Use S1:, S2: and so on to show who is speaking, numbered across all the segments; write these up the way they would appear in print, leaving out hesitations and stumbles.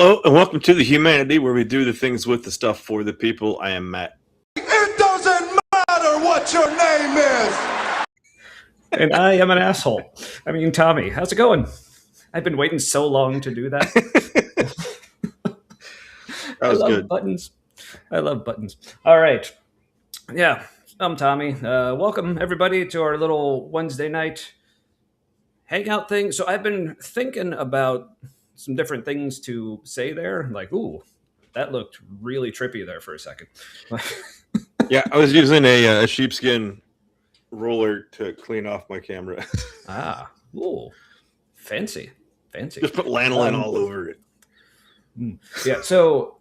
S1: Hello, and welcome to the Humanity, where we do the things with the stuff for the people. I am Matt.
S2: It doesn't matter what your name is!
S3: And I am an asshole. I mean, Tommy, how's it going? I've been waiting so long to do that.
S1: That was
S3: I love
S1: good.
S3: buttons. I love buttons. All right. Yeah, I'm Tommy. Welcome, everybody, to our little Wednesday night hangout thing. So I've been thinking about some different things to say there. Like, ooh, that looked really trippy there for a second.
S1: Yeah, I was using a sheepskin roller to clean off my camera.
S3: Ooh, fancy.
S1: Just put lanolin all over it.
S3: Yeah, so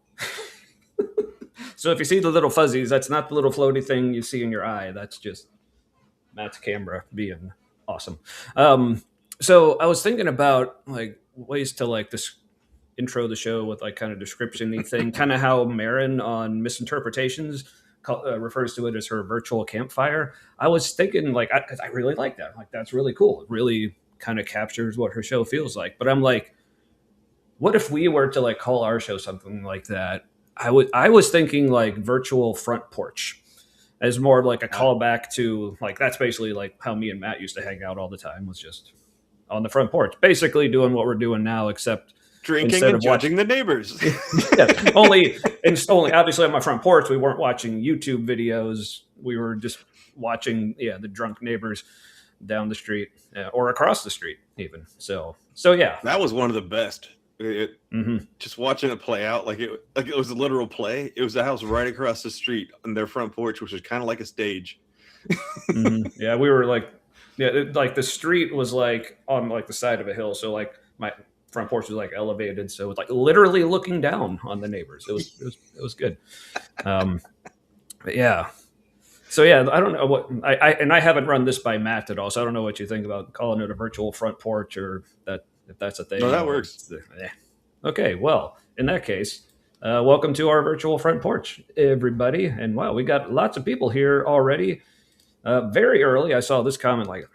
S3: if you see the little fuzzies, that's not the little floaty thing you see in your eye. That's just Matt's camera being awesome. So I was thinking about like ways to like this intro the show with like kind of description-y thing, kind of how Marin on Misinterpretations refers to it as her virtual campfire. I was thinking like I really like that. Like that's really cool. It really kind of captures what her show feels like. But I'm like, what if we were to like call our show something like that? I was thinking like virtual front porch as more of like a callback to like that's basically like how me and Matt used to hang out all the time, was just on the front porch, basically doing what we're doing now, except
S1: drinking and judging the neighbors.
S3: Yeah, only obviously on my front porch we weren't watching YouTube videos. We were just watching the drunk neighbors down the street or across the street even. So yeah,
S1: that was one of the best. Just watching it play out like it was a literal play. It was a house right across the street on their front porch, which was kind of like a stage.
S3: Yeah, we were like, like the street was like on like the side of a hill, so like my front porch was like elevated, so it was like literally looking down on the neighbors. It was good. But yeah. So yeah, I don't know what I haven't run this by Matt at all, so I don't know what you think about calling it a virtual front porch or that. If that's a thing.
S1: No, that works.
S3: Okay, well, in that case, welcome to our virtual front porch, everybody. And wow, we got lots of people here already. Very early, I saw this comment like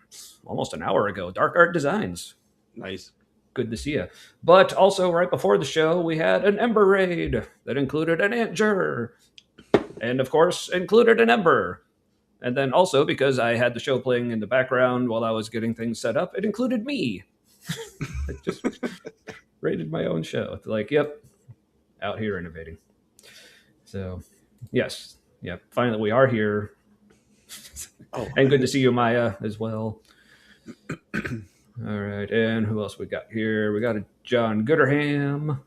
S3: almost an hour ago. Dark Art Designs.
S1: Nice.
S3: Good to see you. But also right before the show, we had an Ember raid that included an Ant Juror. And of course, included an Ember. And then also, because I had the show playing in the background while I was getting things set up, it included me. I just rated my own show. Like, yep, out here innovating. So, yes, yep. Finally, we are here. And good to see you, Maya, as well. All right, and who else we got here? We got a John Gooderham.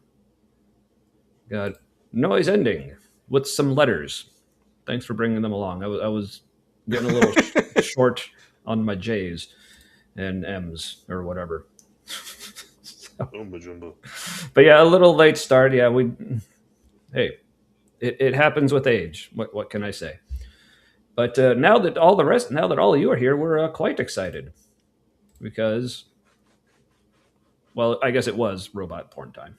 S3: Got Noise Ending with some letters. Thanks for bringing them along. I was getting a little short on my J's and M's or whatever. But yeah, a little late start. Yeah, it happens with age. What can I say? But now that all of you are here, we're quite excited because, well, I guess it was robot porn time.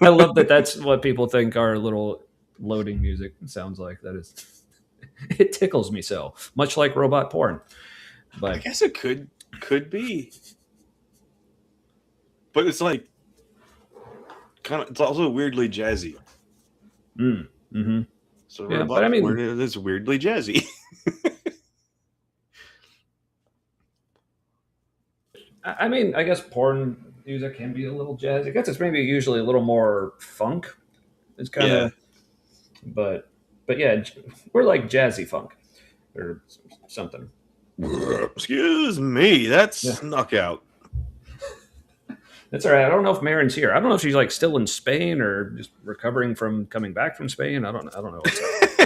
S3: I love that. That's what people think our little loading music sounds like. That is, it tickles me so much like robot porn. But
S1: I guess it could be. But it's like it's also weirdly jazzy.
S3: Mm-hmm.
S1: So yeah, but I mean, it's weirdly jazzy.
S3: I mean, I guess porn music can be a little jazzy. I guess it's maybe usually a little more funk. It's kind of, but yeah, we're like jazzy funk or something.
S1: Excuse me, that's knockout.
S3: That's all right. I don't know if Marin's here. I don't know if she's like still in Spain or just recovering from coming back from Spain. I don't know.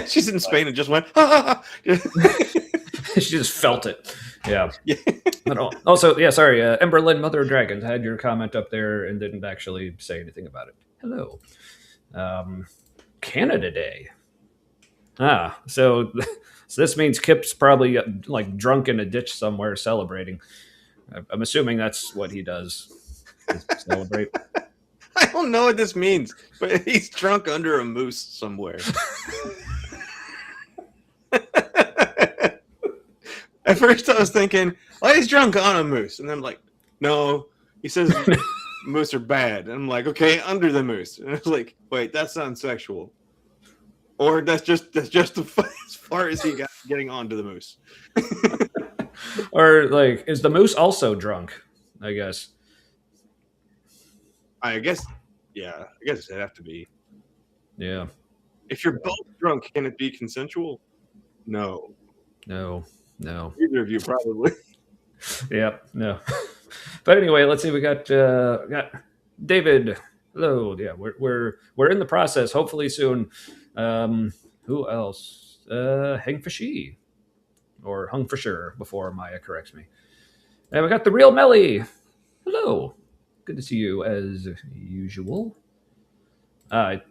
S1: She's in Spain and just went.
S3: She just felt it. Yeah. But also, yeah. Sorry, Emberlyn, Mother of Dragons, had your comment up there and didn't actually say anything about it. Hello. Canada Day. So this means Kip's probably like drunk in a ditch somewhere celebrating. I'm assuming that's what he does. Celebrate.
S1: I don't know what this means, but he's drunk under a moose somewhere. At first I was thinking, he's drunk on a moose. And then I'm like, no. He says moose are bad. And I'm like, okay, under the moose. And I was like, wait, that sounds sexual. Or that's just as far as he got getting onto the moose.
S3: Or like, is the moose also drunk? I guess.
S1: I guess, yeah, I guess it'd have to be.
S3: Yeah.
S1: If you're both drunk, can it be consensual? No.
S3: No.
S1: Either of you probably.
S3: Yep. No. But anyway, let's see. We got David. Hello. Yeah, we're in the process. Hopefully soon. Who else? Heng for she, or hung for sure. Before Maya corrects me. And we got the real Melly. Hello. Good to see you as usual. Probably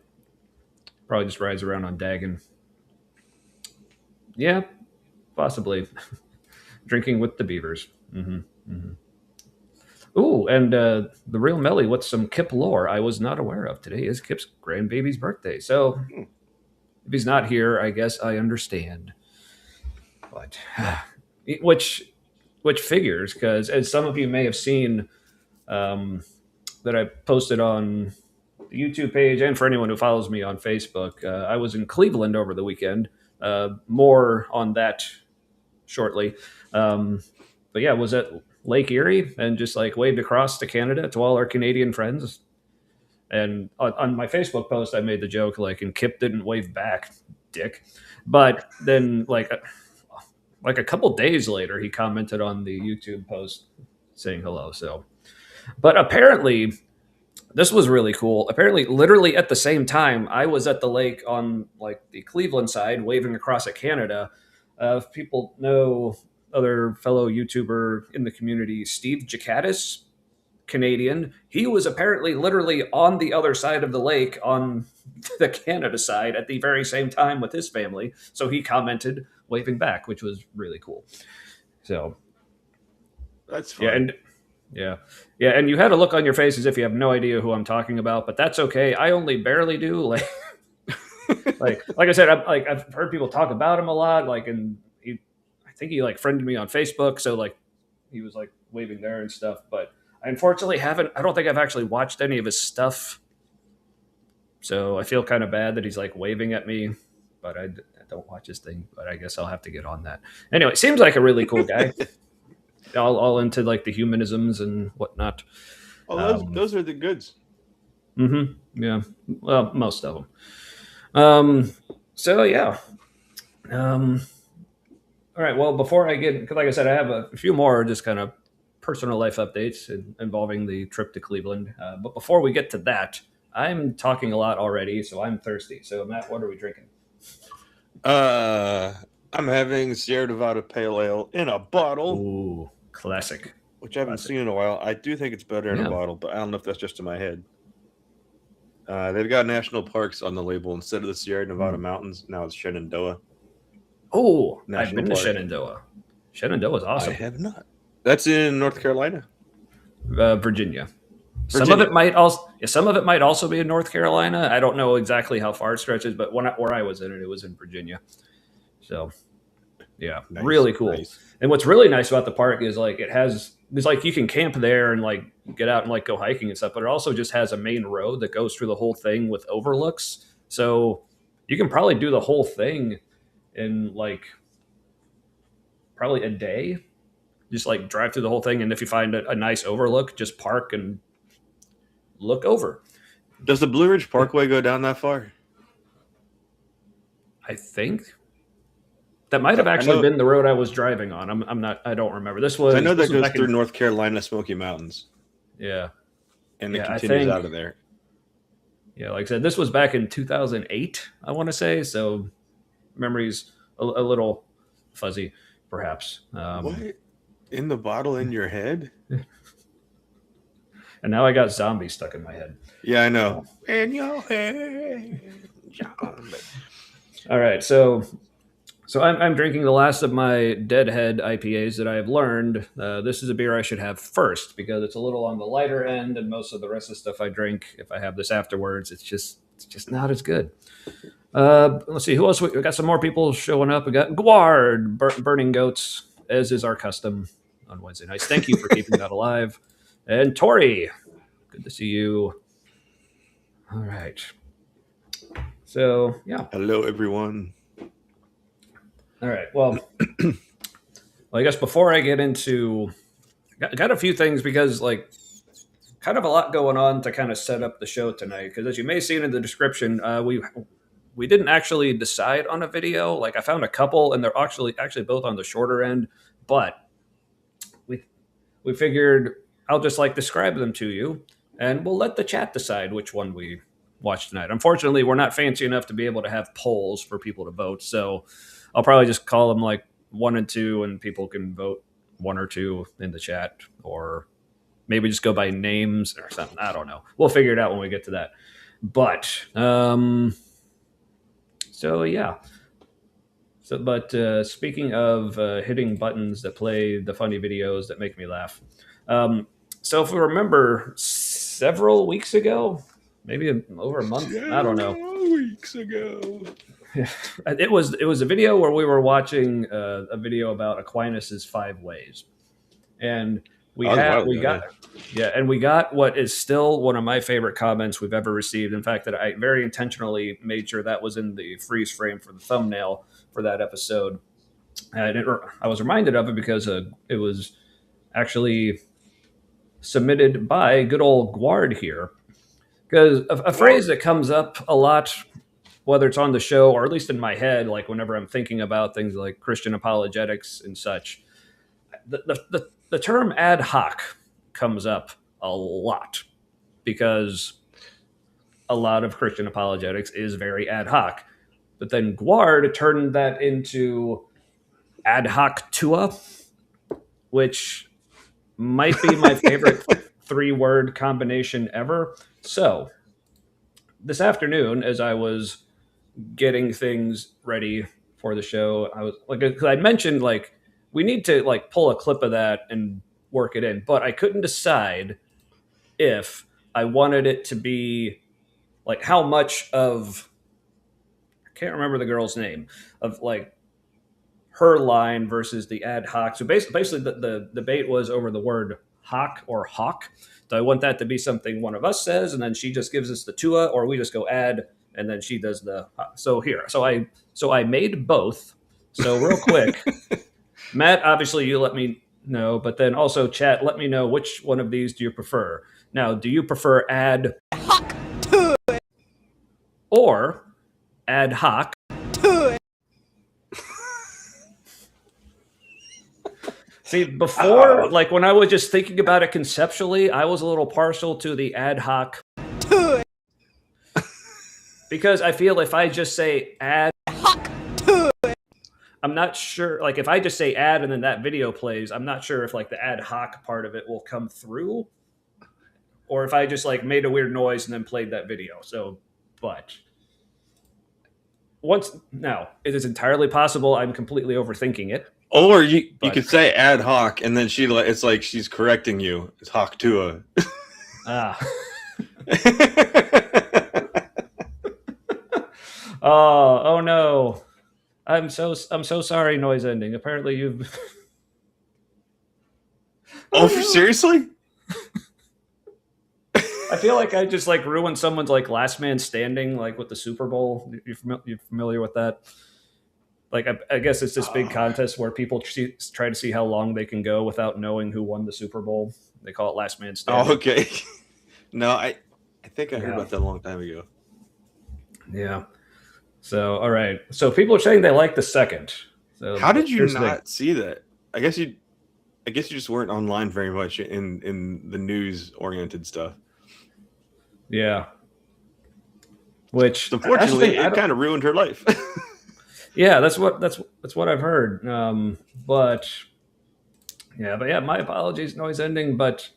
S3: just rides around on Dagon. Yeah, possibly. Drinking with the beavers. Ooh, and the real Melly, what's some Kip lore I was not aware of? Today is Kip's grandbaby's birthday. So if he's not here, I guess I understand. But which figures, because as some of you may have seen that I posted on the YouTube page, and for anyone who follows me on Facebook, I was in Cleveland over the weekend. More on that shortly. But yeah, was at Lake Erie and just like waved across to Canada to all our Canadian friends. And on my Facebook post, I made the joke like, and Kip didn't wave back, dick. But then like a couple days later, he commented on the YouTube post saying hello. So, but apparently this was really cool. Apparently, literally at the same time, I was at the lake on like the Cleveland side, waving across at Canada. If people know other fellow YouTuber in the community, Steve Jacadis, Canadian, he was apparently literally on the other side of the lake on the Canada side at the very same time with his family. So he commented waving back, which was really cool. So
S1: that's fun.
S3: Yeah, and you had a look on your face as if you have no idea who I'm talking about, but that's okay. I only barely do. Like I said, I've heard people talk about him a lot. Like, and I think he like friended me on Facebook, so like he was like waving there and stuff. But I unfortunately haven't. I don't think I've actually watched any of his stuff, so I feel kind of bad that he's like waving at me. But I don't watch his thing. But I guess I'll have to get on that. Anyway, seems like a really cool guy. all into like the humanisms and whatnot.
S1: Oh, those are the goods.
S3: Yeah. Well, most of them. So yeah. All right. Well, before I get, because like I said, I have a few more just kind of personal life updates involving the trip to Cleveland. But before we get to that, I'm talking a lot already, so I'm thirsty. So Matt, what are we drinking?
S1: I'm having Sierra Nevada Pale Ale in a bottle.
S3: Ooh, classic.
S1: Which I haven't seen in a while. I do think it's better in a bottle, but I don't know if that's just in my head. They've got national parks on the label instead of the Sierra Nevada mountains. Now it's Shenandoah.
S3: Oh, I've been to Shenandoah. Shenandoah is awesome.
S1: I have not. That's in North Carolina.
S3: Virginia. Some of it might also be in North Carolina. I don't know exactly how far it stretches, but where I was in it was in Virginia. So, yeah, nice, really cool. Nice. And what's really nice about the park is like it's like you can camp there and like get out and like go hiking and stuff, but it also just has a main road that goes through the whole thing with overlooks. So you can probably do the whole thing in like probably a day. Just like drive through the whole thing, and if you find a nice overlook, just park and look over.
S1: Does the Blue Ridge Parkway go down that far?
S3: I think that might have actually been the road I was driving on. I'm not. I don't remember. This was.
S1: I know that goes through North Carolina Smoky Mountains.
S3: Yeah,
S1: and it continues out of there.
S3: Yeah, like I said, this was back in 2008. I want to say so. Memories a little fuzzy, perhaps.
S1: What? In the bottle in your head?
S3: And now I got zombies stuck in my head.
S1: Yeah, I know. In your head.
S3: All right, so I'm drinking the last of my Deadhead IPAs that I have learned. This is a beer I should have first because it's a little on the lighter end, and most of the rest of the stuff I drink, if I have this afterwards, it's just not as good. Let's see, who else? We got some more people showing up. We got Guard, Burning Goats, as is our custom on Wednesday nights. Thank you for keeping that alive. And Tori, Good to see you. All right. So, yeah.
S1: Hello, everyone.
S3: All right. Well, I guess before I get into, got a few things because like kind of a lot going on to kind of set up the show tonight. Because as you may have seen in the description, we didn't actually decide on a video. Like I found a couple, and they're actually both on the shorter end, but we figured I'll just like describe them to you, and we'll let the chat decide which one we watch tonight. Unfortunately, we're not fancy enough to be able to have polls for people to vote, so I'll probably just call them like 1 and 2, and people can vote 1 or 2 in the chat, or maybe just go by names or something. I don't know. We'll figure it out when we get to that. But so yeah. So, but speaking of hitting buttons that play the funny videos that make me laugh, so if we remember, several weeks ago, maybe over a month, I don't know.
S1: Weeks ago,
S3: it was a video where we were watching a video about Aquinas's 5 ways, and we got what is still one of my favorite comments we've ever received. In fact, that I very intentionally made sure that was in the freeze frame for the thumbnail for that episode. And I was reminded of it because it was actually submitted by good old Guard here. Because a phrase that comes up a lot, whether it's on the show or at least in my head, like whenever I'm thinking about things like Christian apologetics and such, the term ad hoc comes up a lot because a lot of Christian apologetics is very ad hoc. But then Guard turned that into ad hoc tua, which might be my favorite 3-word combination ever. So this afternoon, as I was getting things ready for the show, I was like, because I mentioned like we need to like pull a clip of that and work it in, but I couldn't decide if I wanted it to be like how much of, I can't remember the girl's name, of like her line versus the ad hoc. So basically the debate was over the word hoc or hawk. Do I want that to be something one of us says and then she just gives us the tua, or we just go ad and then she does the hawk? So I made both. So real quick, Matt, obviously you let me know, but then also chat, let me know which one of these do you prefer. Now, do you prefer ad hoc or ad hoc? See, before, like when I was just thinking about it conceptually, I was a little partial to the ad hoc. Because I feel if I just say ad hoc, I'm not sure, like if I just say ad and then that video plays, I'm not sure if like the ad hoc part of it will come through. Or if I just like made a weird noise and then played that video. So, but now, it is entirely possible I'm completely overthinking it.
S1: Or you could say ad hoc, and then it's like she's correcting you. It's hoc tua.
S3: Oh no. I'm so sorry, noise ending. Apparently you've
S1: Seriously?
S3: I feel like I just like ruined someone's like last man standing, like with the Super Bowl. You're familiar with that? Like, I guess it's this big contest where people try to see how long they can go without knowing who won the Super Bowl. They call it last man standing.
S1: Oh, okay. No, I think I heard about that a long time ago.
S3: Yeah. So, all right. So people are saying they like the second. So
S1: how did you not see that? I guess you just weren't online very much in the news oriented stuff.
S3: Yeah. Which
S1: unfortunately it kind of ruined her life.
S3: Yeah, that's what I've heard. But my apologies, noise ending, but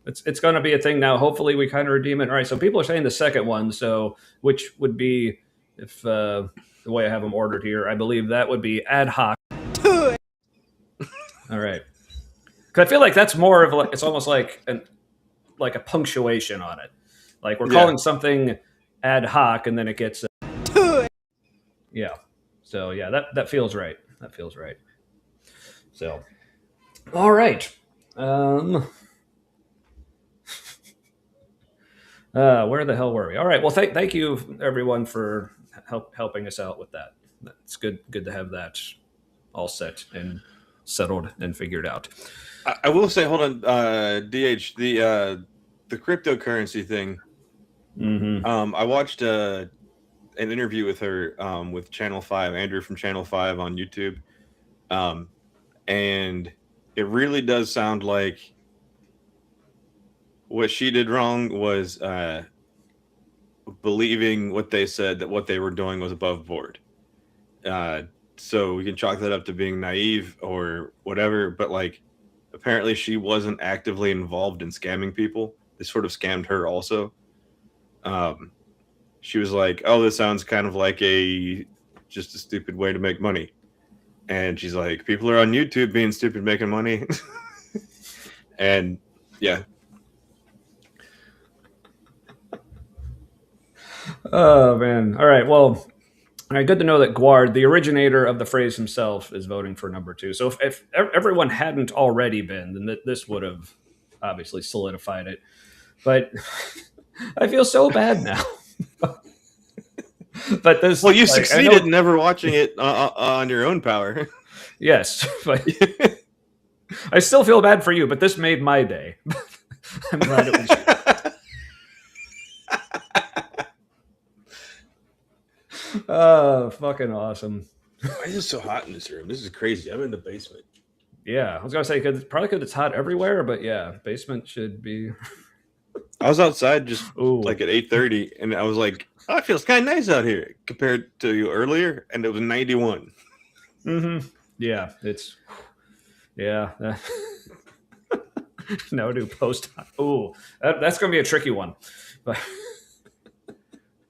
S3: it's going to be a thing now. Hopefully we kind of redeem it. All right, so people are saying the second one, so which would be, if the way I have them ordered here, I believe that would be ad hoc. All right. Because I feel like that's more of like, it's almost like a punctuation on it. Like we're calling something ad hoc and then it gets yeah. So yeah, that feels right. That feels right. So, all right. Where the hell were we? All right. Well, thank you everyone for helping us out with that. It's good to have that all set and settled and figured out.
S1: I will say, hold on, DH, the cryptocurrency thing.
S3: Mm-hmm.
S1: I watched an interview with her with Channel 5, Andrew from Channel 5 on YouTube. And it really does sound like what she did wrong was believing what they said, that what they were doing was above board. So we can chalk that up to being naive or whatever, but like apparently she wasn't actively involved in scamming people. They sort of scammed her also. She was like, "Oh, this sounds kind of like just a stupid way to make money." And she's like, "People are on YouTube being stupid making money." And yeah.
S3: Oh man. All right. Well, all right. Good to know that Guard, the originator of the phrase himself, is voting for number 2. So if everyone hadn't already been, then this would have obviously solidified it. But I feel so bad now. But this,
S1: well, you succeeded in never watching it on your own power.
S3: Yes, but I still feel bad for you. But this made my day. I'm glad it was you. Oh, fucking awesome.
S1: Why is it so hot in this room? This is crazy. I'm in the basement.
S3: Yeah, I was gonna say probably because it's hot everywhere, but yeah, basement should be.
S1: I was outside just like at 8:30, and I was like, "Oh, it feels kind of nice out here compared to earlier," and it was 91.
S3: Mm-hmm. Yeah, no, do post. Oh, that's gonna be a tricky one, but.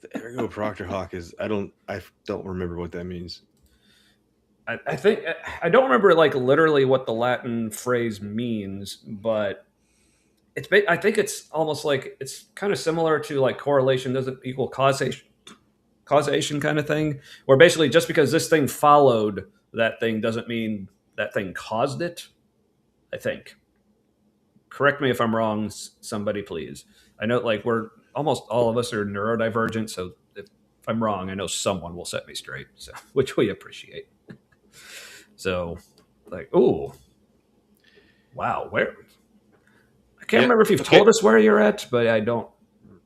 S1: The ergo proctor hawk is I don't remember what that means.
S3: I think I don't remember like literally what the Latin phrase means, but I think it's almost like it's kind of similar to like correlation doesn't equal causation kind of thing, where basically just because this thing followed that thing doesn't mean that thing caused it. I think. Correct me if I'm wrong, somebody please. I know like we're almost all of us are neurodivergent, so if I'm wrong, I know someone will set me straight, so which we appreciate. So, like, ooh, wow, where? I can't remember if you've told us where you're at, but I don't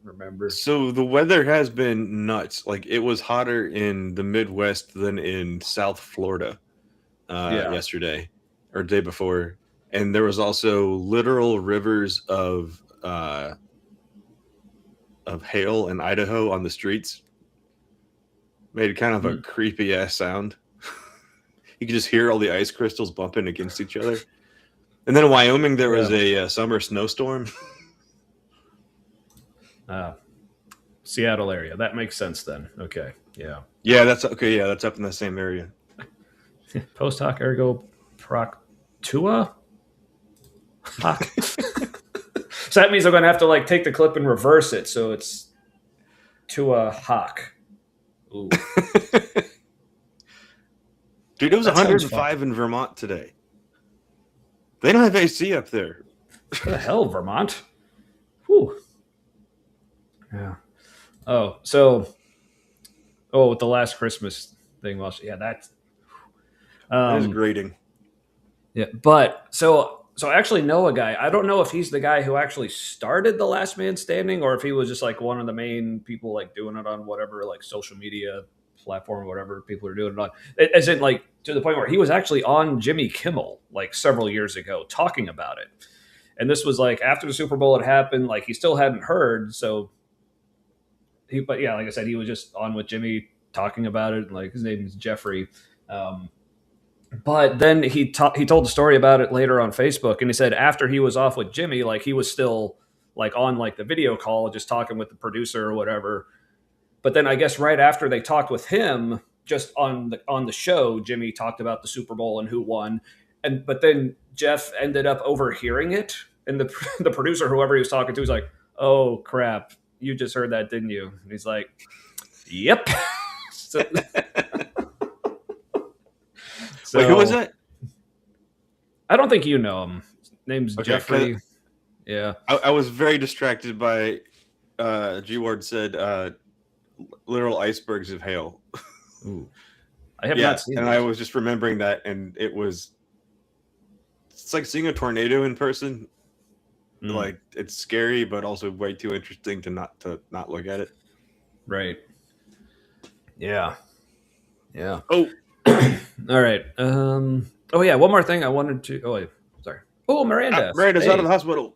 S3: remember.
S1: So the weather has been nuts. Like it was hotter in the Midwest than in South Florida yesterday or day before, and there was also literal rivers of hail in Idaho on the streets. Made kind of a creepy ass sound. You could just hear all the ice crystals bumping against each other. And then in Wyoming, there was a summer snowstorm.
S3: Seattle area. That makes sense then. Okay. Yeah.
S1: Yeah, that's okay. Yeah, that's up in the same area.
S3: Post hoc ergo proctua. So that means I'm going to have to like take the clip and reverse it. So it's tua hoc. Ooh.
S1: Dude, it was 105 in Vermont today. They don't have AC up there.
S3: What the hell, Vermont? Whew. Yeah. Oh, so with the last Christmas thing, well, yeah, that
S1: is grating.
S3: Yeah, but so I actually know a guy. I don't know if he's the guy who actually started the Last Man Standing, or if he was just like one of the main people like doing it on whatever like social media platform or whatever people are doing it on. As in like to the point where he was actually on Jimmy Kimmel like several years ago talking about it. And this was like after the Super Bowl had happened, like he still hadn't heard. So but yeah, like I said, he was just on with Jimmy talking about it. Like his name is Jeffrey. But then he told the story about it later on Facebook. And he said after he was off with Jimmy, like he was still like on like the video call, just talking with the producer or whatever. But then I guess right after they talked with him, just on the show, Jimmy talked about the Super Bowl and who won. But then Jeff ended up overhearing it. And the producer, whoever he was talking to, was like, "Oh crap, you just heard that, didn't you?" And he's like, "Yep." So
S1: wait, who was that?
S3: I don't think you know him. His name's Jeffrey. Yeah.
S1: I was very distracted by G Ward said literal icebergs of hail.
S3: Ooh, I have not
S1: Yeah,
S3: seen
S1: and I
S3: those.
S1: was just remembering that, and it's like seeing a tornado in person.
S3: Mm,
S1: Like it's scary, but also way too interesting to not look at it.
S3: right. Yeah. Yeah.
S1: Oh,
S3: All right. Oh yeah. One more thing I wanted to. Oh, wait, sorry. Oh, Miranda.
S1: Miranda's out of
S3: Hey.
S1: the hospital.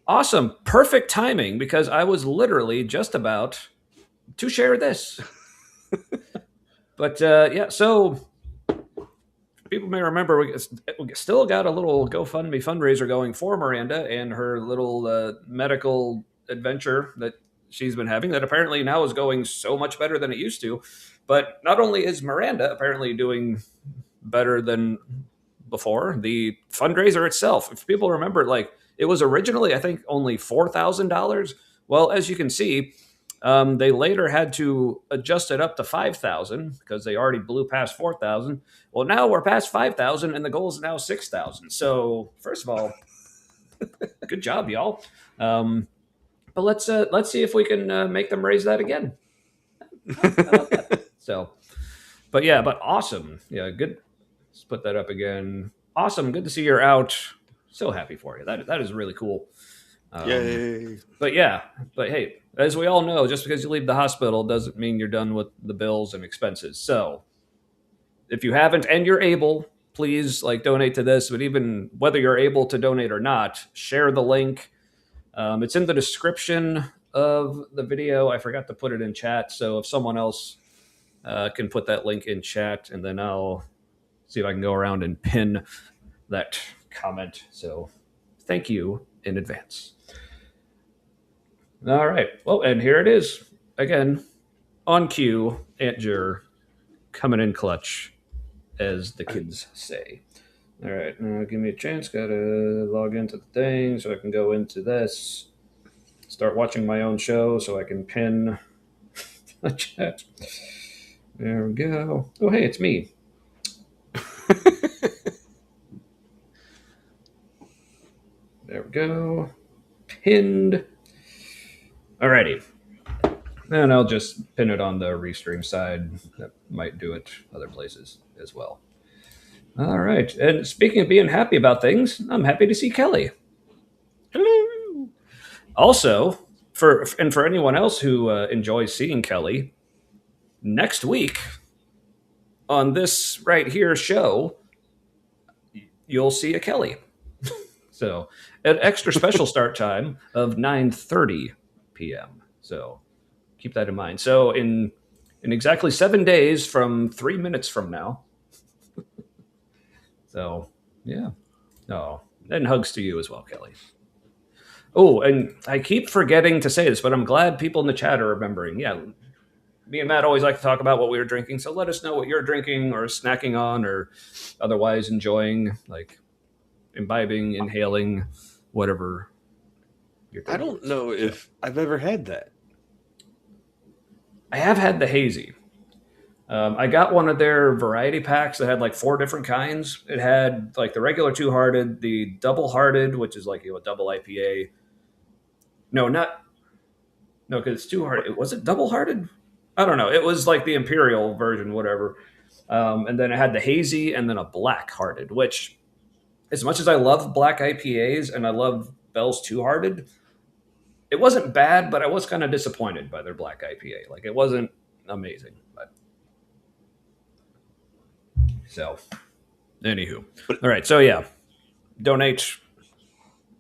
S3: Awesome. Perfect timing because I was literally just about to share this. But yeah. So people may remember we still got a little GoFundMe fundraiser going for Miranda and her little medical adventure that she's been having that apparently now is going so much better than it used to. But not only is Miranda apparently doing better than before, the fundraiser itself, if people remember, like it was originally, I think, only $4,000. Well, as you can see, they later had to adjust it up to 5,000 because they already blew past 4,000. Well, now we're past 5,000 and the goal is now 6,000. So, first of all, good job, y'all. But let's see if we can make them raise that again. How about that? So, but yeah, but awesome. Yeah, good. Let's put that up again. Awesome. Good to see you're out. So happy for you. That is really cool. Um,
S1: Yay!
S3: but yeah, but hey, as we all know, just because you leave the hospital doesn't mean you're done with the bills and expenses. So if you haven't and you're able, please like donate to this. But even whether you're able to donate or not, share the link. It's in the description of the video. I forgot to put it in chat. So if someone else can put that link in chat, and then I'll see if I can go around and pin that comment. So thank you in advance. All right. Well, and here it is again on cue. Aunt Jur coming in clutch, as the kids say. All right. Now give me a chance. Gotta log into the thing so I can go into this. Start watching my own show so I can pin the chat. There we go. Oh, hey, it's me. There we go. Pinned. Alrighty. And I'll just pin it on the restream side. That might do it other places as well. All right. And speaking of being happy about things, I'm happy to see Kelly.
S1: Hello.
S3: Also, for anyone else who enjoys seeing Kelly, next week on this right here show, you'll see a Kelly. So, an extra special start time of 9:30 p.m. So, keep that in mind. So, in exactly 7 days from 3 minutes from now. So, yeah. Oh, and hugs to you as well, Kelly. Oh, and I keep forgetting to say this, but I'm glad people in the chat are remembering. Yeah, me and Matt always like to talk about what we were drinking, so let us know what you're drinking or snacking on or otherwise enjoying, like imbibing, inhaling, whatever you're
S1: I
S3: doing.
S1: don't know if I've ever had that.
S3: I have had the hazy. I got one of their variety packs that had like 4 different kinds. It had like the regular 2-hearted, the double-hearted, which is like a double IPA. No, not no, because it's 2-hearted. Was it double-hearted? I don't know. It was like the imperial version, whatever. And then it had the hazy and then a black-hearted. Which, as much as I love black IPAs and I love Bell's 2-hearted, it wasn't bad, but I was kind of disappointed by their black IPA. Like it wasn't amazing, but so. Anywho, all right. So yeah, donate,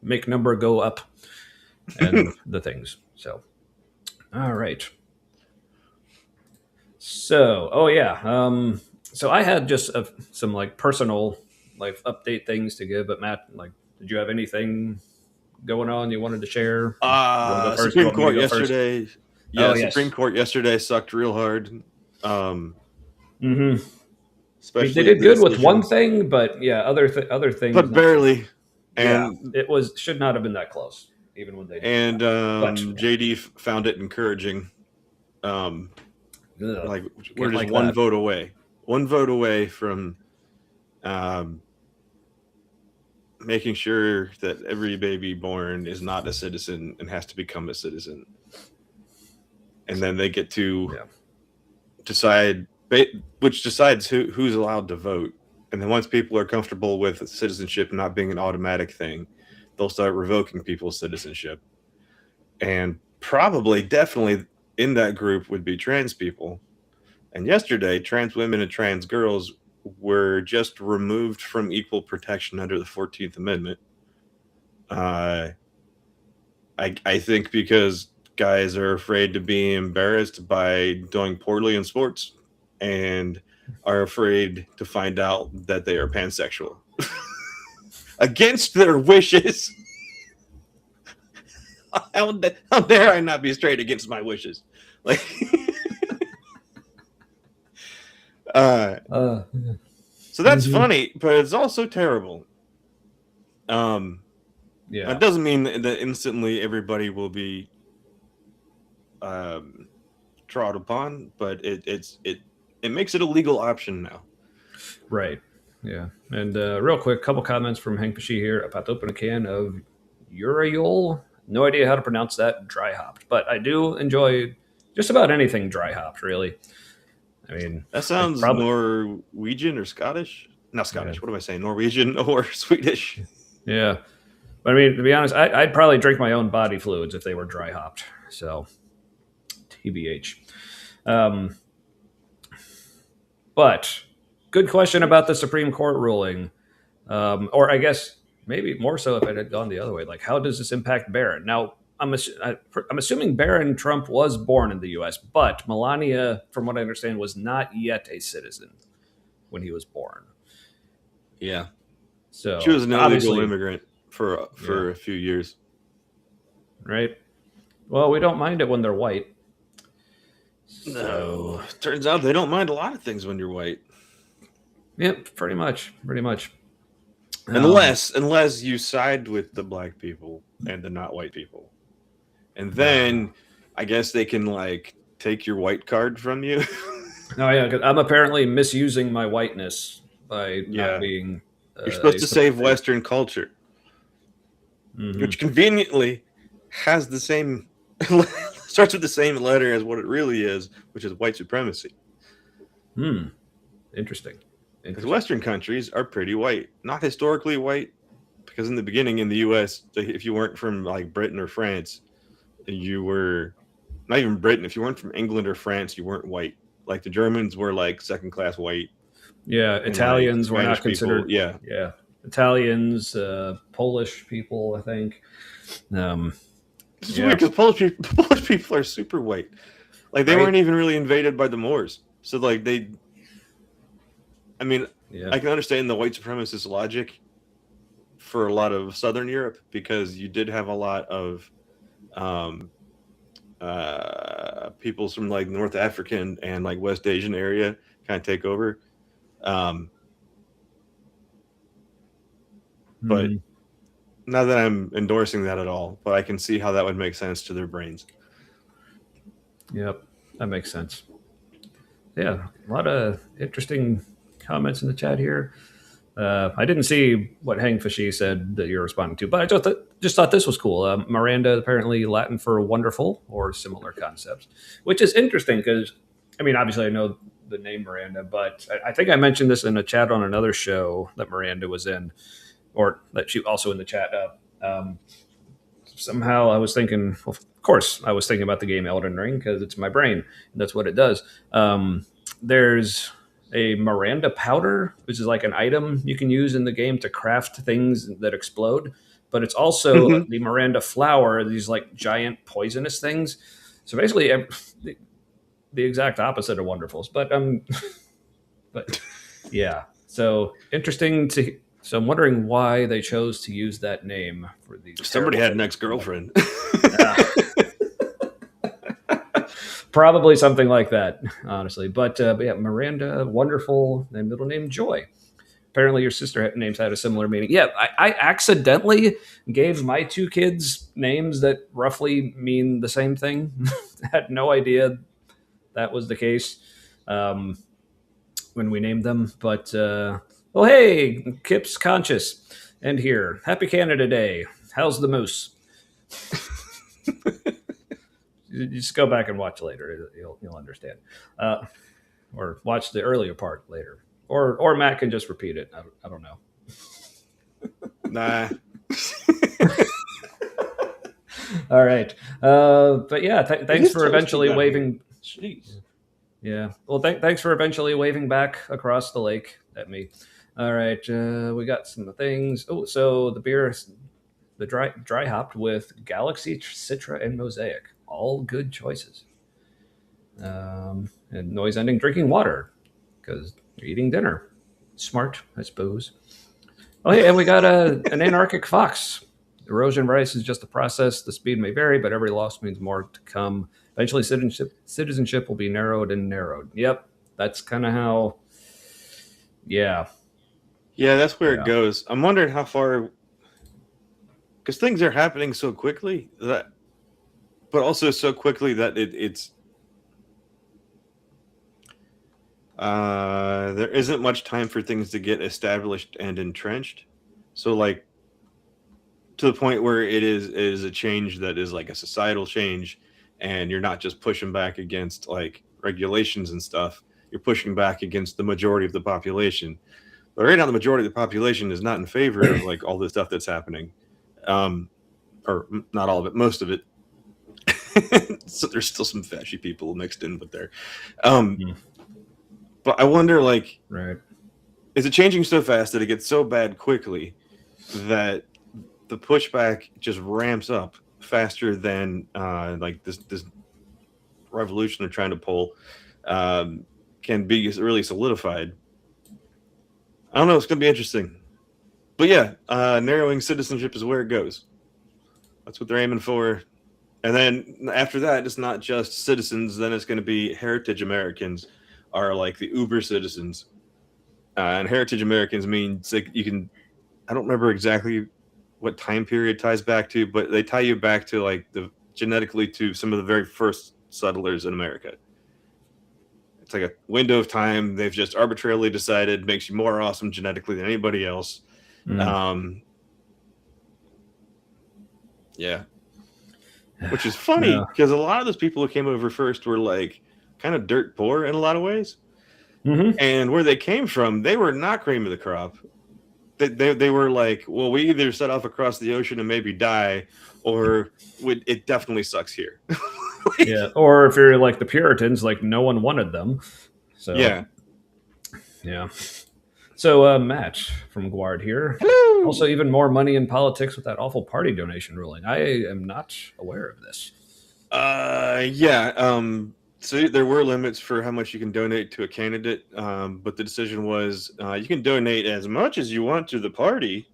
S3: make number go up, and the things. So, all right. So, oh yeah. So I had just some like personal like update things to give, but Matt, like, did you have anything going on you wanted to share? You want to go first? You
S1: Supreme
S3: want me to
S1: Court
S3: go first?
S1: yesterday.
S3: Oh
S1: Yeah,
S3: yes.
S1: Supreme Court yesterday sucked real hard. Um,
S3: Mm-hmm. I mean, they
S1: especially
S3: did
S1: the
S3: good with one
S1: decisions,
S3: thing, but yeah, other things
S1: but
S3: not so much.
S1: barely.
S3: Yeah,
S1: And
S3: it was should not have been that close, even when they did it.
S1: and
S3: But
S1: JD found it encouraging.
S3: ugh,
S1: Like we're
S3: can't
S1: just
S3: like that.
S1: one vote away from um, making sure that every baby born is not a citizen and has to become a citizen. And then they get to
S3: Yeah.
S1: decide, which decides who's allowed to vote. And then once people are comfortable with citizenship not being an automatic thing, they'll start revoking people's citizenship. And probably, definitely in that group would be trans people. And yesterday, trans women and trans girls were just removed from equal protection under the 14th Amendment. Uh, I think because guys are afraid to be embarrassed by doing poorly in sports and are afraid to find out that they are pansexual against their wishes. How dare I not be straight against my wishes? Like, uh,
S3: Yeah.
S1: so that's
S3: Mhm.
S1: funny, but it's also terrible.
S3: Yeah.
S1: That doesn't mean that instantly everybody will be um, trod upon, but it makes it a legal option now.
S3: Right. Yeah. And real quick, couple comments from Hank Pesci here. I popped open a can of Uriol. No idea how to pronounce that. Dry hopped, but I do enjoy just about anything dry hopped. Really. I mean,
S1: That
S3: I
S1: sounds
S3: probably
S1: Norwegian or Scottish. Not
S3: yeah
S1: Scottish. What am I saying? Norwegian or Swedish?
S3: yeah. But I mean, to be honest, I'd probably drink my own body fluids if they were dry hopped. So TBH. Um, but good question about the Supreme Court ruling. Or I guess maybe more so if it had gone the other way. Like, how does this impact Barron? Now, I'm assuming Barron Trump was born in the U.S., but Melania, from what I understand, was not yet a citizen when he was born.
S1: Yeah, she
S3: So
S1: was an illegal
S3: obviously,
S1: immigrant
S3: yeah,
S1: for a few years.
S3: right. Well, we don't mind it when they're white.
S1: No,
S3: So,
S1: turns out they don't mind a lot of things when you're white,
S3: yeah, pretty much, pretty much. Um,
S1: unless you side with the black people and the not white people, and
S3: uh,
S1: then I guess they can like take your white card from you.
S3: oh yeah, 'cause I'm apparently misusing my whiteness by not
S1: Yeah,
S3: being
S1: you're supposed
S3: a
S1: to save
S3: citizen.
S1: Western culture,
S3: Hmm.
S1: which conveniently has the same starts with the same letter as what it really is, which is white supremacy.
S3: Hmm. Interesting.
S1: Because
S3: Interesting.
S1: Western countries are pretty white, not historically white. Because in the beginning in the U.S., if you weren't from like Britain or France, you were not even Britain. If you weren't from England or France, you weren't white. Like the Germans were like second class white,
S3: Yeah,
S1: and like the
S3: Italians were not
S1: Spanish people,
S3: considered.
S1: yeah.
S3: Yeah, Italians, Polish people, I think. Um,
S1: It's weird
S3: yeah,
S1: because Polish people are super white. Like they
S3: right.
S1: weren't even really invaded by the Moors, so like they. I mean,
S3: Yeah.
S1: I can understand the white supremacist logic for a lot of Southern Europe because you did have a lot of um, peoples from like North African and like West Asian area kind of take over. Um, but
S3: Mhm.
S1: not that I'm endorsing that at all, but I can see how that would make sense to their brains.
S3: Yep, that makes sense. Yeah, a lot of interesting comments in the chat here. I didn't see what Hang Fashy said that you're responding to, but I just thought this was cool. Miranda, apparently Latin for wonderful or similar concepts, which is interesting because, I mean, obviously I know the name Miranda, but I think I mentioned this in a chat on another show that Miranda was in, or that she also in the chat. Somehow I was thinking, well, of course, I was thinking about the game Elden Ring because it's my brain and that's what it does. There's a Miranda powder, which is like an item you can use in the game to craft things that explode. But it's also
S1: Mm-hmm.
S3: the Miranda flower, these like giant poisonous things. So basically, the exact opposite of Wonderfuls. But yeah. So interesting to. So I'm wondering why they chose to use that name for these
S1: Somebody
S3: terrible
S1: had an
S3: things.
S1: ex-girlfriend.
S3: Ah, probably something like that, honestly. But yeah, Miranda, wonderful, and middle name Joy. Apparently, your sister names had a similar meaning. Yeah, I accidentally gave my two kids names that roughly mean the same thing. Had no idea that was the case when we named them. But well, hey, Kip's conscious. And here, Happy Canada Day. How's the moose? You just go back and watch later. You'll understand, or watch the earlier part later, or Matt can just repeat it. I don't know.
S1: Nah.
S3: All right, but yeah, thanks for eventually waving.
S1: Jeez.
S3: Yeah, well, thanks for eventually waving back across the lake at me. All right, we got some things. Oh, so the beer, the dry hopped with Galaxy, Citra, and Mosaic. All good choices. And noise ending drinking water because you're eating dinner. Smart, I suppose. Oh, hey, and we got an anarchic fox. Erosion rice is just a process. The speed may vary, but every loss means more to come. Eventually, citizenship will be narrowed and narrowed. Yep, that's kind of how. Yeah.
S1: Yeah, that's where
S3: Yeah.
S1: it goes. I'm wondering how far, because things are happening so quickly that, but also so quickly that it's there isn't much time for things to get established and entrenched. So like to the point where it is a change that is like a societal change, and you're not just pushing back against like regulations and stuff. You're pushing back against the majority of the population. But right now, the majority of the population is not in favor of like all the stuff that's happening, or not all of it, most of it. So there's still some fashy people mixed in with there. But I wonder, like,
S3: Right.
S1: is it changing so fast that it gets so bad quickly that the pushback just ramps up faster than like this revolution they're trying to pull can be really solidified? I don't know. It's going to be interesting. But yeah, narrowing citizenship is where it goes. That's what they're aiming for. And then after that, it's not just citizens. Then it's going to be heritage Americans are like the uber citizens. And heritage Americans means like you can, I don't remember exactly what time period ties back to, but they tie you back to like the genetically to some of the very first settlers in America. It's like a window of time they've just arbitrarily decided makes you more awesome genetically than anybody else. Yeah. Which is funny because a lot of those people who came over first were like kind of dirt poor in a lot of ways.
S3: Mm-hmm.
S1: And where they came from, they were not cream of the crop. They were like, well, we either set off across the ocean and maybe die, or it definitely sucks here.
S3: Yeah, or if you're like the Puritans, like no one wanted them. So
S1: yeah.
S3: So Matt from Guard here.
S1: Hello.
S3: Also, even more money in politics with that awful party donation ruling. I am not aware of this.
S1: Yeah. So there were limits for how much you can donate to a candidate, but the decision was you can donate as much as you want to the party,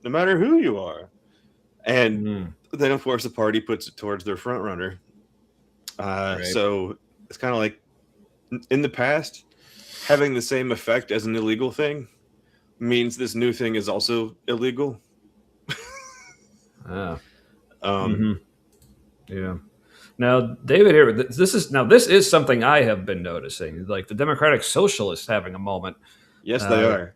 S1: no matter who you are. And then, of course, the party puts it towards their front runner. Right. So it's kind of like in the past, having the same effect as an illegal thing means this new thing is also illegal.
S3: Yeah. Now, David, here, this is something I have been noticing. Like the Democratic Socialists having a moment.
S1: Yes, they are.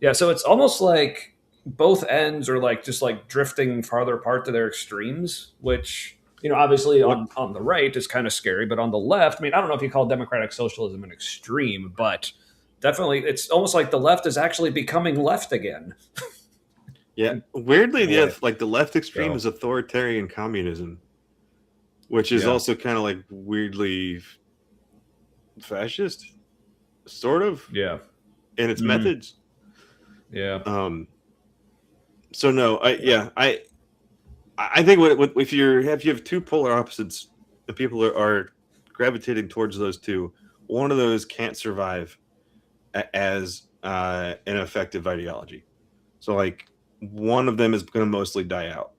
S3: Yeah, so it's almost like both ends are like just like drifting farther apart to their extremes, which, you know, obviously on the right is kind of scary, but on the left, I mean, I don't know if you call democratic socialism an extreme, but definitely it's almost like the left is actually becoming left again.
S1: Yeah, weirdly, the left extreme is authoritarian communism, which is also kind of like weirdly fascist, sort of.
S3: Yeah,
S1: in its methods.
S3: Yeah.
S1: So no, I think if you have two polar opposites, the people are gravitating towards those two. One of those can't survive as an effective ideology. So like one of them is going to mostly die out,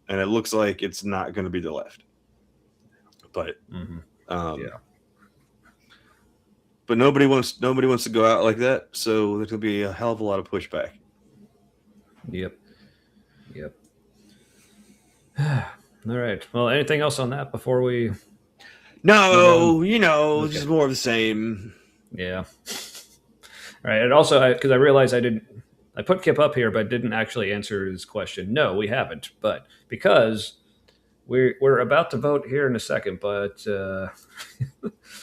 S1: and it looks like it's not going to be the left. But but nobody wants to go out like that. So there's going to be a hell of a lot of pushback.
S3: Yep. All right. Well, anything else on that before we?
S1: No, just more of the same.
S3: Yeah. All right. And also, because I realized I I put Kip up here, but didn't actually answer his question. No, we haven't. But because we're about to vote here in a second, but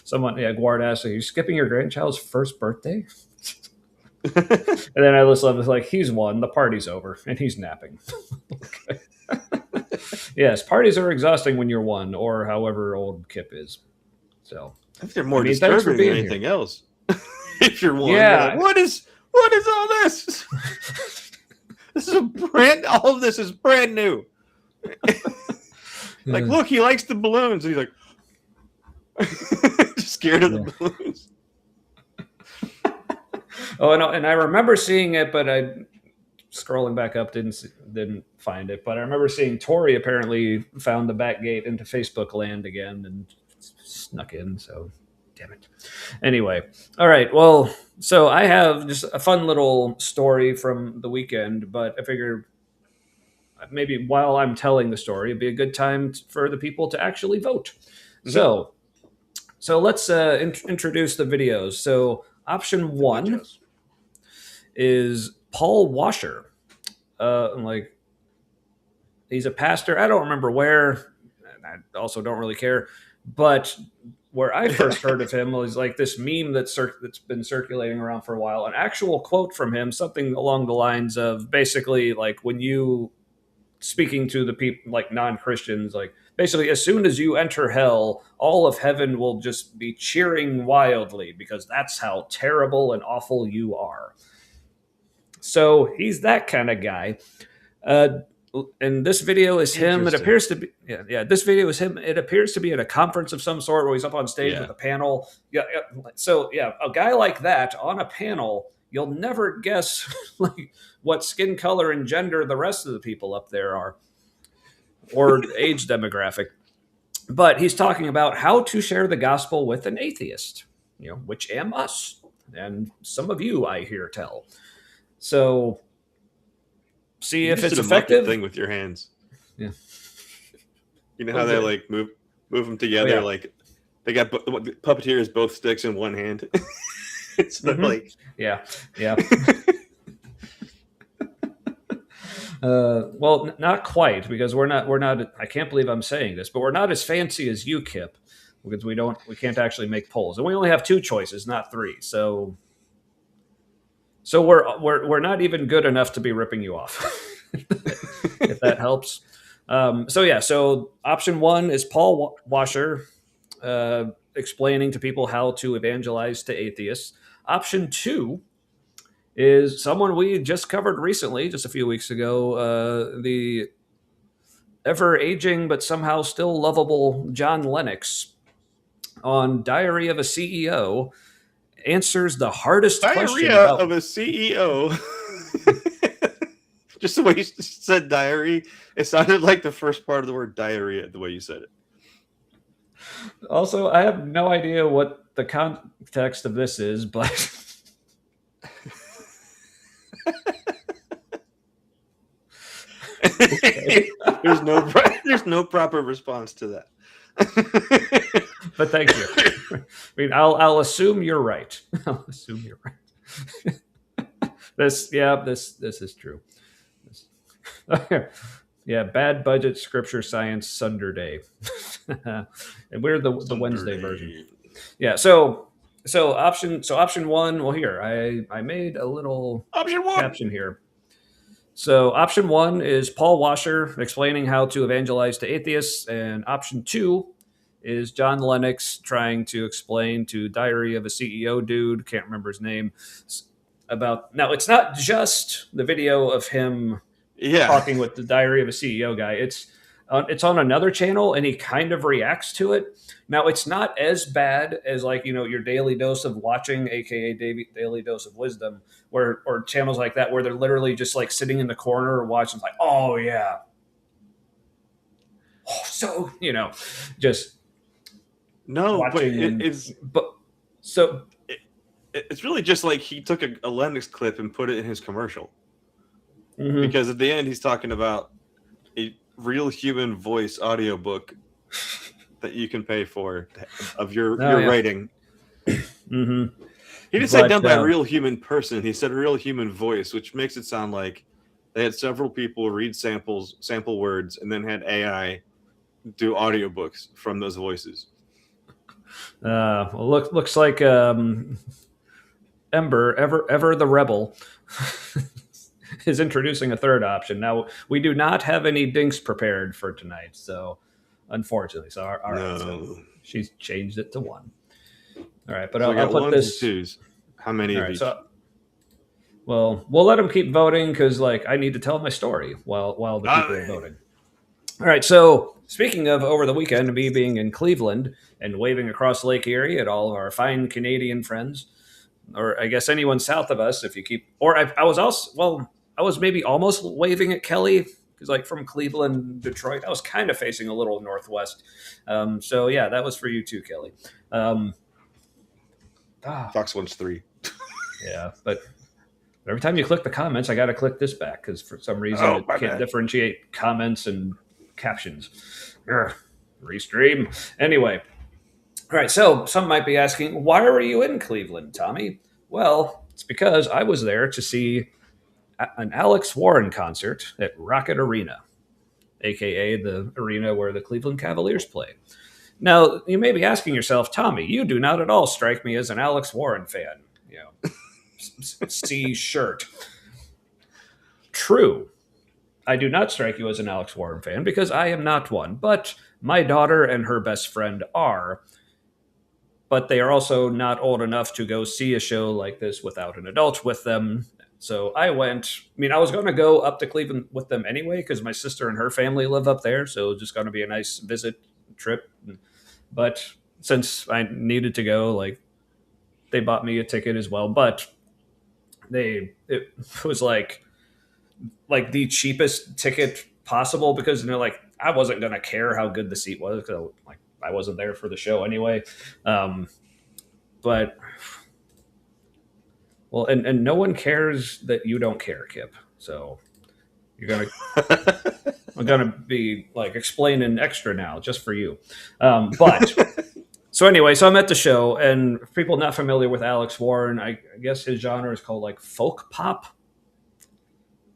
S3: someone, Guard asked, "Are you skipping your grandchild's first birthday?" And then I listen, like, he's won. The party's over, and he's napping. Okay. Yes, parties are exhausting when you're one, or however old Kip is. So
S1: I think they're more
S3: thanks for
S1: disturbing than
S3: being
S1: anything
S3: here.
S1: else. If you're one,
S3: Yeah.
S1: you're like, what is all this? This is all of this is brand new. Like, look, he likes the balloons. And he's like, scared of the balloons.
S3: Oh, and I remember seeing it, but I scrolling back up didn't find it. But I remember seeing Tori apparently found the back gate into Facebook land again and snuck in. So, damn it. Anyway, all right. Well, so I have just a fun little story from the weekend, but I figured maybe while I'm telling the story, it'd be a good time for the people to actually vote. Mm-hmm. So let's introduce the videos. So option one is Paul Washer. Like, he's a pastor. I don't remember where. And I also don't really care. But where I first heard of him was like this meme that's been circulating around for a while. An actual quote from him, something along the lines of basically like when you speaking to the people like non-Christians, like basically as soon as you enter hell, all of heaven will just be cheering wildly because that's how terrible and awful you are. So he's that kind of guy. And this video is him. It appears to be, this video is him. It appears to be at a conference of some sort where he's up on stage with a panel. So a guy like that on a panel, you'll never guess like what skin color and gender the rest of the people up there are, or age demographic. But he's talking about how to share the gospel with an atheist, which am us, and some of you I hear tell. So see if it's effective.
S1: Thing with your hands.
S3: Yeah.
S1: You know how they like move them together? Oh, yeah. Like they got puppeteers both sticks in one hand. It's like
S3: yeah. Well, not quite, because we're not. I can't believe I'm saying this, but we're not as fancy as you, Kip, because we can't actually make polls, and we only have 2 choices, not 3. So we're not even good enough to be ripping you off, if that helps. So option 1 is Paul Washer explaining to people how to evangelize to atheists. Option 2 is someone we just covered recently, just a few weeks ago, the ever-aging but somehow still lovable John Lennox on Diary of a CEO answers the hardest question about...
S1: of a CEO. Just the way you said diary, it sounded like the first part of the word diarrhea, the way you said it.
S3: Also, I have no idea what the context of this is, but...
S1: Okay. There's no proper response to that.
S3: But thank you. I mean, I'll assume you're right. I'll assume you're right. This is true. Yeah, bad budget scripture science Sunday. And we're the Wednesday version. Yeah, so option 1, well, here I made a little caption here. So option 1 is Paul Washer explaining how to evangelize to atheists, and option 2 is John Lennox trying to explain to Diary of a CEO dude, can't remember his name, about... Now, it's not just the video of him talking with the Diary of a CEO guy. It's on another channel, and he kind of reacts to it. Now, it's not as bad as your Daily Dose of Watching, aka Daily Dose of Wisdom, or channels like that where they're literally just like sitting in the corner watching, like, oh yeah, so just
S1: no,
S3: watching.
S1: It's really just like he took a Lennox clip and put it in his commercial, because at the end he's talking about a real human voice audiobook that you can pay for of your rating.
S3: Mm-hmm.
S1: He didn't say
S3: But
S1: done by a real human person. He said real human voice, which makes it sound like they had several people read sample words, and then had AI do audiobooks from those voices.
S3: well, looks like Ember, ever the rebel, is introducing a third option. Now, we do not have any dinks prepared for tonight, so unfortunately. So, all right.
S1: No.
S3: So she's changed it to one. All right, but
S1: So
S3: I'll put
S1: ones
S3: this.
S1: and twos. How many
S3: All
S1: of
S3: right,
S1: each?
S3: so well, we'll let them keep voting because, like, I need to tell my story while the people are voting. All right, so speaking of over the weekend, me being in Cleveland and waving across Lake Erie at all of our fine Canadian friends, or I guess anyone south of us, if you keep, or I was also, well, I was maybe almost waving at Kelly because, like, from Cleveland, Detroit, I was kind of facing a little northwest. So yeah, that was for you too, Kelly.
S1: Fox one's 3.
S3: Yeah, but every time you click the comments, I got to click this back because for some reason it can't differentiate comments and captions. Urgh, restream. Anyway, all right. So some might be asking, why were you in Cleveland, Tommy? Well, it's because I was there to see an Alex Warren concert at Rocket Arena, aka the arena where the Cleveland Cavaliers play. Now, you may be asking yourself, Tommy, you do not at all strike me as an Alex Warren fan. You know, see shirt. True. I do not strike you as an Alex Warren fan because I am not one, but my daughter and her best friend are. But they are also not old enough to go see a show like this without an adult with them. So I went. I mean, I was going to go up to Cleveland with them anyway because my sister and her family live up there. So it was just going to be a nice visit trip. But since I needed to go, like, they bought me a ticket as well. But it was like the cheapest ticket possible because like I wasn't gonna care how good the seat was because like I wasn't there for the show anyway. But well, and no one cares that you don't care, Kip. So you're gonna I'm gonna be like explaining extra now just for you. But so anyway, so I'm at the show, and for people not familiar with Alex Warren, I guess his genre is called like folk pop.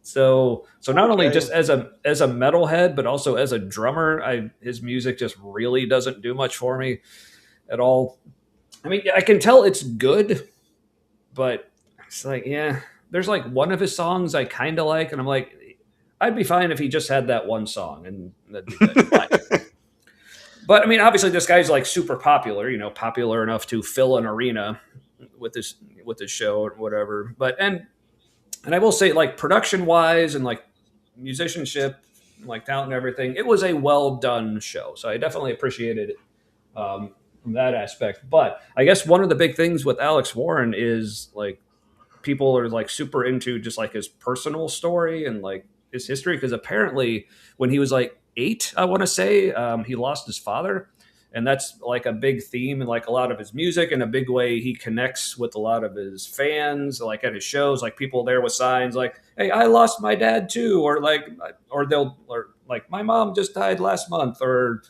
S3: So not only just as a metalhead, but also as a drummer, his music just really doesn't do much for me at all. I mean, I can tell it's good, but it's like, yeah, there's like one of his songs I kind of like, and I'm like, I'd be fine if he just had that one song, and that'd be fine. But I mean, obviously, this guy's like super popular, popular enough to fill an arena with his show or whatever. But and I will say, like, production wise and like musicianship, like talent and everything, it was a well done show. So I definitely appreciated it from that aspect. But I guess one of the big things with Alex Warren is like people are like super into just like his personal story and like his history because apparently when he was like 8, I want to say, he lost his father. And that's like a big theme in like a lot of his music and a big way he connects with a lot of his fans, like at his shows, like people there with signs like, hey, I lost my dad too. Or like, or like, my mom just died last month, or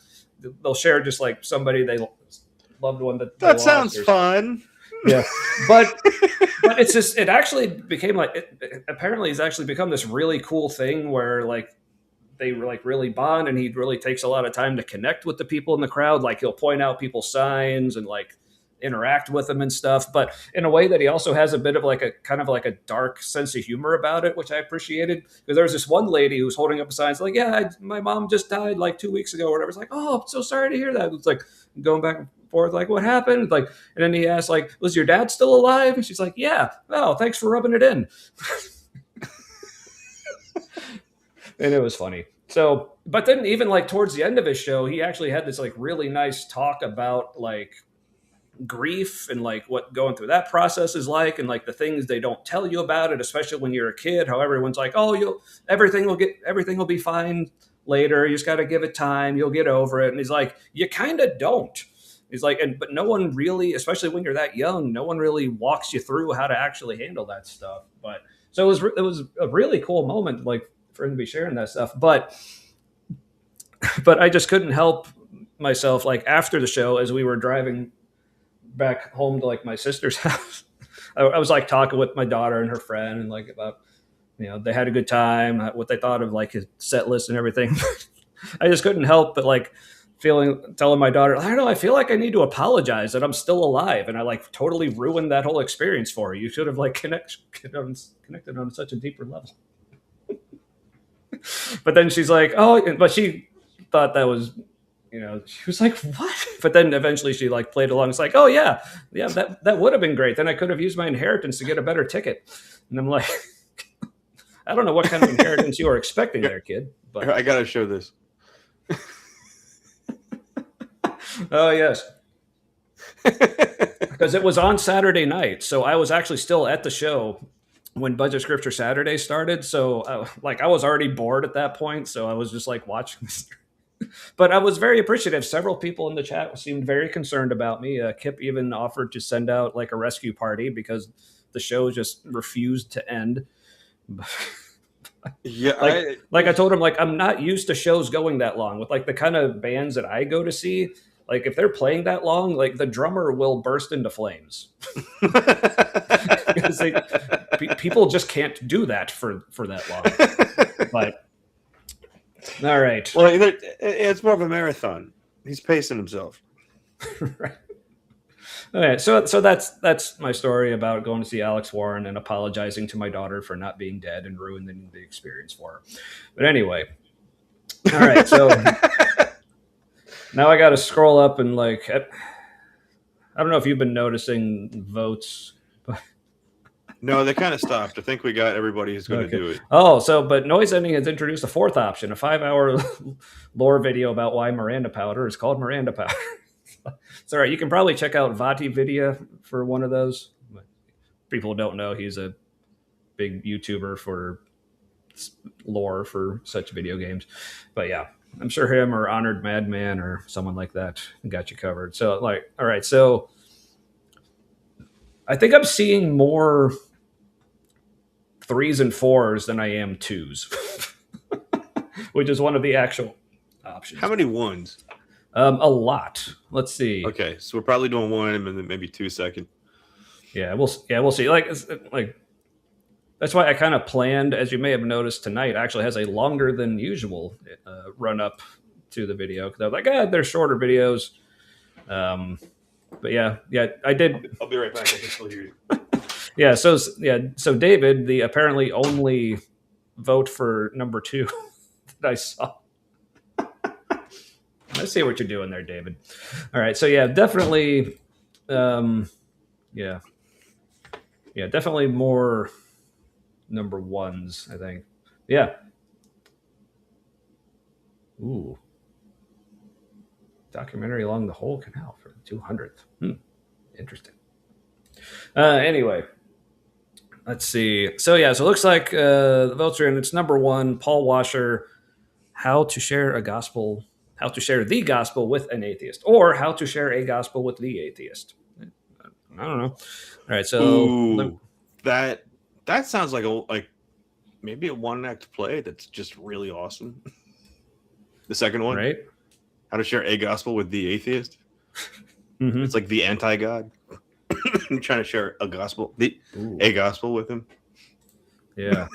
S3: they'll share just like somebody they loved one that
S1: sounds fun.
S3: Yeah. But it's just, it actually became like, it apparently has actually become this really cool thing where like, they like really bond, and he really takes a lot of time to connect with the people in the crowd. Like he'll point out people's signs and like interact with them and stuff, but in a way that he also has a bit of like a kind of like a dark sense of humor about it, which I appreciated. Because there was this one lady who was holding up a sign, like, yeah, my mom just died like 2 weeks ago or whatever. It's like, oh, I'm so sorry to hear that. It's like going back and forth, like, what happened? Like, and then he asked, like, was your dad still alive? And she's like, yeah. Oh, thanks for rubbing it in. And it was funny. So, but then even like towards the end of his show, he actually had this like really nice talk about like grief and like what going through that process is like, and like the things they don't tell you about it, especially when you're a kid, how everyone's like, oh, everything will be fine later. You just got to give it time. You'll get over it. And he's like, you kind of don't. He's like, but no one really, especially when you're that young, no one really walks you through how to actually handle that stuff. But so it was a really cool moment, like, for him to be sharing that stuff. But I just couldn't help myself, like after the show, as we were driving back home to like my sister's house, I was like talking with my daughter and her friend, and like about they had a good time, what they thought of like his set list and everything. I just couldn't help but like telling my daughter, I don't know, I feel like I need to apologize that I'm still alive, and I like totally ruined that whole experience for her. You should have like connected on such a deeper level. But then she's like, oh, but she thought that was, she was like, what? But then eventually she like played along. It's like, oh yeah, that would have been great. Then I could have used my inheritance to get a better ticket. And I'm like, I don't know what kind of inheritance you were expecting there, kid. But
S1: I gotta show this.
S3: oh yes, because it was on Saturday night, so I was actually still at the show when Budget Scripture Saturday started. So I was already bored at that point, so I was just like watching. But I was very appreciative. Several people in the chat seemed very concerned about me. Kip even offered to send out like a rescue party because the show just refused to end.
S1: Yeah,
S3: like I told him, like I'm not used to shows going that long with like the kind of bands that I go to see. Like if they're playing that long, like the drummer will burst into flames because people just can't do that for that long. But all right,
S1: well, it's more of a marathon. He's pacing himself.
S3: right. Okay, so that's my story about going to see Alex Warren and apologizing to my daughter for not being dead and ruining the experience for her. But anyway, all right, so now I got to scroll up and like I don't know if you've been noticing votes.
S1: No, they kind of stopped. I think we got everybody who's going to do it.
S3: Oh, but Noise Ending has introduced a fourth option, a 5-hour lore video about why Miranda powder is called Miranda powder. It's all right. You can probably check out Vati Vidya for one of those. People don't know he's a big YouTuber for lore for such video games. But yeah, I'm sure him or Honored Madman or someone like that got you covered. So like, all right. So I think I'm seeing more 3s and 4s than I am 2s, which is one of the actual options.
S1: How many ones?
S3: A lot. Let's see.
S1: Okay, so we're probably doing 1 and then maybe 2 second.
S3: Yeah, we'll see. Like that's why I kind of planned, as you may have noticed tonight, actually has a longer than usual run up to the video because I was like, they're shorter videos. But yeah, I did.
S1: I'll be right back. I can still hear you.
S3: So David, the apparently only vote for number 2 that I saw. I see what you're doing there, David. All right, so yeah, definitely, definitely more number 1s, I think. Yeah. Ooh. Documentary along the whole canal for the 200th. Interesting. Anyway, let's see. So it looks like the votes are in. It's number 1, Paul Washer, how to share the gospel with an atheist, or how to share a gospel with the atheist. I don't know. All right, so
S1: that sounds like maybe a 1-act play that's just really awesome. The second one,
S3: right?
S1: How to share a gospel with the atheist.
S3: Mm-hmm.
S1: It's like the anti-God. Trying to share a gospel, a gospel with him.
S3: Yeah.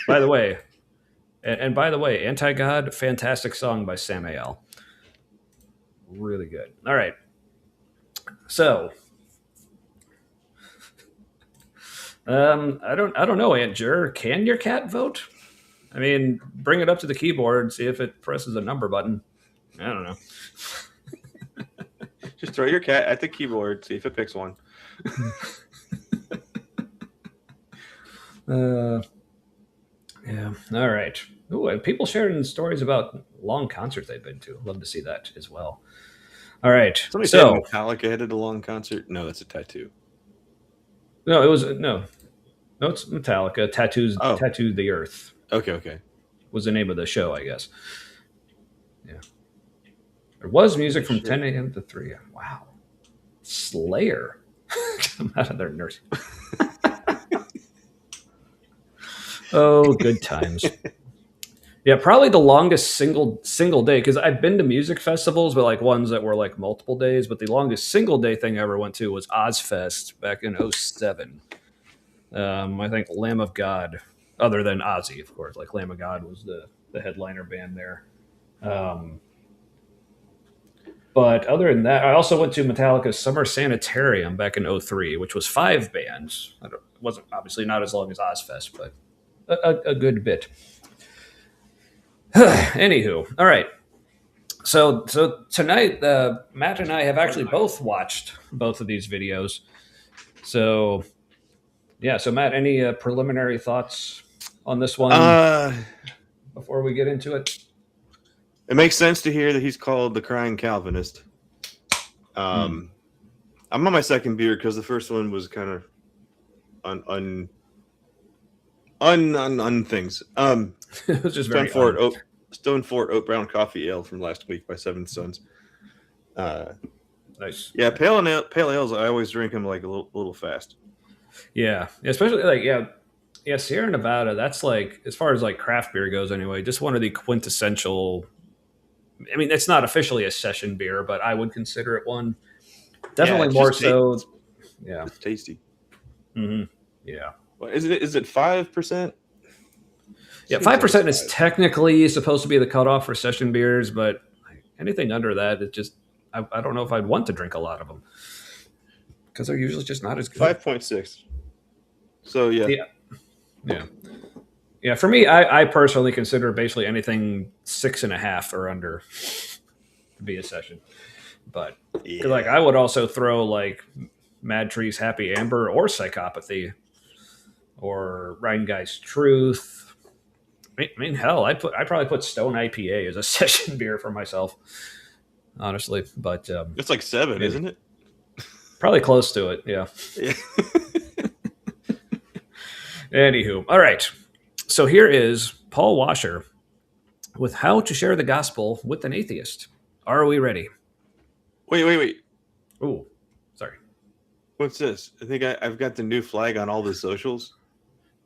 S3: By the way, Anti-God, fantastic song by Samael. Really good. All right. So, I don't know, Aunt Jur. Can your cat vote? I mean, bring it up to the keyboard, see if it presses a number button. I don't know.
S1: Just throw your cat at the keyboard, see if it picks one.
S3: Yeah. All right. Ooh, and people sharing stories about long concerts they've been to. Love to see that as well. All right.
S1: Somebody said Metallica headed a long concert. No, that's a tattoo.
S3: No, it was no, it's Metallica. Tattoo the Earth.
S1: Okay.
S3: Was the name of the show, I guess. Yeah. There was music from 10 a.m. to 3 a.m. Wow. Slayer. Come out of their nursing. Oh, good times. Yeah, probably the longest single day, because I've been to music festivals, but like ones that were like multiple days. But the longest single day thing I ever went to was Ozfest back in '07. I think Lamb of God, other than Ozzy, of course, like Lamb of God was the headliner band there. Um, but other than that, I also went to Metallica's Summer Sanitarium back in '03, which was 5 bands. It wasn't obviously not as long as Ozfest, but a good bit. Anywho, all right. So tonight, Matt and I have actually both watched both of these videos. So yeah, so Matt, any preliminary thoughts on this one
S1: Uh,
S3: before we get into it?
S1: it makes sense to hear that he's called the crying Calvinist.
S3: Hmm.
S1: I'm on my second beer because the first one was kind of un things.
S3: It was just
S1: Stone
S3: very
S1: Fort Oat Stone Fort Oat Brown Coffee Ale from last week by Seven Sons.
S3: nice.
S1: Yeah, pale ales. I always drink them like a little fast.
S3: Yeah, especially like yeah, Sierra Nevada. That's like as far as like craft beer goes, anyway. Just one of the quintessential. I mean, it's not officially a session beer, but I would consider it one.
S1: Yeah,
S3: Definitely more so. Yeah.
S1: it's tasty.
S3: Hmm. Yeah.
S1: What, is it? Is it 5%?
S3: Yeah,
S1: Seems like it's
S3: 5% is
S1: 5.
S3: technically supposed to be the cutoff for session beers, but anything under that, it just I don't know if I'd want to drink a lot of them because they're usually just not as good.
S1: 5.6. So yeah,
S3: Yeah, yeah, yeah. For me, I personally consider basically anything 6.5 or under to be a session, but because like I
S1: yeah.
S3: would also throw like Mad Tree's Happy Amber or Psychopathy or Rhine Guy's Truth. I mean, hell, I probably put Stone IPA as a session beer for myself, honestly. But
S1: It's like 7,
S3: maybe
S1: isn't it?
S3: probably close to it. Yeah.
S1: Yeah.
S3: Anywho, all right. So here is Paul Washer with how to share the gospel with an atheist. Are we ready?
S1: Wait.
S3: Oh, sorry.
S1: What's this? I think I've got the new flag on all the socials.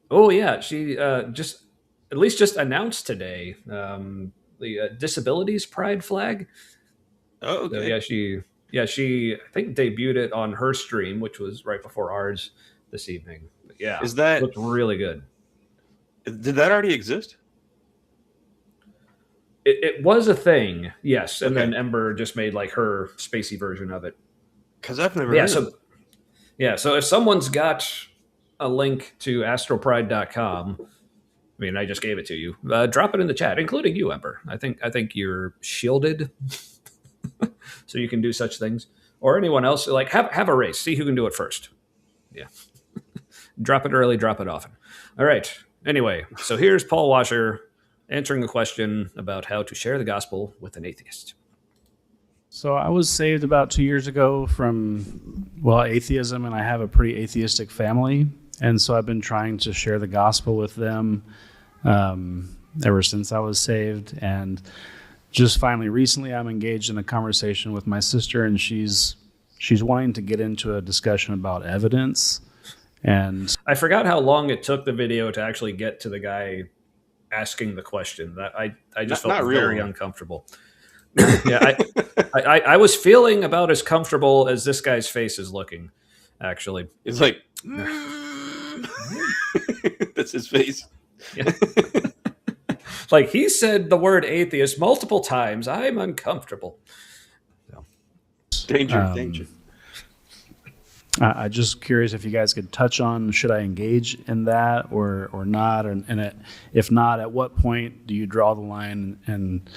S3: Oh yeah, she just at least just announced today the disabilities pride flag.
S1: Oh,
S3: So
S1: okay.
S3: she I think debuted it on her stream, which was right before ours this evening. But yeah,
S1: Is that
S3: looked really good.
S1: did that already exist?
S3: It was a thing, yes, and then
S1: Okay,
S3: Ember just made like her spacey version of it.
S1: because I've never
S3: But yeah,
S1: heard of
S3: so
S1: it.
S3: yeah, so if someone's got a link to astropride.com, I mean, I just gave it to you. Drop it in the chat, including you, Ember. I think you're shielded, so you can do such things, or anyone else. Like have a race, see who can do it first. Yeah, drop it early, drop it often. All right. Anyway, so here's Paul Washer answering a question about how to share the gospel with an atheist.
S4: So I was saved about 2 years ago from, well, atheism, and I have a pretty atheistic family. And so I've been trying to share the gospel with them ever since I was saved. And just finally, recently, I'm engaged in a conversation with my sister, and she's wanting to get into a discussion about evidence. And
S3: I forgot how long it took the video to actually get to the guy asking the question. That I just felt
S1: Not real
S3: very
S1: long.
S3: uncomfortable. Yeah, I was feeling about as comfortable as this guy's face is looking, actually.
S1: It's like that's his face.
S3: Yeah. Like he said the word atheist multiple times. I'm uncomfortable. So,
S1: Danger.
S4: I'm just curious if you guys could touch on, should I engage in that or not? If not, at what point do you draw the line? And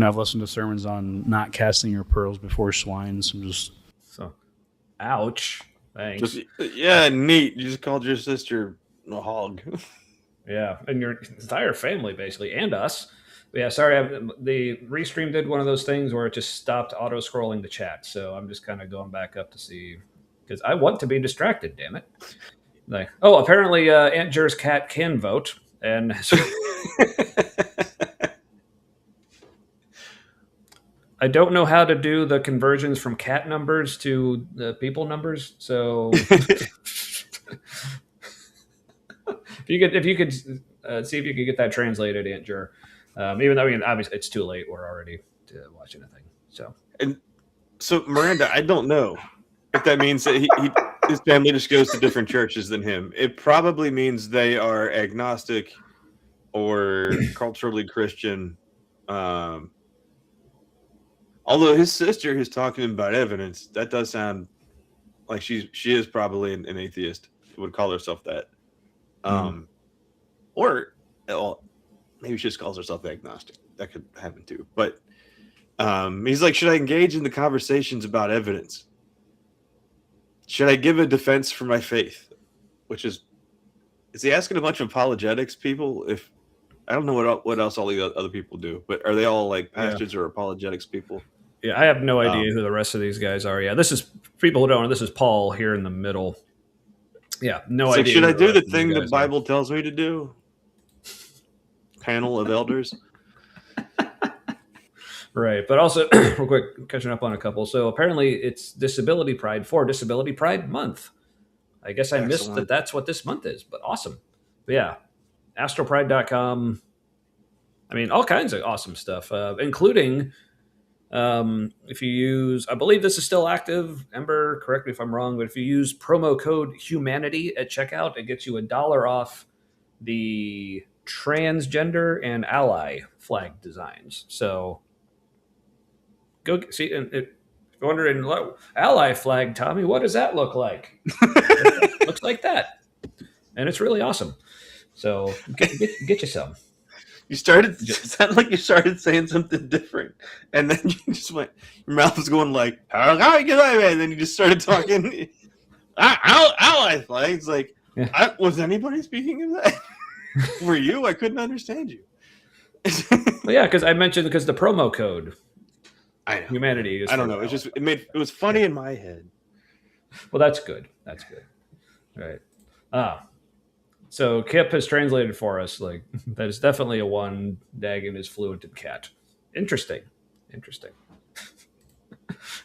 S4: I've listened to sermons on not casting your pearls before swine. So I'm just
S3: so ouch. Thanks.
S1: Yeah, neat. You just called your sister a hog.
S3: Yeah, and your entire family basically, and us. But yeah, sorry. The restream did one of those things where it just stopped auto scrolling the chat. So I'm just kind of going back up to see because I want to be distracted. Damn it! Like, oh, apparently Aunt Jer's cat can vote, and I don't know how to do the conversions from cat numbers to the people numbers. So if you could see if you could get that translated, Aunt Jer. Even though, I mean, obviously it's too late. We're already watching a thing. So
S1: And so Miranda, I don't know if that means that his family just goes to different churches than him. It probably means they are agnostic or culturally Christian. Um, Although his sister is talking about evidence, that does sound like she is probably an atheist who would call herself that. Or well, maybe she just calls herself agnostic. That could happen too. But he's like, should I engage in the conversations about evidence? Should I give a defense for my faith? Which is he asking a bunch of apologetics people? If I don't know what else all the other people do, but are they all like pastors or apologetics people?
S3: Yeah, I have no idea who the rest of these guys are. Yeah, this is people who don't know. This is Paul here in the middle. Yeah, no idea.
S1: Should I do the thing the Bible tells me to do? Panel of elders.
S3: Right, but also real quick, catching up on a couple. So apparently it's Disability Pride for Disability Pride Month. I guess I missed that that's what this month is, but awesome. But yeah, astropride.com. I mean, all kinds of awesome stuff, including if you use, I believe this is still active. Ember, correct me if I'm wrong, but if you use promo code humanity at checkout, it gets you $1 off the transgender and ally flag designs. So go see. And if you're wondering, ally flag, Tommy, what does that look like? Looks like that, and it's really awesome. So get you some.
S1: You started, it sounded like you started saying something different, and then you just went, your mouth was going like, and then you just started talking. Ally flags, like, yeah. Was anybody speaking of that? Were you? I couldn't understand you.
S3: Well, yeah, because I mentioned the promo code.
S1: I know.
S3: Humanity.
S1: I don't know. It's just it was funny in my head.
S3: Well, that's good. That's good. Right. So Kip has translated for us. Like, that is definitely a one. Dagon is fluent in cat. Interesting.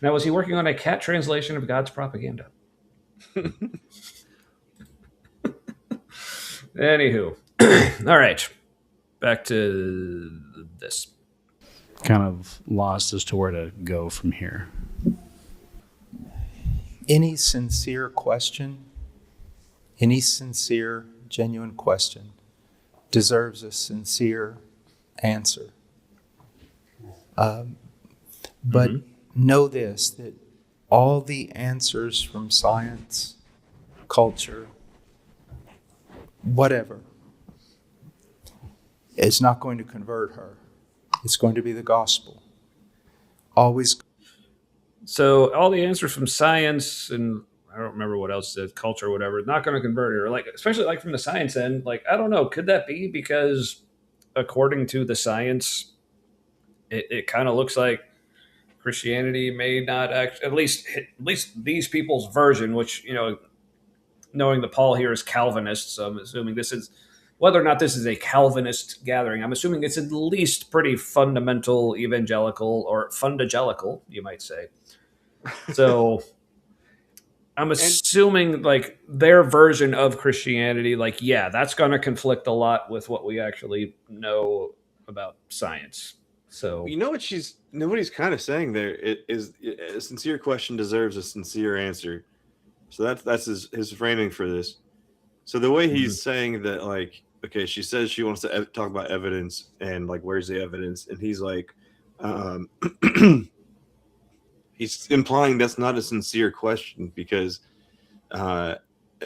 S3: Now, was he working on a cat translation of God's propaganda? Anywho. All right. Back to this.
S4: Kind of lost as to where to go from here.
S5: Any sincere question, any sincere, genuine question deserves a sincere answer. But know this, that all the answers from science, culture, whatever, is not going to convert her. It's going to be the gospel. Always.
S3: So all the answers from science and I don't remember what else, the culture or whatever, not going to convert her. Like, especially like from the science end, like, I don't know, could that be because according to the science, it kind of looks like Christianity may not at least these people's version, which, you know, knowing that Paul here is Calvinist, so I'm assuming this is, whether or not this is a Calvinist gathering, I'm assuming it's at least pretty fundamental evangelical or fundagelical, you might say. So I'm assuming like their version of Christianity, like, yeah, that's going to conflict a lot with what we actually know about science. So,
S1: you know what nobody's kind of saying there. It is a sincere question deserves a sincere answer. So that's his framing for this. So the way he's saying that, like, okay, she says she wants to talk about evidence and like, where's the evidence? And he's like, he's implying that's not a sincere question because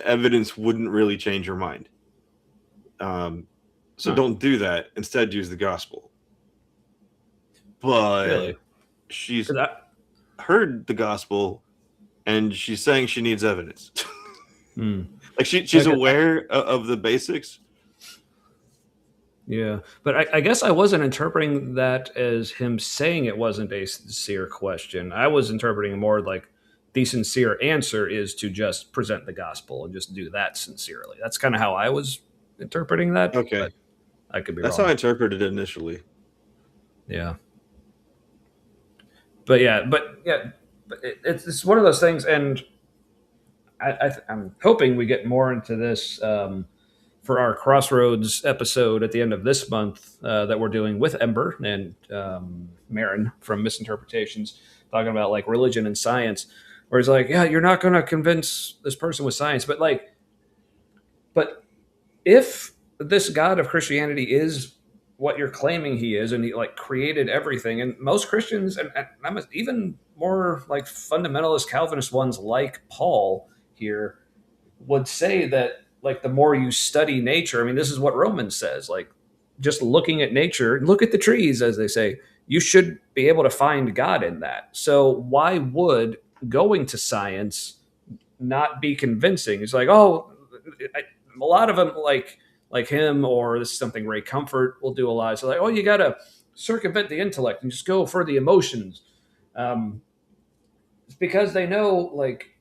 S1: evidence wouldn't really change your mind. So don't do that. Instead, use the gospel. But really? She's heard the gospel and she's saying she needs evidence. Like she's aware of the basics.
S3: Yeah, but I guess I wasn't interpreting that as him saying it wasn't a sincere question. I was interpreting more like the sincere answer is to just present the gospel and just do that sincerely. That's kind of how I was interpreting that.
S1: Okay.
S3: But I could be
S1: That's
S3: wrong.
S1: how I interpreted it initially.
S3: Yeah. But it's one of those things, and I'm hoping we get more into this from for our Crossroads episode at the end of this month that we're doing with Ember and Marin from Misinterpretations, talking about like religion and science, where he's like, yeah, you're not going to convince this person with science, but if this God of Christianity is what you're claiming he is, and he like created everything, and most Christians, and I'm even more like fundamentalist Calvinist ones like Paul here would say that like the more you study nature, I mean, this is what Romans says, like just looking at nature, look at the trees, as they say, you should be able to find God in that. So why would going to science not be convincing? It's like, oh, a lot of them like him, or this is something Ray Comfort will do a lot. So like, oh, you got to circumvent the intellect and just go for the emotions. It's because they know, like,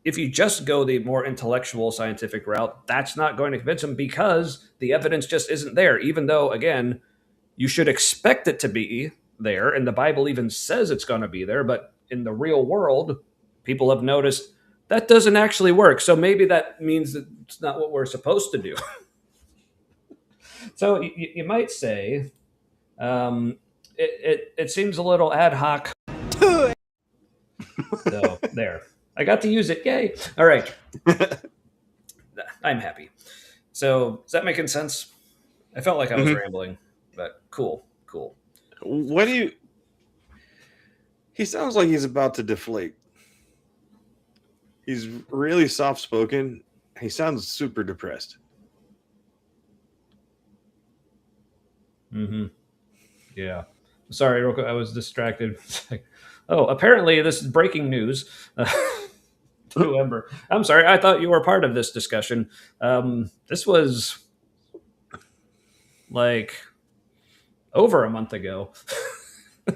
S3: if you just go the more intellectual scientific route, that's not going to convince them because the evidence just isn't there. Even though, again, you should expect it to be there, and the Bible even says it's going to be there. But in the real world, people have noticed that doesn't actually work. So maybe that means that it's not what we're supposed to do. So you might say it seems a little ad hoc. So there. I got to use it. Yay. All right. I'm happy. So is that making sense? I felt like I was rambling, but cool.
S1: What do you... He sounds like he's about to deflate. He's really soft-spoken. He sounds super depressed.
S3: Yeah. Sorry, real quick, I was distracted. Oh, apparently this is breaking news. To Ember. I'm sorry, I thought you were part of this discussion. This was like over a month ago.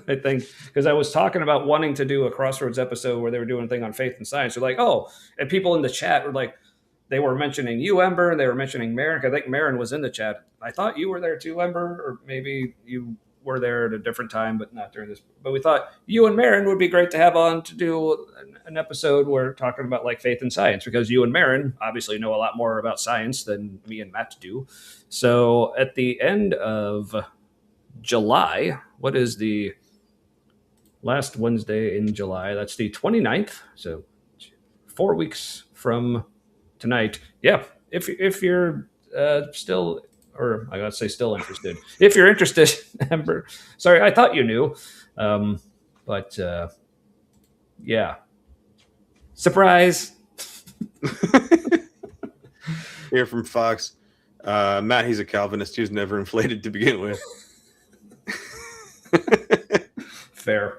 S3: I think, because I was talking about wanting to do a Crossroads episode where they were doing a thing on faith and science. They're like, oh, and people in the chat were like, they were mentioning you, Ember. They were mentioning Marin. I think Marin was in the chat. I thought you were there too, Ember, or maybe you were there at a different time, but not during this. But we thought you and Marin would be great to have on to do an episode where we're talking about like faith and science, because you and Marin obviously know a lot more about science than me and Matt do. So at the end of July, what is the last Wednesday in July? That's the 29th. So 4 weeks from tonight. Yeah. If you're still, or I gotta say still interested. If you're interested, Ember. Sorry, I thought you knew. But yeah. Surprise.
S1: Here from Fox. Matt, he's a Calvinist. He was never inflated to begin with.
S3: Fair.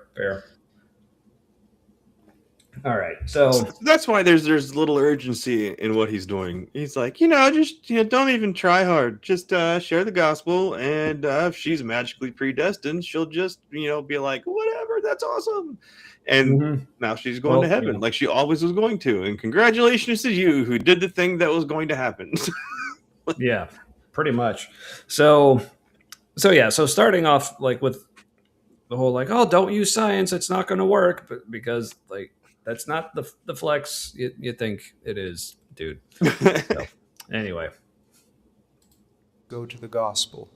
S3: All right. So
S1: that's why there's little urgency in what he's doing. He's like, just don't even try hard. Just share the gospel, and if she's magically predestined, she'll just be like, whatever, that's awesome. And now she's going to heaven, like she always was going to. And congratulations to you who did the thing that was going to happen.
S3: Yeah, pretty much. So yeah. So starting off like with the whole like, oh, don't use science, it's not going to work, but because like that's not the flex you think it is, dude. So, anyway,
S5: go to the gospel.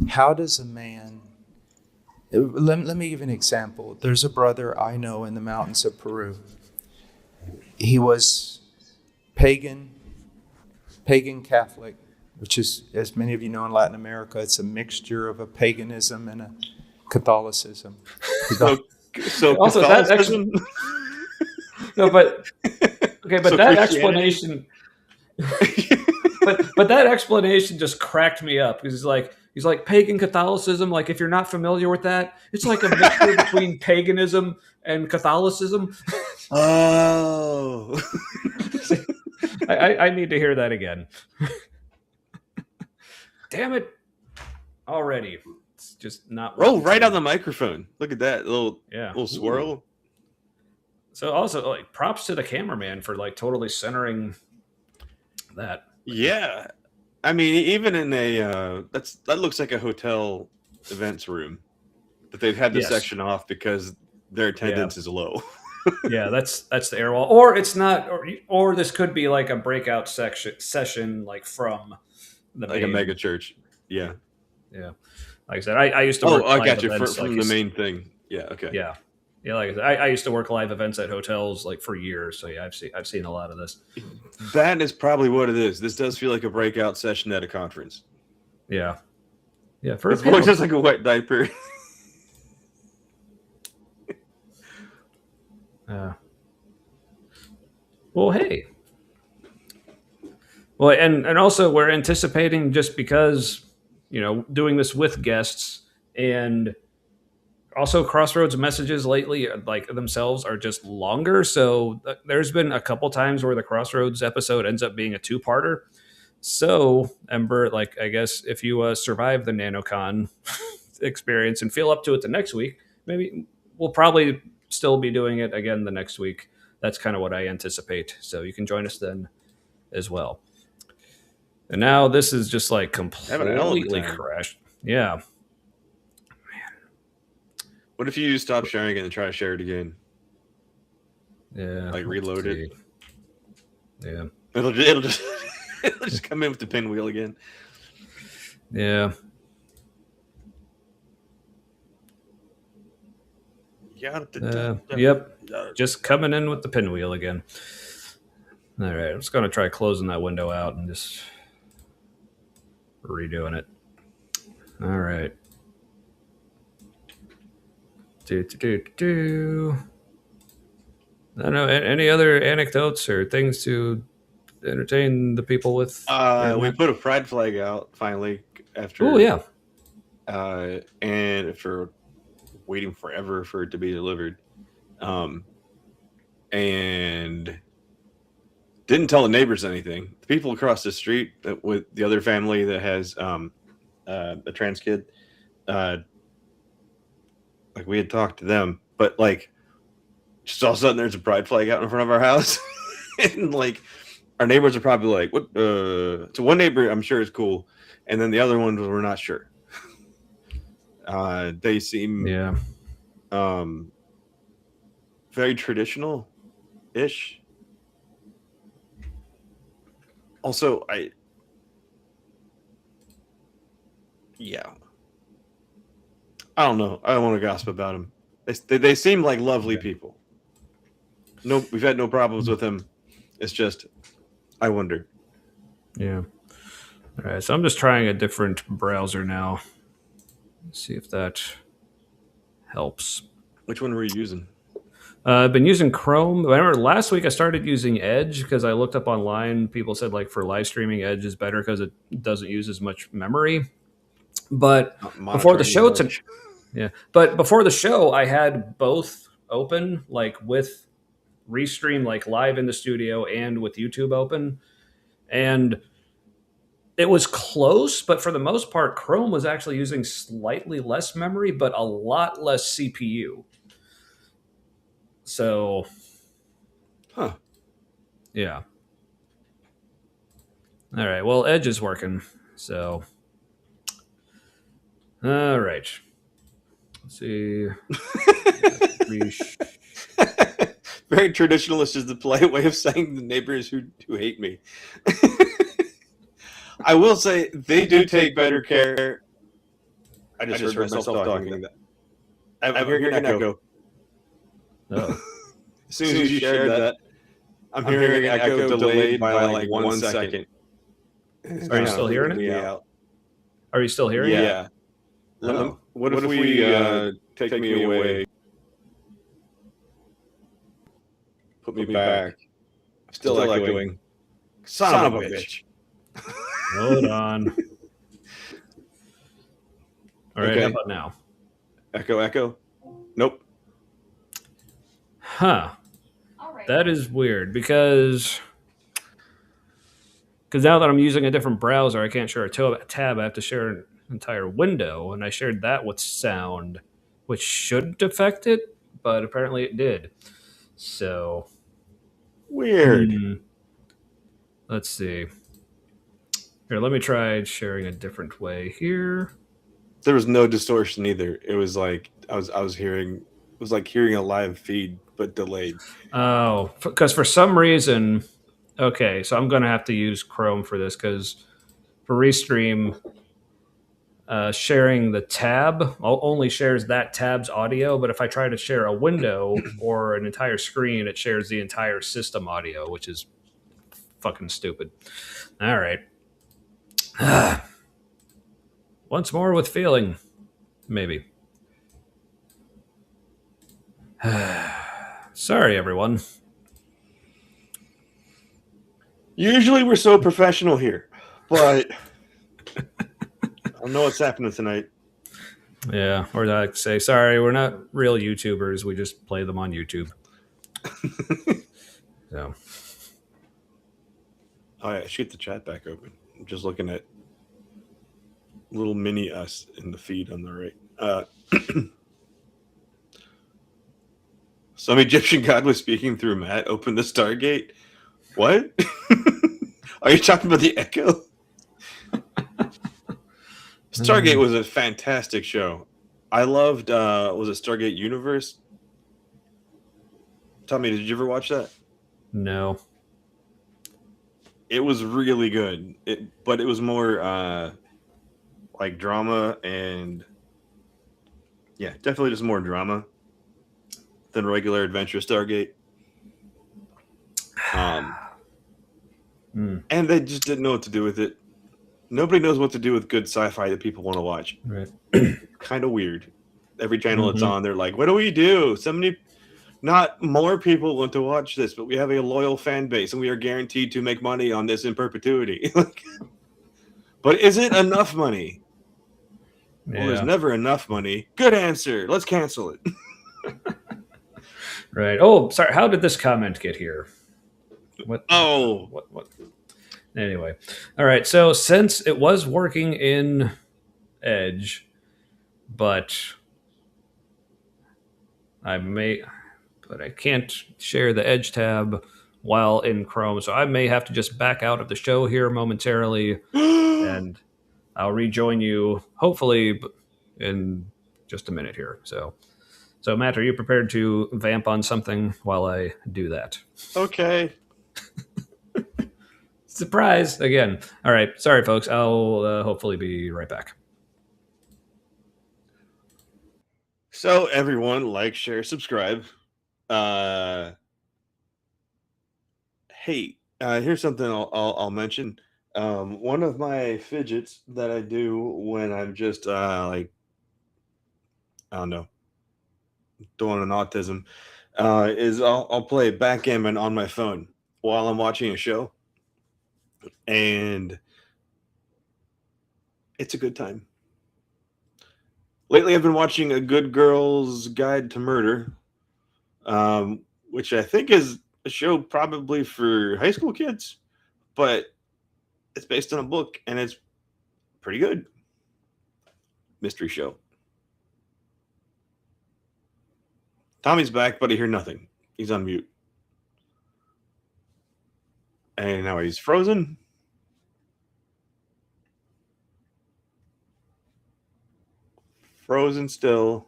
S5: How does a man... Let me give an example. There's a brother I know in the mountains of Peru. He was pagan Catholic, which is, as many of you know, in Latin America, it's a mixture of a paganism and a Catholicism.
S1: So
S3: also
S1: Catholicism?
S3: No, but okay, but
S1: So
S3: that explanation, but that explanation just cracked me up, because he's like pagan Catholicism. Like, if you're not familiar with that, it's like a mixture between paganism and Catholicism.
S1: Oh,
S3: I need to hear that again. Damn it! Already, it's just not.
S1: Oh, right on the microphone. Look at that little swirl.
S3: Ooh. So also, like, props to the cameraman for like totally centering that.
S1: Yeah, I mean, even in a that looks like a hotel events room that they've had the section off because their attendance is low.
S3: Yeah, that's the air wall, or it's not, or this could be like a breakout session, like from the
S1: Like a
S3: main.
S1: mega church. Yeah.
S3: Yeah, like I said, I used to
S1: Oh,
S3: work
S1: I
S3: live
S1: got you
S3: events.
S1: from the main thing. Yeah. Okay.
S3: Yeah, yeah. Like I said, I used to work live events at hotels like for years. So yeah, I've seen a lot of this.
S1: That is probably what it is. This does feel like a breakout session at a conference.
S3: Yeah, yeah. For
S1: It's more just like a wet diaper.
S3: Well, hey. Well, and also we're anticipating, just because doing this with guests, and also Crossroads messages lately, like themselves, are just longer. So there's been a couple times where the Crossroads episode ends up being a two-parter. So Ember, like, I guess if you survive the NanoCon experience and feel up to it the next week, maybe we'll probably still be doing it again the next week. That's kind of what I anticipate. So you can join us then as well. And now this is just like
S1: Having a hell of a
S3: completely
S1: time.
S3: crashed. Yeah.
S1: What if you stop sharing it and try to share it again?
S3: Yeah.
S1: Like reload it.
S3: Yeah.
S1: It'll just it'll just come in with the pinwheel again.
S3: Yeah. Yep. Just coming in with the pinwheel again. All right. I'm just going to try closing that window out and just redoing it. All right. I don't know. Any other anecdotes or things to entertain the people with?
S1: We put a pride flag out finally after.
S3: Oh yeah.
S1: And after waiting forever for it to be delivered, and didn't tell the neighbors anything. The people across the street with the other family that has a trans kid, like we had talked to them, but like just all of a sudden there's a pride flag out in front of our house, and like our neighbors are probably like, "What?" So one neighbor I'm sure is cool, and then the other ones we're not sure. They seem very traditional ish. Also, I don't know. I don't want to gossip about them. They seem like lovely people. No, we've had no problems with them. It's just, I wonder.
S3: Yeah. All right. So I'm just trying a different browser now. Let's see if that helps.
S1: Which one were you using?
S3: I've been using Chrome. I remember last week I started using Edge because I looked up online. People said like for live streaming, Edge is better because it doesn't use as much memory. But before the show, but before the show, I had both open, like with Restream, like live in the studio, and with YouTube open, and it was close. But for the most part, Chrome was actually using slightly less memory, but a lot less CPU. So, yeah. All right. Well, Edge is working. So, all right. Let's see.
S1: Very traditionalist is the polite way of saying the neighbors who hate me. I will say they do take better care. I just heard myself talking that. I'm hearing an echo.
S3: Oh.
S1: As soon as you shared that, I'm hearing an echo delayed by like 1 second.
S3: Are you still hearing it?
S1: Out.
S3: Are you still hearing it?
S1: Yeah. Oh. What if we take me away? Put me back. Still echoing. Son of a bitch.
S3: Hold on. All right,
S1: okay.
S3: How about now?
S1: Echo. Nope.
S3: Huh. That is weird because now that I'm using a different browser, I can't share a tab. I have to share an entire window, and I shared that with sound, which shouldn't affect it, but apparently it did. So
S1: weird.
S3: Let's see. Here, let me try sharing a different way here.
S1: There was no distortion either. It was like I was hearing. It was like hearing a live feed but delayed.
S3: Oh, because for some reason, okay, so I'm going to have to use Chrome for this because for Restream, sharing the tab only shares that tab's audio, but if I try to share a window or an entire screen, it shares the entire system audio, which is fucking stupid. All right. Once more with feeling, maybe. Sorry, everyone.
S1: Usually we're so professional here, but I don't know what's happening tonight.
S3: Yeah, or I say, sorry, we're not real YouTubers. We just play them on YouTube. So,
S1: Oh yeah, I should get the chat back open. I'm just looking at little mini us in the feed on the right. Some Egyptian god was speaking through Matt. Open the Stargate. What? Are you talking about the Echo? Stargate was a fantastic show. I loved. Was it Stargate Universe? Tommy, did you ever watch that?
S3: no.
S1: It was really good. But it was more like drama and yeah, definitely just more drama than regular adventure Stargate. And they just didn't know what to do with it. Nobody knows what to do with good sci-fi that people want to watch.
S3: Right.
S1: Kind of weird. Every channel it's on, they're like, "What do we do?" Not more people want to watch this, but we have a loyal fan base, and we are guaranteed to make money on this in perpetuity. But is it enough money?
S3: Yeah.
S1: Well, there's never enough money. Good answer. Let's cancel it.
S3: Right. Oh, sorry. How did this comment get here? What?
S1: Oh,
S3: What? Anyway. All right. So since it was working in Edge, but I can't share the Edge tab while in Chrome, so I may have to just back out of the show here momentarily, and I'll rejoin you hopefully in just a minute here. So Matt, are you prepared to vamp on something while I do that?
S1: okay.
S3: Surprise again. All right. Sorry, folks. I'll hopefully be right back.
S1: So everyone, like, share, subscribe. Hey, here's something I'll mention. One of my fidgets that I do when I'm just like, I don't know, doing an autism, is I'll play backgammon on my phone while I'm watching a show, and it's a good time. Lately, I've been watching A Good Girl's Guide to Murder, which I think is a show probably for high school kids, but it's based on a book and it's pretty good. Mystery show. Tommy's back, but I hear nothing. He's on mute. And now he's frozen. Frozen still.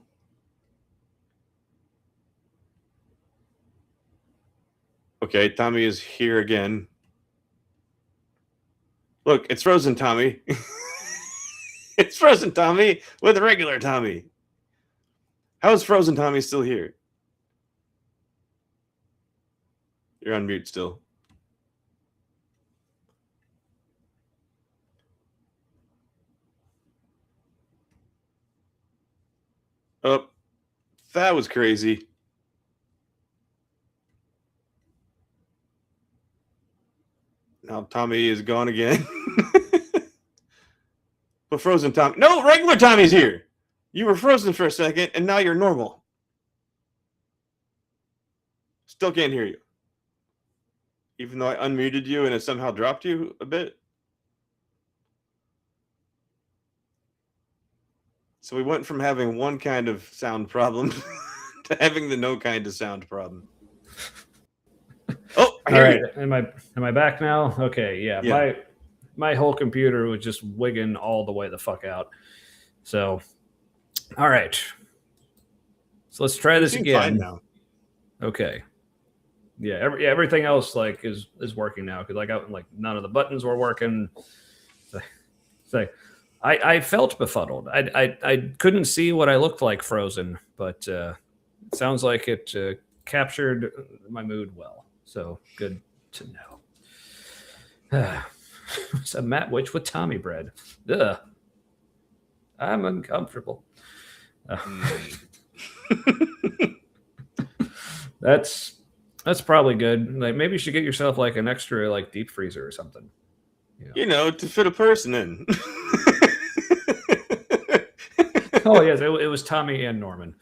S1: Okay, Tommy is here again. Look, it's frozen, Tommy. It's frozen, Tommy, with a regular Tommy. How is frozen Tommy still here? You're on mute still. Oh, that was crazy. Now Tommy is gone again. But frozen Tommy. No, regular Tommy's here. You were frozen for a second, and now you're normal. Still can't hear you. Even though I unmuted you and it somehow dropped you a bit. So we went from having one kind of sound problem to having the no kind of sound problem. Oh, I hear you.
S3: Am I back now? Okay, yeah. My whole computer was just wigging all the way the fuck out. So, all right. So let's try this
S1: You seem
S3: again.
S1: fine now.
S3: Okay. Yeah, everything else like is working now because like none of the buttons were working. So I felt befuddled. I couldn't see what I looked like frozen, but it sounds like it captured my mood well. So good to know. It's a Matt Witch with Tommy bread. Ugh. I'm uncomfortable. That's probably good. Like maybe you should get yourself like an extra like deep freezer or something.
S1: To fit a person in.
S3: Oh yes, it was Tommy and Norman.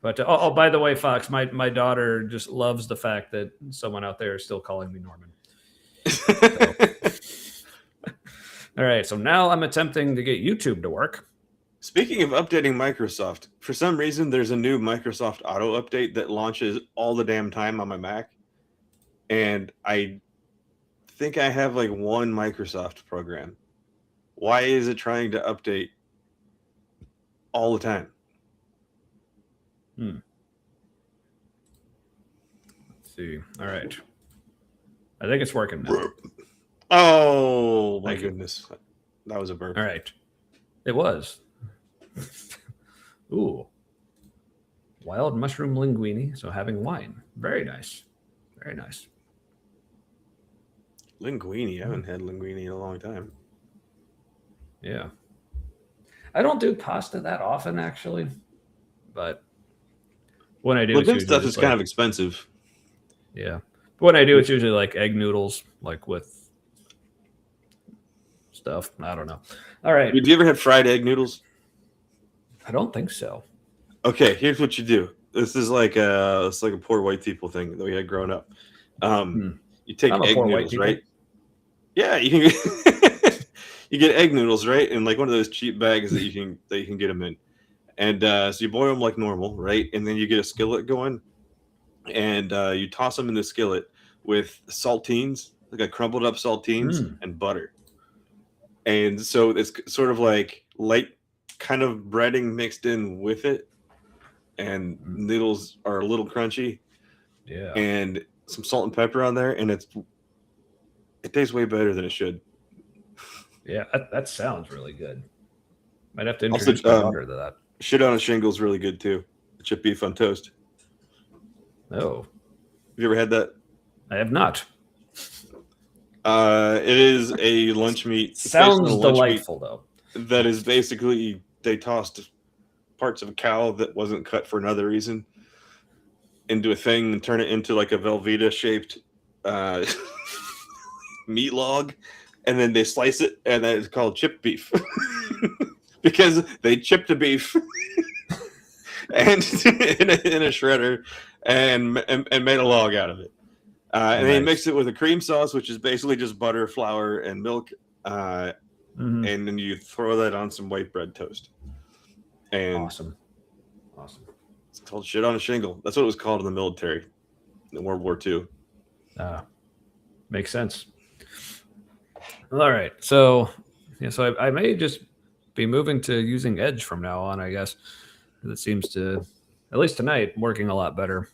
S3: But by the way, Fox, my daughter just loves the fact that someone out there is still calling me Norman. So. All right, so now I'm attempting to get YouTube to work.
S1: Speaking of updating Microsoft, for some reason there's a new Microsoft Auto update that launches all the damn time on my Mac. And I think I have like one Microsoft program. Why is it trying to update all the time?
S3: Let's see. All right. I think it's working now.
S1: Oh, my goodness. That was a burp.
S3: All right. It was. Ooh. Wild mushroom linguine. So having wine. Very nice. Very nice.
S1: Linguine. I haven't had linguine in a long time.
S3: Yeah. I don't do pasta that often, actually. But when I do,
S1: Well, this stuff is kind of expensive.
S3: Yeah. But when I do, it's usually like egg noodles, like with stuff. I don't know. All right.
S1: Have you ever had fried egg noodles?
S3: I don't think so.
S1: Okay, here's what you do. This is like a poor white people thing that we had growing up. You take egg noodles, right? Yeah, you can you get egg noodles, right? In like one of those cheap bags that you can get them in. And so you boil them like normal, right? And then you get a skillet going, and you toss them in the skillet with saltines, like a crumbled up saltines and butter. And so it's sort of like light kind of breading mixed in with it, and noodles are a little crunchy.
S3: Yeah.
S1: And some salt and pepper on there, and it tastes way better than it should.
S3: Yeah, that sounds really good. Might have to introduce my daughter to that.
S1: Shit on a shingle is really good too. Chip beef on toast.
S3: Oh.
S1: Have you ever had that?
S3: I have not.
S1: It is a lunch meat.
S3: Sounds delightful, though.
S1: That is basically they tossed parts of a cow that wasn't cut for another reason into a thing and turn it into like a Velveeta shaped meat log, and then they slice it, and then it's called chip beef because they chipped the beef and in a shredder and made a log out of it. And then you mix it with a cream sauce, which is basically just butter, flour, and milk. And then you throw that on some white bread toast. And
S3: awesome.
S1: It's called shit on a shingle. That's what it was called in the military in World War II.
S3: Makes sense. All right. So I may just be moving to using Edge from now on, I guess. It seems to, at least tonight, working a lot better.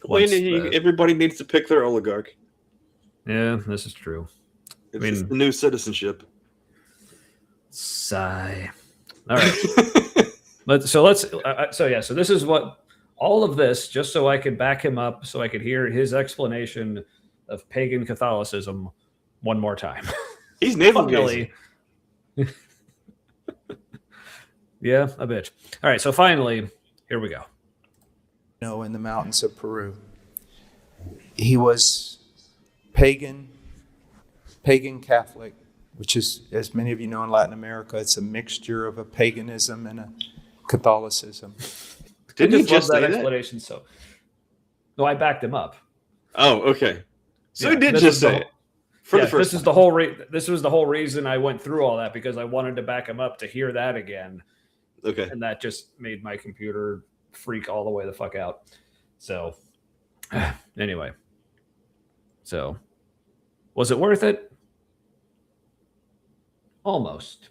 S1: Everybody needs to pick their oligarch.
S3: Yeah, this is true.
S1: It's the new citizenship.
S3: Sigh. All right. So this is what all of this, just so I could back him up, so I could hear his explanation of pagan Catholicism one more time.
S1: He's navel gazing.
S3: Yeah, a bit. All right, so finally, here we go.
S5: In the mountains of Peru. He was pagan Catholic, which is, as many of you know, in Latin America, it's a mixture of a paganism and a Catholicism.
S1: Didn't you just
S3: love that
S1: say
S3: explanation? That? So, no, I backed him up.
S1: Oh, okay. So he did just say it.
S3: This was the whole reason I went through all that, because I wanted to back him up to hear that again.
S1: Okay.
S3: And that just made my computer freak all the way the fuck out. So anyway. So was it worth it? Almost.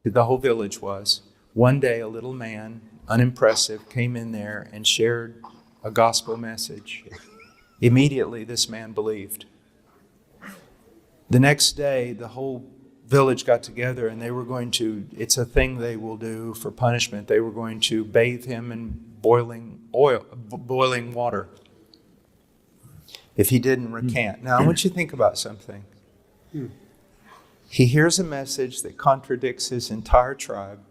S5: The whole village was. One day, a little man, unimpressive, came in there and shared a gospel message. Immediately, this man believed. The next day, the whole village got together and they were going to, it's a thing they will do for punishment, they were going to bathe him in boiling water if he didn't recant. Now, I want you to think about something. He hears a message that contradicts his entire tribe,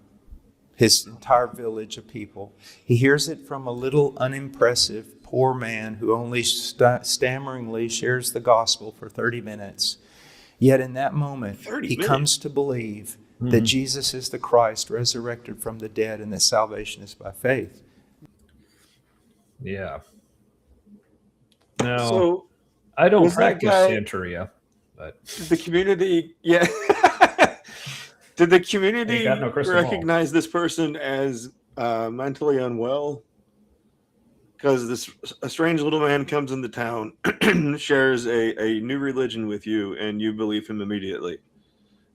S5: his entire village of people. He hears it from a little unimpressive poor man who only stammeringly shares the gospel for 30 minutes. Yet in that moment, he comes to believe that Jesus is the Christ resurrected from the dead and that salvation is by faith.
S3: Yeah. No,
S1: So
S3: I don't
S1: was that
S3: practice
S1: guy-
S3: Santeria, but
S1: did the community, yeah. Did the community
S3: Ain't got no crystal ball.
S1: recognize this person as mentally unwell? Because a strange little man comes into town, shares a new religion with you, and you believe him immediately.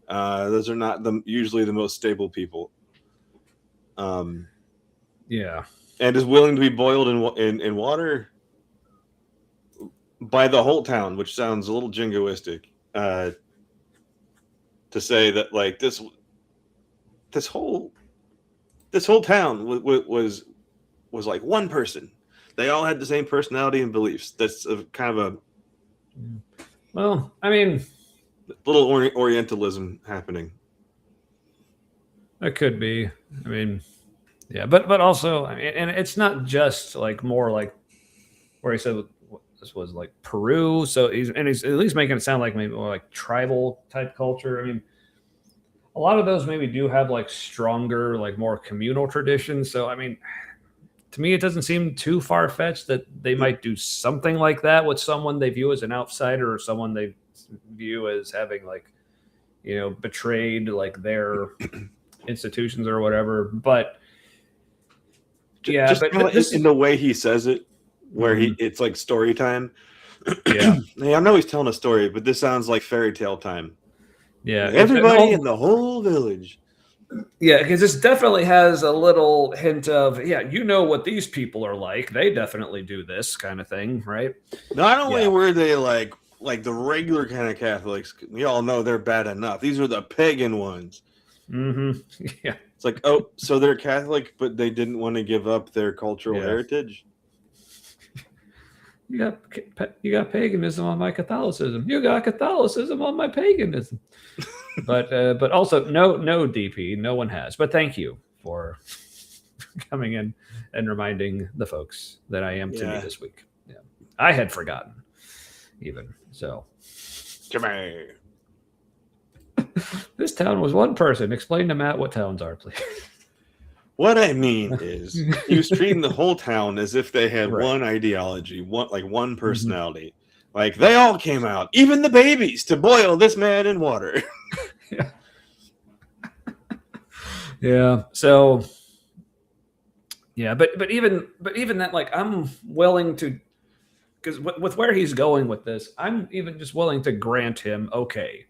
S1: Those are not usually the most stable people.
S3: yeah.
S1: And is willing to be boiled in water by the whole town, which sounds a little jingoistic. To say that like this whole town was like one person. They all had the same personality and beliefs. That's kind of a
S3: Well, I mean,
S1: little Orientalism happening.
S3: that could be. I mean, yeah, but also, I mean, and it's not just like more like where he said this was like Peru. So he's at least making it sound like maybe more like tribal type culture. I mean, a lot of those maybe do have like stronger, like more communal traditions. So I mean, to me, it doesn't seem too far fetched that they might do something like that with someone they view as an outsider or someone they view as having like, betrayed like their institutions or whatever. But yeah,
S1: just
S3: but this
S1: in the way he says it, where it's like story time.
S3: Yeah.
S1: Hey, I know he's telling a story, but this sounds like fairy tale time.
S3: Yeah,
S1: Everybody in the whole village.
S3: Yeah, because this definitely has a little hint of, what these people are like. They definitely do this kind of thing, right?
S1: Not only were they like the regular kind of Catholics, we all know they're bad enough. These are the pagan ones.
S3: Mm-hmm. Yeah.
S1: It's like, oh, so they're Catholic, but they didn't want to give up their cultural heritage.
S3: You got paganism on my Catholicism. You got Catholicism on my paganism. But also no DP, no one has. But thank you for coming in and reminding the folks that I am to me this week. Yeah, I had forgotten even so.
S1: Come here.
S3: This town was one person. Explain to Matt what towns are, please.
S1: What I mean is, he was treating the whole town as if they had one ideology, one personality. Like they all came out, even the babies, to boil this man in water.
S3: Yeah. So. Yeah, but even that, like, I'm willing to, because with where he's going with this, I'm even just willing to grant him, okay,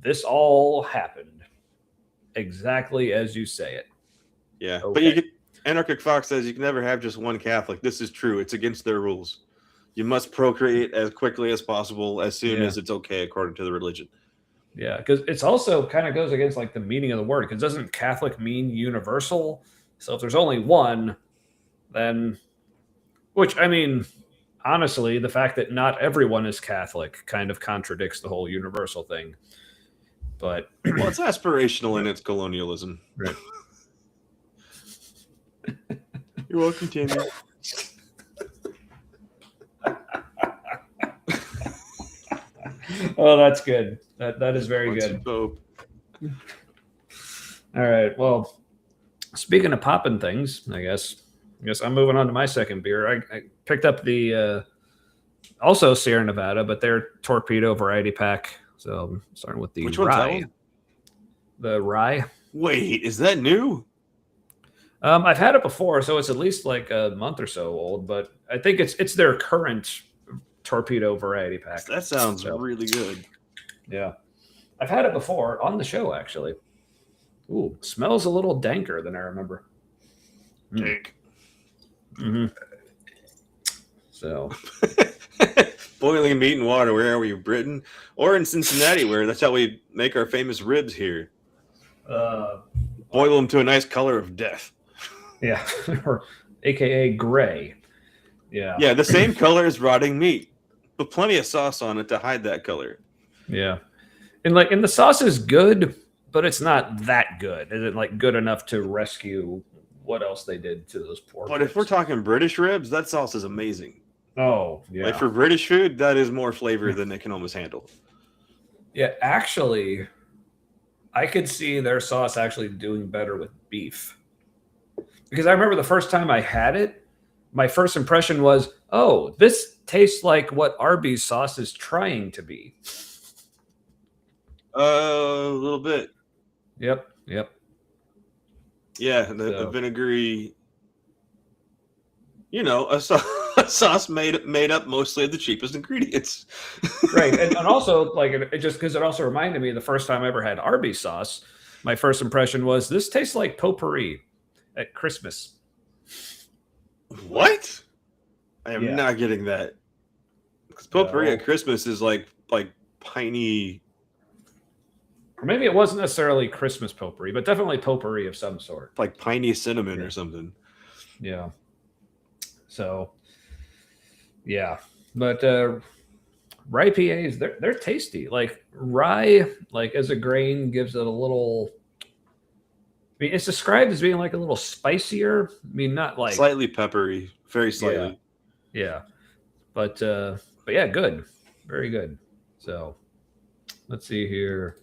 S3: this all happened exactly as you say it.
S1: Yeah,
S3: Okay.
S1: but Anarchic Fox says you can never have just one Catholic. This is true. It's against their rules. You must procreate as quickly as possible, as soon as it's okay, according to the religion.
S3: Yeah, because it's also kind of goes against like the meaning of the word. Because doesn't Catholic mean universal? So if there's only one, then, which I mean, honestly, the fact that not everyone is Catholic kind of contradicts the whole universal thing. But
S1: well, it's aspirational in its colonialism.
S3: Right.
S1: You're welcome, Tammy.
S3: Oh, that's good. That is very good.
S1: Pope.
S3: All right. Well, speaking of popping things, I guess I'm moving on to my second beer. I picked up the also Sierra Nevada, but their torpedo variety pack. So I'm starting with the
S1: Which
S3: rye.
S1: one's that one?
S3: The rye.
S1: Wait, is that new?
S3: I've had it before, so it's at least like a month or so old. But I think it's their current torpedo variety pack.
S1: That sounds really good.
S3: Yeah, I've had it before on the show actually. Ooh, smells a little danker than I remember.
S1: Dank.
S3: Mm-hmm. So,
S1: Boiling meat and water. Where are we, Britain? Or in Cincinnati, where that's how we make our famous ribs here. Boil them to a nice color of death.
S3: yeah, or AKA gray. Yeah.
S1: Yeah, the same color as rotting meat, but plenty of sauce on it to hide that color.
S3: Yeah. And the sauce is good, but it's not that good. Is it like good enough to rescue what else they did to those poor
S1: But if we're
S3: ribs?
S1: talking British ribs, that sauce is amazing.
S3: Oh, yeah.
S1: Like for British food, that is more flavor than it can almost handle.
S3: Yeah, actually, I could see their sauce actually doing better with beef. Because I remember the first time I had it, my first impression was, oh, this tastes like what Arby's sauce is trying to be.
S1: A little bit.
S3: Yep.
S1: Yeah, the
S3: So-
S1: vinegary. You know, a sauce made up mostly of the cheapest ingredients.
S3: Right. And also, like, it just because it also reminded me the first time I ever had Arby's sauce, my first impression was this tastes like potpourri at Christmas.
S1: What? I am
S3: Yeah.
S1: not getting that. Because potpourri
S3: No.
S1: at Christmas is like piney.
S3: Or maybe it wasn't necessarily Christmas potpourri, but definitely potpourri of some sort.
S1: Like piney cinnamon
S3: Yeah.
S1: or something.
S3: Yeah. So, yeah. But rye PAs, they're tasty. Like rye, like as a grain, gives it a little. I mean, it's described as being like a little spicier. I mean, not like
S1: Slightly peppery, very slightly.
S3: yeah, but yeah, good, very good. So, let's see here.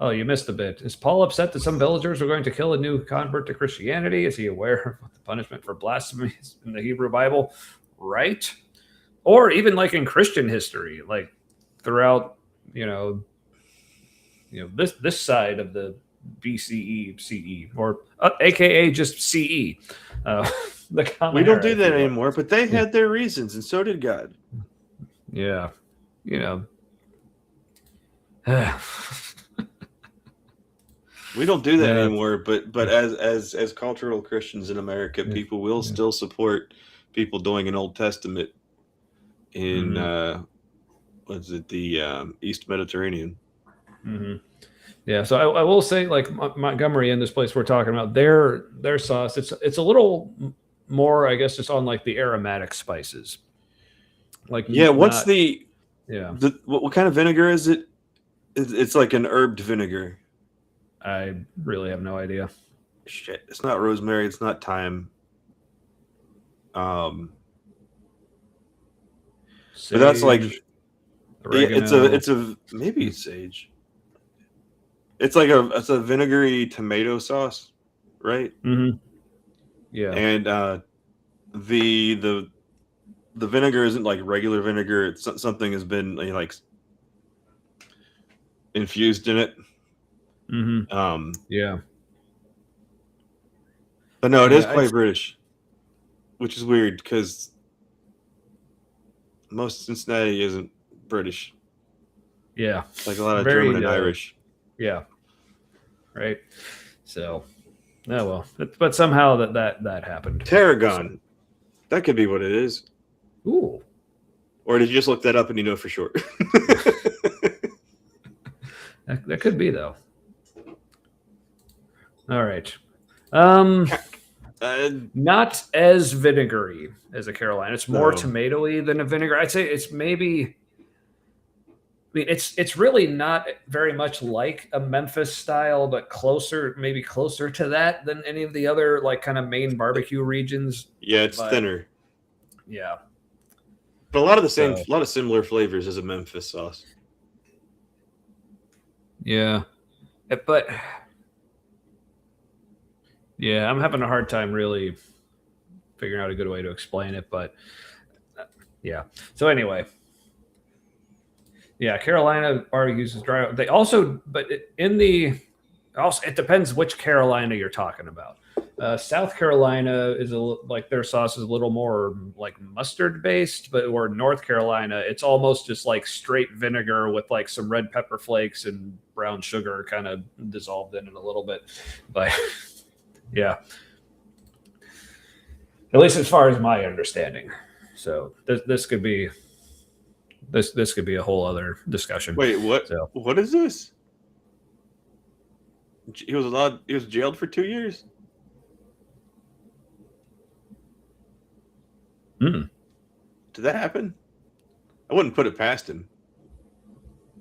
S3: Oh, you missed a bit. Is Paul upset that some villagers are going to kill a new convert to Christianity? Is he aware of the punishment for blasphemy in the Hebrew Bible? Right? Or even like in Christian history, like throughout, this side of the BCE, CE, or AKA just CE. The common
S1: We don't
S3: era,
S1: do
S3: if
S1: that
S3: you will.
S1: anymore, but they had their reasons, and so did God.
S3: Yeah.
S1: We don't do that
S3: Yeah.
S1: anymore, but as cultural Christians in America,
S3: Yeah.
S1: people will
S3: Yeah.
S1: still support people doing an Old Testament in what's it, the East Mediterranean.
S3: Mm-hmm. Yeah, so I will say, like Montgomery in this place we're talking about, their sauce, it's a little more, I guess, just on like the aromatic spices. Like
S1: Yeah, what's
S3: not-
S1: the
S3: yeah?
S1: what kind of vinegar is it? It's like an herbed vinegar.
S3: I really have no idea.
S1: Shit, it's not rosemary. It's not thyme. But that's like
S3: Sage,
S1: it's a maybe it's sage. It's like it's a vinegary tomato sauce, right?
S3: Mm-hmm. Yeah.
S1: And the vinegar isn't like regular vinegar. It's something has been like infused in it.
S3: Mm-hmm. Yeah.
S1: But no, it is
S3: Yeah,
S1: quite British, which is weird because most Cincinnati isn't British.
S3: Yeah.
S1: Like a lot of
S3: Very,
S1: German and Irish.
S3: Yeah. Right. So, oh well, but somehow that happened.
S1: Tarragon. That could be what it is.
S3: Ooh.
S1: Or did you just look that up and you know for sure?
S3: That could be though. All right. Not as vinegary as a Carolina. It's more
S1: No.
S3: tomatoey than a vinegar. I'd say it's maybe. I mean, it's really not very much like a Memphis style, but maybe closer to that than any of the other like kind of main barbecue regions.
S1: Yeah, it's
S3: But-
S1: thinner.
S3: Yeah.
S1: But a lot of
S3: So-
S1: a lot of similar flavors as a Memphis sauce.
S3: Yeah. But yeah, I'm having a hard time really figuring out a good way to explain it, but yeah. So anyway, yeah, Carolina barbecues is dry. They also, but it depends which Carolina you're talking about. South Carolina is like their sauce is a little more like mustard based, but or North Carolina, it's almost just like straight vinegar with like some red pepper flakes and brown sugar kind of dissolved in it a little bit. But yeah, at least as far as my understanding. So this could be this could be a whole other discussion.
S1: Wait, what?
S3: So,
S1: What is this? He was jailed for 2 years.
S3: mm,
S1: Did that happen? I wouldn't put it past him.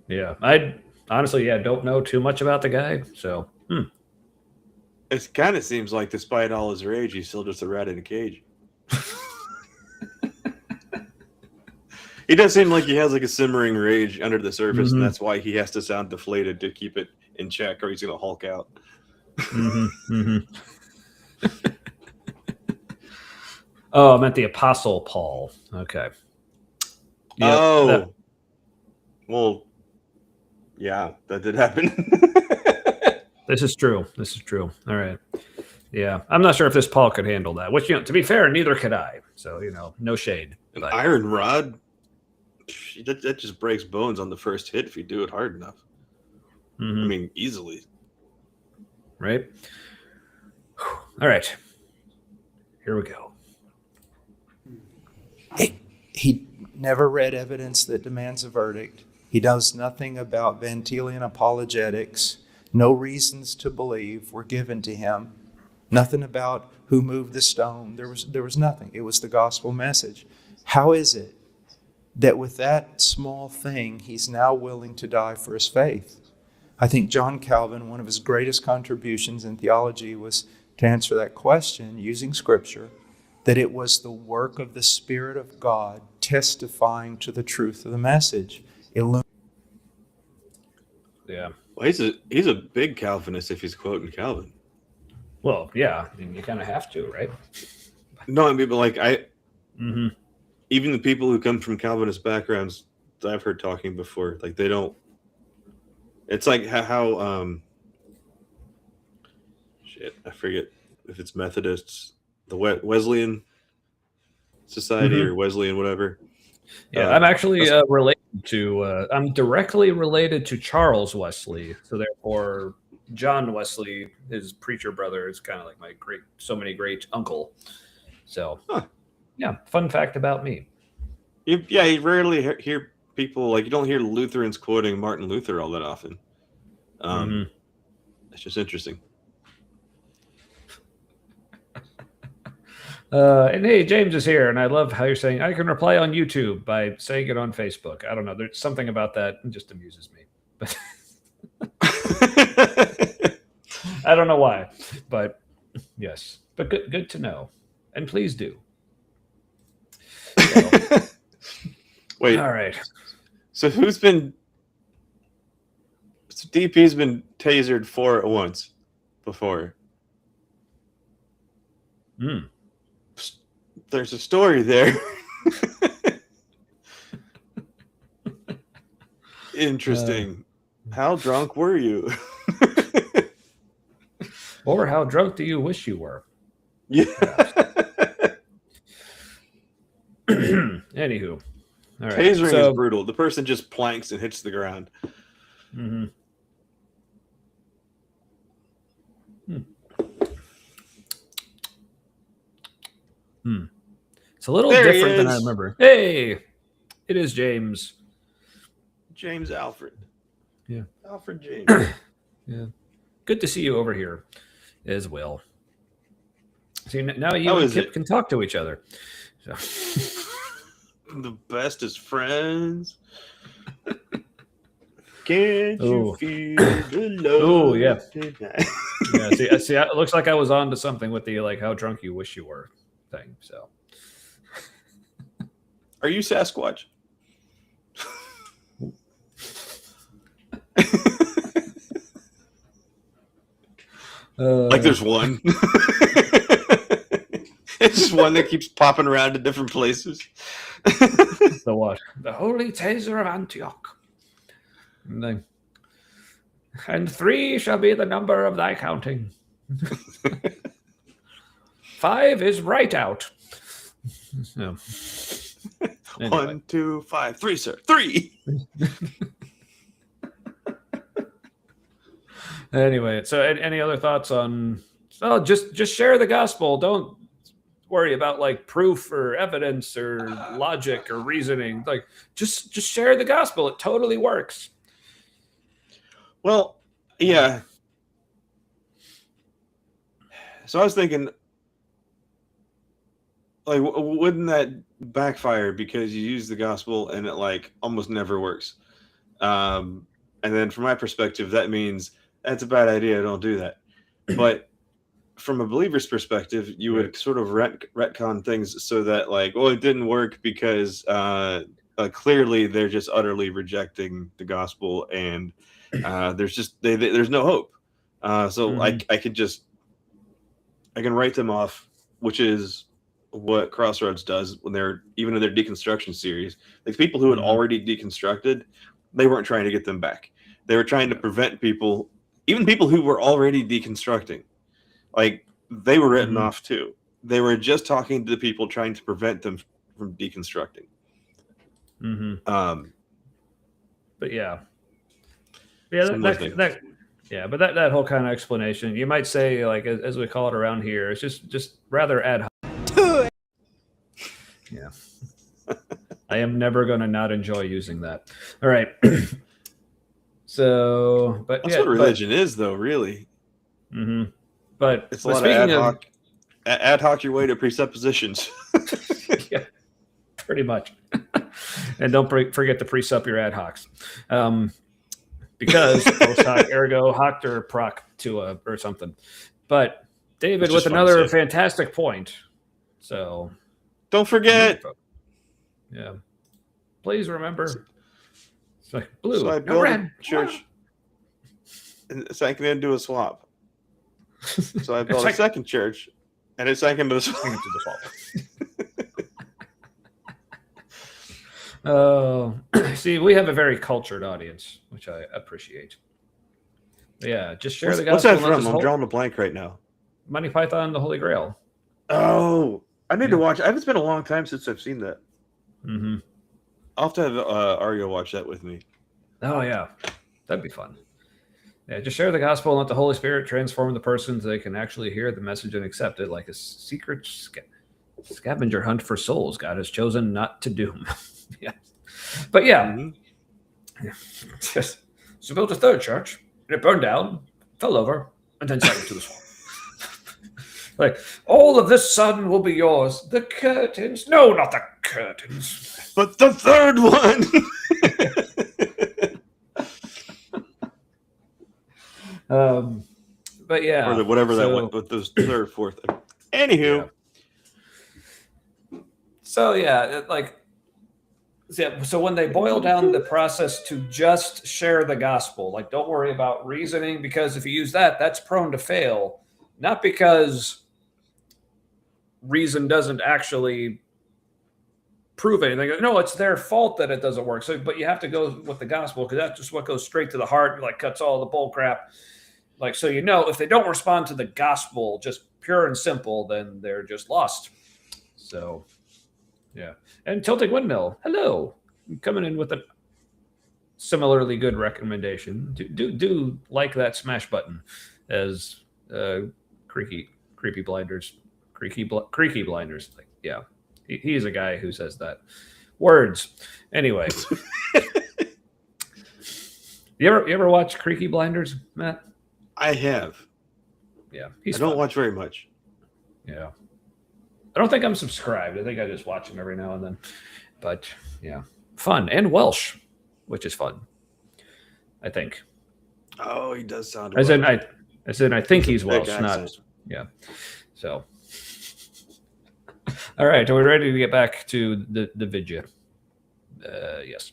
S3: yeah, I honestly, don't know too much about the guy. So,
S1: It kind of seems like, despite all his rage, he's still just a rat in a cage. He does seem like he has like a simmering rage under the surface, and that's why he has to sound deflated to keep it in check, or he's gonna Hulk out.
S3: Oh, I meant the Apostle Paul. Okay.
S1: Yep, well, yeah, that did happen.
S3: This is true. All right. Yeah, I'm not sure if this Paul could handle that. Which, to be fair, neither could I. So, no shade.
S1: An
S3: But,
S1: iron rod, that just breaks bones on the first hit if you do it hard enough. I mean, easily.
S3: right. All right. Here we go.
S5: He never read evidence that demands a verdict. He does nothing about Van Telian apologetics. No reasons to believe were given to him. Nothing about who moved the stone. There was nothing. It was the gospel message. How is it that with that small thing, he's now willing to die for his faith? I think John Calvin, one of his greatest contributions in theology was to answer that question using Scripture, that it was the work of the Spirit of God testifying to the truth of the message.
S3: Yeah.
S1: Well, he's a big Calvinist if he's quoting Calvin.
S3: Well, yeah. I mean, you kind of have to, right?
S1: No, I mean, but like even the people who come from Calvinist backgrounds that I've heard talking before, like they don't. It's like how shit, I forget if it's Methodists, the Wesleyan Society or Wesleyan whatever.
S3: Yeah, I'm actually related to. I'm directly related to Charles Wesley, so therefore John Wesley, his preacher brother, is kind of like my great uncle. So, yeah, fun fact about me.
S1: You rarely hear people like you don't hear Lutherans quoting Martin Luther all that often. It's just interesting.
S3: And hey, James is here, and I love how you're saying I can reply on YouTube by saying it on Facebook. I don't know. There's something about that that just amuses me, but I don't know why. But yes, but good to know, and please do. So,
S1: Wait.
S3: All right.
S1: So DP's been tasered 4 at once before. There's a story there. Interesting. How drunk were you?
S3: Or how drunk do you wish you were?
S1: Yeah.
S3: Anywho. All right.
S1: Tasering is brutal. The person just planks and hits the ground.
S3: It's a little different than I remember. Hey, it is James.
S1: James Alfred.
S3: Yeah.
S1: Alfred James.
S3: Yeah. Good to see you over here as well. See, now you and Kip can talk to each other. So.
S1: The bestest friends. Can't you feel the love?
S3: Oh, yeah. Yeah. See, it looks like I was on to something with the like how drunk you wish you were thing. So,
S1: are you Sasquatch? Like there's one. It's just one that keeps popping around to different places.
S3: The what? The Holy Taser of Antioch. And 3 shall be the number of thy counting. 5 is right out. So, anyway.
S1: 1, 2, 5, 3, sir. 3.
S3: Anyway, so any other thoughts on? Oh, just share the gospel. Don't worry about like proof or evidence or logic or reasoning. Like just share the gospel. It totally works.
S1: Well, yeah. So I was thinking, like, wouldn't that backfire because you use the gospel and it like almost never works? And then from my perspective, that means that's a bad idea. Don't do that. But from a believer's perspective, you would sort of retcon things so that like, well, it didn't work because clearly they're just utterly rejecting the gospel and there's just there's no hope. So I can write them off, which is what Crossroads does when they're even in their deconstruction series. Like people who had already deconstructed, they weren't trying to get them back. They were trying to prevent people, even people who were already deconstructing, like they were written off too. They were just talking to the people trying to prevent them from deconstructing.
S3: But yeah, but that whole kind of explanation, you might say, like as we call it around here, it's just rather ad hoc. Yeah, I am never going to not enjoy using that. All right. So, but
S1: that's what religion is, though, really.
S3: But
S1: it's a lot of ad hoc your way to presuppositions.
S3: Yeah, pretty much. And don't forget to presup your ad hocs. Because post hoc ergo hocter proc tua or something. But David with another fantastic point. So
S1: don't forget.
S3: Yeah. Please remember. It's like blue.
S1: So I built a church and sank it into a swamp. So I built a second church and it sank into the swamp.
S3: Oh, see, we have a very cultured audience, which I appreciate. Yeah, just share the gospel.
S1: What's that from? I'm drawing a blank right now.
S3: Monty Python and the Holy Grail.
S1: Oh, I need to watch. It's been a long time since I've seen that. I'll have to have Ario watch that with me.
S3: Oh yeah, that'd be fun. Yeah, just share the gospel and let the Holy Spirit transform the person so they can actually hear the message and accept it, like a secret scavenger hunt for souls God has chosen not to doom. Yeah, but yeah, so built a third church and it burned down, fell over, and then sank into the swamp. Like, all of this sudden will be yours. The curtains, no, not the curtains,
S1: but the third one.
S3: But yeah,
S1: or whatever that went with those third, fourth. Anywho,
S3: so yeah, so when they boil down the process to just share the gospel, like don't worry about reasoning, because if you use that, that's prone to fail. Not because reason doesn't actually prove anything. No, it's their fault that it doesn't work. So, but you have to go with the gospel because that's just what goes straight to the heart, like cuts all the bull crap. Like, so if they don't respond to the gospel, just pure and simple, then they're just lost. So, yeah. And Tilting Windmill, hello, I'm coming in with a similarly good recommendation. Do like that smash button as creaky blinders. Creaky blinders. Like, yeah, he's a guy who says that. Words. Anyway, you ever watch Creaky Blinders, Matt?
S1: I have.
S3: Yeah,
S1: I don't watch very much.
S3: Yeah, I don't think I'm subscribed. I think I just watch him every now and then. But yeah, fun and Welsh, which is fun. I think.
S1: Oh, he does sound.
S3: As in, I think he's Welsh, not. Yeah. So. All right, are we ready to get back to the Vidya? Yes.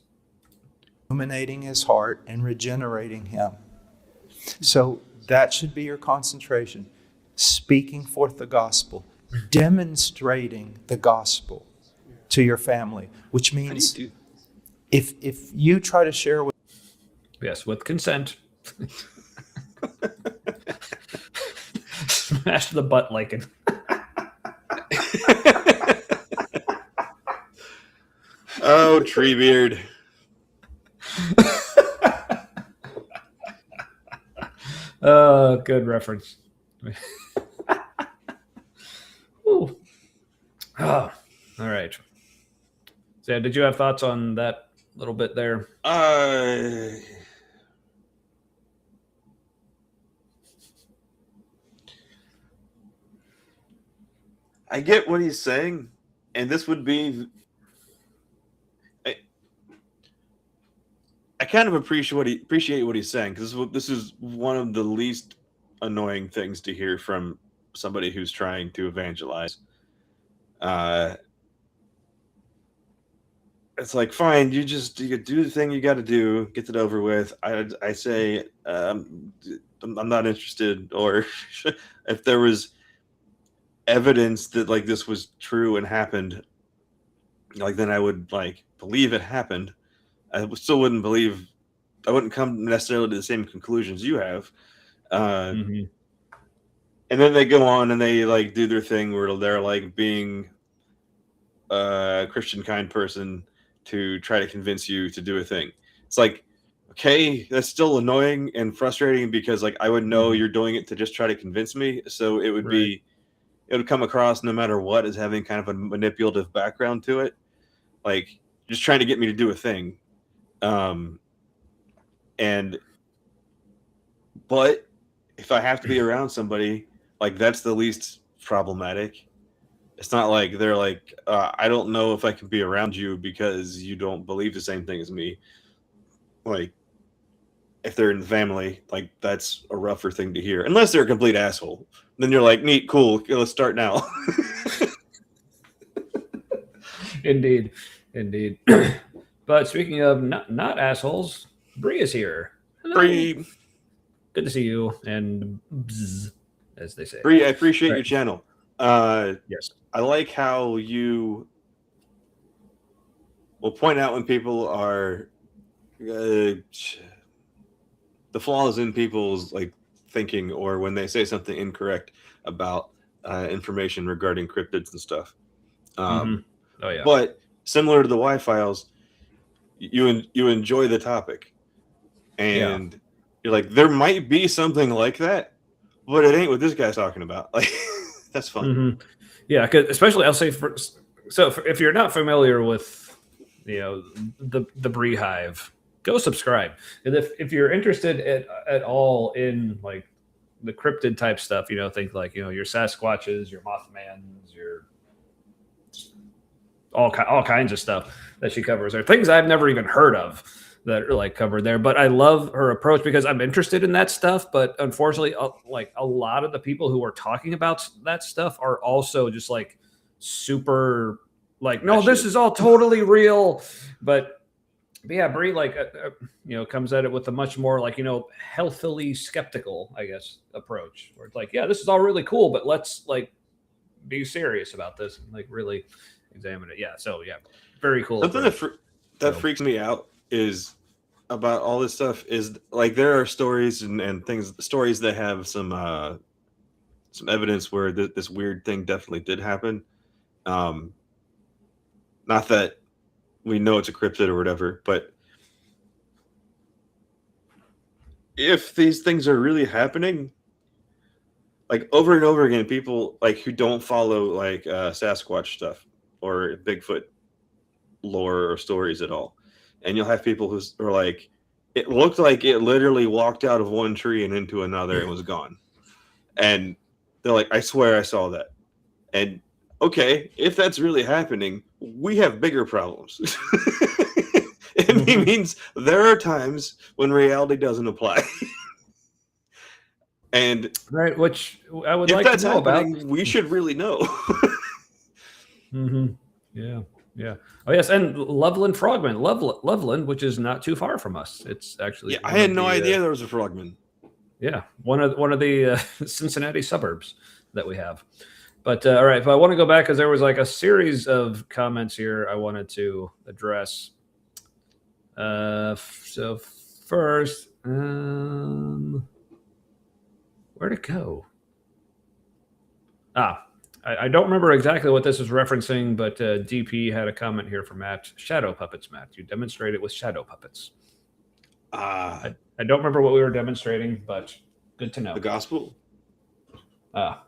S5: Illuminating his heart and regenerating him. So that should be your concentration. Speaking forth the gospel, demonstrating the gospel to your family, which means if you try to share with...
S3: Yes, with consent. Smash the butt licking.
S1: Oh, Treebeard.
S3: Good reference. Ooh. Oh, all right. So, did you have thoughts on that little bit there?
S1: I get what he's saying, and this would be. I kind of appreciate what he's saying, because this is one of the least annoying things to hear from somebody who's trying to evangelize. It's like, fine, you do the thing you got to do, get it over with. I say I'm not interested, or if there was evidence that like this was true and happened, like then I would like believe it happened. I still wouldn't believe. I wouldn't come necessarily to the same conclusions you have.
S3: Mm-hmm.
S1: And then they go on and they like do their thing where they're like being a Christian kind person to try to convince you to do a thing. It's like, okay, that's still annoying and frustrating, because like I would know you're doing it to just try to convince me. So it would be, it would come across no matter what as having kind of a manipulative background to it, like just trying to get me to do a thing. And but if I have to be around somebody, like that's the least problematic. It's not like they're like, I don't know if I can be around you because you don't believe the same thing as me. Like, if they're in the family, like that's a rougher thing to hear. Unless they're a complete asshole, then you're like, neat, cool, okay, let's start now.
S3: Indeed. But speaking of not assholes, Bree is here. Hello.
S1: Bree,
S3: Good to see you. And bzz, as they say.
S1: Bree, I appreciate
S3: Right.
S1: your channel.
S3: Yes.
S1: I like how you will point out when people are the flaws in people's like thinking, or when they say something incorrect about information regarding cryptids and stuff.
S3: Oh yeah.
S1: But similar to the Y-Files, you enjoy the topic, and you're like, there might be something like that, but it ain't what this guy's talking about. Like, that's fun.
S3: Mm-hmm. Yeah, because especially I'll say if you're not familiar with the Bree Hive, go subscribe. And if you're interested at all in like the cryptid type stuff, think like your Sasquatches, your Mothmans, your all kinds of stuff that she covers. There are things I've never even heard of that are like covered there. But I love her approach because I'm interested in that stuff. But unfortunately, like a lot of the people who are talking about that stuff are also just like super like, no, this is all totally real. But yeah, Brie like comes at it with a much more like healthily skeptical, I guess, approach where it's like, yeah, this is all really cool, but let's like be serious about this and like really examine it. Yeah, so yeah, very cool.
S1: Something that freaks me out is about all this stuff is like there are stories and stories that have some evidence where this weird thing definitely did happen. Not that we know it's a cryptid or whatever, but if these things are really happening, like over and over again, people like who don't follow like Sasquatch stuff or Bigfoot lore or stories at all, and you'll have people who are like, it looked like it literally walked out of one tree and into another and was gone, and they're like, I swear I saw that. And okay, if that's really happening, we have bigger problems. It means there are times when reality doesn't apply. And
S3: right, which I would
S1: if
S3: like
S1: that's
S3: to know
S1: happening,
S3: about.
S1: we should really know.
S3: Yeah. Oh yes, and Loveland Frogman, Loveland, which is not too far from us. It's actually
S1: I had no idea there was a frogman.
S3: Yeah, one of the Cincinnati suburbs that we have. But all right, but I want to go back because there was like a series of comments here I wanted to address. So first, where'd it go? I don't remember exactly what this was referencing, but DP had a comment here from Matt. Shadow puppets, Matt. You demonstrate it with shadow puppets. I don't remember what we were demonstrating, but good to know.
S1: The gospel?
S3: That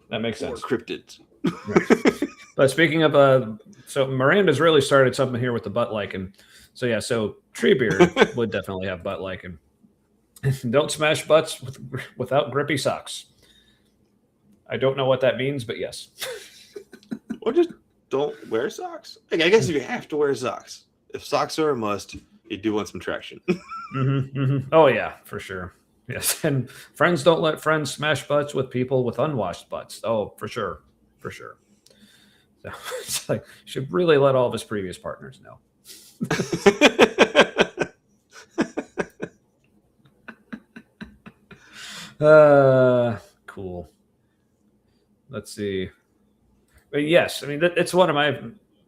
S3: makes
S1: Or
S3: sense.
S1: cryptids.
S3: Right. But speaking of, so Miranda's really started something here with the butt lichen. So yeah, so Treebeard would definitely have butt lichen. Don't smash butts without grippy socks. I don't know what that means, but yes.
S1: Or just don't wear socks. Like, I guess if you have to wear socks, if socks are a must, you do want some traction.
S3: Oh yeah, for sure. Yes, and friends don't let friends smash butts with people with unwashed butts. Oh, for sure, for sure. So it's like should really let all of his previous partners know. Cool. Let's see. But yes, I mean it's one of my.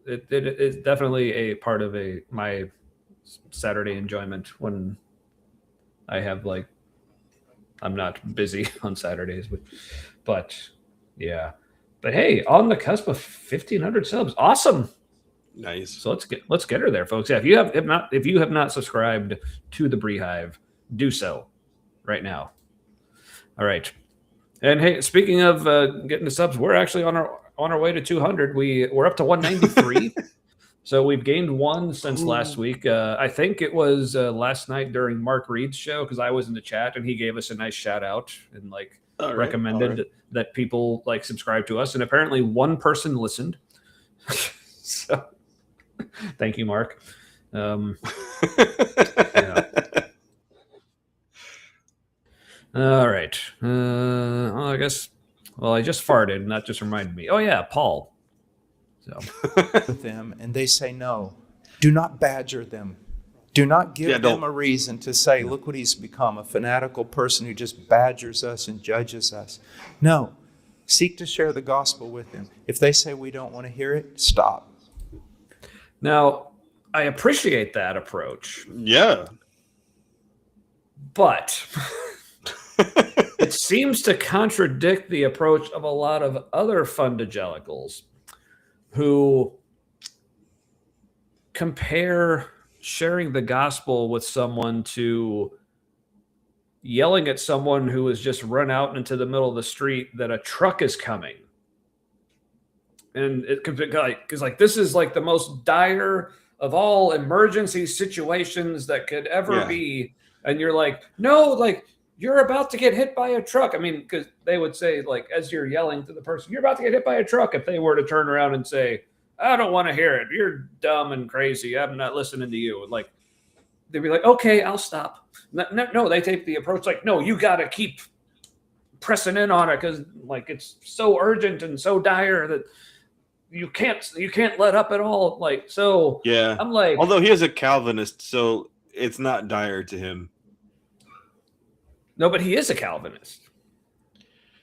S3: It is definitely a part of my Saturday enjoyment when I have like I'm not busy on Saturdays, but yeah. But hey, on the cusp of 1,500 subs, awesome.
S1: Nice.
S3: So let's get her there, folks. Yeah, if you have not subscribed to the Bree Hive, do so right now. All right. And hey, speaking of getting the subs, we're actually on our way to 200. We're up to 193. So we've gained one since last week. I think it was last night during Mark Reed's show because I was in the chat and he gave us a nice shout out and like recommended that people like subscribe to us. And apparently one person listened. So thank you, Mark. Yeah. All right. Well, I guess. Well, I just farted, and that just reminded me. Oh yeah, Paul. So
S5: with them, and they say no. Do not badger them. Do not give them a reason to say, look what he's become, a fanatical person who just badgers us and judges us. No. Seek to share the gospel with them. If they say we don't want to hear it, stop.
S3: Now, I appreciate that approach.
S1: Yeah.
S3: But it seems to contradict the approach of a lot of other fundagelicals who compare sharing the gospel with someone to yelling at someone who has just run out into the middle of the street that a truck is coming. And it could be because like this is like the most dire of all emergency situations that could ever be. And you're like, no, like you're about to get hit by a truck. I mean, because they would say, like, as you're yelling to the person, you're about to get hit by a truck. If they were to turn around and say, I don't want to hear it. You're dumb and crazy. I'm not listening to you. Like, they'd be like, okay, I'll stop. No, they take the approach like, no, you got to keep pressing in on it because, like, it's so urgent and so dire that you can't let up at all. Like, so
S1: yeah,
S3: I'm like,
S1: although he is a Calvinist, so it's not dire to him.
S3: No, but he is a Calvinist.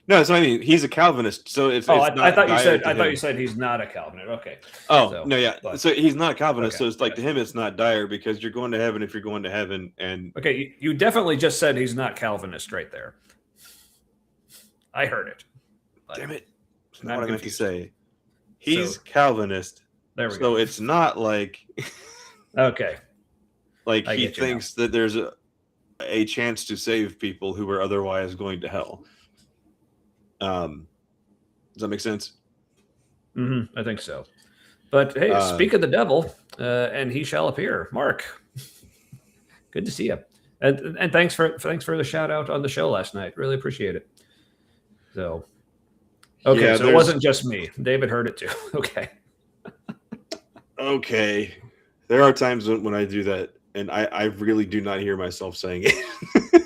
S1: No, so I mean he's a Calvinist, so it's.
S3: Oh,
S1: it's
S3: I thought you said he's not a Calvinist. Okay.
S1: Oh
S3: so,
S1: no, yeah. So he's not a Calvinist,
S3: okay,
S1: so it's like to him it's not dire because you're going to heaven if you're going to heaven, and
S3: okay, you definitely just said he's not Calvinist right there. I heard it.
S1: Damn it! That's not what I meant to say. He's Calvinist.
S3: There we
S1: go.
S3: So
S1: it's not like
S3: okay,
S1: like he thinks that there's a chance to save people who are otherwise going to hell. Does that make sense?
S3: Mm-hmm, I think so. But hey, speak of the devil, and he shall appear. Mark, good to see you, and thanks for the shout out on the show last night. Really appreciate it. So, okay, yeah, so it wasn't just me. David heard it too. Okay.
S1: Okay, there are times when I do that, and I really do not hear myself saying it.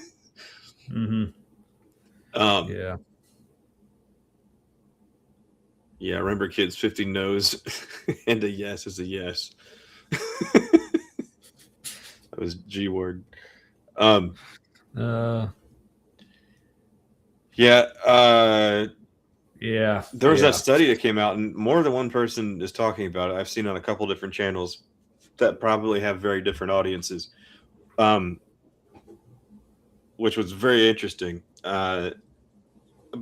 S3: Mm-hmm. Yeah.
S1: Yeah, remember, kids, 50 no's and a yes is a yes. That was G word.
S3: Yeah.
S1: Yeah. There was that study that came out, and more than one person is talking about it. I've seen on a couple different channels that probably have very different audiences, which was very interesting, about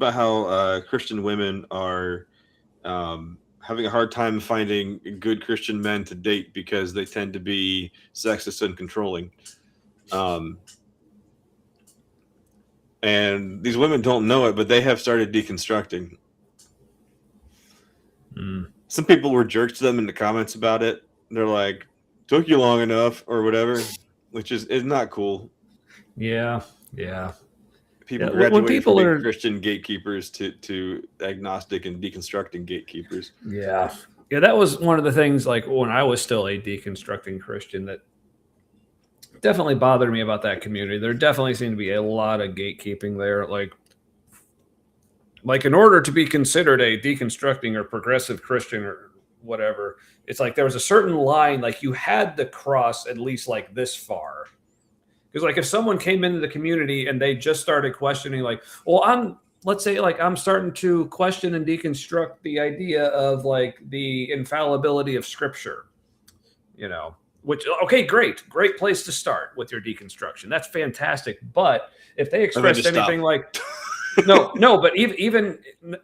S1: how Christian women are having a hard time finding good Christian men to date because they tend to be sexist and controlling. And these women don't know it, but they have started deconstructing. Some people were jerks to them in the comments about it. They're like, took you long enough or whatever, which is not cool.
S3: Yeah.
S1: People
S3: When
S1: graduated
S3: people
S1: from being
S3: are
S1: Christian gatekeepers to agnostic and deconstructing gatekeepers.
S3: Yeah, that was one of the things. Like when I was still a deconstructing Christian, that definitely bothered me about that community. There definitely seemed to be a lot of gatekeeping there. Like in order to be considered a deconstructing or progressive Christian or whatever, it's like there was a certain line. Like you had to cross at least like this far. Because like if someone came into the community and they just started questioning, like, well, let's say like I'm starting to question and deconstruct the idea of like the infallibility of Scripture, which okay, great place to start with your deconstruction. That's fantastic. But if they expressed anything like no, but even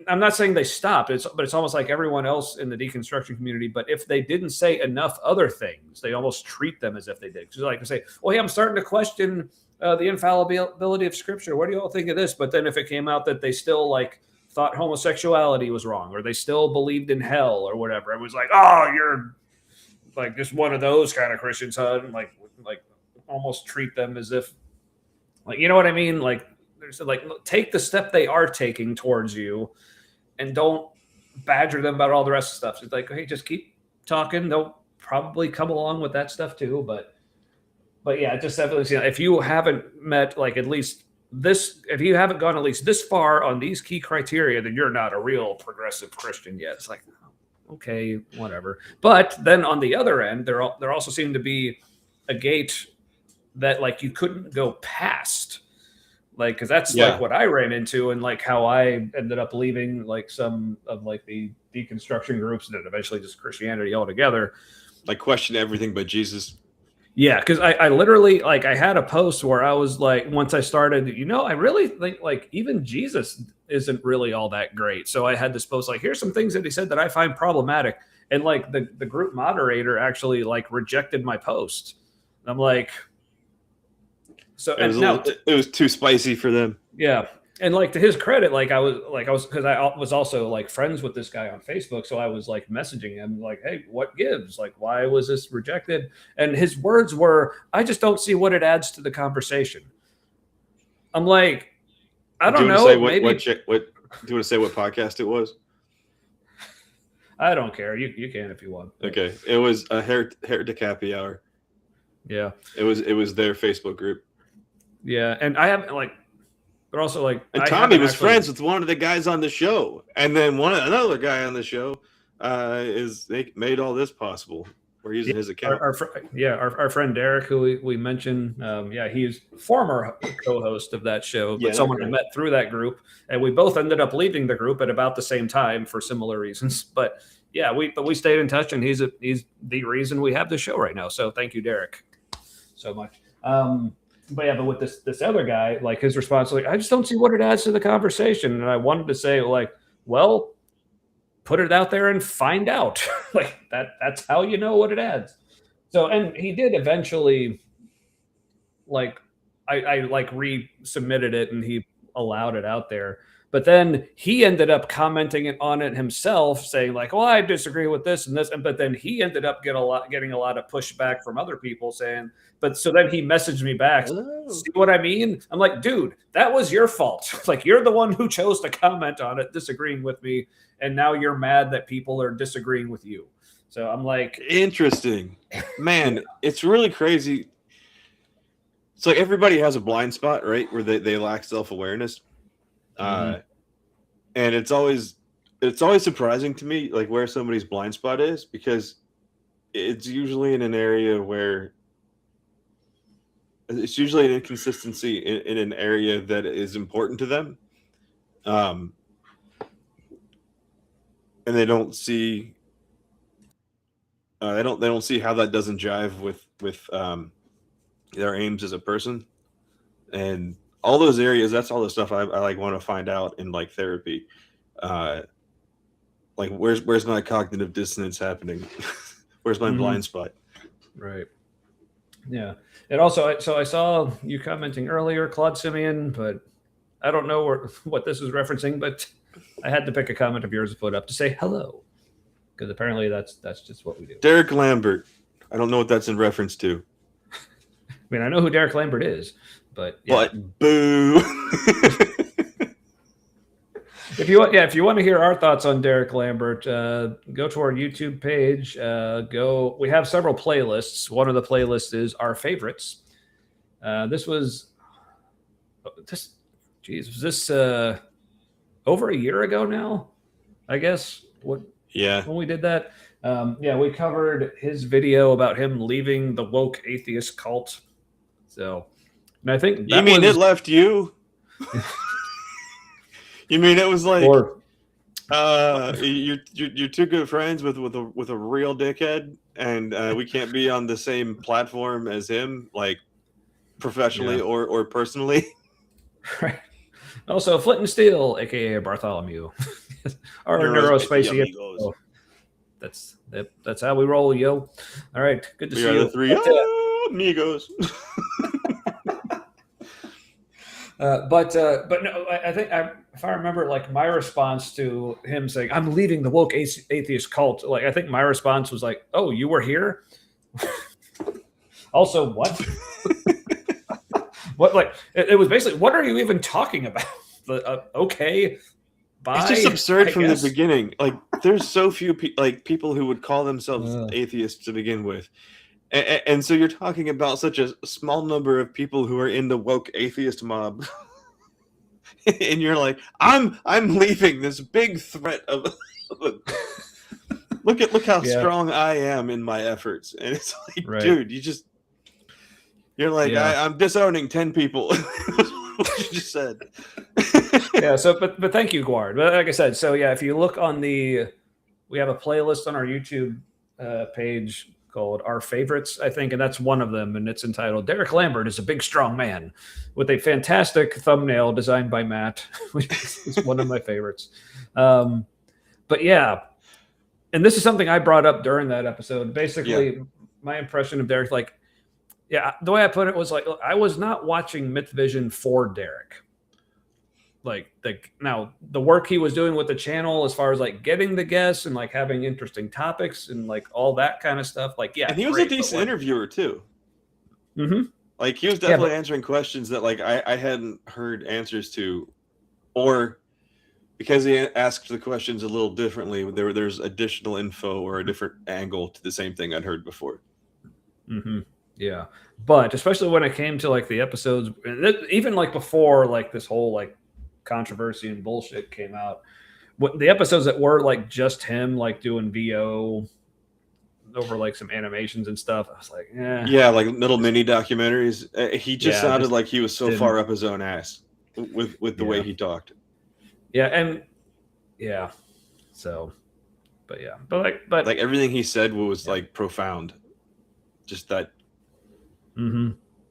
S3: I'm not saying they stopped. But it's almost like everyone else in the deconstruction community. But if they didn't say enough other things, they almost treat them as if they did. Because like to say, well, hey, I'm starting to question the infallibility of Scripture. What do you all think of this? But then if it came out that they still like thought homosexuality was wrong, or they still believed in hell, or whatever, it was like, oh, you're like just one of those kind of Christians, huh? And like almost treat them as if, like, you know what I mean? Like take the step they are taking towards you and don't badger them about all the rest of the stuff. It's like, hey, just keep talking. They'll probably come along with that stuff too. But yeah, just definitely, if you haven't met like at least this, if you haven't gone at least this far on these key criteria, then you're not a real progressive Christian yet. It's like, okay, whatever. But then on the other end, there also seemed to be a gate that like you couldn't go past. Like, because that's like what I ran into, and like how I ended up leaving like some of like the deconstruction groups, and then eventually just Christianity altogether.
S1: Like question everything but Jesus.
S3: Yeah, because I literally like I had a post where I was like, once I started, I really think like even Jesus isn't really all that great. So I had this post like, here's some things that he said that I find problematic, and like the group moderator actually like rejected my post. And I'm like. So
S1: it was too spicy for them.
S3: Yeah, and like to his credit, I was because I was also like friends with this guy on Facebook, so I was like messaging him like, "Hey, what gives? Like, why was this rejected?" And his words were, "I just don't see what it adds to the conversation." I'm like, I don't know.
S1: Maybe what do you want to say? What podcast it was?
S3: I don't care. You can if you want.
S1: Okay, it was a Heretic Happy Hour.
S3: Yeah,
S1: it was their Facebook group.
S3: Yeah, and I haven't like, but also like,
S1: and Tommy was friends with one of the guys on the show, and then another guy on the show they made all this possible. We're using his account.
S3: Our friend Derek, who we mentioned, he's former co-host of that show, but someone I met through that group, and we both ended up leaving the group at about the same time for similar reasons. But yeah, we stayed in touch, and he's the reason we have the show right now. So thank you, Derek, so much. But with this other guy, like his response, like, I just don't see what it adds to the conversation. And I wanted to say, like, well, put it out there and find out. Like that's how you know what it adds. So, and he did eventually, like, I like resubmitted it and he allowed it out there. But then he ended up commenting on it himself, saying like, "Well, I disagree with this and this." But then he ended up getting a lot of pushback from other people saying, "But so then he messaged me back, see what I mean?" I'm like, "Dude, that was your fault. Like you're the one who chose to comment on it, disagreeing with me, and now you're mad that people are disagreeing with you." So I'm like,
S1: interesting, man. It's really crazy. It's like everybody has a blind spot, right? Where they lack self-awareness. And it's always surprising to me, like where somebody's blind spot is, because it's usually in an area where it's usually an inconsistency in an area that is important to them. And they don't see they don't see how that doesn't jive with their aims as a person. And all those areas, that's all the stuff I like want to find out in like therapy. Like, where's my cognitive dissonance happening? Where's my blind spot?
S3: Right. Yeah. And also, so I saw you commenting earlier, Claude Simeon, but I don't know what this is referencing, but I had to pick a comment of yours to put up to say hello, because apparently that's just what we do.
S1: Derek Lambert. I don't know what that's in reference to.
S3: I mean, I know who Derek Lambert is, but yeah.
S1: But boo.
S3: If you want to hear our thoughts on Derek Lambert, go to our YouTube page. We have several playlists. One of the playlists is our favorites. Was this over a year ago now? I guess when we did that. We covered his video about him leaving the woke atheist cult. So, and I think
S1: you mean it left you? You mean it was like, you're two good friends with a real dickhead, and we can't be on the same platform as him, like professionally or personally.
S3: Right. Also, Flint and Steel, aka Bartholomew, our neurospacey amigos. That's how we roll, yo. All right, good to see you.
S1: The three amigos.
S3: But no, I think if I remember, like my response to him saying I'm leaving the woke atheist cult, like I think my response was like, "Oh, you were here." Also, what? What? Like it was basically, what are you even talking about? Okay, bye.
S1: It's just absurd from the beginning. Like, there's so few people who would call themselves atheists to begin with. And so you're talking about such a small number of people who are in the woke atheist mob, and you're like, I'm leaving this big threat of look how strong I am in my efforts, and it's like, dude, you're like, I'm disowning 10 people. What you just said.
S3: Yeah. So, but thank you, Guard. But like I said, so yeah, if you look on we have a playlist on our YouTube page called Our Favorites, I think, and that's one of them, and it's entitled Derek Lambert is a Big Strong Man, with a fantastic thumbnail designed by Matt, which is one of my favorites. But yeah, and this is something I brought up during that episode. Basically, my impression of Derek, like, the way I put it was like, I was not watching Myth Vision for Derek. Like now the work he was doing with the channel as far as like getting the guests and like having interesting topics and like all that kind of stuff. Like, yeah.
S1: And he was a decent interviewer too.
S3: Mm-hmm.
S1: Like, he was definitely answering questions that like I hadn't heard answers to, or because he asked the questions a little differently, there's additional info or a different angle to the same thing I'd heard before.
S3: Mm-hmm. Yeah. But especially when it came to like the episodes, even like before like this whole like controversy and bullshit came out, the episodes that were like just him like doing VO over like some animations and stuff, I was like, like little mini documentaries. He just sounded like he was so far up his own ass with the way he talked. So, but like everything he said was like profound. Just that. Mm-hmm.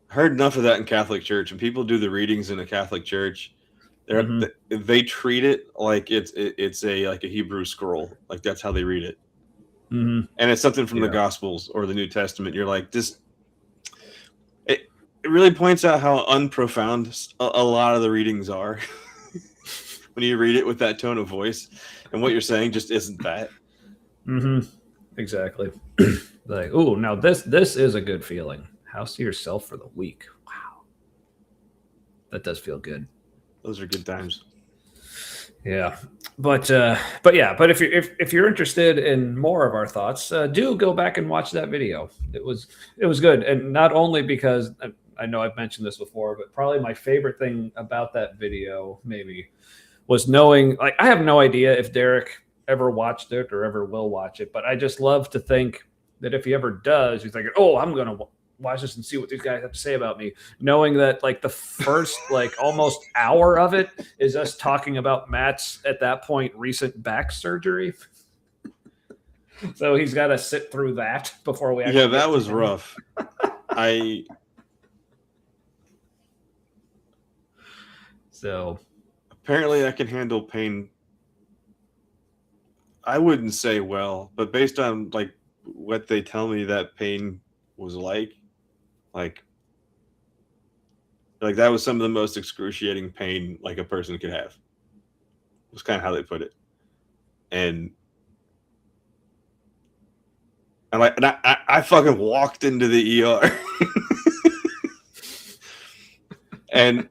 S1: I heard enough of that in Catholic Church, and people do the readings in a Catholic Church. They treat it like it's a Hebrew scroll, like that's how they read it, and it's something from the Gospels or the New Testament. You're like, this. It really points out how unprofound a lot of the readings are when you read it with that tone of voice, and what you're saying just isn't that.
S3: Mm-hmm. Exactly. Like, oh, now this is a good feeling. House to yourself for the week. Wow, that does feel good.
S1: Those are good times.
S3: Yeah, but if you're interested in more of our thoughts, do go back and watch that video. It was good, and not only because I know I've mentioned this before, but probably my favorite thing about that video maybe was knowing, like, I have no idea if Derek ever watched it or ever will watch it, but I just love to think that if he ever does, he's thinking, oh, I'm gonna watch this and see what these guys have to say about me, knowing that like the first like almost hour of it is us talking about Matt's at that point recent back surgery. So he's got to sit through that before we actually
S1: that was rough.
S3: So
S1: apparently I can handle pain. I wouldn't say well, but based on like what they tell me that pain was like that was some of the most excruciating pain like a person could have. Was kind of how they put it. And I fucking walked into the ER. And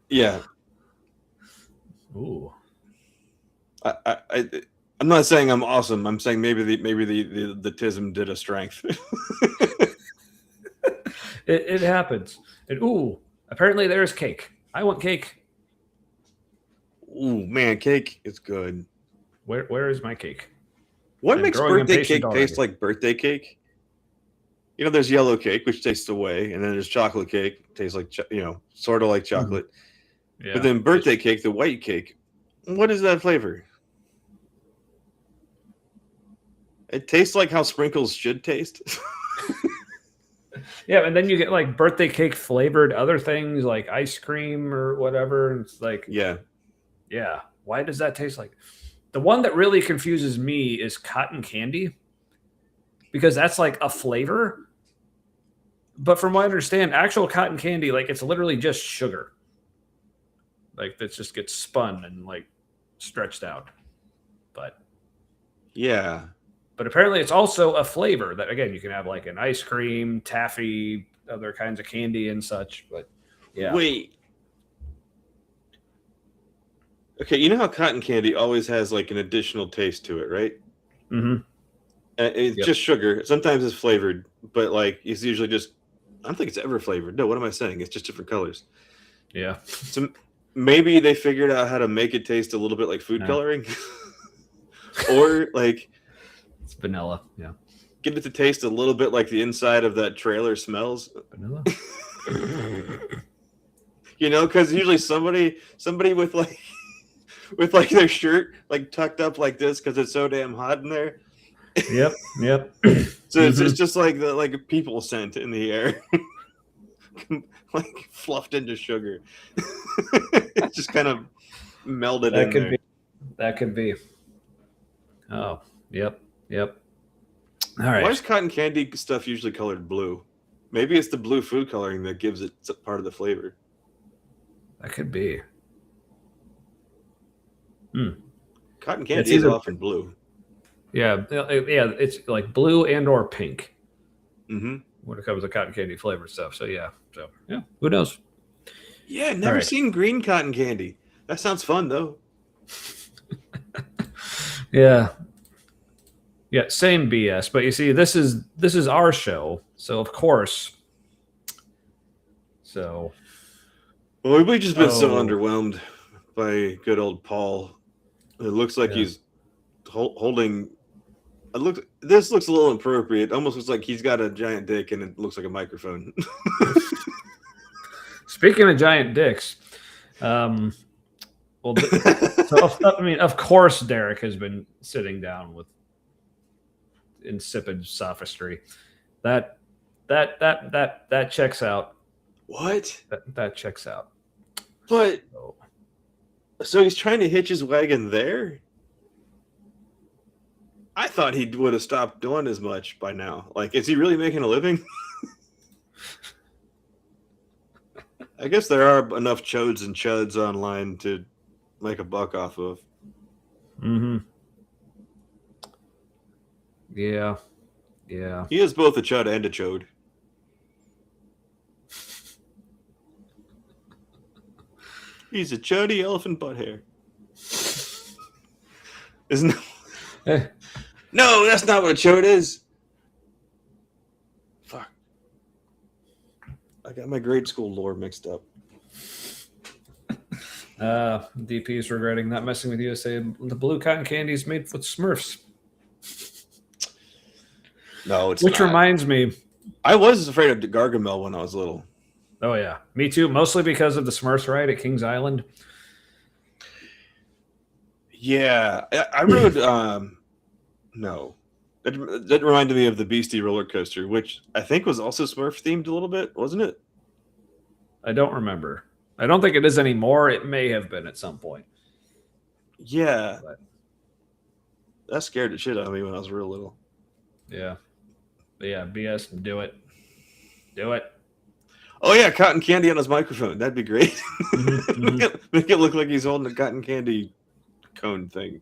S1: yeah.
S3: Ooh.
S1: I'm not saying I'm awesome. I'm saying maybe the tism did a strength.
S3: It happens. And ooh, apparently there's cake. I want cake.
S1: Ooh, man, cake is good.
S3: Where is my cake?
S1: What
S3: I'm
S1: makes
S3: growing
S1: birthday
S3: impatient
S1: cake
S3: already.
S1: taste like birthday cake? You know, there's yellow cake, which tastes away, and then there's chocolate cake, tastes like sort of like chocolate.
S3: Yeah.
S1: But then birthday cake, the white cake, what is that flavor? It tastes like how sprinkles should taste.
S3: Yeah, and then you get like birthday cake flavored other things like ice cream or whatever. And it's like,
S1: Yeah.
S3: Why does that taste like? The one that really confuses me is cotton candy, because that's like a flavor. But from what I understand, actual cotton candy, like it's literally just sugar. Like that just gets spun and like stretched out. But
S1: Yeah.
S3: apparently it's also a flavor that, again, you can have like an ice cream, taffy, other kinds of candy and such. But yeah.
S1: Wait. Okay, you know how cotton candy always has like an additional taste to it, right?
S3: Mm-hmm.
S1: It's
S3: Yep.
S1: just sugar. Sometimes it's flavored, but like it's usually just. I don't think it's ever flavored. No, what am I saying? It's just different colors.
S3: Yeah.
S1: So maybe they figured out how to make it taste a little bit like food coloring, or like
S3: It's vanilla. Yeah.
S1: get it to taste a little bit like the inside of that trailer smells.
S3: Vanilla.
S1: You know, because usually somebody with like their shirt like tucked up like this because it's so damn hot in there.
S3: Yep.
S1: So it's just like a people scent in the air, like fluffed into sugar. It's just kind of melded
S3: That
S1: in
S3: could
S1: there.
S3: be. That could be. Oh, yep. All right.
S1: Why is cotton candy stuff usually colored blue? Maybe it's the blue food coloring that gives it part of the flavor.
S3: That could be.
S1: Cotton candy is often blue.
S3: Yeah. It's like blue and or pink
S1: Mm-hmm.
S3: when it comes to cotton candy flavored stuff. So yeah. Who knows?
S1: Yeah, never
S3: right.
S1: seen green cotton candy. That sounds fun though.
S3: Yeah. Yeah, same BS. But you see, this is our show, so of course. So.
S1: Well, we've just been so underwhelmed by good old Paul. It looks like he's holding. This looks a little inappropriate. It almost looks like he's got a giant dick, and it looks like a microphone.
S3: Speaking of giant dicks, well, of course, Derek has been sitting down with insipid sophistry. That checks out.
S1: What?
S3: That checks out.
S1: But so he's trying to hitch his wagon there. I thought he would have stopped doing as much by now. Like, is he really making a living? I guess there are enough chodes and chuds online to make a buck off of.
S3: Mm-hmm. Yeah.
S1: He is both a chud and a chode. He's a chuddy elephant butt hair. Isn't it? No, that's not what a chode is. Fuck. I got my grade school lore mixed up.
S3: DP is regretting not messing with you. Say the blue cotton candy is made with Smurfs.
S1: No, it's
S3: Which
S1: not.
S3: reminds me,
S1: I was afraid of Gargamel when I was little.
S3: Oh yeah, me too. Mostly because of the Smurfs ride at Kings Island.
S1: Yeah, I rode. No, that reminded me of the Beastie roller coaster, which I think was also Smurf themed a little bit, wasn't it?
S3: I don't remember. I don't think it is anymore. It may have been at some point.
S1: Yeah. That scared the shit out of me when I was real little.
S3: Yeah. But yeah, BS, do it. Do it.
S1: Oh yeah, cotton candy on his microphone. That'd be great.
S3: Mm-hmm.
S1: Make it look like he's holding a cotton candy cone thing.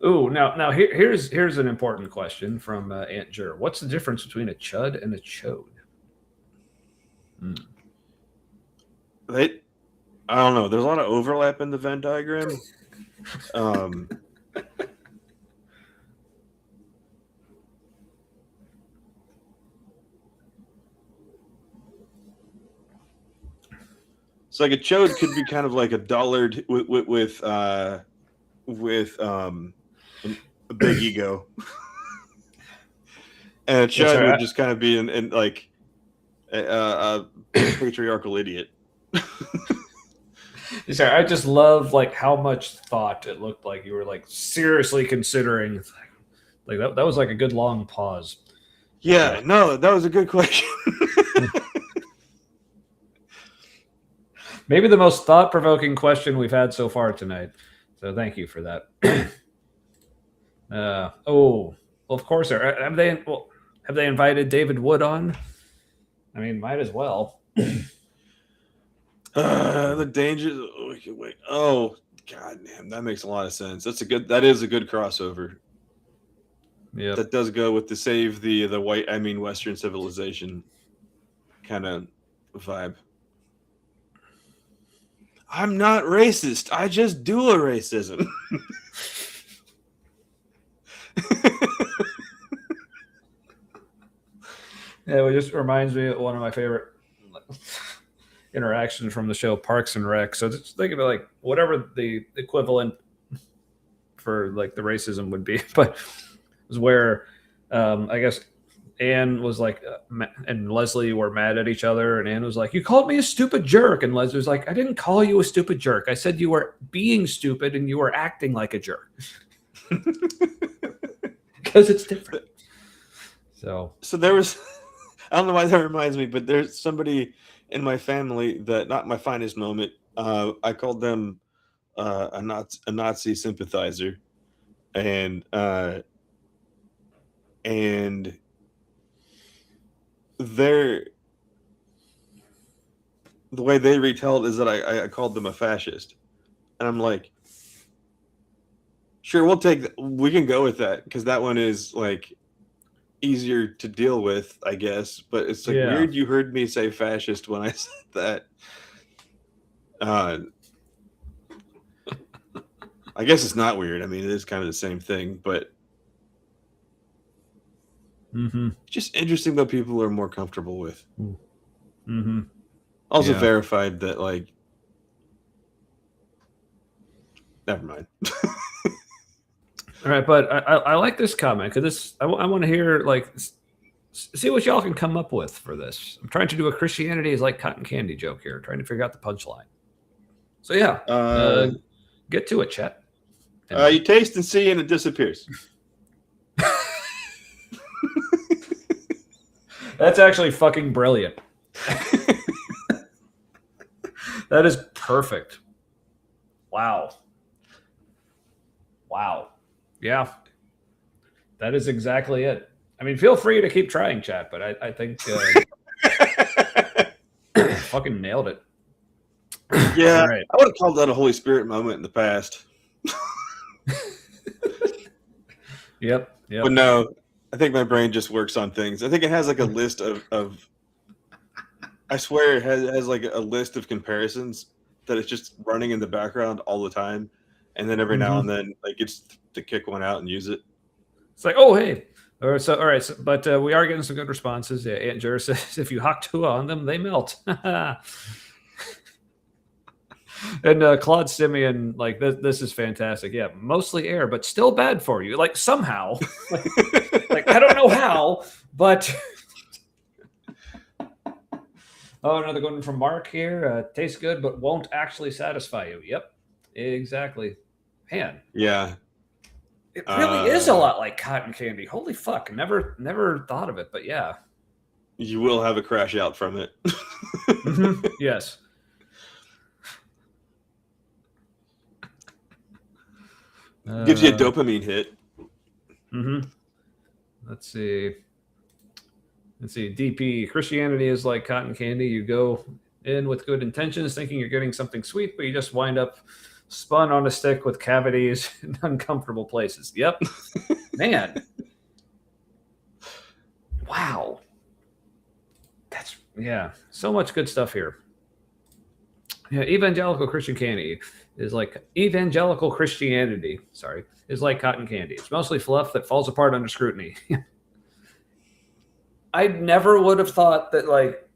S3: Ooh, now here's an important question from Aunt Jer. What's the difference between a chud and a chode?
S1: I don't know. There's a lot of overlap in the Venn diagram. So like a chode could be kind of like a dullard with a big ego, and a chud would just kind of be in like a patriarchal idiot.
S3: Sorry, I just love like how much thought it looked like you were like seriously considering. Like that was like a good long pause.
S1: Yeah, no, that was a good question.
S3: Maybe the most thought-provoking question we've had so far tonight. So thank you for that. Well, of course. Have they invited David Wood on? I mean, might as well.
S1: The dangers. Wait. Oh, god damn, that makes a lot of sense. That is a good crossover.
S3: Yeah,
S1: that does go with the save the Western civilization kind of vibe. I'm not racist. I just do a racism.
S3: Yeah, it just reminds me of one of my favorite interactions from the show Parks and Rec. So just think of it like whatever the equivalent for like the racism would be, but it was where I guess Anne was like, and Leslie were mad at each other, and Anne was like, "You called me a stupid jerk," and Leslie was like, "I didn't call you a stupid jerk. I said you were being stupid and you were acting like a jerk." Because it's different. So
S1: there was, I don't know why that reminds me, but there's somebody in my family that, not my finest moment, I called them a Nazi sympathizer, and the way they retell it is that I called them a fascist, and I'm like, sure, we can go with that, because that one is like easier to deal with, I guess. But it's like weird you heard me say fascist when I said that. I guess it's not weird. I mean, it is kind of the same thing, but just interesting what people are more comfortable with. Also verified that, like, never mind.
S3: All right, but I like this comment because I want to hear, like, see what y'all can come up with for this. I'm trying to do a Christianity is like cotton candy joke here, trying to figure out the punchline. So yeah, get to it, chat.
S1: You taste and see, and it disappears.
S3: That's actually fucking brilliant. That is perfect. Wow. Yeah. That is exactly it. I mean, feel free to keep trying, chat, but I think fucking nailed it.
S1: Yeah, right. I would have called that a Holy Spirit moment in the past.
S3: Yep.
S1: But no, I think my brain just works on things. I think it has like a list of I swear it has like a list of comparisons that it's just running in the background all the time. And then every now and then, like, it's to kick one out and use it.
S3: It's like, oh, hey. All right. So, but we are getting some good responses. Yeah, Aunt Jer says, if you hawk two on them, they melt. And Claude Simeon, like, this is fantastic. Yeah, mostly air, but still bad for you. Like, somehow. like I don't know how, but... Oh, another good one from Mark here. Tastes good, but won't actually satisfy you. Yep, exactly. Man.
S1: Yeah.
S3: It really is a lot like cotton candy. Holy fuck. Never thought of it, but yeah.
S1: You will have a crash out from it.
S3: Yes.
S1: Gives you a dopamine hit.
S3: Mm-hmm. Let's see. DP, Christianity is like cotton candy. You go in with good intentions, thinking you're getting something sweet, but you just wind up spun on a stick with cavities in uncomfortable places. Yep. Man. Wow. So much good stuff here. Yeah, evangelical Christianity is like cotton candy. It's mostly fluff that falls apart under scrutiny. I never would have thought that like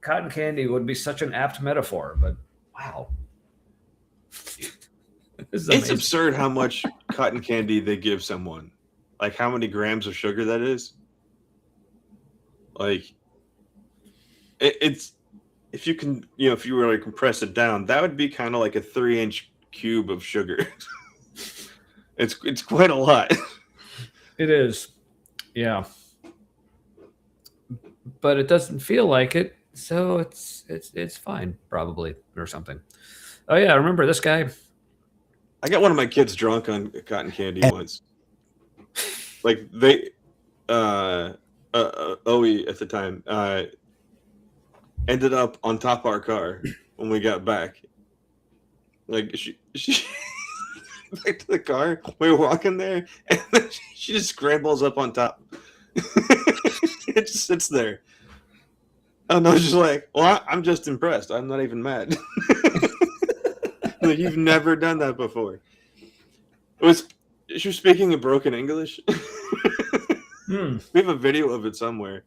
S3: cotton candy would be such an apt metaphor, but wow.
S1: It's absurd how much cotton candy they give someone. Like how many grams of sugar that is. Like it's if you can, if you were to compress it down, that would be kind of like a 3-inch cube of sugar. It's quite a lot.
S3: It is. Yeah. But it doesn't feel like it, so it's fine probably or something. Oh yeah, remember this guy?
S1: I got one of my kids drunk on cotton candy once. Like they Owie at the time ended up on top of our car when we got back. Like she back to the car. We were walking there, and then she just scrambles up on top. It just sits there. And I was just like, well, I'm just impressed. I'm not even mad. Like, you've never done that before. She was speaking in broken English. We have a video of it somewhere.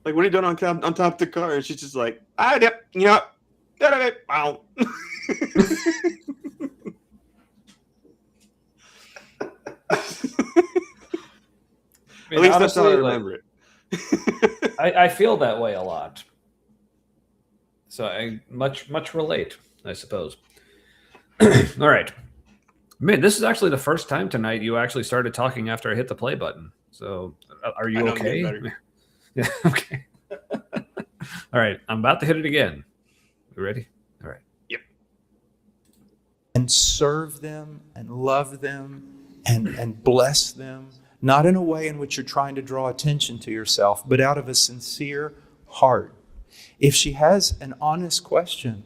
S1: Like, what are you doing on top of the car? And she's just like, wow. At least that's how I remember it.
S3: I feel that way a lot. So I much relate, I suppose. All right. Man, this is actually the first time tonight you actually started talking after I hit the play button. So are you okay? Yeah, okay. All right. I'm about to hit it again. You ready? All right.
S1: Yep.
S5: And serve them and love them and bless them, not in a way in which you're trying to draw attention to yourself, but out of a sincere heart. If she has an honest question,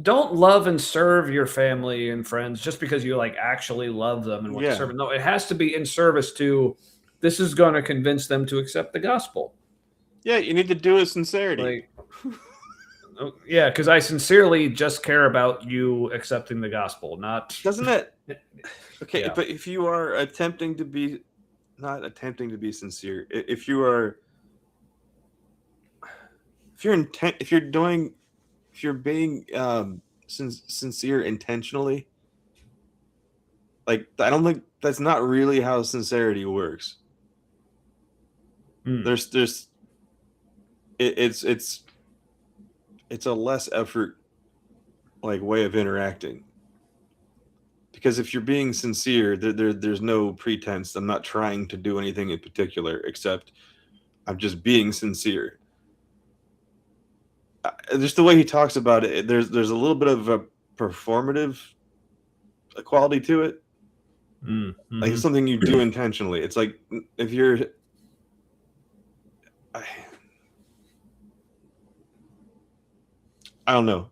S3: don't love and serve your family and friends just because you like actually love them and want to serve them. No, it has to be in service to. This is going to convince them to accept the gospel.
S1: Yeah, you need to do it sincerity.
S3: Yeah, because I sincerely just care about you accepting the gospel, not.
S1: Doesn't it? Okay, yeah. But if you are not attempting to be sincere, if you're being sincere intentionally, like I don't think that's not really how sincerity works. It's a less effort like way of interacting. Because if you're being sincere, there's no pretense. I'm not trying to do anything in particular, except I'm just being sincere. Just the way he talks about it, there's a little bit of a performative quality to it. Mm-hmm. Like it's something you do intentionally. It's like if you're... I don't know.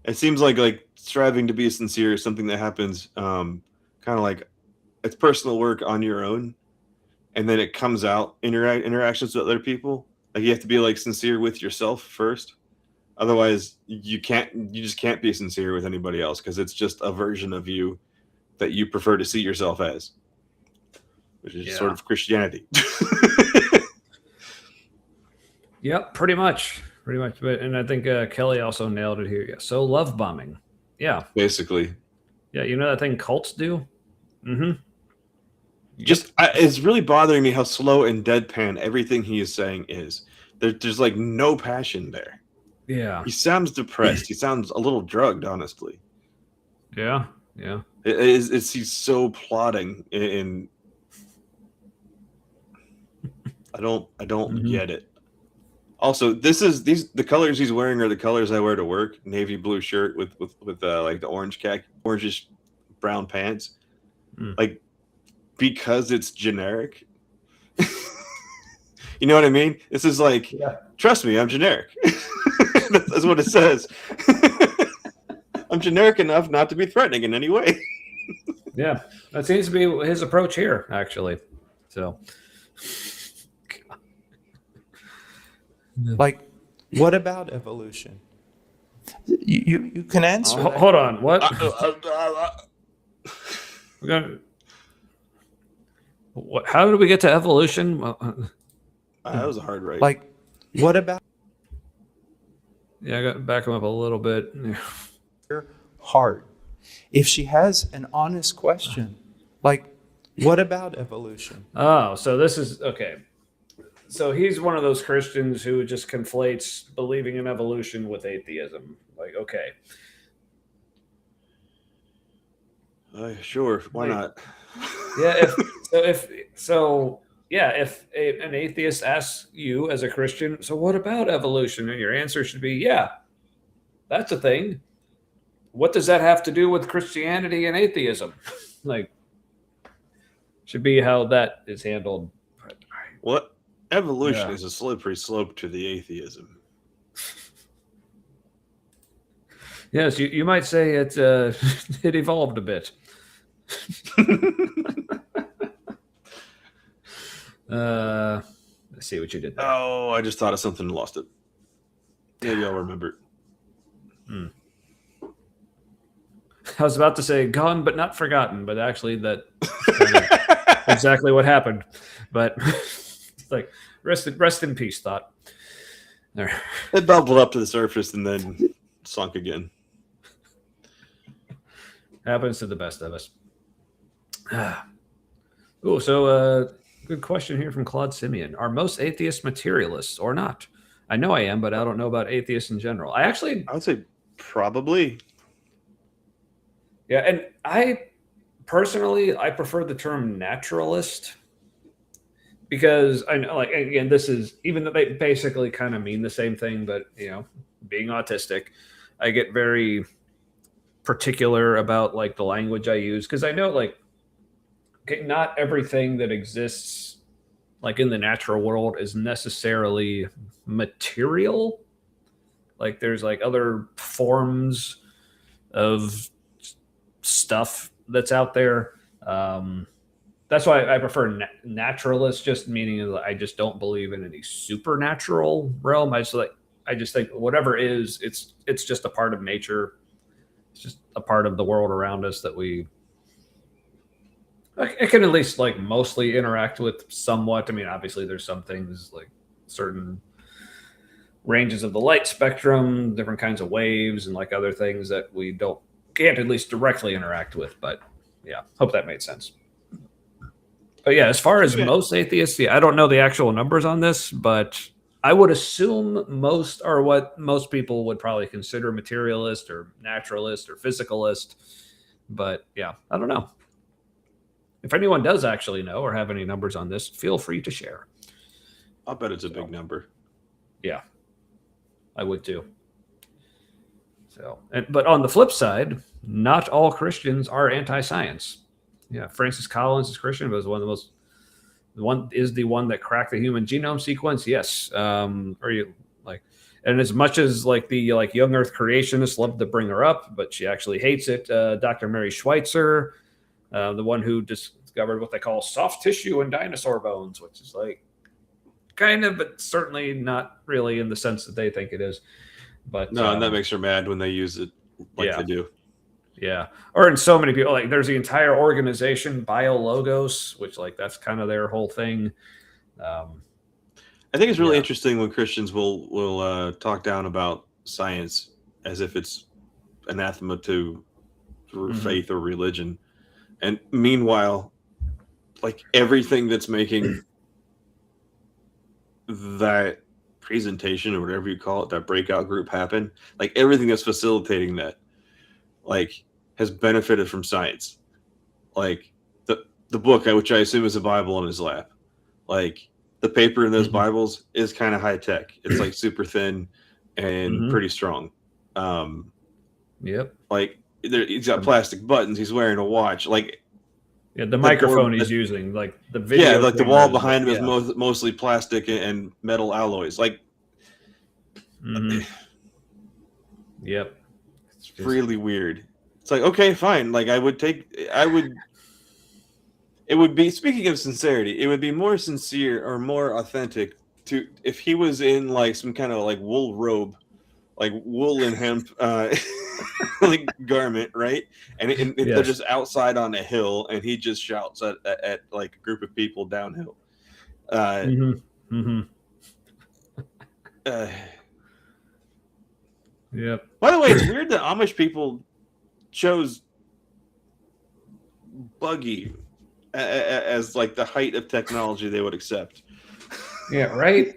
S1: It seems like striving to be sincere is something that happens kind of like it's personal work on your own, and then it comes out in your interactions with other people. Like you have to be like sincere with yourself first. Otherwise, you just can't be sincere with anybody else because it's just a version of you that you prefer to see yourself as, which is sort of Christianity.
S3: Yep, pretty much. But and I think Kelly also nailed it here. Yeah. So love bombing. Yeah.
S1: Basically.
S3: Yeah, you know that thing cults do? Mm-hmm.
S1: It's really bothering me how slow and deadpan everything he is saying is. There's like no passion there.
S3: Yeah.
S1: He sounds depressed. He sounds a little drugged, honestly.
S3: Yeah.
S1: He's so plodding in I don't get it. Also, the colors he's wearing are the colors I wear to work. Navy blue shirt with like the orangish brown pants. Like because it's generic. You know what I mean? This is like, trust me, I'm generic. That's what it says. I'm generic enough not to be threatening in any way.
S3: Yeah, that seems to be his approach here, actually. So,
S5: Like, what about evolution? You can answer that.
S3: hold on. What? We're gonna, what? How did we get to evolution?
S1: That was a hard right.
S5: Like, what about
S3: Yeah, I got to back him up a little bit.
S5: her heart? If she has an honest question, like, what about evolution?
S3: Oh, so this is okay. So he's one of those Christians who just conflates believing in evolution with atheism. Like, okay,
S1: Sure, why not?
S3: yeah. If an atheist asks you as a Christian, so what about evolution? And your answer should be, yeah, that's a thing. What does that have to do with Christianity and atheism? Like, should be how that is handled.
S1: What? Evolution
S3: Yeah.
S1: is a slippery slope to the atheism.
S3: Yes, you might say it. It evolved a bit. Let's see what you did there.
S1: Oh, I just thought of something and lost it. Maybe I'll remember.
S3: I was about to say gone but not forgotten, but actually that exactly what happened. But it's like rest in peace, thought. There.
S1: It bubbled up to the surface and then sunk again.
S3: Happens to the best of us. Oh, so good question here from Claude Simeon. Are most atheists materialists or not? I know I am, but I don't know about atheists in general. I
S1: would say probably.
S3: Yeah, and I personally, I prefer the term naturalist because I know, like, again, this is, even though they basically kind of mean the same thing, but, you know, being autistic, I get very particular about, like, the language I use because I know, like, okay, not everything that exists, like, in the natural world is necessarily material. Like, there's, like, other forms of stuff that's out there. That's why I prefer naturalist, just meaning that I just don't believe in any supernatural realm. I just think whatever is, it's just a part of nature. It's just a part of the world around us that it can at least, like, mostly interact with somewhat. I mean, obviously there's some things like certain ranges of the light spectrum, different kinds of waves, and like other things that we can't at least directly interact with. But yeah, hope that made sense. But yeah, as far as most atheists, I don't know the actual numbers on this, but I would assume most are what most people would probably consider materialist or naturalist or physicalist. But yeah, I don't know. If anyone does actually know or have any numbers on this, feel free to share.
S1: I'll bet it's a big number.
S3: Yeah, I would too. So, but on the flip side, not all Christians are anti-science. Yeah, Francis Collins is Christian, but is one of the most. The one that cracked the human genome sequence. Yes, or you like, and as much as like the young Earth creationists love to bring her up, but she actually hates it. Dr. Mary Schweitzer, the one who discovered what they call soft tissue in dinosaur bones, which is like kind of, but certainly not really in the sense that they think it is. But
S1: no, and that makes her mad when they use it like they do.
S3: Yeah. Or in so many people, like there's the entire organization, BioLogos, which like that's kind of their whole thing.
S1: I think it's really interesting when Christians will talk down about science as if it's anathema to faith or religion. And meanwhile, like everything that's making that presentation or whatever you call it, that breakout group happen, like everything that's facilitating that, like, has benefited from science. Like the book, which I assume is a Bible on his lap, like the paper in those Bibles is kind of high tech. It's like super thin and pretty strong.
S3: Yep.
S1: Like he's got plastic buttons. He's wearing a watch. Like
S3: Yeah, the microphone he's using, like the video.
S1: Yeah, like the wall behind him
S3: yeah.
S1: is mostly plastic and metal alloys. Like,
S3: Yep.
S1: it's really weird. It's like, okay, fine. Like, it would be, speaking of sincerity, it would be more sincere or more authentic to if he was in like some kind of like wool robe, like wool and hemp like garment, right? And they're just outside on a hill, and he just shouts at like a group of people downhill.
S3: Yep.
S1: By the way, it's weird that Amish people chose buggy as like the height of technology they would accept.
S3: Yeah, right.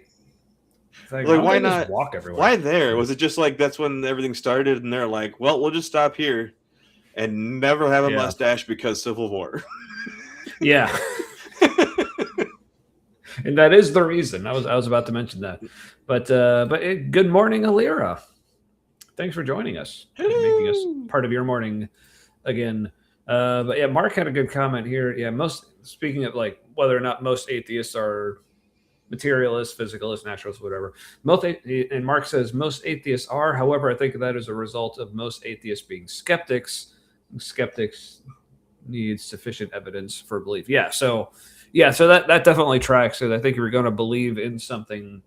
S1: Like why not
S3: walk everywhere?
S1: Why there? Was it just like that's when everything started, and they're like, well, we'll just stop here and never have a mustache because Civil War.
S3: Yeah. And that is the reason. I was about to mention that. But good morning, Alira. Thanks for joining us. Making us part of your morning again. But yeah, Mark had a good comment here. Yeah, speaking of like whether or not most atheists are materialists, physicalists, naturalists, whatever. And Mark says most atheists are. However, I think that is a result of most atheists being skeptics. Skeptics need sufficient evidence for belief. So that definitely tracks it. I think if you're going to believe in something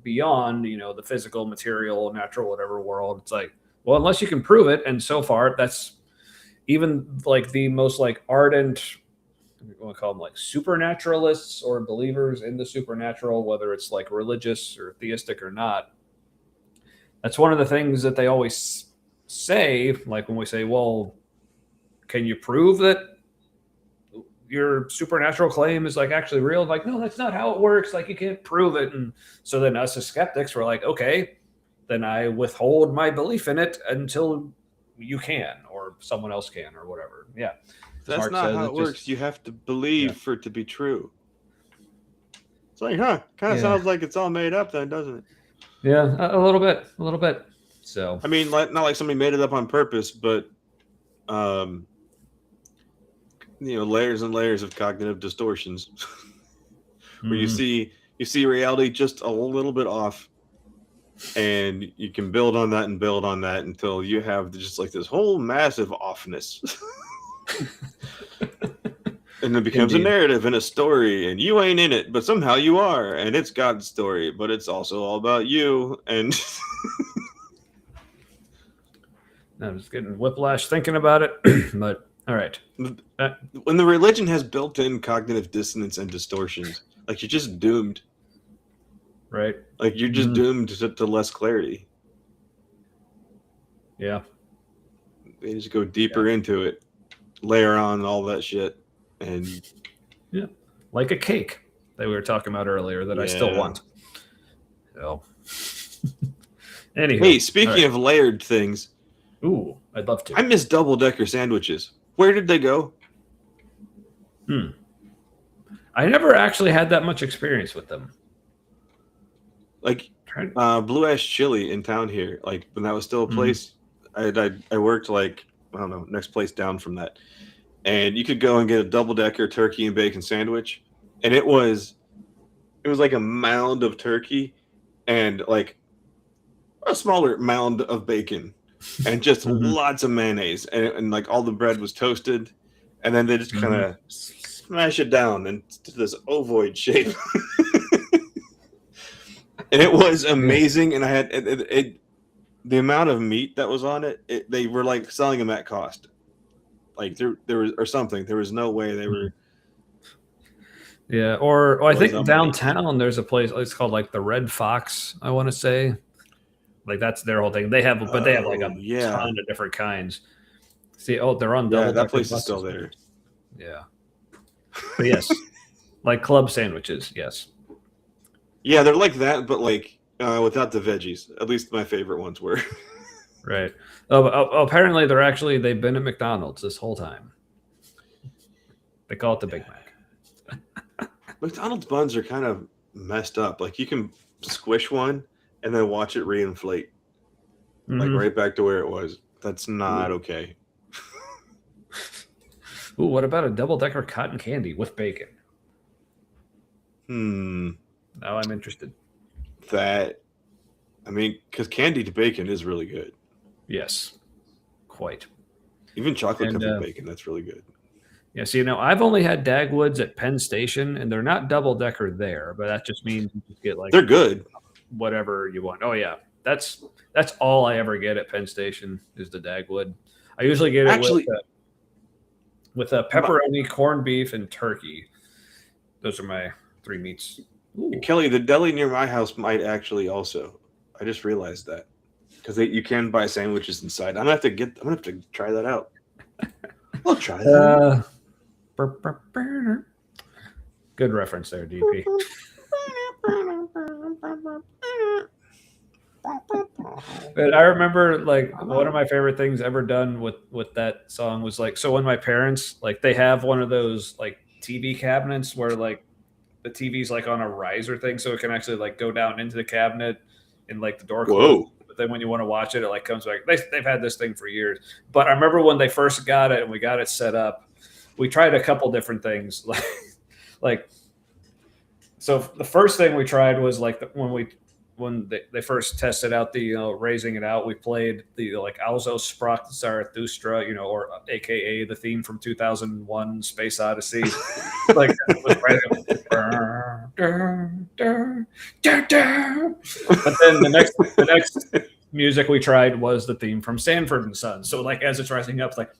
S3: beyond, the physical, material, natural, whatever world, it's like, well, unless you can prove it, and so far, that's even like the most like ardent, we want to call them like supernaturalists or believers in the supernatural, whether it's like religious or theistic or not. That's one of the things that they always say, like when we say, well, can you prove that your supernatural claim is like actually real? Like, no, that's not how it works. Like, you can't prove it. And so then us as skeptics were like, okay, then I withhold my belief in it until you can, or someone else can, or whatever. Yeah.
S1: That's
S3: Mark
S1: not how it works. You have to believe for it to be true. It's like, kind of sounds like it's all made up then, doesn't it?
S3: Yeah, a little bit. So,
S1: I mean, not like somebody made it up on purpose, but layers and layers of cognitive distortions where you see reality just a little bit off, and you can build on that until you have just like this whole massive offness. And it becomes a narrative and a story, and you ain't in it, but somehow you are, and it's God's story, but it's also all about you. And
S3: I'm just getting whiplash thinking about it. But all right,
S1: when the religion has built-in cognitive dissonance and distortions, like, you're just doomed,
S3: right?
S1: Like, you're just doomed to less clarity.
S3: Yeah,
S1: they just go deeper into it, layer on all that shit. And
S3: like a cake that we were talking about earlier that I still want. So, anyway.
S1: Hey, speaking of layered things,
S3: ooh, I'd love to.
S1: I miss double-decker sandwiches. Where did they go?
S3: I never actually had that much experience with them.
S1: Like Blue Ash Chili in town here, like when that was still a place, I worked like, I don't know, next place down from that. And you could go and get a double-decker turkey and bacon sandwich, and it was like a mound of turkey and like a smaller mound of bacon and just lots of mayonnaise, and like all the bread was toasted, and then they just kind of smash it down into this ovoid shape. And it was amazing, and I had the amount of meat that was on it, they were like selling them at cost. Like there was, or something. There was no way they were.
S3: Yeah, or I think downtown there's a place. It's called like the Red Fox. I want to say, like that's their whole thing. They have like a ton of different kinds. See, they're on double.
S1: Yeah, that place is still there.
S3: Yeah, but yes, like club sandwiches. Yes.
S1: Yeah, they're like that, but like without the veggies. At least my favorite ones were.
S3: Right. Apparently, they've been at McDonald's this whole time. They call it the Big Mac.
S1: McDonald's buns are kind of messed up. Like, you can squish one and then watch it reinflate, like right back to where it was. That's not okay.
S3: Ooh, what about a double-decker cotton candy with bacon? Now I'm interested.
S1: That, I mean, because candied bacon is really good.
S3: Yes, quite.
S1: Even chocolate
S3: And,
S1: covered bacon, that's really good.
S3: Yeah, so, I've only had Dagwoods at Penn Station, and they're not double-decker there, but that just means you just get, like,
S1: They're good.
S3: whatever you want. Oh, yeah. That's all I ever get at Penn Station is the Dagwood. I usually get it
S1: Actually,
S3: with a pepperoni, corned beef, and turkey. Those are my 3 meats. Ooh.
S1: Kelly, the deli near my house might actually also. I just realized that because you can buy sandwiches inside. I'm gonna have to try that out. I'll try that.
S3: Good reference there, DP. But I remember, like, one of my favorite things ever done with that song was, like, so when my parents, like, they have one of those, like, TV cabinets where, like, the TV's, like, on a riser thing, so it can actually, like, go down into the cabinet and, like, the door closes.
S1: Whoa.
S3: But then when you want to watch it, it, like, comes back. They've had this thing for years. But I remember when they first got it and we got it set up, we tried a couple different things. So the first thing we tried was, like, when they first tested out the raising it out, we played the, like, Also Sprach Zarathustra, or AKA the theme from 2001 Space Odyssey. Like, it was right. But then the next music we tried was the theme from Sanford and Son. So, like, as it's rising up, it's like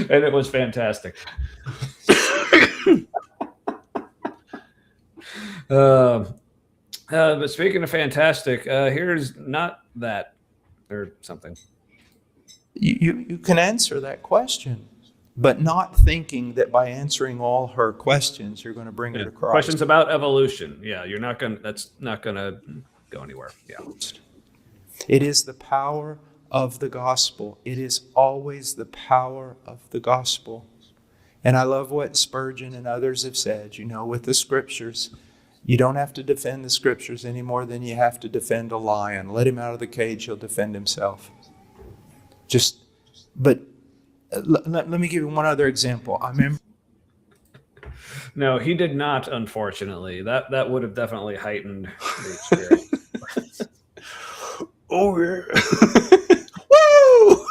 S3: and it was fantastic. But speaking of fantastic, here's not that or something.
S5: You can answer that question, but not thinking that by answering all her questions, you're going to bring her to Christ.
S3: Questions about evolution. Yeah, that's not gonna go anywhere. Yeah.
S5: It is the power of the gospel. It is always the power of the gospel. And I love what Spurgeon and others have said, with the scriptures. You don't have to defend the scriptures any more than you have to defend a lion. Let him out of the cage, he'll defend himself. But let me give you one other example. I remember.
S3: No, he did not, unfortunately. That would have definitely heightened the experience.
S1: Oh, yeah. Woo!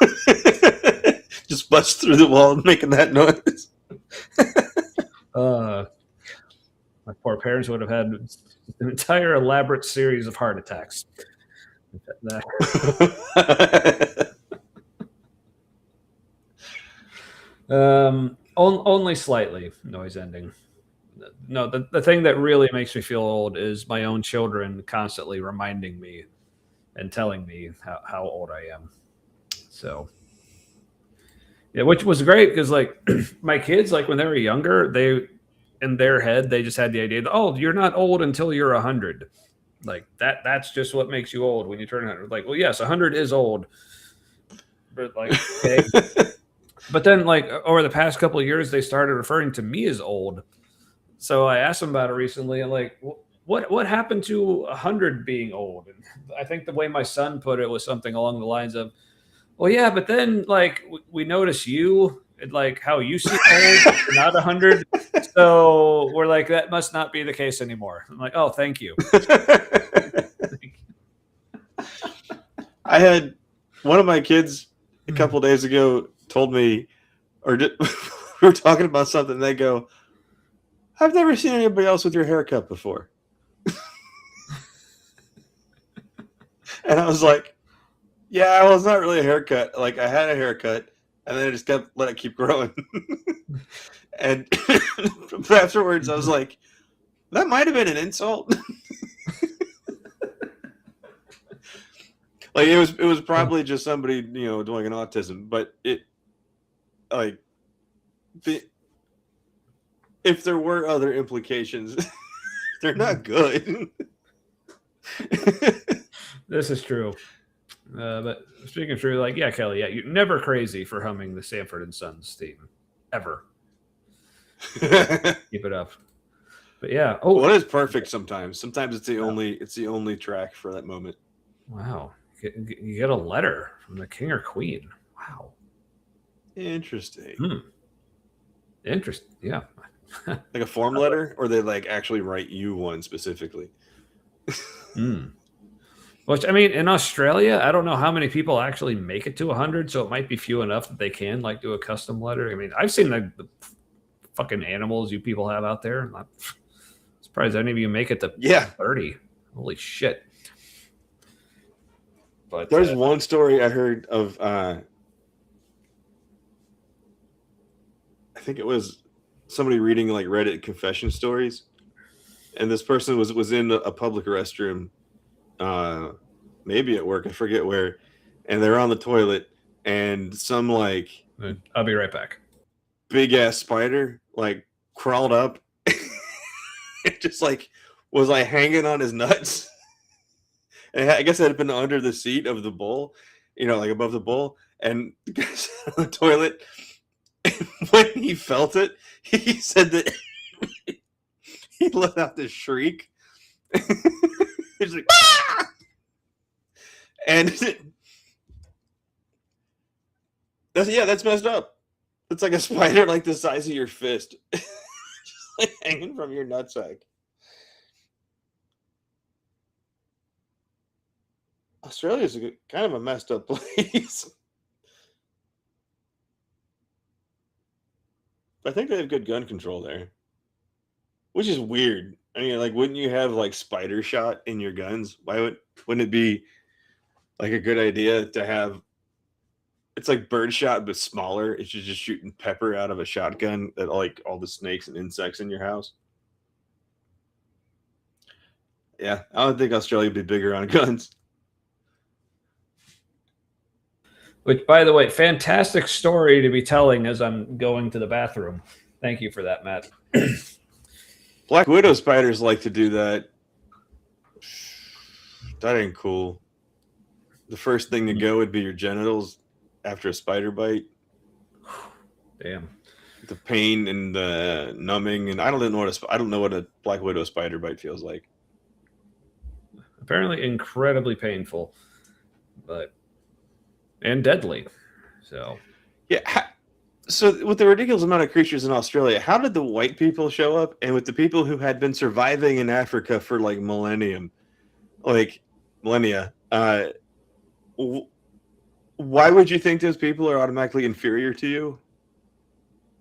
S1: Just bust through the wall making that noise.
S3: My poor parents would have had an entire elaborate series of heart attacks. Only slightly noise ending. No, the thing that really makes me feel old is my own children constantly reminding me and telling me how old I am. So, yeah, which was great because, like, my kids, like, when they were younger, in their head, they just had the idea that, oh, you're not old until you're 100. Like, that's just what makes you old when you turn 100. Like, well, yes, 100 is old. But, like, okay. But then, like, over the past couple of years, they started referring to me as old. So I asked them about it recently, and, like, what happened to 100 being old? And I think the way my son put it was something along the lines of, well, yeah, but then, like, we notice you, and, like, how you seem old, you're not 100. So we're like, that must not be the case anymore. I'm like, oh, thank you.
S1: I had one of my kids a couple of days ago told me, we were talking about something. They go, I've never seen anybody else with your haircut before. And I was like, yeah, well, it's not really a haircut. Like, I had a haircut, and then I just let it keep growing. And afterwards, I was like, that might have been an insult. Like, it was probably just somebody, doing an autism, but if there were other implications, they're not good.
S3: This is true. But speaking of true, like, yeah, Kelly, yeah, you're never crazy for humming the Sanford and Sons theme, ever. Keep it up. But yeah,
S1: well, it is perfect sometimes. Sometimes it's the only track for that moment.
S3: Wow, you get a letter from the king or queen. Wow.
S1: Interesting.
S3: Interesting. Yeah.
S1: Like a form letter, or they like actually write you one specifically?
S3: Which, I mean, in Australia, I don't know how many people actually make it to 100, so it might be few enough that they can like do a custom letter. I mean, I've seen the fucking animals you people have out there. I'm not surprised any of you make it to 30. Holy shit. But
S1: there's one story I heard of. I think it was somebody reading like Reddit confession stories, and this person was in a public restroom, maybe at work, I forget where, and they're on the toilet, and some like
S3: I'll be right back.
S1: Big ass spider like crawled up, it just like was like hanging on his nuts. And I guess it had been under the seat of the bowl, like above the bowl, and the guy's on the toilet. When he felt it, he said that he let out this shriek. He's like, ah! And that's messed up. It's like a spider like the size of your fist, just like hanging from your nutsack. Australia's kind of a messed up place. I think they have good gun control there, which is weird. I mean, like, wouldn't you have like spider shot in your guns? Wouldn't it be like a good idea to have? It's like bird shot but smaller. It's just shooting pepper out of a shotgun at like all the snakes and insects in your house. Yeah, I don't think Australia would be bigger on guns.
S3: Which, by the way, fantastic story to be telling as I'm going to the bathroom. Thank you for that, Matt.
S1: Black widow spiders like to do that. That ain't cool. The first thing to go would be your genitals after a spider bite.
S3: Damn.
S1: The pain and the numbing, and I don't know what a black widow spider bite feels like.
S3: Apparently incredibly painful, and deadly. So
S1: yeah. So with the ridiculous amount of creatures in Australia, how did the white people show up? And with the people who had been surviving in Africa for like millennia, why would you think those people are automatically inferior to you?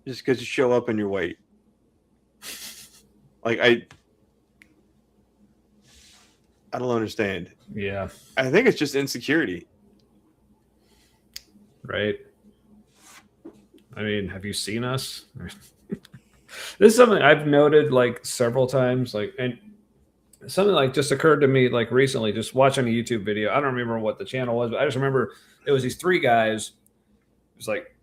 S1: Just because you show up and you're white? Like I don't understand.
S3: Yeah.
S1: I think it's just insecurity.
S3: Right. I mean, have you seen us? This is something I've noted like several times, like, and something like just occurred to me like recently, just watching a YouTube video. I don't remember what the channel was, but I just remember it was these three guys. It was like,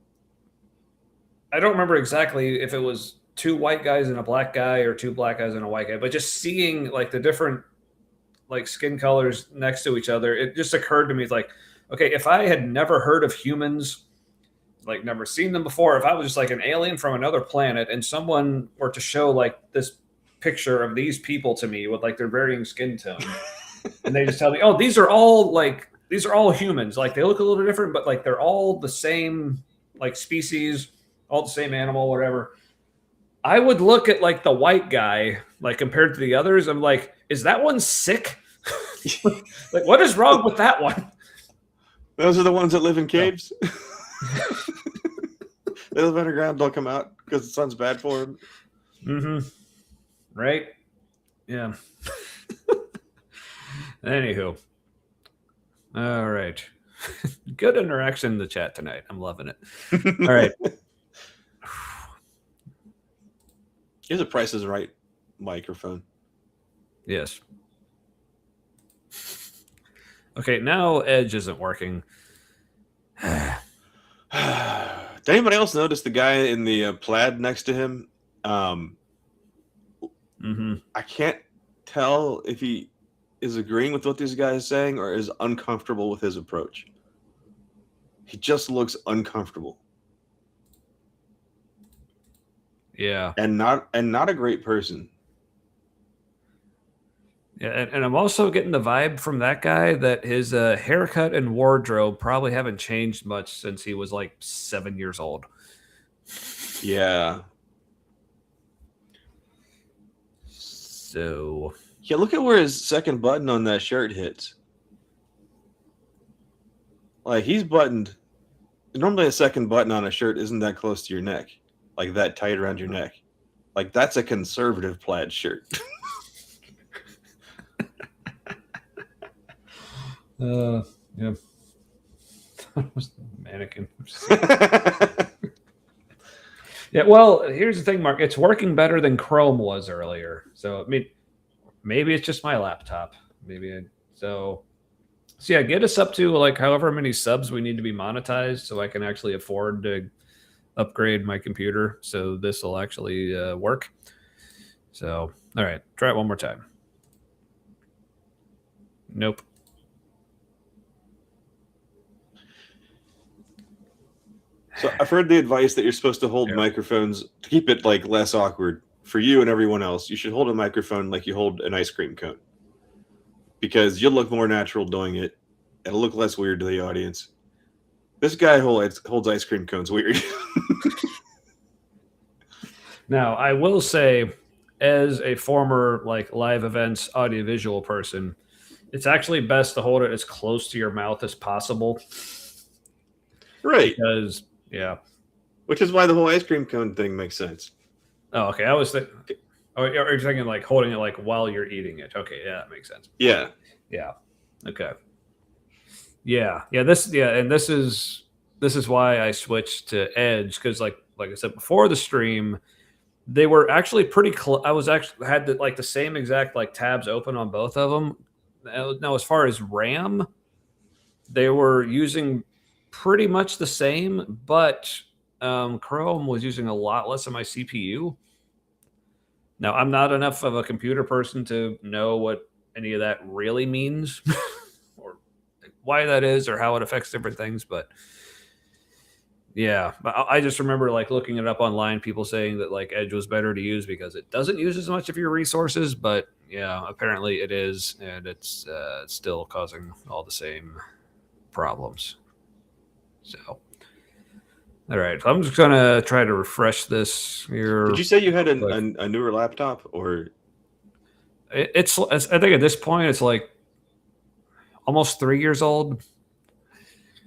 S3: I don't remember exactly if it was two white guys and a black guy or two black guys and a white guy, but just seeing like the different like skin colors next to each other, it just occurred to me, it's like, okay, if I had never heard of humans, like never seen them before, if I was just like an alien from another planet and someone were to show like this picture of these people to me with like their varying skin tone, and they just tell me, oh, these are all humans, like they look a little different, but like they're all the same like species, all the same animal, whatever. I would look at like the white guy, like compared to the others, I'm like, is that one sick? Like, what is wrong with that one?
S1: Those are the ones that live in caves. They live underground, don't come out because the sun's bad for them.
S3: Mm-hmm. Right? Yeah. Anywho. All right. Good interaction in the chat tonight. I'm loving it. All right.
S1: Here's a Price is Right microphone.
S3: Yes. Okay, now Edge isn't working.
S1: Did anybody else notice the guy in the plaid next to him? I can't tell if he is agreeing with what this guy is saying or is uncomfortable with his approach. He just looks uncomfortable.
S3: Yeah.
S1: And not a great person.
S3: Yeah, and I'm also getting the vibe from that guy that his haircut and wardrobe probably haven't changed much since he was like 7 years old.
S1: Yeah.
S3: So
S1: Yeah, look at where his second button on that shirt hits. Like, he's buttoned. Normally, a second button on a shirt isn't that close to your neck, like that tight around your neck. Like, that's a conservative plaid shirt.
S3: yeah. Was the mannequin. Yeah, well, here's the thing, Mark. It's working better than Chrome was earlier. So, I mean, maybe it's just my laptop. So yeah, get us up to like however many subs we need to be monetized so I can actually afford to upgrade my computer. So this will actually work. So, all right, try it one more time. Nope.
S1: So I've heard the advice that you're supposed to hold microphones to keep it like less awkward for you and everyone else. You should hold a microphone like you hold an ice cream cone, because you'll look more natural doing it. It'll look less weird to the audience. This guy holds ice cream cones weird.
S3: Now, I will say, as a former like live events audiovisual person, it's actually best to hold it as close to your mouth as possible.
S1: Right.
S3: Because, yeah.
S1: Which is why the whole ice cream cone thing makes sense.
S3: Oh, okay. I was thinking, are you thinking like holding it like while you're eating it? Okay, yeah, that makes sense.
S1: Yeah.
S3: Yeah. Okay. Yeah. And this is why I switched to Edge, because like I said before the stream, they were actually pretty close. I was actually had the same exact like tabs open on both of them. Now, as far as RAM, they were using pretty much the same, but Chrome was using a lot less of my CPU. Now, I'm not enough of a computer person to know what any of that really means or why that is or how it affects different things, but yeah, but I just remember like looking it up online, people saying that like Edge was better to use because it doesn't use as much of your resources, but yeah, apparently it is, and it's still causing all the same problems. So, all right, I'm just gonna try to refresh this here.
S1: Did you say you had a newer laptop, or
S3: it's? I think at this point it's like almost 3 years old.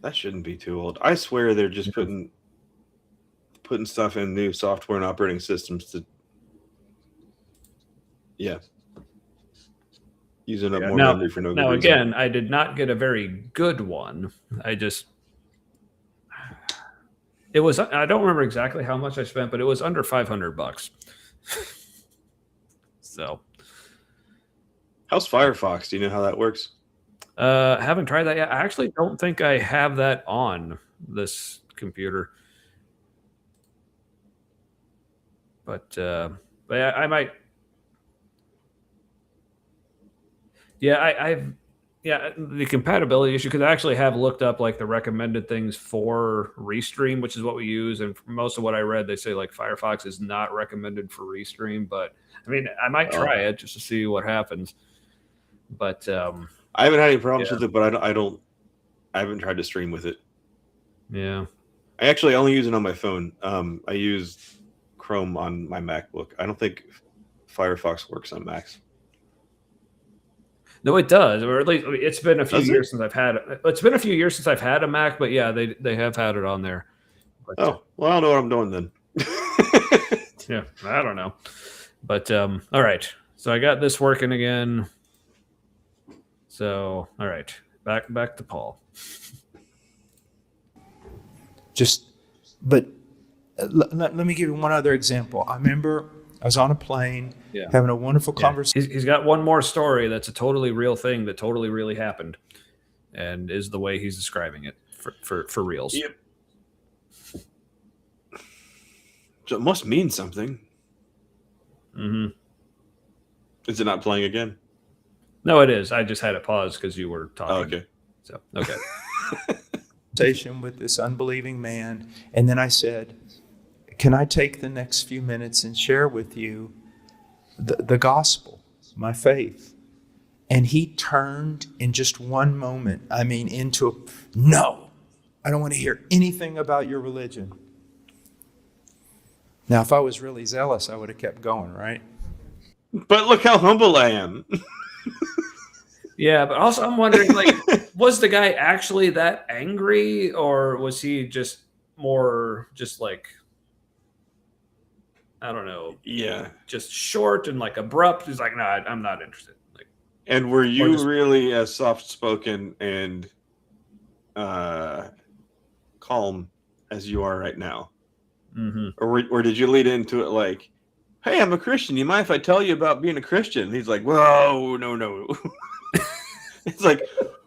S1: That shouldn't be too old. I swear they're just putting stuff in new software and operating systems to, using up more memory for no good reason.
S3: Again, I did not get a very good one. It was, I don't remember exactly how much I spent, but it was under $500. So,
S1: how's Firefox? Do you know how that works?
S3: Haven't tried that yet. I actually don't think I have that on this computer. But I might. Yeah, the compatibility issue, because I actually have looked up like the recommended things for Restream, which is what we use, and for most of what I read, they say like Firefox is not recommended for Restream. But I mean, I might try it just to see what happens. But
S1: I haven't had any problems with it, but I haven't tried to stream with it.
S3: Yeah,
S1: I actually only use it on my phone. I use Chrome on my MacBook. I don't think Firefox works on Macs.
S3: No, it does, or at least it's been a few years since I've had it. It's been a few years since I've had a Mac, but yeah, they have had it on there.
S1: But, well, I don't know what I'm doing then.
S3: Yeah, I don't know. But all right, so I got this working again. So all right, back to Paul.
S5: But let me give you one other example. I remember I was on a plane having a wonderful conversation.
S3: He's got one more story that's a totally real thing that totally really happened, and is the way he's describing it for reals.
S1: Yep. So it must mean something.
S3: Mm-hmm.
S1: Is it not playing again?
S3: No, it is. I just had it paused because you were talking.
S1: Oh, okay.
S3: So, okay.
S5: Conversation with this unbelieving man, and then I said, can I take the next few minutes and share with you the gospel, my faith? And he turned in just one moment, into no, I don't want to hear anything about your religion. Now, if I was really zealous, I would have kept going, right?
S1: But look how humble I am.
S3: Yeah, but also I'm wondering, like, was the guy actually that angry, or was he just more just like, I don't know,
S1: Yeah.
S3: just short and like abrupt? He's like, no, I'm not interested. Like,
S1: And were you
S3: just,
S1: really as soft-spoken and calm as you are right now?
S3: mm-hmm.
S1: Or did you lead into it like, hey, I'm a Christian. You mind if I tell you about being a Christian? And he's like, whoa, no. It's like,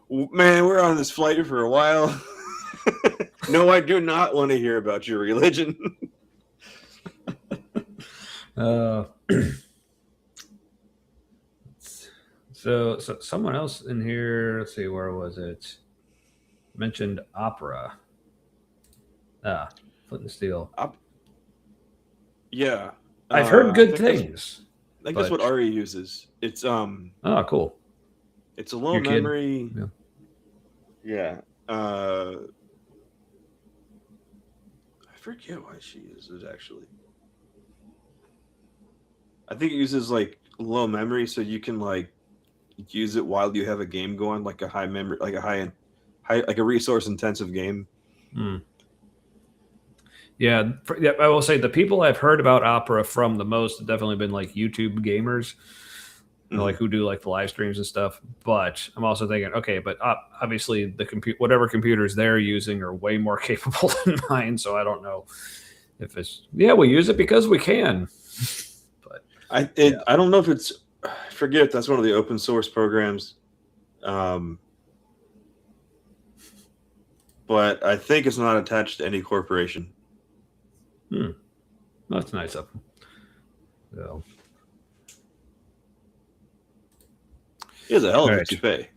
S1: man, we're on this flight for a while. No, I do not want to hear about your religion.
S3: So someone else in here, let's see, where was it? Mentioned opera. Flint and Steel.
S1: Yeah.
S3: I've heard good
S1: I think
S3: things.
S1: I think that's what Ari uses. It's
S3: Oh, cool.
S1: it's a low
S3: Your kid?
S1: memory.
S3: Yeah.
S1: I forget why she uses actually. I think it uses like low memory, so you can like use it while you have a game going, like a high memory, like a high like a resource intensive game.
S3: Yeah, I will say the people I've heard about opera from the most have definitely been like YouTube gamers, like who do like the live streams and stuff. But I'm also thinking, okay, but obviously the whatever computers they're using are way more capable than mine, so I don't know if it's we use it because we can. But
S1: I don't know if it's, I forget if that's one of the open source programs, but I think it's not attached to any corporation.
S3: That's nice of them. So.
S1: He has a hell of a
S3: Right.
S1: toupee.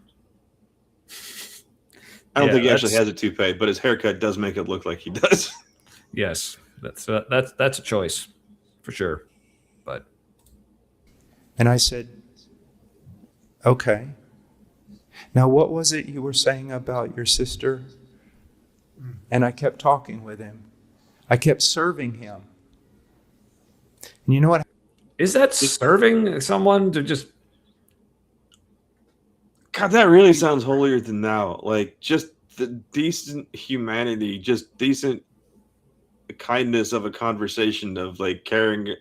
S1: I don't think he actually has a toupee, but his haircut does make it look like he does.
S3: Yes, that's a choice for sure. But
S5: And I said, okay. Now, what was it you were saying about your sister? And I kept talking with him. I kept serving him. And you know what?
S3: is that serving someone to just?
S1: God, that really sounds holier than thou. Like just the decent humanity, just decent kindness of a conversation of like caring,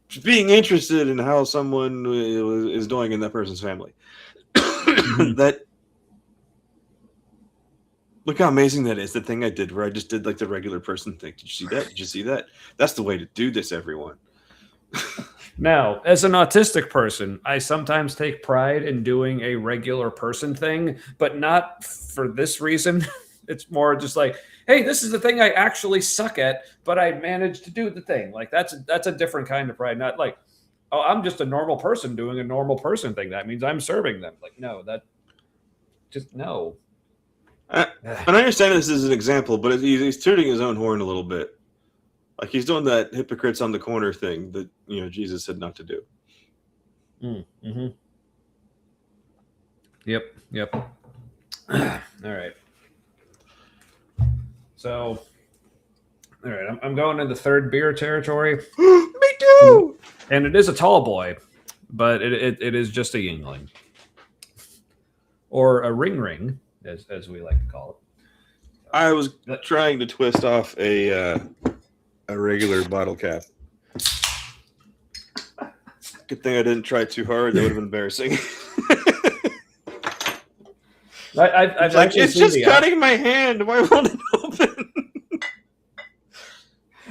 S1: just being interested in how someone is doing in that person's family. That, look how amazing that is. The thing I did where I just did like the regular person thing. Did you see that? Did you see that? That's the way to do this, everyone.
S3: Now, as an autistic person, I sometimes take pride in doing a regular person thing, but not for this reason. It's more just like, hey, this is the thing I actually suck at, but I managed to do the thing. Like that's a different kind of pride. Not like, oh, I'm just a normal person doing a normal person thing. That means I'm serving them. Like, no, that just no.
S1: And I understand this is an example, but he's tooting his own horn a little bit. Like he's doing that hypocrites on the corner thing that Jesus said not to do.
S3: Mm-hmm. Yep. All right. So, all right, I'm going into third beer territory.
S1: Me too.
S3: And it is a tall boy, but it is just a Yingling. Or a ring, as we like to call it.
S1: I was trying to twist off a regular bottle cap. Good thing I didn't try too hard. That would have been embarrassing.
S3: I've
S1: like, it's just cutting my hand. Why won't it open?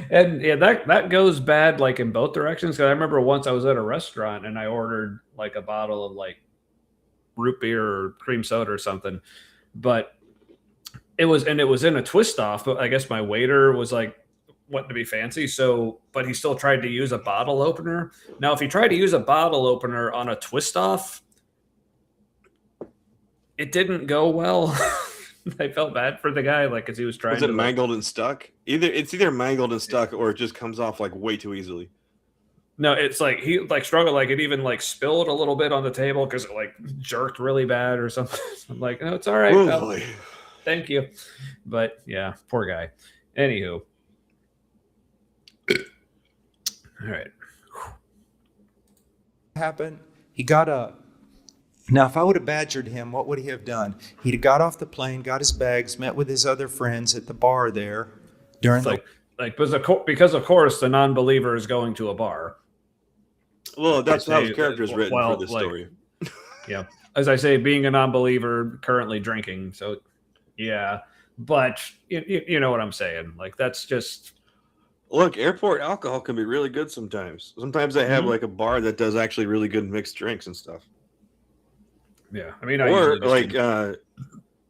S3: And yeah, that goes bad like in both directions. Because I remember once I was at a restaurant and I ordered like a bottle of like root beer or cream soda or something, but it was in a twist off. But I guess my waiter was like wanting to be fancy, but he still tried to use a bottle opener. Now, if he tried to use a bottle opener on a twist off, it didn't go well. I felt bad for the guy, like, because he was trying.
S1: Was it mangled and stuck? It's either mangled and stuck, or it just comes off like way too easily.
S3: No, it's like he like struggled, like it even like spilled a little bit on the table because it like jerked really bad or something. I'm like, no, it's all right,
S1: Oh
S3: pal.
S1: boy.
S3: Thank you. But yeah, poor guy. Anywho. All right.
S5: Happened. He got up. Now, if I would have badgered him, what would he have done? He'd have got off the plane, got his bags, met with his other friends at the bar there during
S3: It's
S5: the.
S3: like because of course the non-believer is going to a bar.
S1: Well, that's how his
S3: Say,
S1: character is written
S3: well,
S1: for the
S3: like,
S1: story.
S3: Yeah, as I say, being a non-believer, currently drinking. So, yeah, but you know what I'm saying. Like that's just
S1: Look, airport alcohol can be really good sometimes. Sometimes they have
S3: Mhm.
S1: like a bar that does actually really good mixed drinks and stuff.
S3: yeah. I mean, I
S1: Or
S3: usually just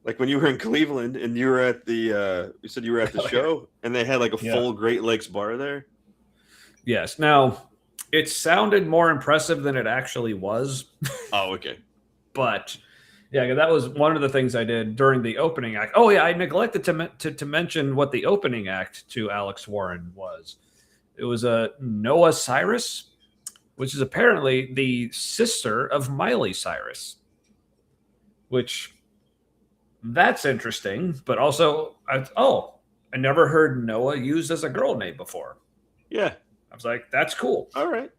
S1: like when you were in Cleveland and you were at the you said you were at the
S3: Oh, yeah.
S1: show and they had like a
S3: Yeah.
S1: full Great Lakes bar there.
S3: Yes. Now, it sounded more impressive than it actually was,
S1: Oh, okay.
S3: but yeah, that was one of the things I did during the opening act. Oh yeah, I neglected to mention what the opening act to Alex Warren was. It was a Noah Cyrus, which is apparently the sister of Miley Cyrus, which that's interesting, but also I never heard Noah used as a girl name before.
S1: Yeah.
S3: I was like, that's cool.
S1: All right.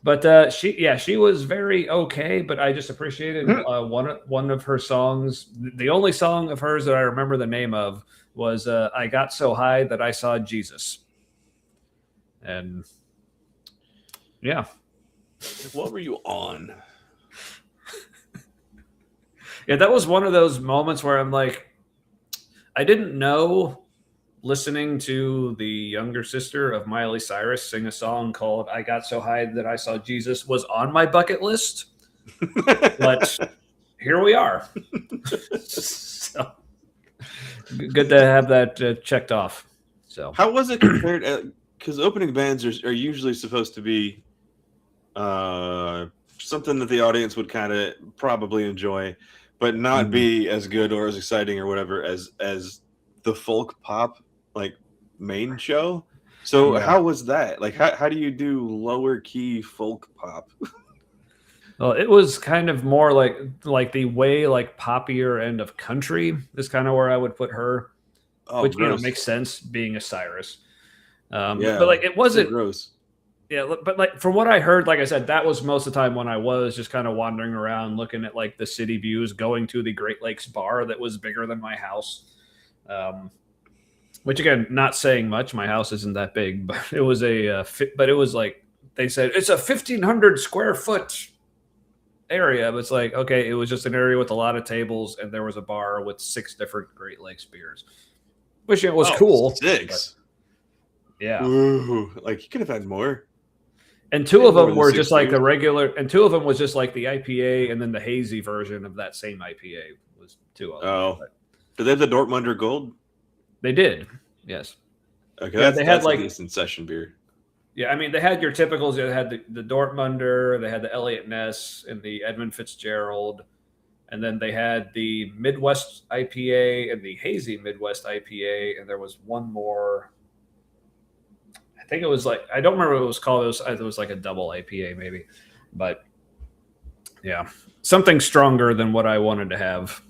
S3: But she was very okay. But I just appreciated one of her songs. The only song of hers that I remember the name of was "I Got So High That I Saw Jesus," and yeah,
S1: What were you on?
S3: yeah, that was one of those moments where I'm like, I didn't know. Listening to the younger sister of Miley Cyrus sing a song called "I Got So High That I Saw Jesus" was on my bucket list, but here we are. So good to have that checked off. So
S1: How was it compared? Because opening bands are usually supposed to be something that the audience would kind of probably enjoy, but not be as good or as exciting or whatever as the folk pop like main show. So
S3: Yeah.
S1: how was that? Like how do you do lower key folk pop?
S3: well, it was kind of more like the way like poppier end of country is kind of where I would put her,
S1: Oh,
S3: which
S1: gross.
S3: makes sense being a Cyrus.
S1: Yeah,
S3: but like it
S1: so
S3: wasn't.
S1: gross.
S3: Yeah, but like from what I heard, like I said, that was most of the time when I was just kind of wandering around, looking at like the city views, going to the Great Lakes bar that was bigger than my house. Which again, not saying much. My house isn't that big, but it was but it was like they said it's a 1,500 square foot area. But it's like okay, it was just an area with a lot of tables, and there was a bar with 6 different Great Lakes beers, which was cool.
S1: 6.
S3: Yeah.
S1: Ooh, like you could have had more.
S3: And 2
S1: Yeah,
S3: of
S1: more
S3: them
S1: than
S3: were
S1: 6
S3: just like
S1: beers.
S3: the regular, and 2 of them was just like the IPA, and then the hazy version of that same IPA was 2 of them.
S1: Oh,
S3: But
S1: do they have the Dortmunder Gold?
S3: they did, yes.
S1: Okay,
S3: Yeah,
S1: that's,
S3: they had
S1: that's
S3: like
S1: a decent session beer.
S3: yeah, I mean they had your typicals. They had the Dortmunder, they had the Elliott Ness, and the Edmund Fitzgerald, and then they had the Midwest IPA and the hazy Midwest IPA, and there was one more. I think it was like I don't remember what it was called. It was like a double IPA maybe, but yeah, something stronger than what I wanted to have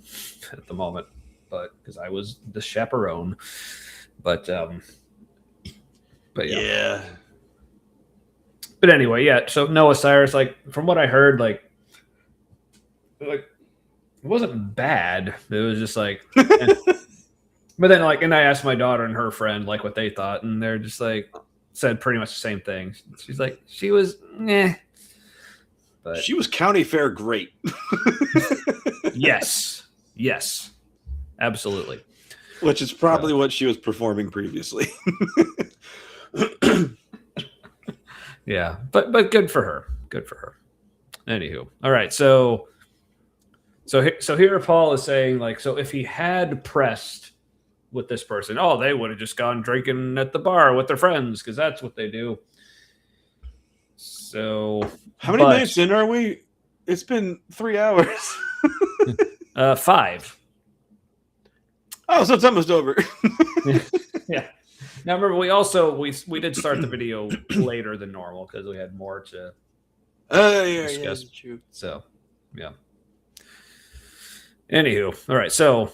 S3: at the moment, but because I was the chaperone. But yeah. But anyway, yeah. So Noah Cyrus, like from what I heard, like it wasn't bad. It was just like. But then, like, and I asked my daughter and her friend like what they thought, and they're just like said pretty much the same thing. She's like, she was, but
S1: She was county fair great.
S3: yes, absolutely.
S1: Which is probably what she was performing previously.
S3: Yeah, but good for her. Good for her. Anywho, all right. So here Paul is saying like, so if he had pressed with this person, they would have just gone drinking at the bar with their friends because that's what they do. So
S1: how many minutes in are we? It's been 3 hours.
S3: 5.
S1: Oh, so it's almost over.
S3: Yeah. Now remember, we did start the video later than normal because we had more to discuss.
S1: that's true.
S3: So, yeah. Anywho, all right. So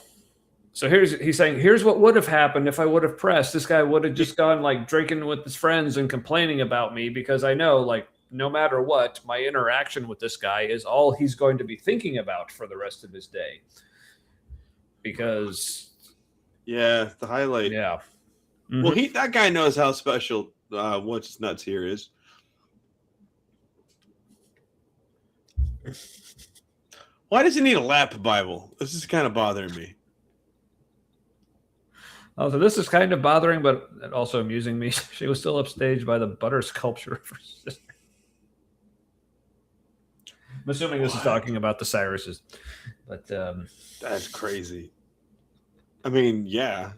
S3: he's saying here's what would have happened if I would have pressed. This guy would have just gone like drinking with his friends and complaining about me because I know like no matter what, my interaction with this guy is all he's going to be thinking about for the rest of his day. Because
S1: Yeah, the highlight.
S3: yeah.
S1: Well, that guy knows how special What's His Nuts here is. Why does he need a lap Bible? This is kind of bothering me.
S3: Oh, so this is kind of bothering, but also amusing me. She was still upstaged by the butter sculpture of her sister. I'm assuming this is talking about the Cyruses. But
S1: That's crazy. I mean, yeah.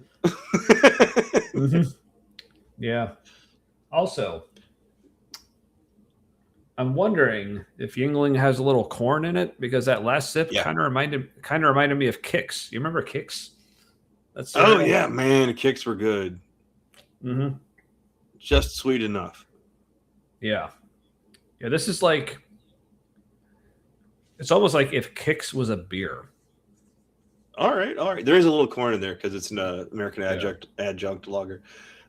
S3: Yeah. Also, I'm wondering if Yingling has a little corn in it because that last sip kind of reminded me of Kix. You remember Kix? That's
S1: yeah, man, the kicks were good.
S3: Mm-hmm.
S1: Just sweet enough.
S3: Yeah. Yeah, this is like it's almost like if Kix was a beer.
S1: All right. There is a little corn in there because it's an American adjunct lager.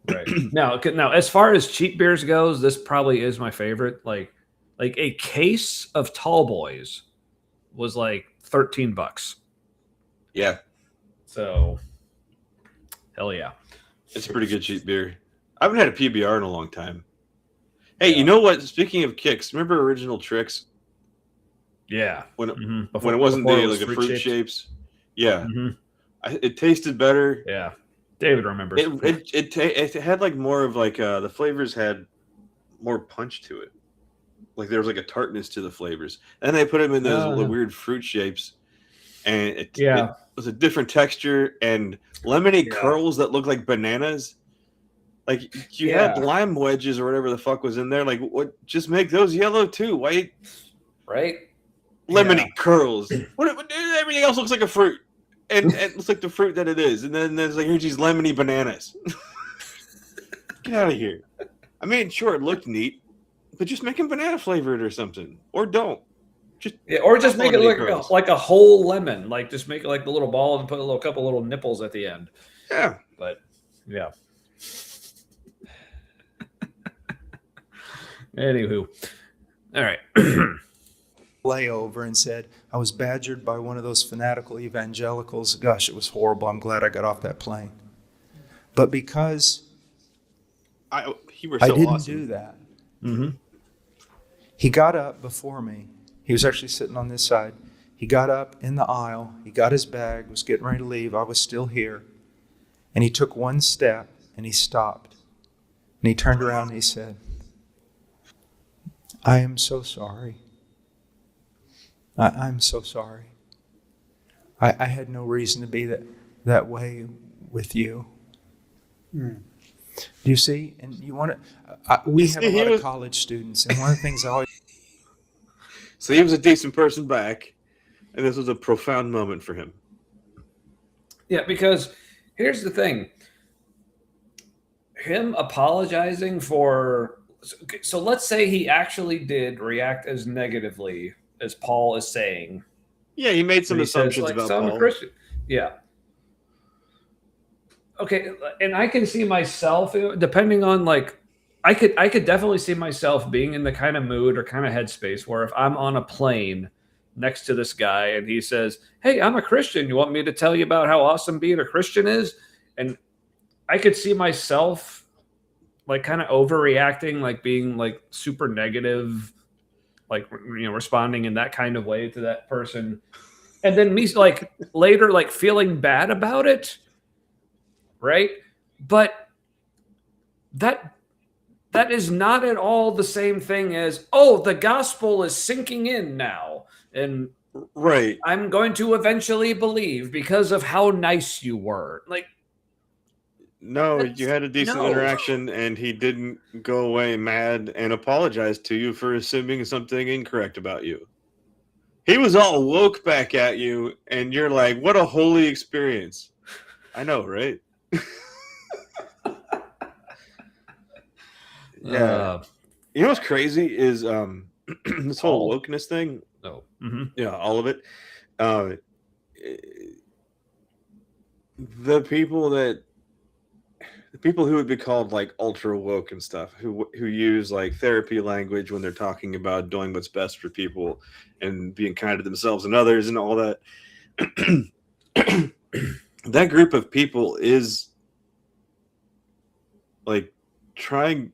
S3: Right. Now, as far as cheap beers goes, this probably is my favorite. Like a case of Tall Boys was like $13.
S1: Yeah.
S3: So, hell yeah.
S1: It's a pretty good cheap beer. I haven't had a PBR in a long time. Hey, you know what? Speaking of kicks, remember Original Tricks?
S3: Yeah.
S1: When it wasn't the fruit shapes? Yeah.
S3: Mm-hmm.
S1: It tasted better.
S3: Yeah. David remembers.
S1: It had like more of like the flavors had more punch to it. Like there was like a tartness to the flavors. And they put them in those weird fruit shapes. And it was a different texture and lemony curls that look like bananas. Like you had lime wedges or whatever the fuck was in there. Like what? Just make those yellow too. Why?
S3: Right?
S1: Lemony curls. What? Everything else looks like a fruit, and it looks like the fruit that it is. And then there's like here's these lemony bananas. Get out of here. I mean, sure, it looked neat, but just make them banana flavored or something, or don't. Just
S3: make it like a whole lemon. Like just make it like the little ball and put a couple little nipples at the end.
S1: Yeah,
S3: but yeah. Anywho, all right.
S5: Layover and said, I was badgered by one of those fanatical evangelicals. Gosh, it was horrible. I'm glad I got off that plane. But because I didn't do that, he got up before me. He was actually sitting on this side. He got up in the aisle. He got his bag, was getting ready to leave. I was still here. And he took one step and he stopped. And he turned around and he said, I am so sorry. I'm so sorry. I had no reason to be that way with you. Do you see? And you want to? We have a lot of college students, and one of the things I always.
S1: So he was a decent person back, and this was a profound moment for him.
S3: Yeah, because here's the thing: him apologizing for. So let's say he actually did react as negatively as Paul is saying.
S1: Yeah, he made some assumptions about Paul. I'm a Christian.
S3: Yeah. Okay, and I can see myself, depending on like, I could definitely see myself being in the kind of mood or kind of headspace where if I'm on a plane next to this guy and he says, "Hey, I'm a Christian. You want me to tell you about how awesome being a Christian is?" And I could see myself like kind of overreacting, like being like super negative, like, you know, responding in that kind of way to that person. And then me like later, like feeling bad about it. Right. But that is not at all the same thing as, oh, the gospel is sinking in now. And
S1: right.
S3: I'm going to eventually believe because of how nice you were. Like,
S1: no, you had a decent interaction and he didn't go away mad and apologize to you for assuming something incorrect about you. He was all woke back at you and you're like, what a holy experience. I know, right? Yeah. You know what's crazy is this whole wokeness thing.
S3: Oh,
S1: Yeah, all of it. Uh, the people who would be called like ultra woke and stuff, who use like therapy language when they're talking about doing what's best for people and being kind to themselves and others and all that. That group of people is like trying.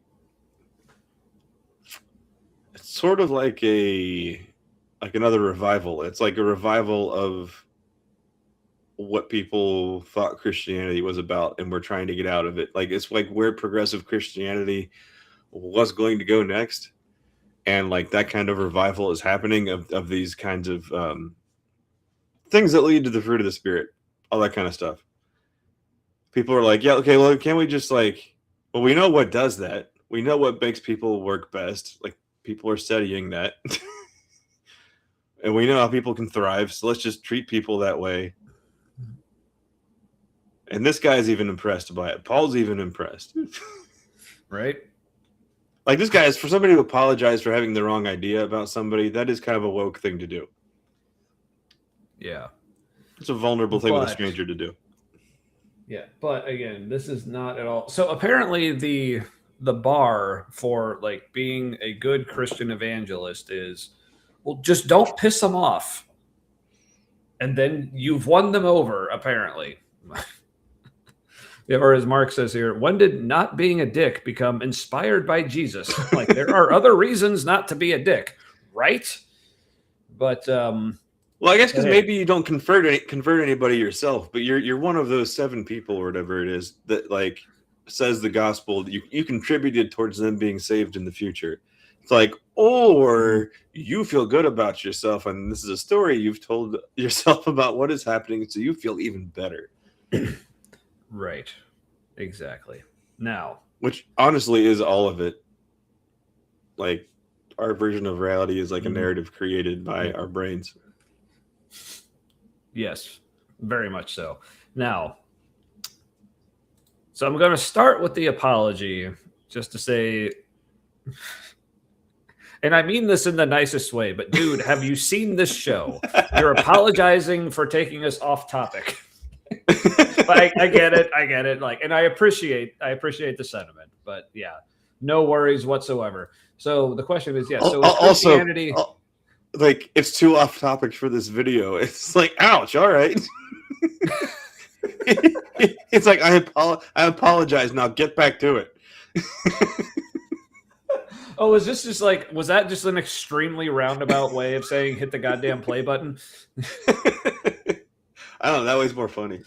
S1: It's sort of like another revival. It's like a revival of what people thought Christianity was about, and we're trying to get out of it. Like it's like where progressive Christianity was going to go next, and like that kind of revival is happening of these kinds of things that lead to the fruit of the Spirit, all that kind of stuff. People are like, yeah, okay, well, can't we just like, well, we know what does that. We know what makes people work best. Like people are studying that, and we know how people can thrive. So let's just treat people that way. And this guy's even impressed by it. Paul's even impressed.
S3: right.
S1: Like this guy is, for somebody to apologize for having the wrong idea about somebody, that is kind of a woke thing to do.
S3: Yeah.
S1: It's a vulnerable thing with a stranger to do.
S3: Yeah, but again, this is not at all. So apparently the bar for like being a good Christian evangelist is, well, just don't piss them off. And then you've won them over, apparently. Or as Mark says here, when did not being a dick become inspired by Jesus? Like there are other reasons not to be a dick, right? But
S1: well, I guess because maybe you don't convert anybody yourself, but you're one of those 7 people or whatever it is that like says the gospel that you contributed towards them being saved in the future. It's like, or you feel good about yourself, and this is a story you've told yourself about what is happening, so you feel even better.
S3: Right. Exactly. Now,
S1: which honestly is all of it. Like our version of reality is like a narrative created by our brains.
S3: Yes, very much so. Now, so I'm going to start with the apology just to say, and I mean this in the nicest way, but dude, have you seen this show? You're apologizing for taking us off topic. I get it. Like, and I appreciate the sentiment, but yeah, no worries whatsoever. So the question is, so is Christianity
S1: also, like it's too off topic for this video. It's like, ouch. All right. It's like I apologize. Now get back to it.
S3: Oh, is this just like, was that just an extremely roundabout way of saying hit the goddamn play button?
S1: I don't know. That way's more funny.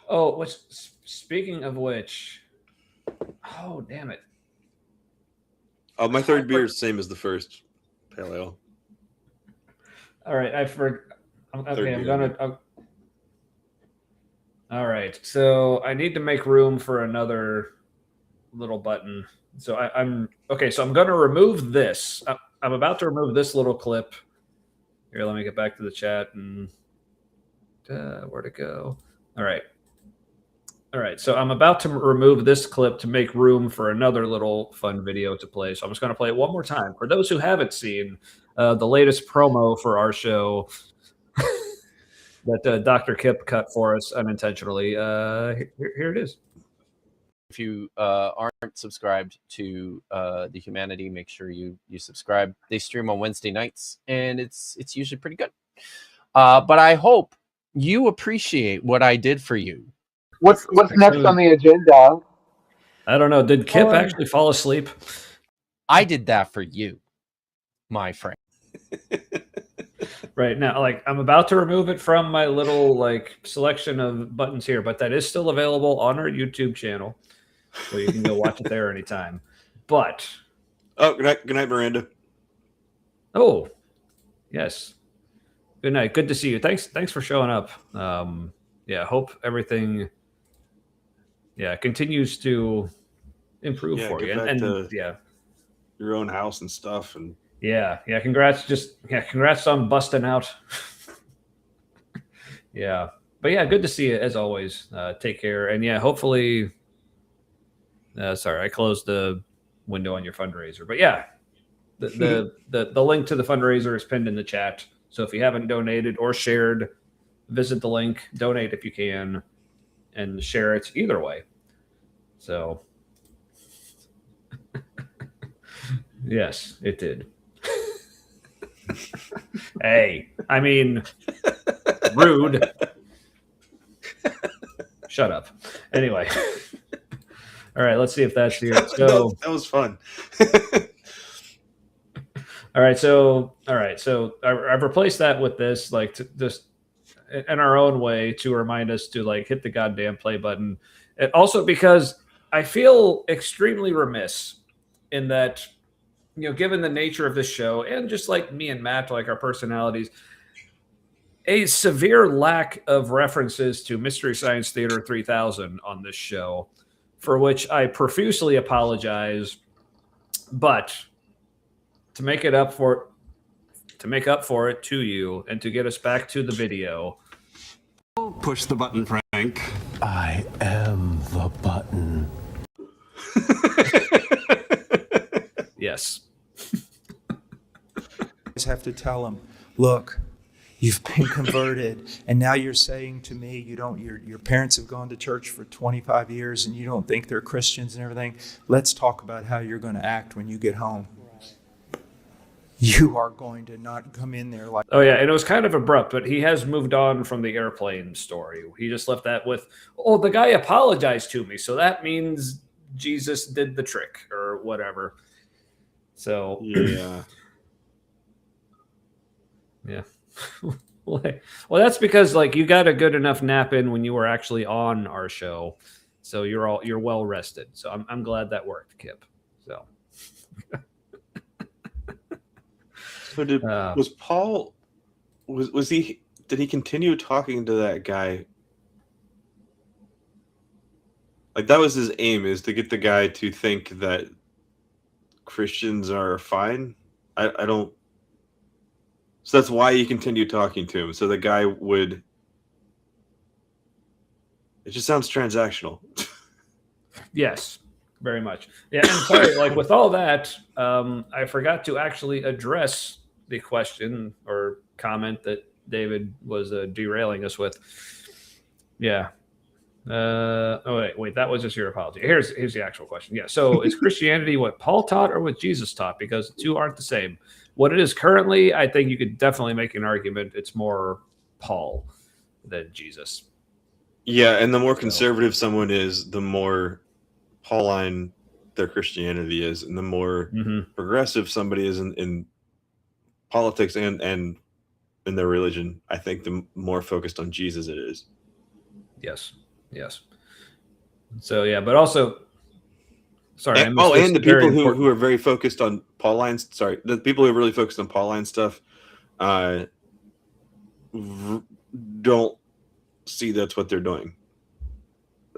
S3: Oh, speaking of which, oh, damn it.
S1: Oh, my third beer is the same as the first pale ale.
S3: All right. All right. So I need to make room for another little button. So I'm okay. So I'm going to remove this. I'm about to remove this little clip. Here, let me get back to the chat and where'd it go? All right. So I'm about to remove this clip to make room for another little fun video to play. So I'm just going to play it one more time for those who haven't seen the latest promo for our show that Dr. Kip cut for us unintentionally. Here it is.
S6: If you aren't subscribed to The Humanity, make sure you subscribe. They stream on Wednesday nights, and it's usually pretty good. But I hope you appreciate what I did for you.
S7: What's next on the agenda?
S3: I don't know. Did Kip actually fall asleep?
S6: I did that for you, my friend.
S3: Right now, like I'm about to remove it from my little like selection of buttons here, but that is still available on our YouTube channel, so you can go watch it there anytime. But
S1: good night, Miranda.
S3: Oh, yes. Good night. Good to see you. Thanks for showing up. Hope everything continues to improve for you. And
S1: your own house and stuff. And
S3: congrats on busting out. Yeah. But yeah, good to see you as always. Take care. And hopefully sorry, I closed the window on your fundraiser. But yeah, the link to the fundraiser is pinned in the chat. So if you haven't donated or shared, visit the link, donate if you can, and share it either way. So yes, it did. Hey, I mean, rude. Shut up. Anyway. All right, let's see if that's here. So
S1: that was fun.
S3: all right, so I've replaced that with this, like, just in our own way to remind us to like hit the goddamn play button, and also because I feel extremely remiss in that, given the nature of this show and just like me and Matt, like our personalities, a severe lack of references to Mystery Science Theater 3000 on this show, for which I profusely apologize. But to make up for it to you and to get us back to the video,
S8: push the button, Frank.
S2: I am the button.
S3: yes.
S5: Just have to tell them, look, you've been converted, and now you're saying to me your parents have gone to church for 25 years and you don't think they're Christians and everything. Let's talk about how you're going to act when you get home. You are going to not come in there like...
S3: Oh, yeah, and it was kind of abrupt, but he has moved on from the airplane story. He just left that with, oh, the guy apologized to me, so that means Jesus did the trick, or whatever. So...
S1: Yeah.
S3: Yeah. Well, that's because like you got a good enough nap in when you were actually on our show, so you're well rested. So I'm glad that worked, Kip. So...
S1: So was Paul was he did he continue talking to that guy? Like that was his aim, is to get the guy to think that Christians are fine. I don't. So that's why he continued talking to him. So the guy would. It just sounds transactional.
S3: Yes, very much. Yeah, and sorry, like with all that, I forgot to actually address the question or comment that David was derailing us with. Yeah. Wait, that was just your apology. Here's the actual question. Yeah. So is Christianity what Paul taught or what Jesus taught? Because the two aren't the same. What it is currently, I think you could definitely make an argument it's more Paul than Jesus.
S1: Yeah, and the more conservative someone is, the more Pauline their Christianity is, and the more progressive somebody is in politics and in their religion, I think the more focused on Jesus it is.
S3: Yes. So yeah, but also, sorry.
S1: And, and the people who are very focused on Pauline. Sorry, the people who are really focused on Pauline stuff, don't see that's what they're doing.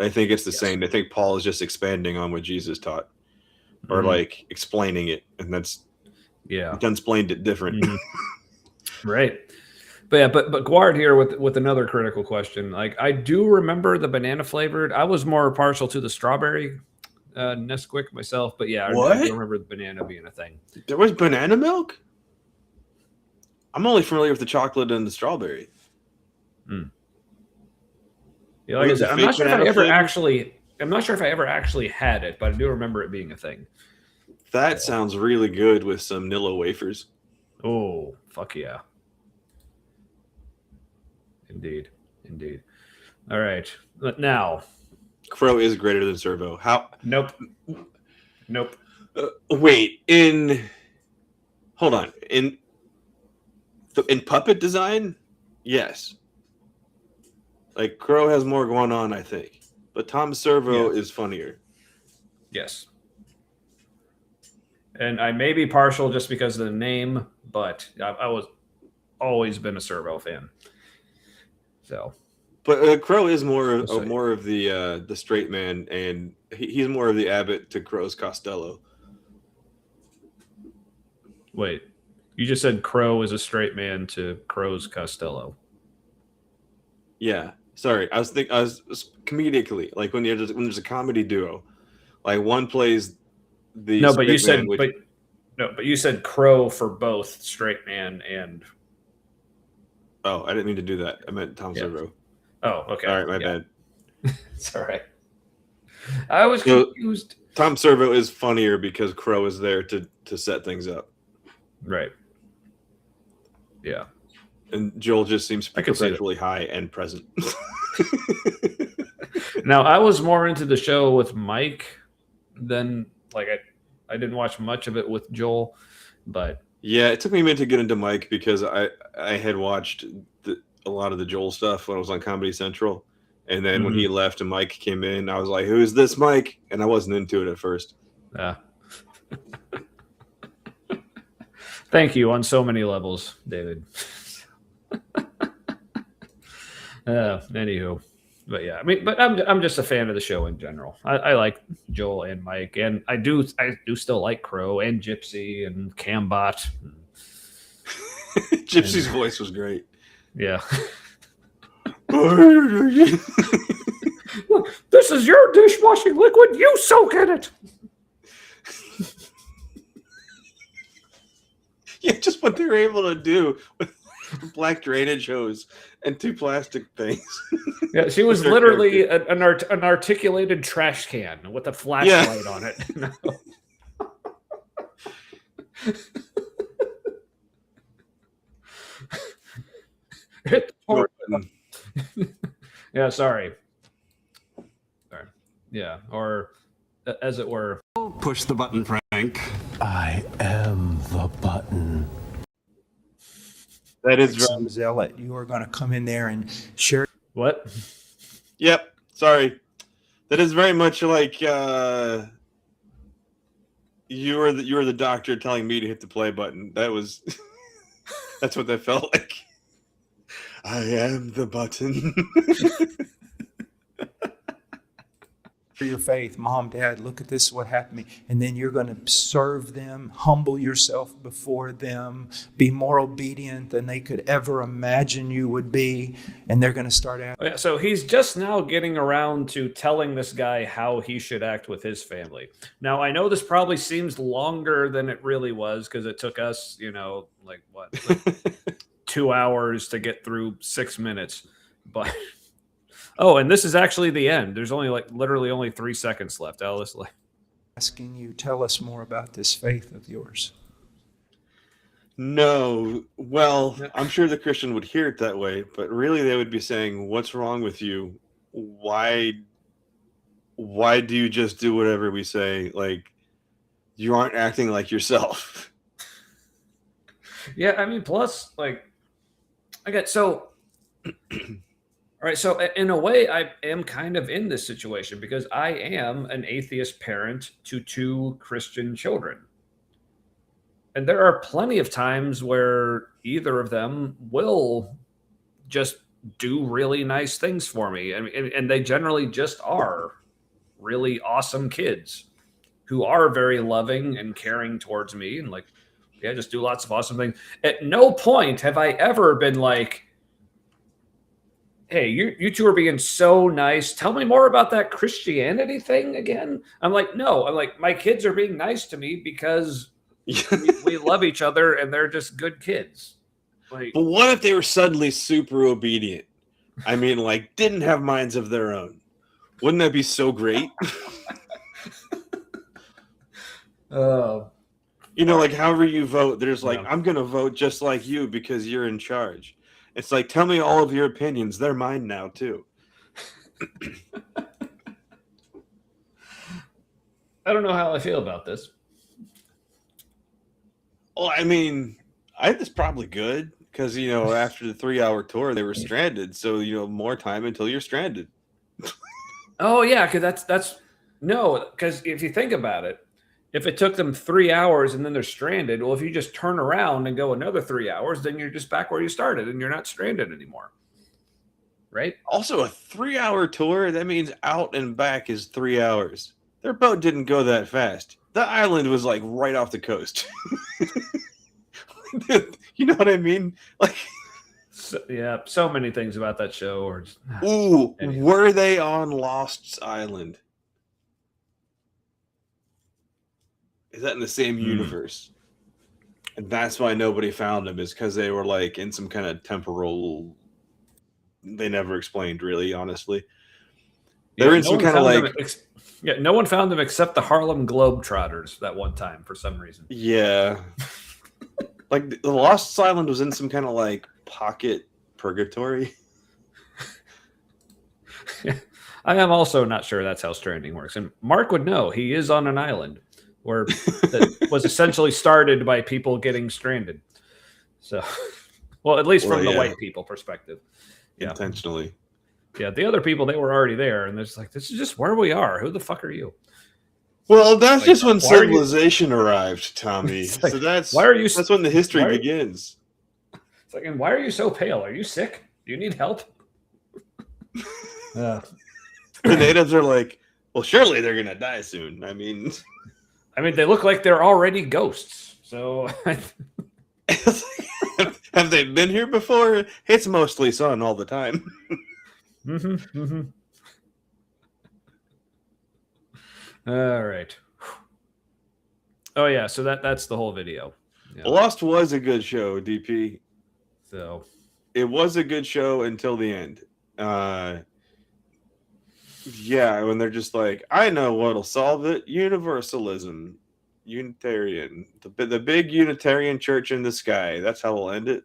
S1: I think it's the same. I think Paul is just expanding on what Jesus taught, or like explaining it, and that's explained it different.
S3: Right. But yeah, but Guard here with another critical question. Like I do remember the banana flavored. I was more partial to the strawberry Nesquik myself, but yeah, I do remember the banana being a thing.
S1: There was banana milk? I'm only familiar with the chocolate and the strawberry.
S3: Yeah, like I said, I'm not sure if I ever actually had it, but I do remember it being a thing.
S1: That sounds really good with some Nilla wafers.
S3: Oh, fuck yeah. Indeed. All right. But now,
S1: Crow is greater than Servo. How?
S3: Nope.
S1: Wait. Hold on. In puppet design, yes. Like Crow has more going on, I think, but Tom Servo is funnier.
S3: Yes. And I may be partial just because of the name, but I was always been a Servo fan. So,
S1: but Crow is more of the straight man, and he's more of the Abbott to Crow's Costello.
S3: Wait, you just said Crow is a straight man to Crow's Costello.
S1: Yeah, sorry, I was comedically, like when there's a comedy duo, like one plays the
S3: No, but you
S1: straight
S3: said
S1: man, which
S3: but you said crow for both straight man and.
S1: oh, I didn't mean to do that. I meant Tom
S3: Yeah.
S1: Servo.
S3: Oh, okay.
S1: All right, my
S3: Yeah.
S1: bad.
S3: It's all right. I was
S1: So-
S3: confused.
S1: Tom Servo is funnier because Crow is there to set things up,
S3: Right. Yeah.
S1: and Joel just seems
S3: I can see that.
S1: perpetually high and present.
S3: Now, I was more into the show with Mike than like I didn't watch much of it with Joel, but
S1: Yeah, it took me a minute to get into Mike because I had watched a lot of the Joel stuff when I was on Comedy Central, and then when he left and Mike came in, I was like, "Who's this Mike?" And I wasn't into it at first.
S3: yeah. Thank you on so many levels, David. Anywho, but yeah, I mean, but I'm just a fan of the show in general. I like Joel and Mike, and I do still like Crow and Gypsy and Cambot.
S1: Gypsy's voice was great.
S3: Yeah. This is your dishwashing liquid. You soak in it.
S1: Yeah, just what they were able to do with black drainage hose and two plastic things.
S3: Yeah, she was literally an articulated trash can with a flashlight on it. Hit the button. Yeah, sorry. Yeah, or as it were.
S8: Push the button, Frank.
S2: I am the button.
S1: That is
S5: Some
S1: right.
S5: zealot. You are going to come in there and share.
S3: What?
S1: Yep. Sorry. That is very much like you were the doctor telling me to hit the play button. That was that's what that felt like. I am the button.
S5: For your faith, mom, dad, look at this, what happened to me. And then you're going to serve them, humble yourself before them, be more obedient than they could ever imagine you would be. And they're going to start asking.
S3: Yeah, so he's just now getting around to telling this guy how he should act with his family. Now, I know this probably seems longer than it really was because it took us, like 2 hours to get through 6 minutes. But oh, and this is actually the end. There's only literally only 3 seconds left. Alice,
S5: Asking you, tell us more about this faith of yours.
S1: No. Well, I'm sure the Christian would hear it that way, but really they would be saying, "What's wrong with you? Why do you just do whatever we say? Like, you aren't acting like yourself."
S3: Yeah, I mean, plus, so, all right, so in a way, I am kind of in this situation because I am an atheist parent to 2 Christian children. And there are plenty of times where either of them will just do really nice things for me. And they generally just are really awesome kids who are very loving and caring towards me and just do lots of awesome things. At no point have I ever been like, "Hey, you 2 are being so nice. Tell me more about that Christianity thing again." I'm like, no. I'm like, my kids are being nice to me because we love each other and they're just good kids.
S1: But what if they were suddenly super obedient? I mean, didn't have minds of their own. Wouldn't that be so great? However you vote, there's I'm going to vote just like you because you're in charge. It's like, tell me all of your opinions. They're mine now, too.
S3: I don't know how I feel about this.
S1: Well, I mean, I think it's probably good because, after the 3-hour tour, they were stranded. So, more time until you're stranded.
S3: Oh, yeah, because because if you think about it, if it took them 3 hours and then they're stranded, well, if you just turn around and go another 3 hours, then you're just back where you started and you're not stranded anymore. Right?
S1: Also, a 3-hour tour, that means out and back is 3 hours. Their boat didn't go that fast. The island was right off the coast. You know what I mean?
S3: So many things about that show are just,
S1: anyway. Were they on Lost's Island? is that in the same universe? And that's why nobody found him, is because they were like in some kind of temporal. They never explained, really, honestly. They were in some kind of like.
S3: No one found them except the Harlem Globetrotters that one time for some reason.
S1: Yeah. Like the Lost Island was in some kind of like pocket purgatory.
S3: I am also not sure that's how stranding works. And Mark would know. He is on an island where that was essentially started by people getting stranded. So, well, at least from the white people perspective. Yeah.
S1: Intentionally.
S3: Yeah, the other people, they were already there, and it's like, this is just where we are. Who the fuck are you?
S1: Well, that's
S3: like,
S1: just when civilization arrived, Tommy.
S3: Like,
S1: so that's when the history begins.
S3: It's like, and why are you so pale? Are you sick? Do you need help?
S1: The natives are like, well, surely they're gonna die soon. I mean,
S3: they look like they're already ghosts. So,
S1: have they been here before? It's mostly sun all the time.
S3: All right. Oh yeah, so that's the whole video. Yeah.
S1: Lost was a good show, DP.
S3: So
S1: it was a good show until the end. Yeah, when they're just like, I know what'll solve it: universalism, Unitarian, the big Unitarian church in the sky. That's how we'll end it.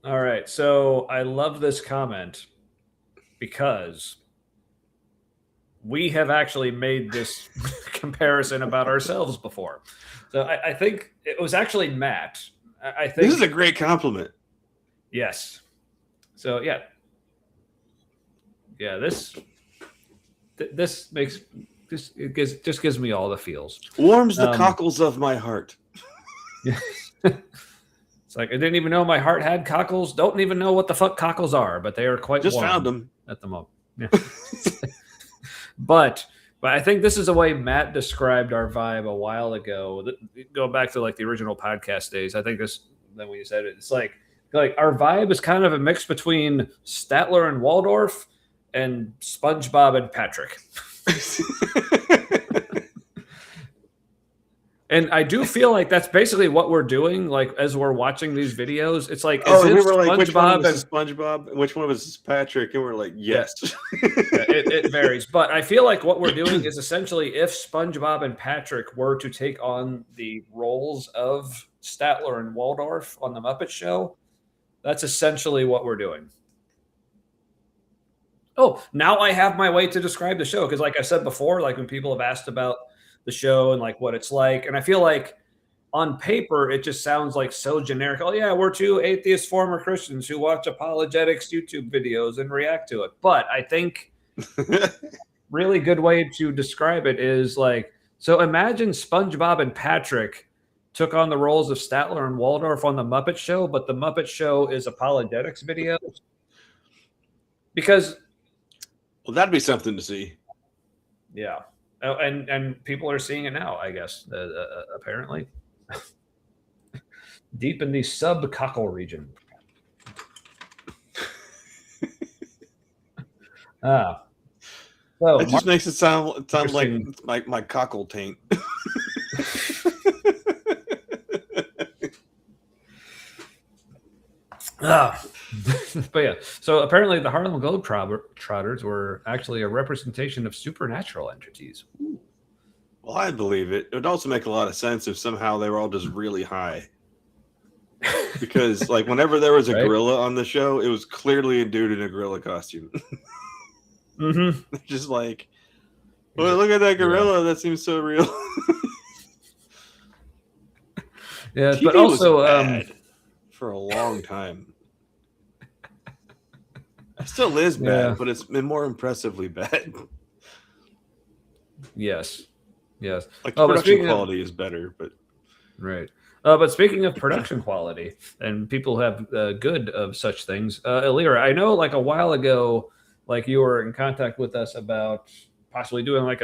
S3: All right, so I love this comment because we have actually made this comparison about ourselves before. So I think it was actually Matt. I think
S1: this is a great compliment.
S3: Yes. So yeah. This makes just gives me all the feels.
S1: Warms the cockles of my heart.
S3: It's like I didn't even know my heart had cockles. Don't even know what the fuck cockles are, but they are quite
S1: just
S3: warm
S1: found them
S3: at the moment. Yeah. But I think this is the way Matt described our vibe a while ago. Go back to like the original podcast days. I think then when you said it, it's like our vibe is kind of a mix between Statler and Waldorf and SpongeBob and Patrick. And I do feel like that's basically what we're doing. Like as we're watching these videos, it's like,
S1: we were like, which one was SpongeBob and which one was Patrick? And we're like, yes.
S3: It varies. But I feel like what we're doing is essentially if SpongeBob and Patrick were to take on the roles of Statler and Waldorf on the Muppet Show, that's essentially what we're doing. Oh, now I have my way to describe the show. Because like I said before, like when people have asked about the show and like what it's like, and I feel like on paper it just sounds like so generic. Oh yeah, we're two atheist former Christians who watch apologetics YouTube videos and react to it. But I think really good way to describe it is like, so imagine SpongeBob and Patrick took on the roles of Statler and Waldorf on the Muppet Show, but the Muppet Show is apologetics videos. Because
S1: well, that'd be something to see.
S3: Yeah. And people are seeing it now, I guess, apparently. Deep in the subcockle region.
S1: So it just makes it sound like my cockle taint.
S3: But yeah, so apparently the Harlem Globetrotters were actually a representation of supernatural entities.
S1: Well, I believe it. It would also make a lot of sense if somehow they were all just really high. Because like whenever there was a gorilla on the show, it was clearly a dude in a gorilla costume. Just like, well, look at that gorilla. That seems so real.
S3: Yeah,
S1: TV
S3: but also
S1: was bad for a long time. It still is bad, but it's been more impressively bad.
S3: Yes.
S1: Like the production quality is better, but
S3: right. But speaking of production quality, and people have good of such things, Elira, I know like a while ago, like you were in contact with us about possibly doing like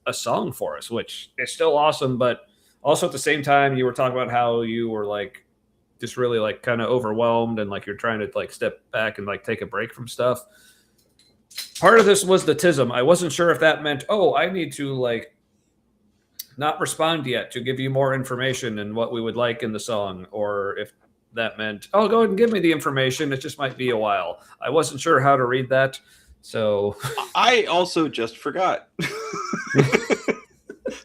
S3: a song for us, which is still awesome, but also at the same time, you were talking about how you were like just really like kind of overwhelmed and like you're trying to like step back and like take a break from stuff. Part of this was the tism. I wasn't sure if that meant, oh, I need to like not respond yet to give you more information and what we would like in the song, or if that meant, oh, go ahead and give me the information. It just might be a while. I wasn't sure how to read that, so
S1: I also just forgot.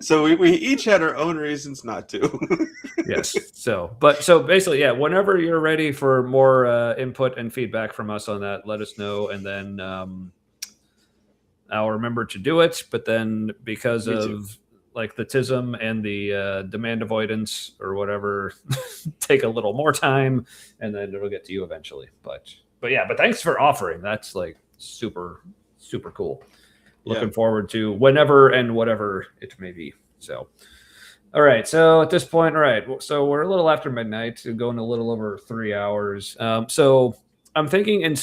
S1: So we each had our own reasons not to.
S3: yes. So basically, yeah. Whenever you're ready for more input and feedback from us on that, let us know, and then I'll remember to do it. But then because
S1: Me
S3: of
S1: too.
S3: like the TISM and the demand avoidance or whatever, take a little more time, and then it'll get to you eventually. But yeah. But thanks for offering. That's like super cool. Looking forward to whenever and whatever it may be. So, all right. So at this point, all right. So we're a little after midnight, going a little over 3 hours. So I'm thinking, and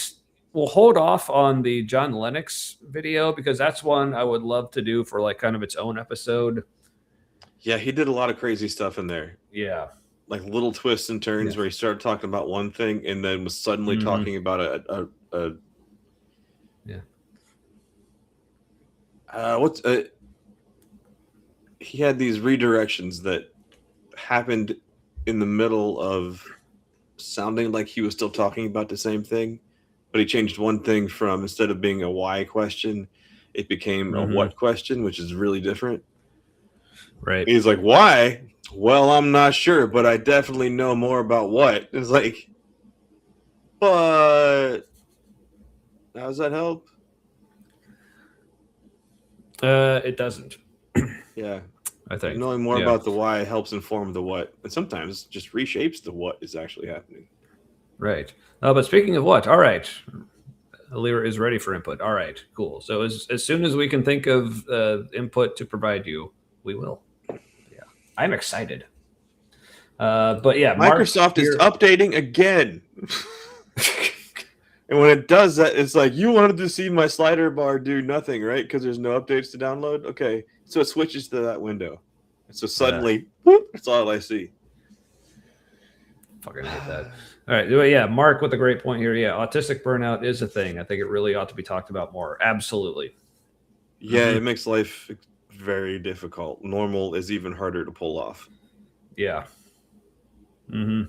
S3: we'll hold off on the John Lennox video because that's one I would love to do for like kind of its own episode.
S1: Yeah, he did a lot of crazy stuff in there.
S3: Yeah.
S1: Like little twists and turns where he started talking about one thing and then was suddenly talking about a he had these redirections that happened in the middle of sounding like he was still talking about the same thing, but he changed one thing from instead of being a why question, it became a what question, which is really different.
S3: Right.
S1: He's like, why? Well, I'm not sure, but I definitely know more about what. It's like, but how does that help?
S3: It doesn't.
S1: Yeah.
S3: I think
S1: Knowing more about the why helps inform the what, and sometimes just reshapes the what is actually happening.
S3: Right. But speaking of what, all right. Alira is ready for input. All right, cool. So as soon as we can think of input to provide you, we will. Yeah, I'm excited. But yeah,
S1: Microsoft is updating again. And when it does that, it's like, you wanted to see my slider bar do nothing, right? Because there's no updates to download. Okay, so it switches to that window. And so suddenly, whoop, that's all I see.
S3: Fucking hate that. All right, well, yeah, Mark with a great point here. Yeah, autistic burnout is a thing. I think it really ought to be talked about more. Absolutely.
S1: Yeah, it makes life very difficult. Normal is even harder to pull off.
S3: Yeah. Yeah,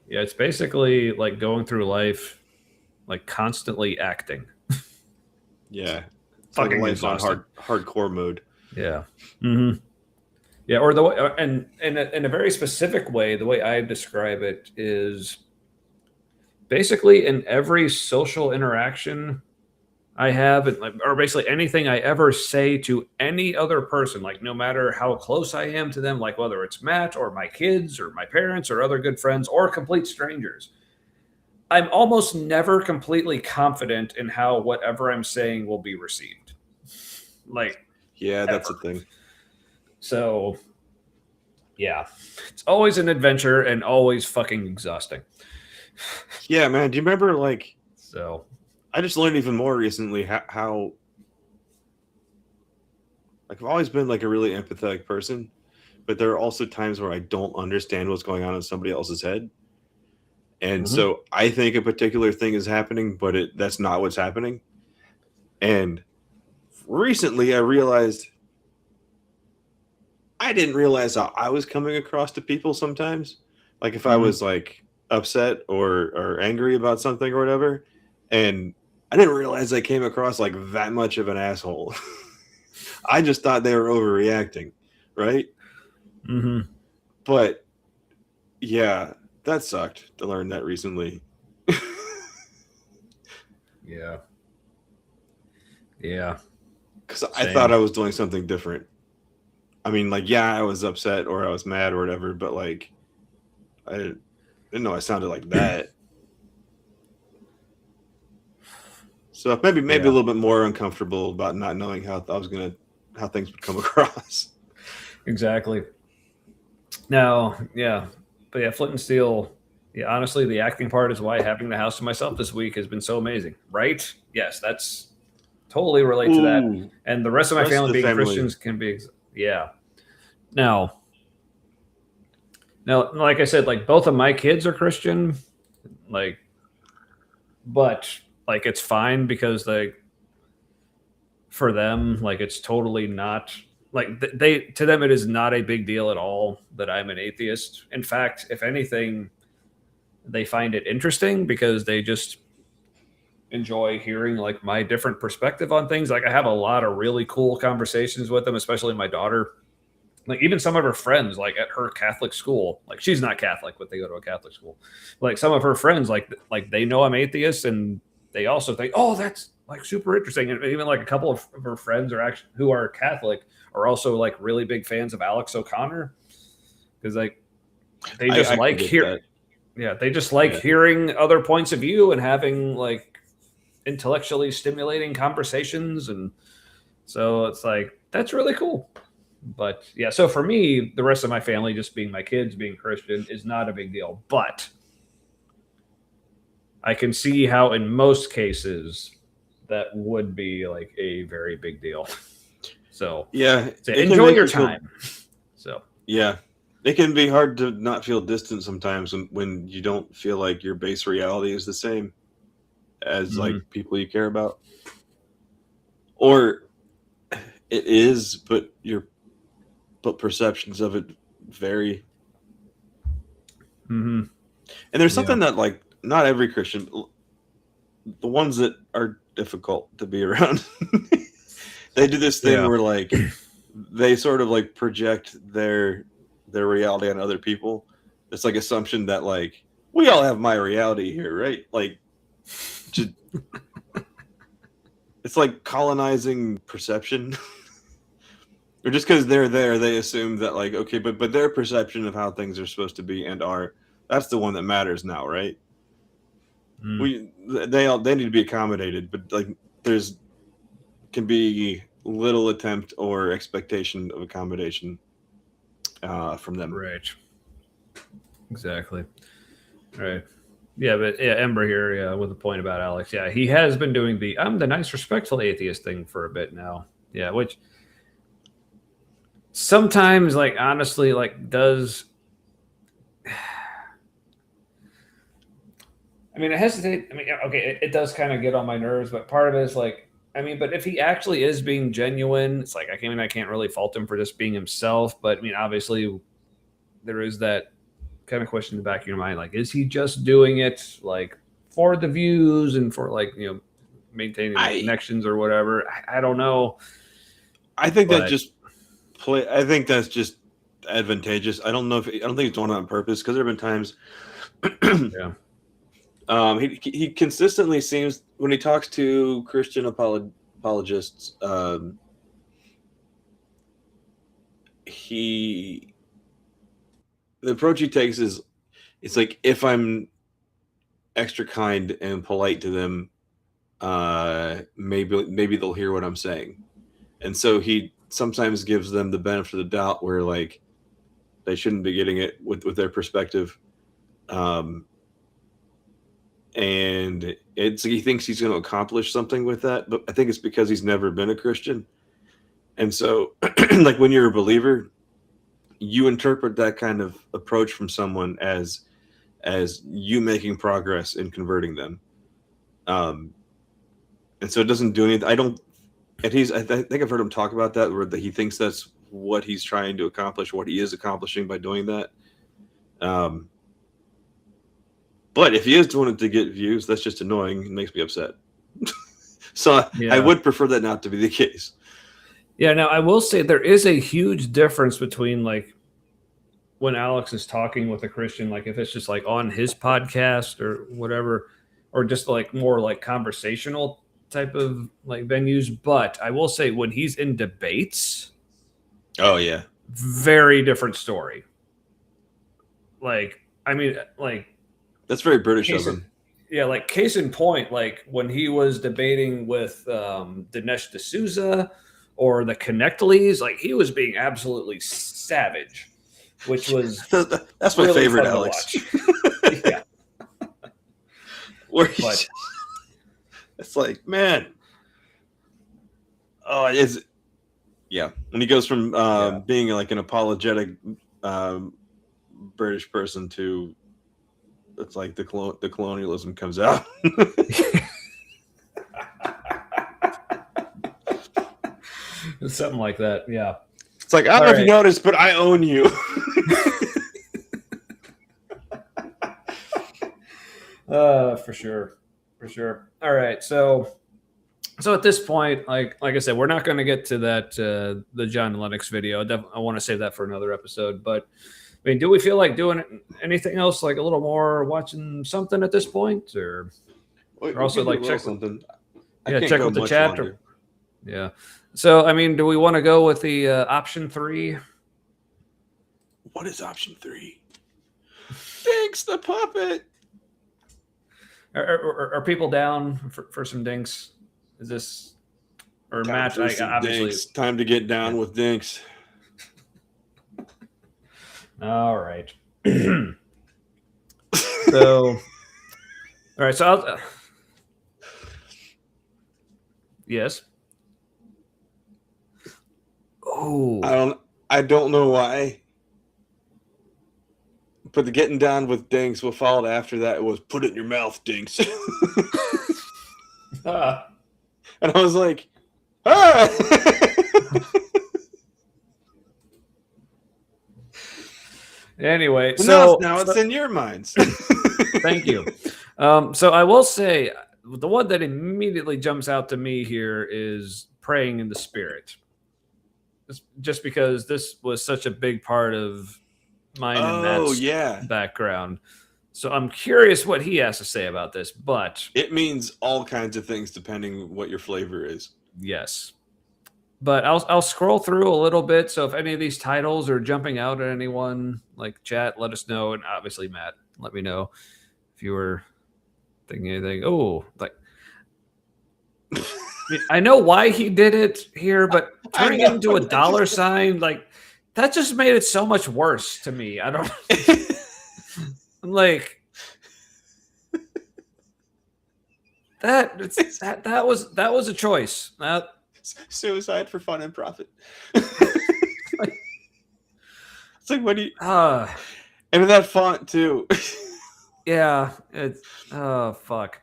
S3: it's basically like going through life like constantly acting.
S1: Yeah. It's
S3: Fucking
S1: like life's on
S3: exhausting.
S1: hardcore mode.
S3: Yeah. Yeah, or the way, and in a very specific way, the way I describe it is basically in every social interaction I have, or basically anything I ever say to any other person, like no matter how close I am to them, like whether it's Matt or my kids or my parents or other good friends or complete strangers, I'm almost never completely confident in how whatever I'm saying will be received. Like,
S1: yeah, that's a thing.
S3: So, yeah, it's always an adventure and always fucking exhausting.
S1: Yeah, man. Do you remember, like,
S3: so
S1: I just learned even more recently how like, I've always been like a really empathetic person, but there are also times where I don't understand what's going on in somebody else's head. And so I think a particular thing is happening, but that's not what's happening. And recently I realized I didn't realize how I was coming across to people sometimes. Like if I was like upset or angry about something or whatever, and I didn't realize I came across like that much of an asshole. I just thought they were overreacting, right? But yeah, that sucked to learn that recently.
S3: Yeah.
S1: Because I thought I was doing something different. I mean, like, yeah, I was upset or I was mad or whatever, but like, I didn't know I sounded like that. So maybe a little bit more uncomfortable about not knowing how things would come across.
S3: Exactly. Now, yeah, but yeah, Flint and Steel. Yeah, honestly, the acting part is why having the house to myself this week has been so amazing, right? Yes, that's totally relate to that. And the rest of my family being Christians can be, yeah. Now, like I said, like both of my kids are Christian, like, but like it's fine because like for them, like it's totally not they to them it is not a big deal at all that I'm an atheist. In fact, if anything, they find it interesting because they just enjoy hearing like my different perspective on things. Like I have a lot of really cool conversations with them, especially my daughter. Like even some of her friends, like at her Catholic school, like she's not Catholic, but they go to a Catholic school. Like some of her friends, like they know I'm atheist, and they also think, oh, that's like super interesting. And even like a couple of her friends are actually who are Catholic are also like really big fans of Alex O'Connor because like they just
S1: I
S3: like
S1: get
S3: hear,
S1: that.
S3: yeah, they just like
S1: Yeah.
S3: hearing other points of view and having like intellectually stimulating conversations, and so it's like that's really cool. But yeah, so for me, the rest of my family, just being my kids, being Christian, is not a big deal. But I can see how, in most cases, that would be like a very big deal. So,
S1: Yeah,
S3: so
S1: it can
S3: enjoy
S1: make
S3: your
S1: you feel.
S3: time. So,
S1: Yeah, it can be hard to not feel distant sometimes when you don't feel like your base reality is the same as like people you care about, or it is, but perceptions of it vary.
S3: mhm.
S1: And there's
S3: Yeah,
S1: something that like not every Christian, the ones that are difficult to be around, they do this thing
S3: yeah,
S1: where like they sort of like project their reality on other people. It's like assumption that like we all have my reality here, right? Like just it's like colonizing perception. Or just because they're there, they assume that like okay, but their perception of how things are supposed to be and are that's the one that matters now, right?
S3: mm,
S1: They need to be accommodated, but like there's can be little attempt or expectation of accommodation from them.
S3: right, exactly, right. Yeah, but yeah, Ember here, yeah, with a point about Alex. Yeah, he has been doing the "I'm the nice, respectful atheist" thing for a bit now. Yeah, which sometimes, like, honestly, like, does I mean, I hesitate. I mean, yeah, okay, it does kind of get on my nerves, but part of it is like, I mean, but if he actually is being genuine, it's like I can't really fault him for just being himself. But I mean, obviously, there is that kind of question in the back of your mind, like, is he just doing it like for the views and for like maintaining the
S1: I
S3: connections or whatever? I don't know,
S1: I think that
S3: but
S1: just play. I think that's just advantageous. I don't think he's doing it on purpose because there have been times.
S3: yeah,
S1: He consistently seems when he talks to Christian apologists, he the approach he takes is it's like if I'm extra kind and polite to them, maybe they'll hear what I'm saying, and so he sometimes gives them the benefit of the doubt where like they shouldn't be getting it with their perspective. Um, and it's he thinks he's going to accomplish something with that, but I think it's because he's never been a Christian, and so like when you're a believer, you interpret that kind of approach from someone as you making progress in converting them, um, and so it doesn't do anything. I don't, and I think I've heard him talk about that where he thinks that's what he's trying to accomplish, what he is accomplishing by doing that. Um, but if he is doing it to get views, that's just annoying and makes me upset. So I
S3: yeah.
S1: would prefer that not to be the case.
S3: Yeah, now I will say there is a huge difference between like when Alex is talking with a Christian, like if it's just like on his podcast or whatever, or just like more like conversational type of like venues. But I will say when he's in debates,
S1: Oh yeah,
S3: very different story. Like, I mean, like
S1: that's very British of
S3: case in,
S1: him.
S3: yeah, like case in point, like when he was debating with Dinesh D'Souza or the Connectleys, like he was being absolutely savage, which was
S1: That's my
S3: really
S1: favorite,
S3: fun to
S1: Alex.
S3: watch. Yeah,
S1: Where
S3: but
S1: it's like, man, oh, it's yeah. When he goes from
S3: yeah,
S1: being like an apologetic um, British person to it's like the colonialism comes out.
S3: something like that. Yeah.
S1: It's like, I don't know if you
S3: right.
S1: noticed, but I own you.
S3: For sure. All right, so at this point, like I said, we're not going to get to that the John Lennox video. I want to save that for another episode. But I mean, do we feel like doing anything else, like a little more watching something at this point, or also like check
S1: something?
S3: check with the chat? Yeah. So I mean, do we want to go with the option 3?
S1: What is option 3? Dinks the puppet.
S3: Are people down for some dinks? Is this or Matt? Obviously,
S1: Dinks. Time to get down with Dinks.
S3: All right. So, all right. So, yes. Oh,
S1: I don't know why, but the getting down with Dinks, what followed after that was put it in your mouth, Dinks. And I was like, ah!
S3: Anyway,
S1: now it's in your minds.
S3: Thank you. So I will say the one that immediately jumps out to me here is praying in the Spirit. Just because this was such a big part of mine and Matt's background. So I'm curious what he has to say about this, but
S1: it means all kinds of things depending what your flavor is.
S3: Yes. But I'll scroll through a little bit. So if any of these titles are jumping out at anyone, like chat, let us know. And obviously, Matt, let me know if you were thinking anything. Oh, like I know why he did it here, but turning it into a dollar sign, like that just made it so much worse to me. I don't. I'm like that was a choice.
S1: Suicide for fun and profit. It's like, what do you? And in that font too.
S3: Yeah, it's fuck.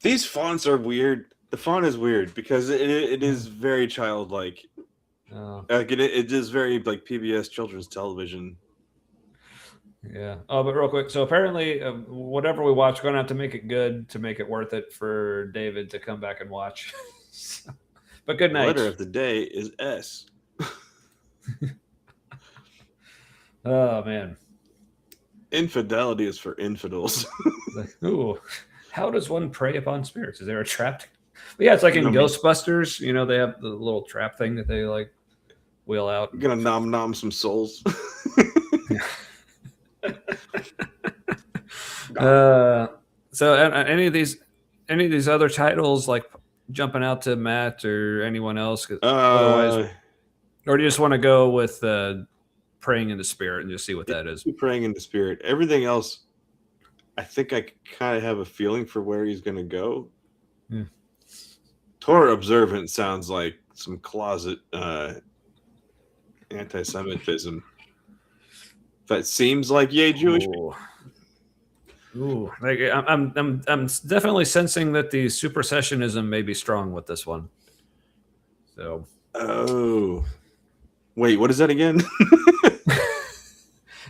S1: These fonts are weird. The font is weird because it is very childlike. Like it is very like PBS children's television.
S3: Yeah. Oh, but real quick. So apparently, whatever we watch, we're gonna have to make it good to make it worth it for David to come back and watch. But good night.
S1: The letter of the day is S.
S3: Oh man.
S1: Infidelity is for infidels.
S3: Ooh. How does one prey upon spirits? Is there a trap? Yeah, it's like in Ghostbusters. You know, they have the little trap thing that they like wheel out.
S1: You're gonna nom some souls.
S3: So any of these other titles like jumping out to Matt or anyone else? Otherwise, or do you just want to go with praying in the Spirit and just see what that is?
S1: Praying in the Spirit. Everything else, I think I kind of have a feeling for where he's going to go.
S3: Yeah.
S1: Torah observant sounds like some closet anti-Semitism. That seems like yay Jewish.
S3: Ooh, like I'm definitely sensing that the supersessionism may be strong with this one. So.
S1: Oh. Wait, what is that again?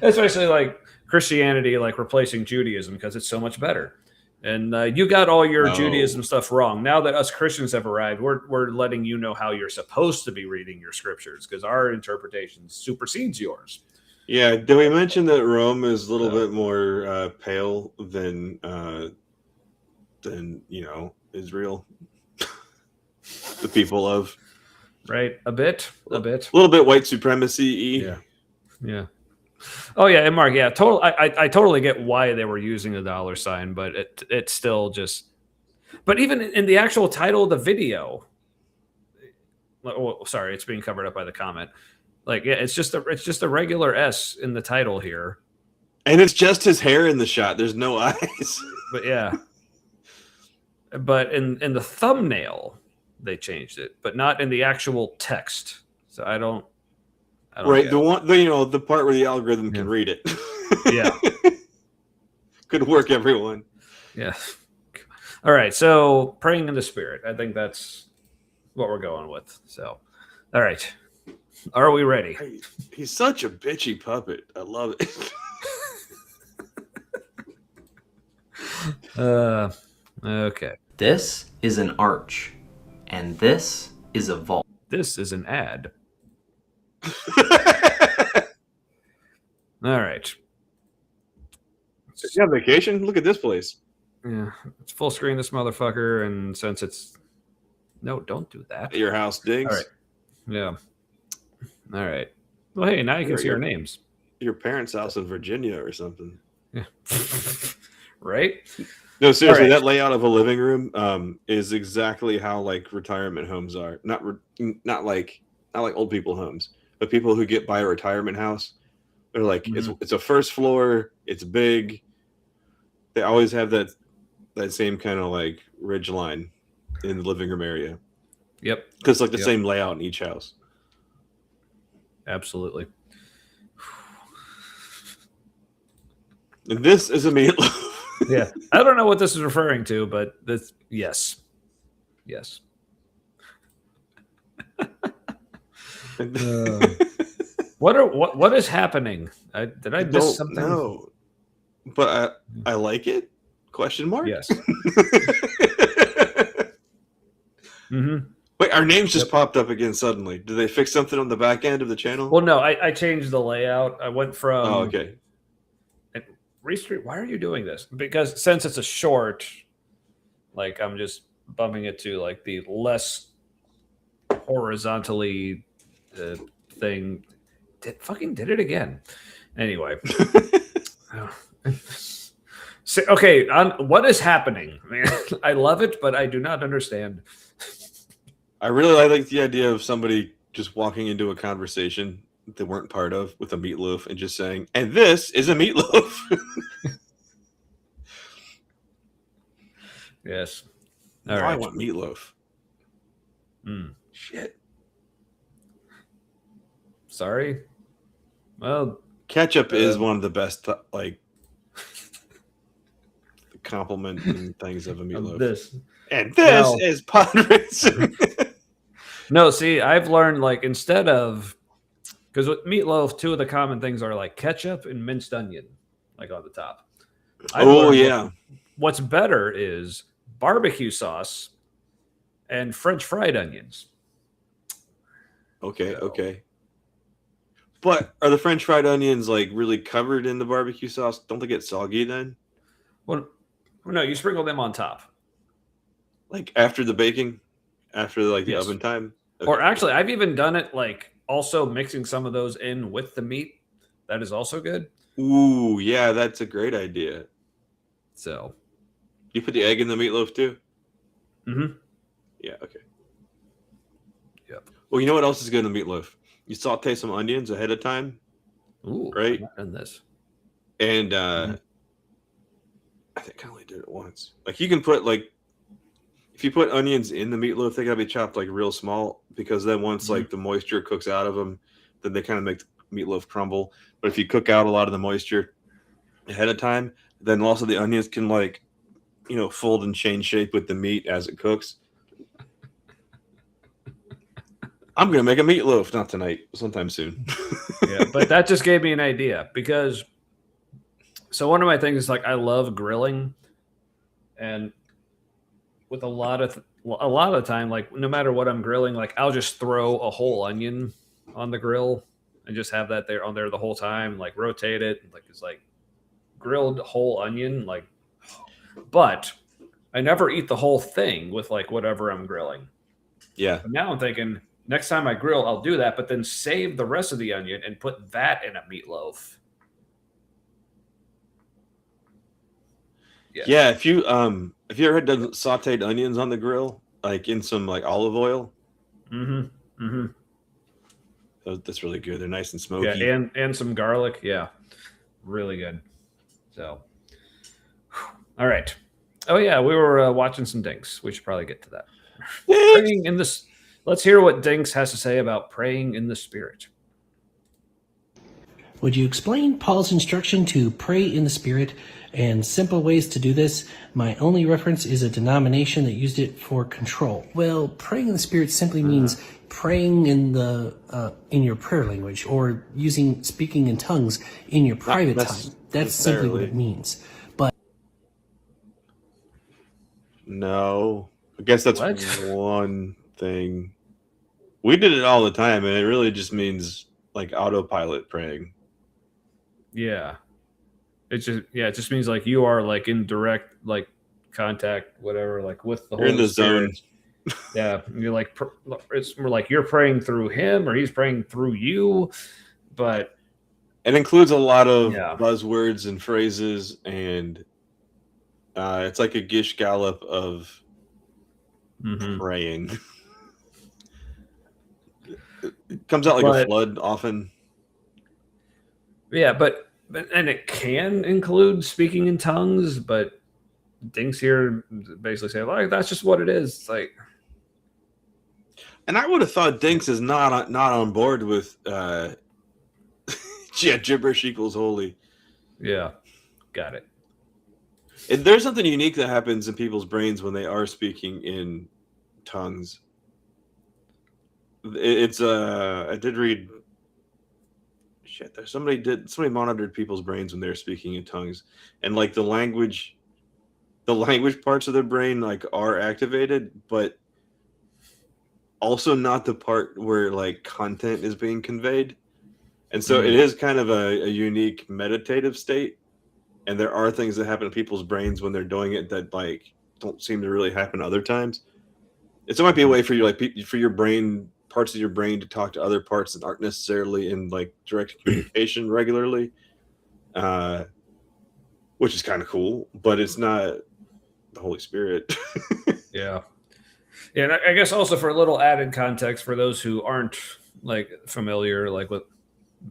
S3: It's basically like Christianity, like replacing Judaism because it's so much better. And you got all your Judaism stuff wrong. Now that us Christians have arrived, we're letting you know how you're supposed to be reading your scriptures because our interpretation supersedes yours.
S1: Yeah, did we mention that Rome is a little bit more pale than Israel? The people of
S3: a bit,
S1: a little bit white supremacy.
S3: Yeah. Oh yeah, and Mark, yeah, total. I totally get why they were using a dollar sign, but it's still just. But even in the actual title of the video, sorry, it's being covered up by the comment. Like, yeah, it's just a regular S in the title here,
S1: and it's just his hair in the shot. There's no eyes.
S3: But yeah, but in the thumbnail they changed it, but not in the actual text. So I don't
S1: right, the part where the algorithm can read it.
S3: Yeah.
S1: Good work, everyone.
S3: Yeah. All right, so praying in the Spirit. I think that's what we're going with. So All right. Are we ready?
S1: Hey, he's such a bitchy puppet. I love it.
S3: Okay.
S9: This is an arch, and this is a vault.
S3: This is an ad. All right.
S1: You on vacation? Look at this place.
S3: Yeah, it's full screen this motherfucker, and since it's no, don't do that.
S1: At your house, Diggs.
S3: All right. Yeah. All right. Well, hey, now you can see our names.
S1: Your parents' house in Virginia or something.
S3: Yeah. Right?
S1: No, seriously,
S3: All right.
S1: that layout of a living room is exactly how like retirement homes are. Not like old people homes, but people who get by a retirement house. They're like it's a first floor. It's big. They always have that same kind of like ridge line in the living room area.
S3: Yep.
S1: Because like the same layout in each house.
S3: Absolutely.
S1: And this is a meatloaf.
S3: Yeah. I don't know what this is referring to, but this, yes. Yes. What is happening? Did I miss something?
S1: No, but I like it. Question mark?
S3: Yes. Mm-hmm.
S1: Wait, our names just popped up again suddenly. Did they fix something on the back end of the channel?
S3: Well, no, I changed the layout. I went from.
S1: Oh, okay.
S3: Restream, why are you doing this? Because since it's a short, like I'm just bumping it to like the less horizontally thing. Did it again. Anyway. So, okay, what is happening? Man, I love it, but I do not understand.
S1: I really like the idea of somebody just walking into a conversation they weren't part of with a meatloaf and just saying, and this is a meatloaf.
S3: Yes.
S1: All right. I want meatloaf. Shit.
S3: Sorry. Well,
S1: ketchup is one of the best like complimenting things of a meatloaf. And this is pod racing.
S3: No, see, I've learned like instead of because with meatloaf, two of the common things are like ketchup and minced onion, like on the top. What's better is barbecue sauce and French fried onions.
S1: Okay. But are the French fried onions like really covered in the barbecue sauce? Don't they get soggy then?
S3: Well, no, you sprinkle them on top.
S1: Like after the baking? After like the oven time?
S3: Okay. Or actually, I've even done it like also mixing some of those in with the meat. That is also good.
S1: Ooh, yeah, that's a great idea.
S3: So.
S1: You put the egg in the meatloaf too?
S3: Mm-hmm.
S1: Yeah, okay.
S3: Yep.
S1: Well, you know what else is good in the meatloaf? You saute some onions ahead of time.
S3: Ooh,
S1: right?
S3: I've not done this.
S1: And I think I only did it once. Like you can put like if you put onions in the meatloaf, they gotta be chopped like real small because then once like the moisture cooks out of them, then they kind of make the meatloaf crumble. But if you cook out a lot of the moisture ahead of time, then also the onions can like, fold and change shape with the meat as it cooks. I'm gonna make a meatloaf, not tonight, sometime soon.
S3: Yeah, but that just gave me an idea because so one of my things is like I love grilling, and with a lot of the time, like no matter what I'm grilling, like I'll just throw a whole onion on the grill and just have that there the whole time, like rotate it, like it's like grilled whole onion, like. But I never eat the whole thing with like whatever I'm grilling.
S1: Yeah.
S3: But now I'm thinking next time I grill, I'll do that, but then save the rest of the onion and put that in a meatloaf.
S1: Yeah, if you ever had done sauteed onions on the grill, like in some like olive oil, that's really good. They're nice and smoky.
S3: Yeah, and some garlic. Yeah, really good. So, all right. Oh yeah, we were watching some Dinks. We should probably get to that. Praying in this. Let's hear what Dinks has to say about praying in the Spirit.
S10: Would you explain Paul's instruction to pray in the Spirit and simple ways to do this? My only reference is a denomination that used it for control. Well, praying in the Spirit simply means praying in your prayer language, or speaking in tongues in your private time. That's simply what it means. But
S1: no, I guess that's one thing. We did it all the time, and it really just means like autopilot praying.
S3: Yeah. It just means like you are like in direct like contact, whatever, like with the
S1: You're
S3: Holy
S1: in the
S3: Spirit.
S1: zone.
S3: Yeah, you're like it's more like you're praying through him or he's praying through you, but
S1: it includes a lot of buzzwords and phrases, and it's like a gish gallop of praying. It comes out like a flood often.
S3: Yeah, but and it can include speaking in tongues, but Dinks here basically say like that's just what it is. It's like,
S1: and I would have thought Dinks is not on board with gibberish equals holy.
S3: Yeah, got it.
S1: There's something unique that happens in people's brains when they are speaking in tongues. It's I did read. Shit, somebody monitored people's brains when they were speaking in tongues, and like the language parts of their brain like are activated, but also not the part where like content is being conveyed. And so it is kind of a unique meditative state. And there are things that happen in people's brains when they're doing it that like don't seem to really happen other times. It might be a way for you, like for your brain, parts of your brain to talk to other parts that aren't necessarily in like direct communication regularly, which is kind of cool, but it's not the Holy Spirit.
S3: Yeah. Yeah, and I guess also for a little added context for those who aren't like familiar like with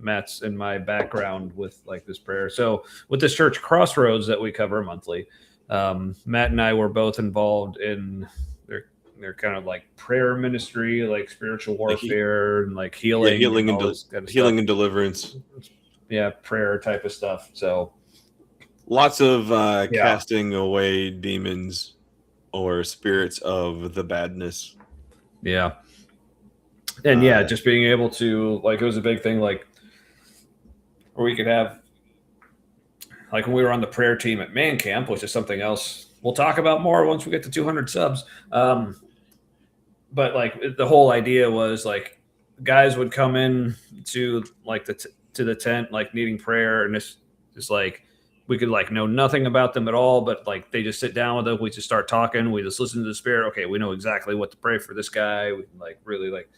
S3: Matt's and my background with like this prayer. So with this church Crossroads that we cover monthly, Matt and I were both involved in their kind of like prayer ministry, like spiritual warfare and like healing,
S1: healing
S3: and
S1: healing and deliverance.
S3: Yeah, prayer type of stuff. So
S1: lots of casting away demons or spirits of the badness.
S3: Yeah. And just being able to like, it was a big thing, like where we could have like when we were on the prayer team at Man Camp, which is something else we'll talk about more once we get to 200 subs. But like the whole idea was like guys would come in to like to the tent, like needing prayer. And it's just like, we could like know nothing about them at all, but like they just sit down with us. We just start talking. We just listen to the Spirit. Okay, we know exactly what to pray for this guy. We can like really like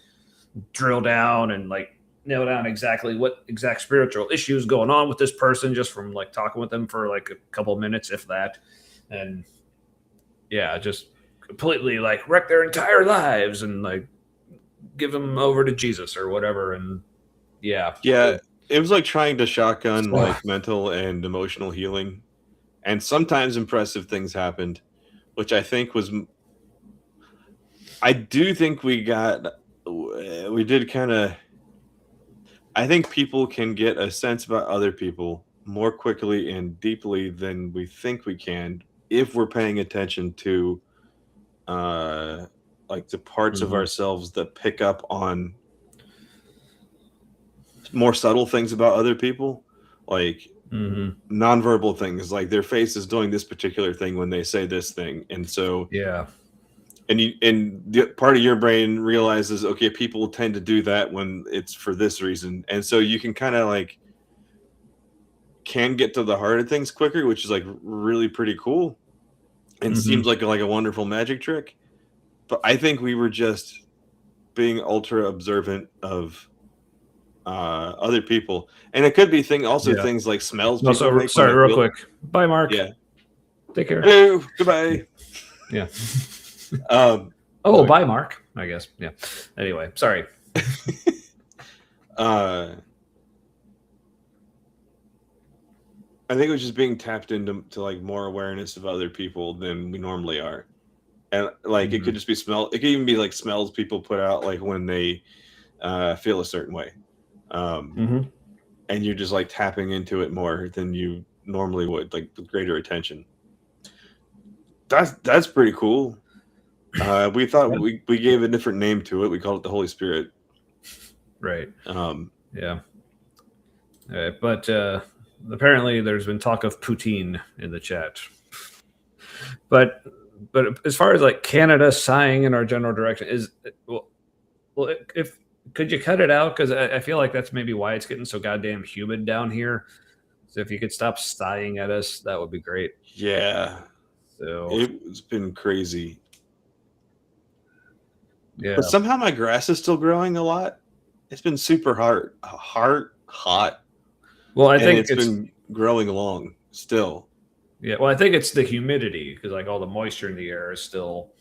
S3: drill down and like nail down exactly what exact spiritual issues going on with this person just from like talking with them for like a couple of minutes, if that. And just completely like wreck their entire lives and like give them over to Jesus or whatever. And
S1: it was like trying to shotgun like mental and emotional healing, and sometimes impressive things happened, which I think was. I do think we did kind of. I think people can get a sense about other people more quickly and deeply than we think we can if we're paying attention to, like the parts of ourselves that pick up on more subtle things about other people, like nonverbal things, like their face is doing this particular thing when they say this thing, and so and the part of your brain realizes, okay, people tend to do that when it's for this reason, and so you can kind of like can get to the heart of things quicker, which is like really pretty cool, and seems like a wonderful magic trick. But I think we were just being ultra observant of other people, and it could be things like smells.
S3: Also, sorry, real quick. Bye, Mark.
S1: Yeah,
S3: take care.
S1: Hello, goodbye.
S3: Yeah. Bye, Mark. I guess. Yeah. Anyway, sorry.
S1: I think it was just being tapped into like more awareness of other people than we normally are, and like it could just be smell. It could even be like smells people put out like when they feel a certain way. and you're just like tapping into it more than you normally would, like with greater attention. That's pretty cool. We thought we gave a different name to it. We called it the Holy Spirit.
S3: Right.
S1: Um,
S3: Yeah. But apparently there's been talk of poutine in the chat. But as far as like Canada sighing in our general direction is well if could you cut it out, because I feel like that's maybe why it's getting so goddamn humid down here. So if you could stop sighing at us, that would be great.
S1: yeah,
S3: So
S1: it's been crazy.
S3: yeah,
S1: But somehow my grass is still growing a lot. It's been super hot.
S3: well, I
S1: And
S3: think
S1: it's been growing long still.
S3: yeah. Well, I think it's the humidity, because like all the moisture in the air is still.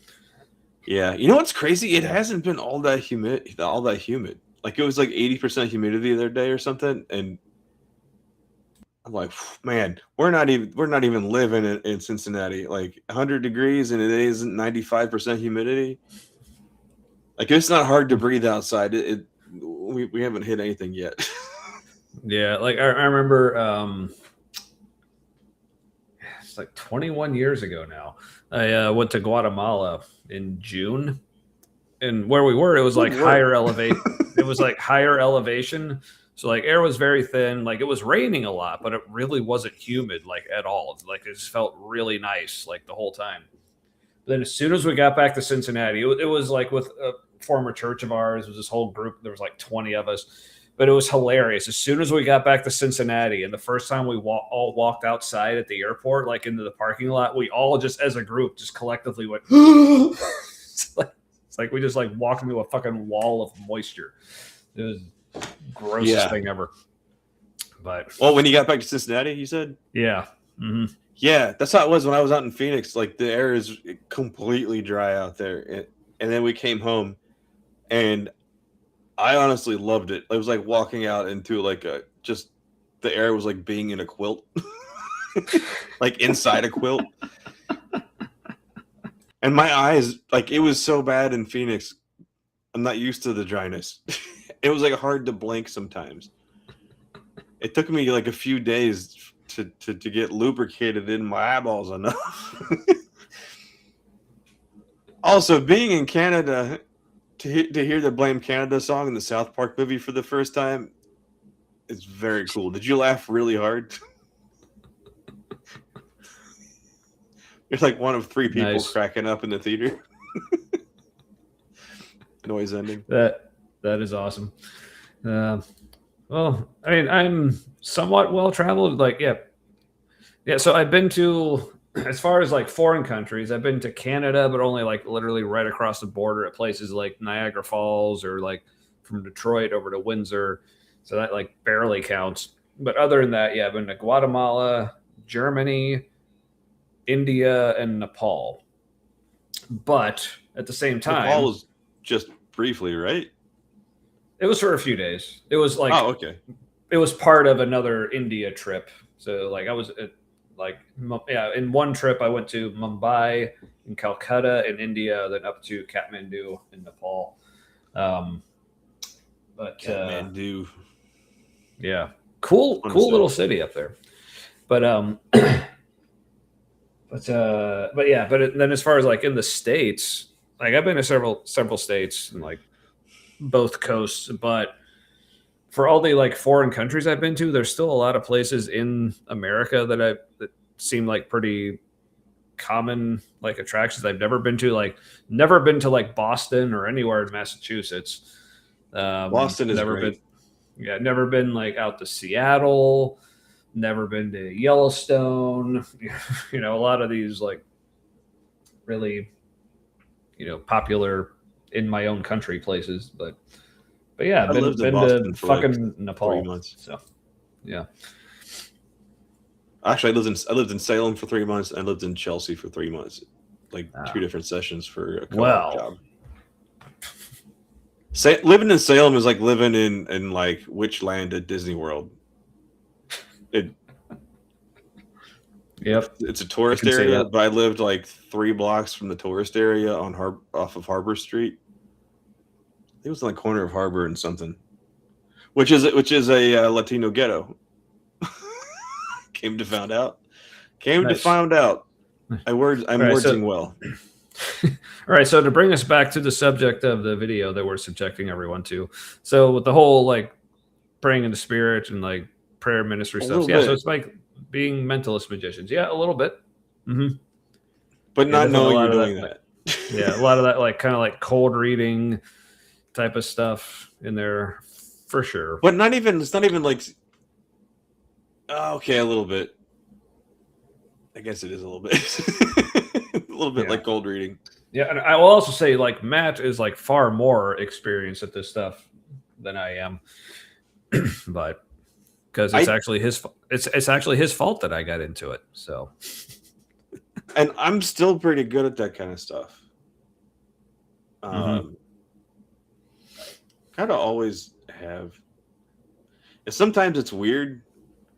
S1: Yeah, you know what's crazy? It hasn't been all that humid. Like it was like 80% humidity the other day or something, and I'm like, man, we're not even living in Cincinnati. Like 100 degrees and it isn't 95% humidity. Like it's not hard to breathe outside. We haven't hit anything yet.
S3: Yeah, like I remember it's like 21 years ago now. I went to Guatemala in June, and where we were, it was like higher elevate. It was like higher elevation, so like air was very thin. Like it was raining a lot, but it really wasn't humid like at all. Like it just felt really nice like the whole time. But then as soon as we got back to Cincinnati, it was like with a former church of ours. It was this whole group. There was like 20 of us. But it was hilarious. As soon as we got back to Cincinnati, and the first time we all walked outside at the airport, like into the parking lot, we all just, as a group, just collectively went. It's like we just like walked into a fucking wall of moisture. It was the grossest thing ever. But
S1: well, when you got back to Cincinnati, you said,
S3: yeah,
S1: yeah, that's how it was when I was out in Phoenix. Like the air is completely dry out there, and then we came home, and I honestly loved it. It was like walking out into like just the air was like being in a quilt, like inside a quilt. And my eyes, like it was so bad in Phoenix. I'm not used to the dryness. It was like hard to blink sometimes. It took me like a few days to get lubricated in my eyeballs enough. Also, being in Canada, to hear the Blame Canada song in the South Park movie for the first time is very cool. Did you laugh really hard? You're like one of three people cracking up in the theater. Noise ending.
S3: That is awesome. Well, I mean, I'm somewhat well traveled. Like, yeah. So I've been to, as far as like foreign countries, I've been to Canada, but only like literally right across the border at places like Niagara Falls, or like from Detroit over to Windsor. So that like barely counts. But other than that, yeah, I've been to Guatemala, Germany, India, and Nepal. But at the same time,
S1: Nepal was just briefly, right?
S3: It was for a few days. It was like,
S1: oh, okay.
S3: It was part of another India trip. So like I was in one trip I went to Mumbai and Calcutta in India, then up to Kathmandu in Nepal. But
S1: Kathmandu,
S3: yeah, cool little city up there. But then as far as like in the States, like I've been to several states and like both coasts, but for all the like foreign countries I've been to, there's still a lot of places in America that seem like pretty common like attractions I've never been to. Like never been to like Boston or anywhere in Massachusetts.
S1: Boston is
S3: never
S1: great.
S3: Never been like out to Seattle. Never been to Yellowstone. You know, a lot of these like really, popular in my own country places, but yeah, I've been to fucking Nepal.
S1: 3 months.
S3: So yeah.
S1: Actually, I lived in Salem for 3 months, and I lived in Chelsea for 3 months, like 2 different sessions for a co-op job. Living in Salem is like living in like which land at Disney World.
S3: Yep,
S1: it's a tourist area, but I lived like 3 blocks from the tourist area off of Harbor Street. I think it was on the corner of Harbor and something. which is a Latino ghetto. Came to find out. I'm wording well.
S3: All right, so to bring us back to the subject of the video that we're subjecting everyone to, so with the whole like praying in the spirit and like prayer ministry stuff, so it's like being mentalist magicians, a little bit,
S1: but not knowing you're doing that.
S3: Yeah, a lot of that like kind of like cold reading type of stuff in there for sure.
S1: But it's not even like okay, a little bit. I guess it is a little bit. A little bit like cold reading.
S3: Yeah, and I will also say like Matt is like far more experienced at this stuff than I am. But because it's actually his fault that I got into it. So
S1: and I'm still pretty good at that kind of stuff. Kind of always have. And sometimes it's weird.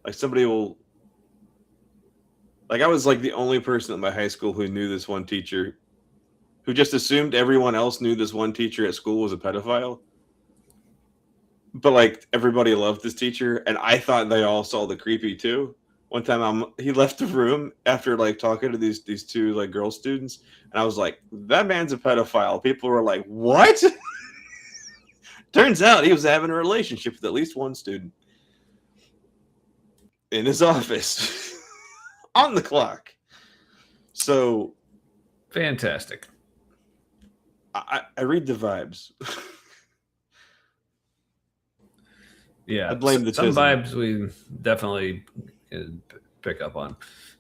S1: Like somebody will. Like I was like the only person at my high school who knew this one teacher, who just assumed everyone else knew this one teacher at school was a pedophile. But like everybody loved this teacher, and I thought they all saw the creepy too. One time he left the room after like talking to these two like girl students, and I was like, that man's a pedophile. People were like, what? Turns out he was having a relationship with at least one student in his office. On the clock. So
S3: fantastic.
S1: I read the vibes.
S3: Yeah,
S1: I blame the
S3: some
S1: tism.
S3: vibes we definitely pick up on.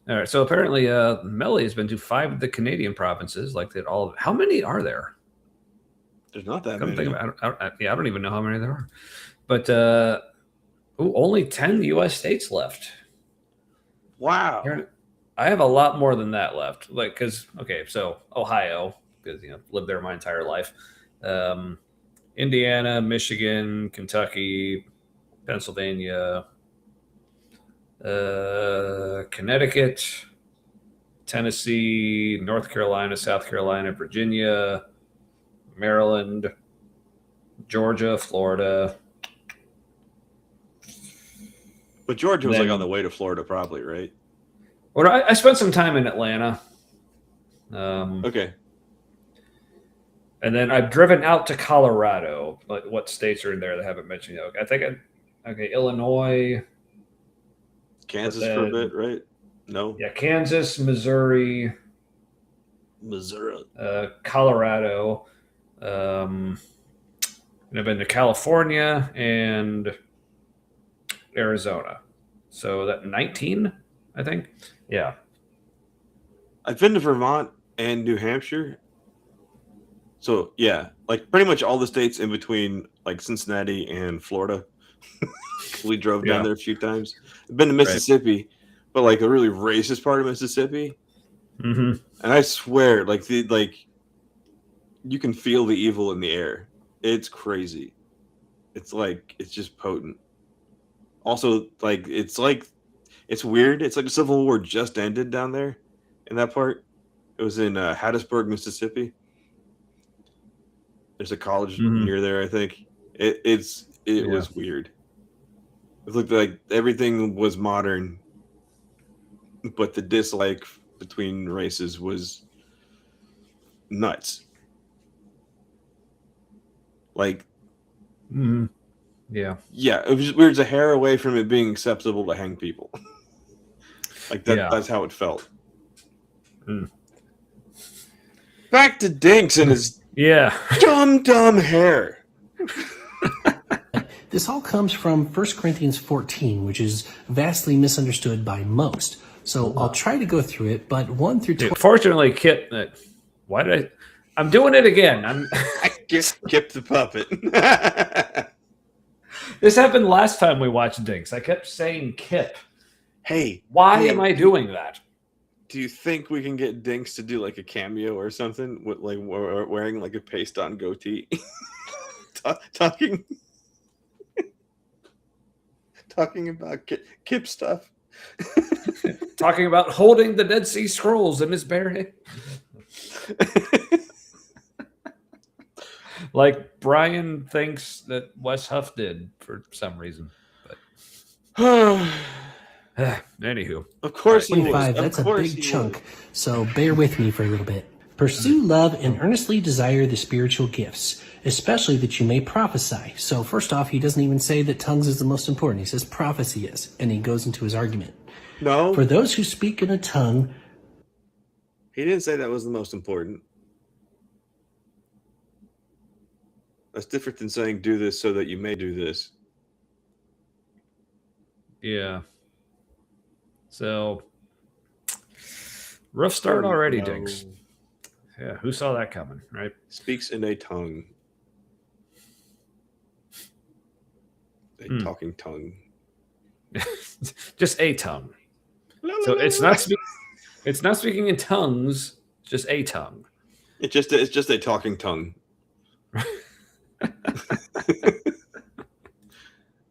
S3: All right, so apparently Melly has been to 5 of the Canadian provinces. Like that, all of how many are there?
S1: There's not that many.
S3: I don't even know how many there are. But only 10 U.S. states left.
S1: Wow.
S3: I have a lot more than that left. Like, so Ohio, because lived there my entire life. Indiana, Michigan, Kentucky, Pennsylvania, Connecticut, Tennessee, North Carolina, South Carolina, Virginia, Maryland, Georgia, Florida.
S1: But Georgia was like on the way to Florida, probably, right?
S3: Well, I spent some time in Atlanta.
S1: Okay.
S3: And then I've driven out to Colorado. But what states are in there that I haven't mentioned yet? I think Illinois,
S1: Kansas for a bit, right? No.
S3: Yeah, Kansas, Missouri, Colorado. And I've been to California and Arizona. So that 19, I think. Yeah.
S1: I've been to Vermont and New Hampshire. So yeah, like pretty much all the states in between like Cincinnati and Florida. We drove down there a few times. I've been to Mississippi, but like a really racist part of Mississippi.
S3: Mm-hmm.
S1: And I swear, like you can feel the evil in the air. It's crazy. It's just potent. Also, it's weird. It's like the Civil War just ended down there in that part. It was in Hattiesburg, Mississippi. There's a college near there, I think. It was weird. It looked like everything was modern, but the dislike between races was nuts. Like,
S3: yeah,
S1: it was just weird. It's a hair away from it being acceptable to hang people. Like that. That's how it felt. Back to Dinks and his dumb hair.
S10: This all comes from 1 Corinthians 14, which is vastly misunderstood by most. So I'll try to go through it, but 1 through 12.
S3: Fortunately, Kip, why did I'm doing it again.
S1: I just Kip the puppet.
S3: This happened last time we watched Dinks. I kept saying Kip.
S1: Hey,
S3: why am I doing that?
S1: Do you think we can get Dinks to do like a cameo or something with like wearing like a paste-on goatee, talking about Kip stuff,
S3: talking about holding the Dead Sea Scrolls in his bare hand? like Brian thinks that Wes Huff did for some reason. Anywho,
S1: Of course he would.
S10: 25,
S1: Of
S10: that's a
S1: course
S10: big
S1: he
S10: chunk.
S1: would.
S10: So bear with me for a little bit. Pursue love and earnestly desire the spiritual gifts, especially that you may prophesy. So first off, he doesn't even say that tongues is the most important. He says prophecy is, and he goes into his argument.
S1: No,
S10: For those who speak in a tongue,
S1: he didn't say that was the most important. That's different than saying do this so that you may do this.
S3: yeah. So rough start already,
S1: No.
S3: Dinks. Yeah, who saw that coming, right?
S1: Speaks in a tongue. A talking tongue.
S3: Just a tongue. So it's not speaking in tongues, just a tongue.
S1: It's just a talking tongue.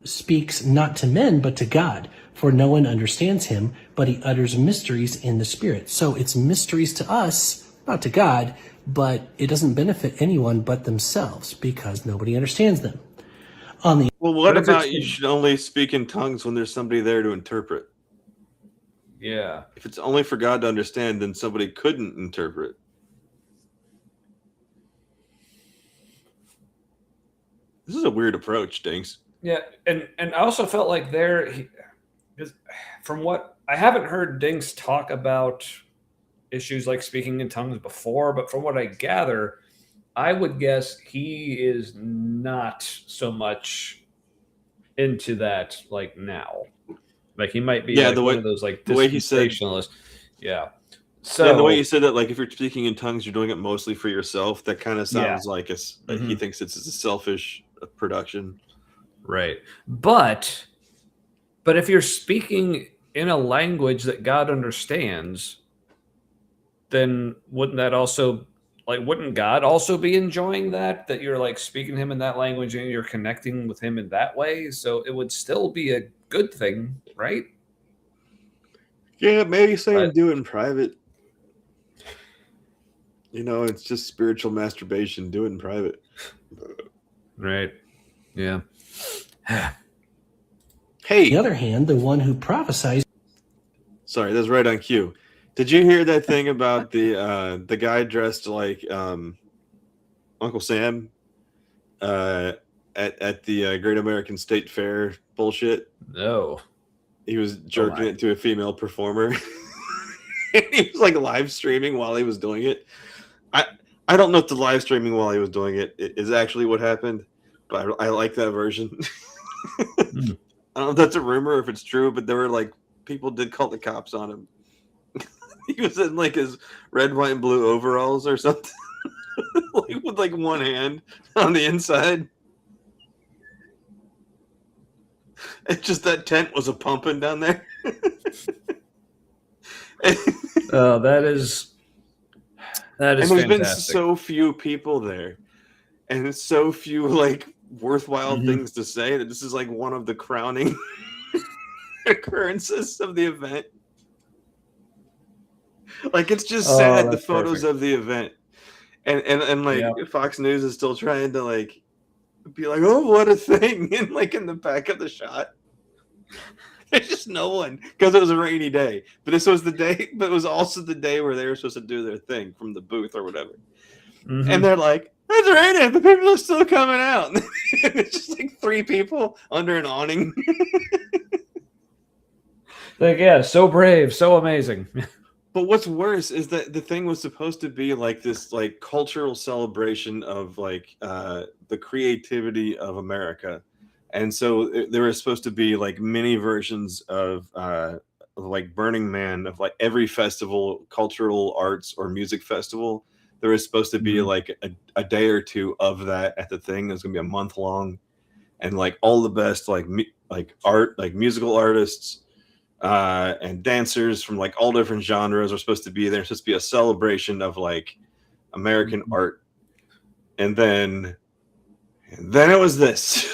S10: speaks not to men, but to God. For no one understands him, but he utters mysteries in the Spirit. So it's mysteries to us, not to God, but it doesn't benefit anyone but themselves because nobody understands them. On the
S1: Well, what about you should only speak in tongues when there's somebody there to interpret?
S3: Yeah.
S1: If it's only for God to understand, then somebody couldn't interpret. This is a weird approach, Dinks.
S3: Yeah, and I also felt like from what I haven't heard Dinks talk about issues like speaking in tongues before, but from what I gather, I would guess he is not so much into that like now. Like he might be one of those like
S1: the way he said,
S3: yeah. So
S1: yeah, the way you said that, like if you're speaking in tongues, you're doing it mostly for yourself. That kind of sounds like he thinks it's a selfish production,
S3: right? But if you're speaking in a language that God understands, then wouldn't God also be enjoying that you're like speaking to him in that language and you're connecting with him in that way? So it would still be a good thing, right?
S1: Yeah, maybe saying do it in private. You know, it's just spiritual masturbation. Do it in private.
S3: Right. Yeah.
S1: Hey.
S10: On the other hand, the one who prophesies.
S1: Sorry, that's right on cue. Did you hear that thing about the guy dressed like Uncle Sam at the Great American State Fair bullshit?
S3: No.
S1: He was jerking it to a female performer. He was like live streaming while he was doing it. I don't know if the live streaming while he was doing it is actually what happened, but I like that version. I don't know if that's a rumor or if it's true, but there were like people did call the cops on him. He was in like his red, white, and blue overalls or something, like with like one hand on the inside. It's just that tent was a pumping down there.
S3: That is
S1: and there's
S3: fantastic.
S1: Been so few people there, and it's so few like worthwhile things to say that this is like one of the crowning occurrences of the event. Like it's just sad the photos of the event, and like Fox News is still trying to like be like, oh, what a thing, and like in the back of the shot. There's just no one because it was a rainy day. But this was the day, but it was also the day where they were supposed to do their thing from the booth or whatever. And they're like, it's raining, but people are still coming out. And it's just like 3 people under an awning.
S3: Like, yeah, so brave, so amazing.
S1: But what's worse is that the thing was supposed to be like this like cultural celebration of like the creativity of America. And so there was supposed to be like mini versions of like Burning Man of like every festival, cultural arts or music festival. There was supposed to be like a day or two of that at the thing. It was going to be a month long, and like all the best like art, like musical artists and dancers from like all different genres are supposed to be there. It's supposed to be a celebration of like American art, and then it was this.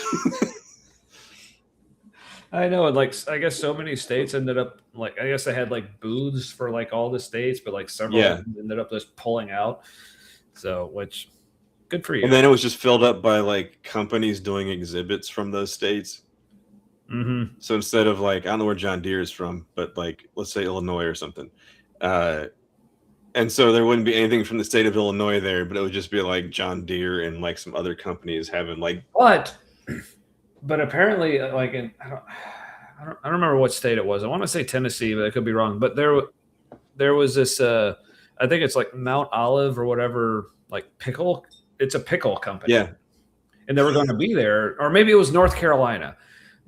S3: I know, like I guess so many states ended up like I guess they had like booths for like all the states, but like several ended up just pulling out. So, which Good for you.
S1: And then it was just filled up by like companies doing exhibits from those states.
S3: Mm-hmm.
S1: So instead of like, I don't know where John Deere is from, but like, let's say Illinois or something. And so there wouldn't be anything from the state of Illinois there, but it would just be like John Deere and like some other companies having like.
S3: But apparently, like I don't remember what state it was. I want to say Tennessee, but I could be wrong. But there was this. I think it's like Mount Olive or whatever. Like pickle. It's a pickle company.
S1: Yeah.
S3: And they were going to be there, or maybe it was North Carolina,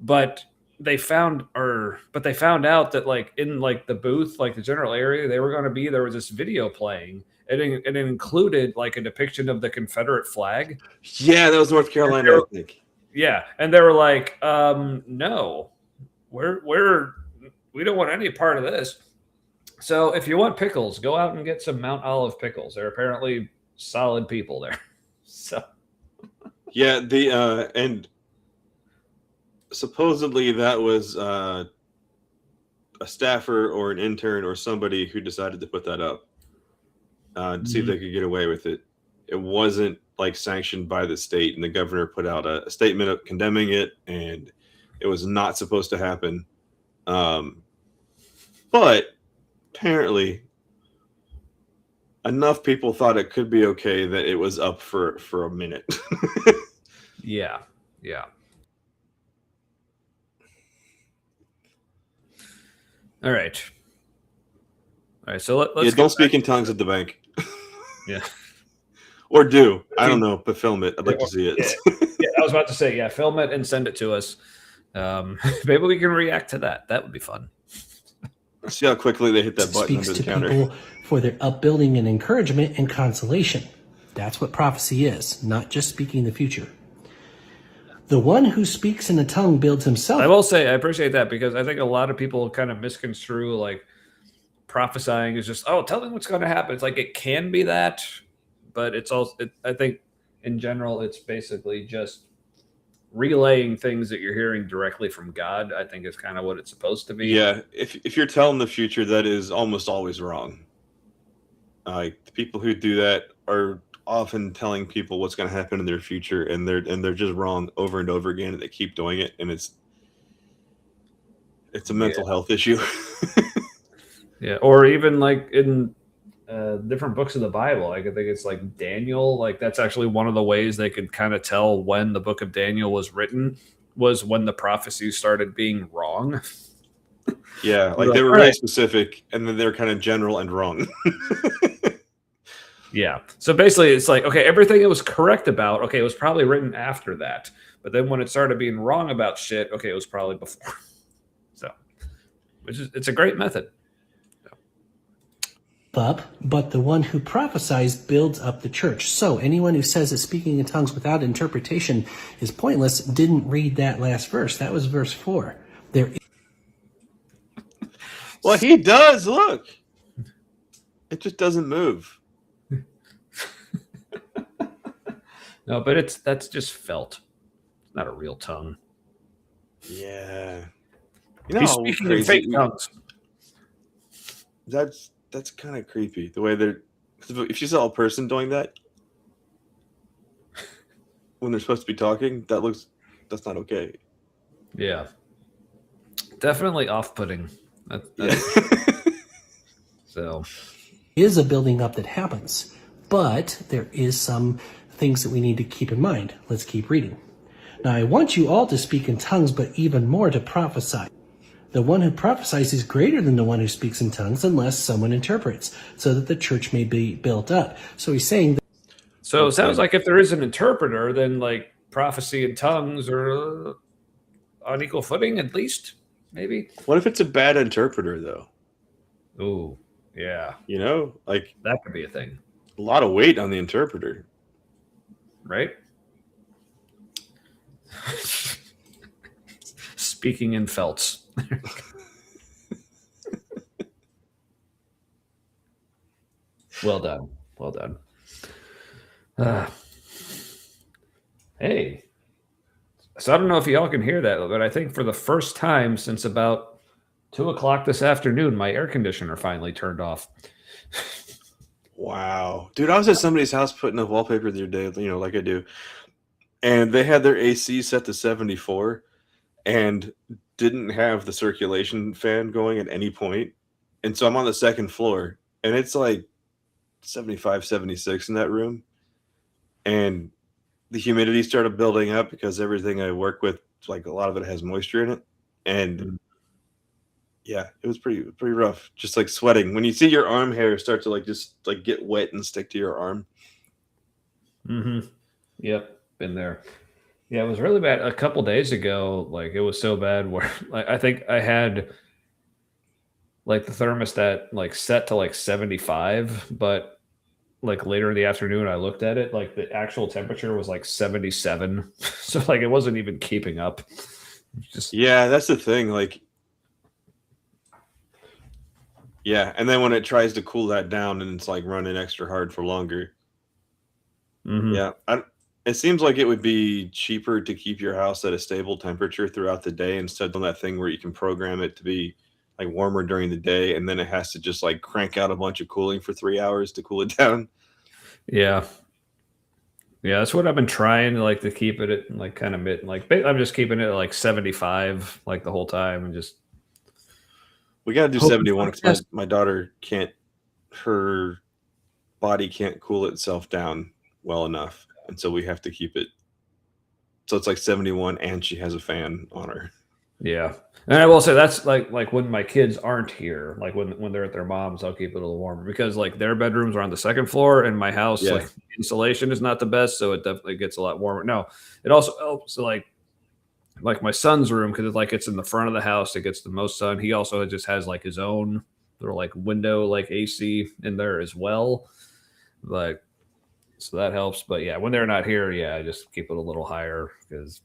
S3: but they found out that like in like the booth, like the general area they were going to be, there was this video playing, and it included like a depiction of the Confederate flag.
S1: Yeah, that was North Carolina, I think.
S3: Yeah, and they were like, no, we don't want any part of this. So if you want pickles, go out and get some Mount Olive pickles. They're apparently solid people there. So
S1: yeah, and supposedly that was a staffer or an intern or somebody who decided to put that up to see if they could get away with it. It wasn't like sanctioned by the state, and the governor put out a statement of condemning it, and it was not supposed to happen. But apparently enough people thought it could be okay that it was up for a minute.
S3: Yeah. All right. So let's
S1: don't speak in tongues at the bank.
S3: Yeah.
S1: Or do. I don't know, but film it. I'd like to see it.
S3: Yeah, I was about to say, film it and send it to us. Maybe we can react to that. That would be fun.
S1: See how quickly they hit that button
S10: Speaks
S1: under the
S10: to
S1: counter.
S10: people for their upbuilding and encouragement and consolation. That's what prophecy is, not just speaking the future. The one who speaks in a tongue builds himself.
S3: I will say I appreciate that, because I think a lot of people kind of misconstrue like prophesying is just, tell them what's going to happen. It's like it can be that, but it's also I think in general it's basically just relaying things that you're hearing directly from God. I think is kind of what it's supposed to be.
S1: Yeah, if you're telling the future, that is almost always wrong. The people who do that are often telling people what's going to happen in their future, and they're just wrong over and over again, and they keep doing it, and it's a mental health issue.
S3: Yeah, or even like in different books of the Bible. I think it's like Daniel. Like that's actually one of the ways they could kind of tell when the book of Daniel was written, was when the prophecies started being wrong.
S1: Yeah, like they were really specific, and then they're kind of general and wrong.
S3: Yeah. So basically, it's like, okay, everything it was correct about, okay, it was probably written after that. But then when it started being wrong about shit, okay, it was probably before. So, it's a great method.
S10: Up, but the one who prophesies builds up the church. So anyone who says that speaking in tongues without interpretation is pointless didn't read that last verse. That was verse 4.
S1: Well, he does. Look, it just doesn't move.
S3: No, but that's just felt. It's not a real tongue.
S1: Yeah.
S3: He's speaking in fake tongues.
S1: That's kind of creepy. The way if you saw a person doing that when they're supposed to be talking, that's not okay.
S3: Yeah. Definitely off-putting.
S1: Yeah.
S3: So.
S10: Is a building up that happens, but there is some things that we need to keep in mind. Let's keep reading. Now I want you all to speak in tongues, but even more to prophesy. The one who prophesies is greater than the one who speaks in tongues unless someone interprets, so that the church may be built up. So he's saying that.
S3: So it sounds like if there is an interpreter, then like prophecy and tongues are on equal footing, at least, maybe.
S1: What if it's a bad interpreter, though?
S3: Ooh, yeah.
S1: Like
S3: that could be a thing.
S1: A lot of weight on the interpreter.
S3: Right? Speaking in felts. Well done. Well done. Hey. So I don't know if y'all can hear that, but I think for the first time since about 2:00 this afternoon, my air conditioner finally turned off.
S1: Wow. Dude, I was at somebody's house putting up wallpaper the other day, like I do. And they had their AC set to 74 and didn't have the circulation fan going at any point. And so I'm on the second floor and it's like 75, 76 in that room. And the humidity started building up because everything I work with, like a lot of it has moisture in it. And yeah, it was pretty rough. Just like sweating. When you see your arm hair start to just get wet and stick to your arm.
S3: Mm-hmm. Yep, been there. Yeah, it was really bad a couple days ago. Like it was so bad where I think I had the thermostat set to 75, but later in the afternoon I looked at it, the actual temperature was 77. So it wasn't even keeping up.
S1: Yeah, that's the thing. Yeah, and then when it tries to cool that down and it's running extra hard for longer.
S3: Mm-hmm.
S1: Yeah, it seems like it would be cheaper to keep your house at a stable temperature throughout the day instead of that thing where you can program it to be warmer during the day and then it has to just crank out a bunch of cooling for 3 hours to cool it down.
S3: Yeah. Yeah, that's what I've been trying to keep it at kind of mid. I'm just keeping it at 75 the whole time and just.
S1: We got to do 71 because my daughter her body can't cool itself down well enough. And so we have to keep it. So it's 71 and she has a fan on her.
S3: Yeah. And I will say that's like when my kids aren't here, when they're at their mom's, I'll keep it a little warmer because their bedrooms are on the second floor and my house, insulation is not the best. So it definitely gets a lot warmer. No, it also helps like my son's room because it's in the front of the house. It gets the most sun. He also just has his own little window AC in there as well. So that helps. But yeah, when they're not here, I just keep it a little higher because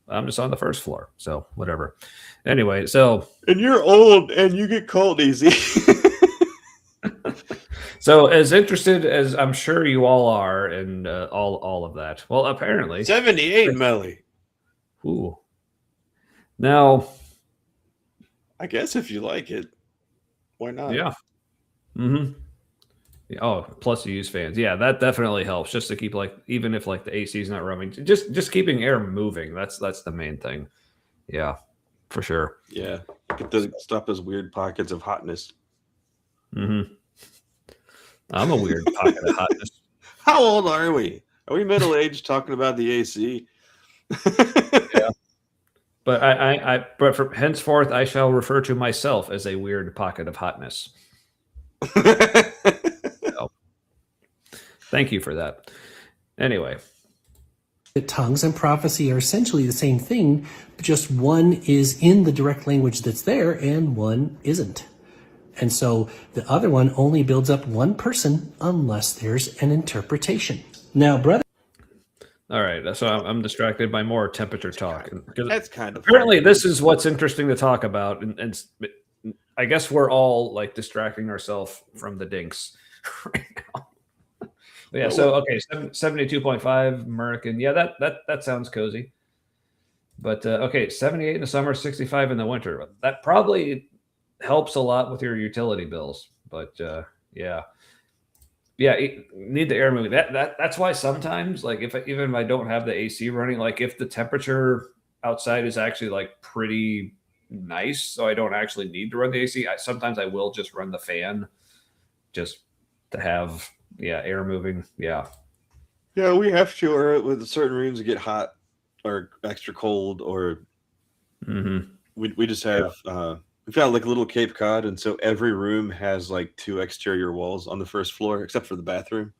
S3: I'm just on the first floor. So whatever. Anyway, so
S1: and you're old and you get cold easy.
S3: So as interested as I'm sure you all are in all of that. Well, apparently
S1: 78, Melly.
S3: Ooh. Now,
S1: I guess if you like it, why not?
S3: Yeah. Mm-hmm. Oh, plus you use fans. Yeah, that definitely helps. Just to keep even if the AC is not running, just keeping air moving. That's the main thing. Yeah, for sure.
S1: Yeah, get to stop those weird pockets of hotness.
S3: Mm-hmm. I'm a weird pocket of hotness.
S1: How old are we? Are we middle aged talking about the AC?
S3: Yeah. But but from henceforth I shall refer to myself as a weird pocket of hotness. So, thank you for that. Anyway.
S10: Tongues and prophecy are essentially the same thing, but just one is in the direct language that's there and one isn't. And so the other one only builds up one person unless there's an interpretation. Now, brother.
S3: All right, so I'm distracted by more temperature talk.
S1: That's kind of
S3: apparently funny. This is what's interesting to talk about, and I guess we're all distracting ourselves from the dinks right now. But yeah, so okay, 72.5 American. Yeah, that sounds cozy. But okay, 78 in the summer, 65 in the winter. That probably helps a lot with your utility bills. But yeah. Yeah, need the air moving. That's why sometimes, even if I don't have the AC running, if the temperature outside is actually pretty nice, so I don't actually need to run the AC. Sometimes I will just run the fan, just to have air moving. Yeah,
S1: we have to, or with certain rooms get hot or extra cold, or we just have. We've got a little Cape Cod, and so every room has 2 exterior walls on the first floor, except for the bathroom.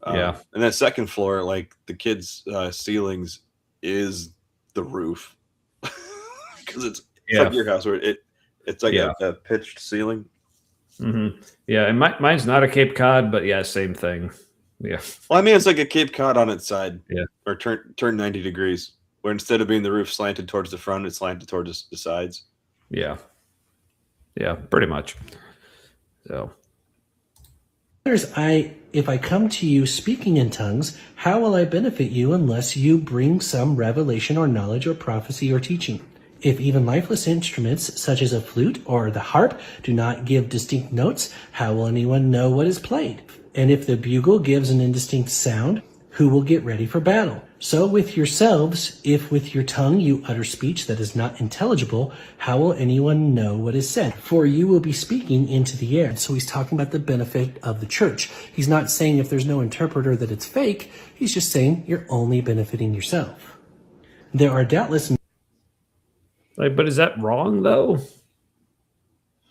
S1: And that second floor, the kids' ceilings is the roof because it's like your house where it's a pitched ceiling.
S3: Mm-hmm. Yeah, and mine's not a Cape Cod, but same thing. Yeah.
S1: Well, I mean, it's like a Cape Cod on its side.
S3: Yeah.
S1: Or turn 90 degrees, where instead of being the roof slanted towards the front, it's slanted towards the sides.
S3: Yeah, pretty much. So,
S10: if I come to you speaking in tongues, how will I benefit you unless you bring some revelation or knowledge or prophecy or teaching? If even lifeless instruments, such as a flute or the harp, do not give distinct notes, how will anyone know what is played? And if the bugle gives an indistinct sound, who will get ready for battle? So with yourselves, if with your tongue you utter speech that is not intelligible, how will anyone know what is said? For you will be speaking into the air. So he's talking about the benefit of the church. He's not saying if there's no interpreter that it's fake. He's just saying you're only benefiting yourself. There are doubtless...
S3: But is that wrong, though?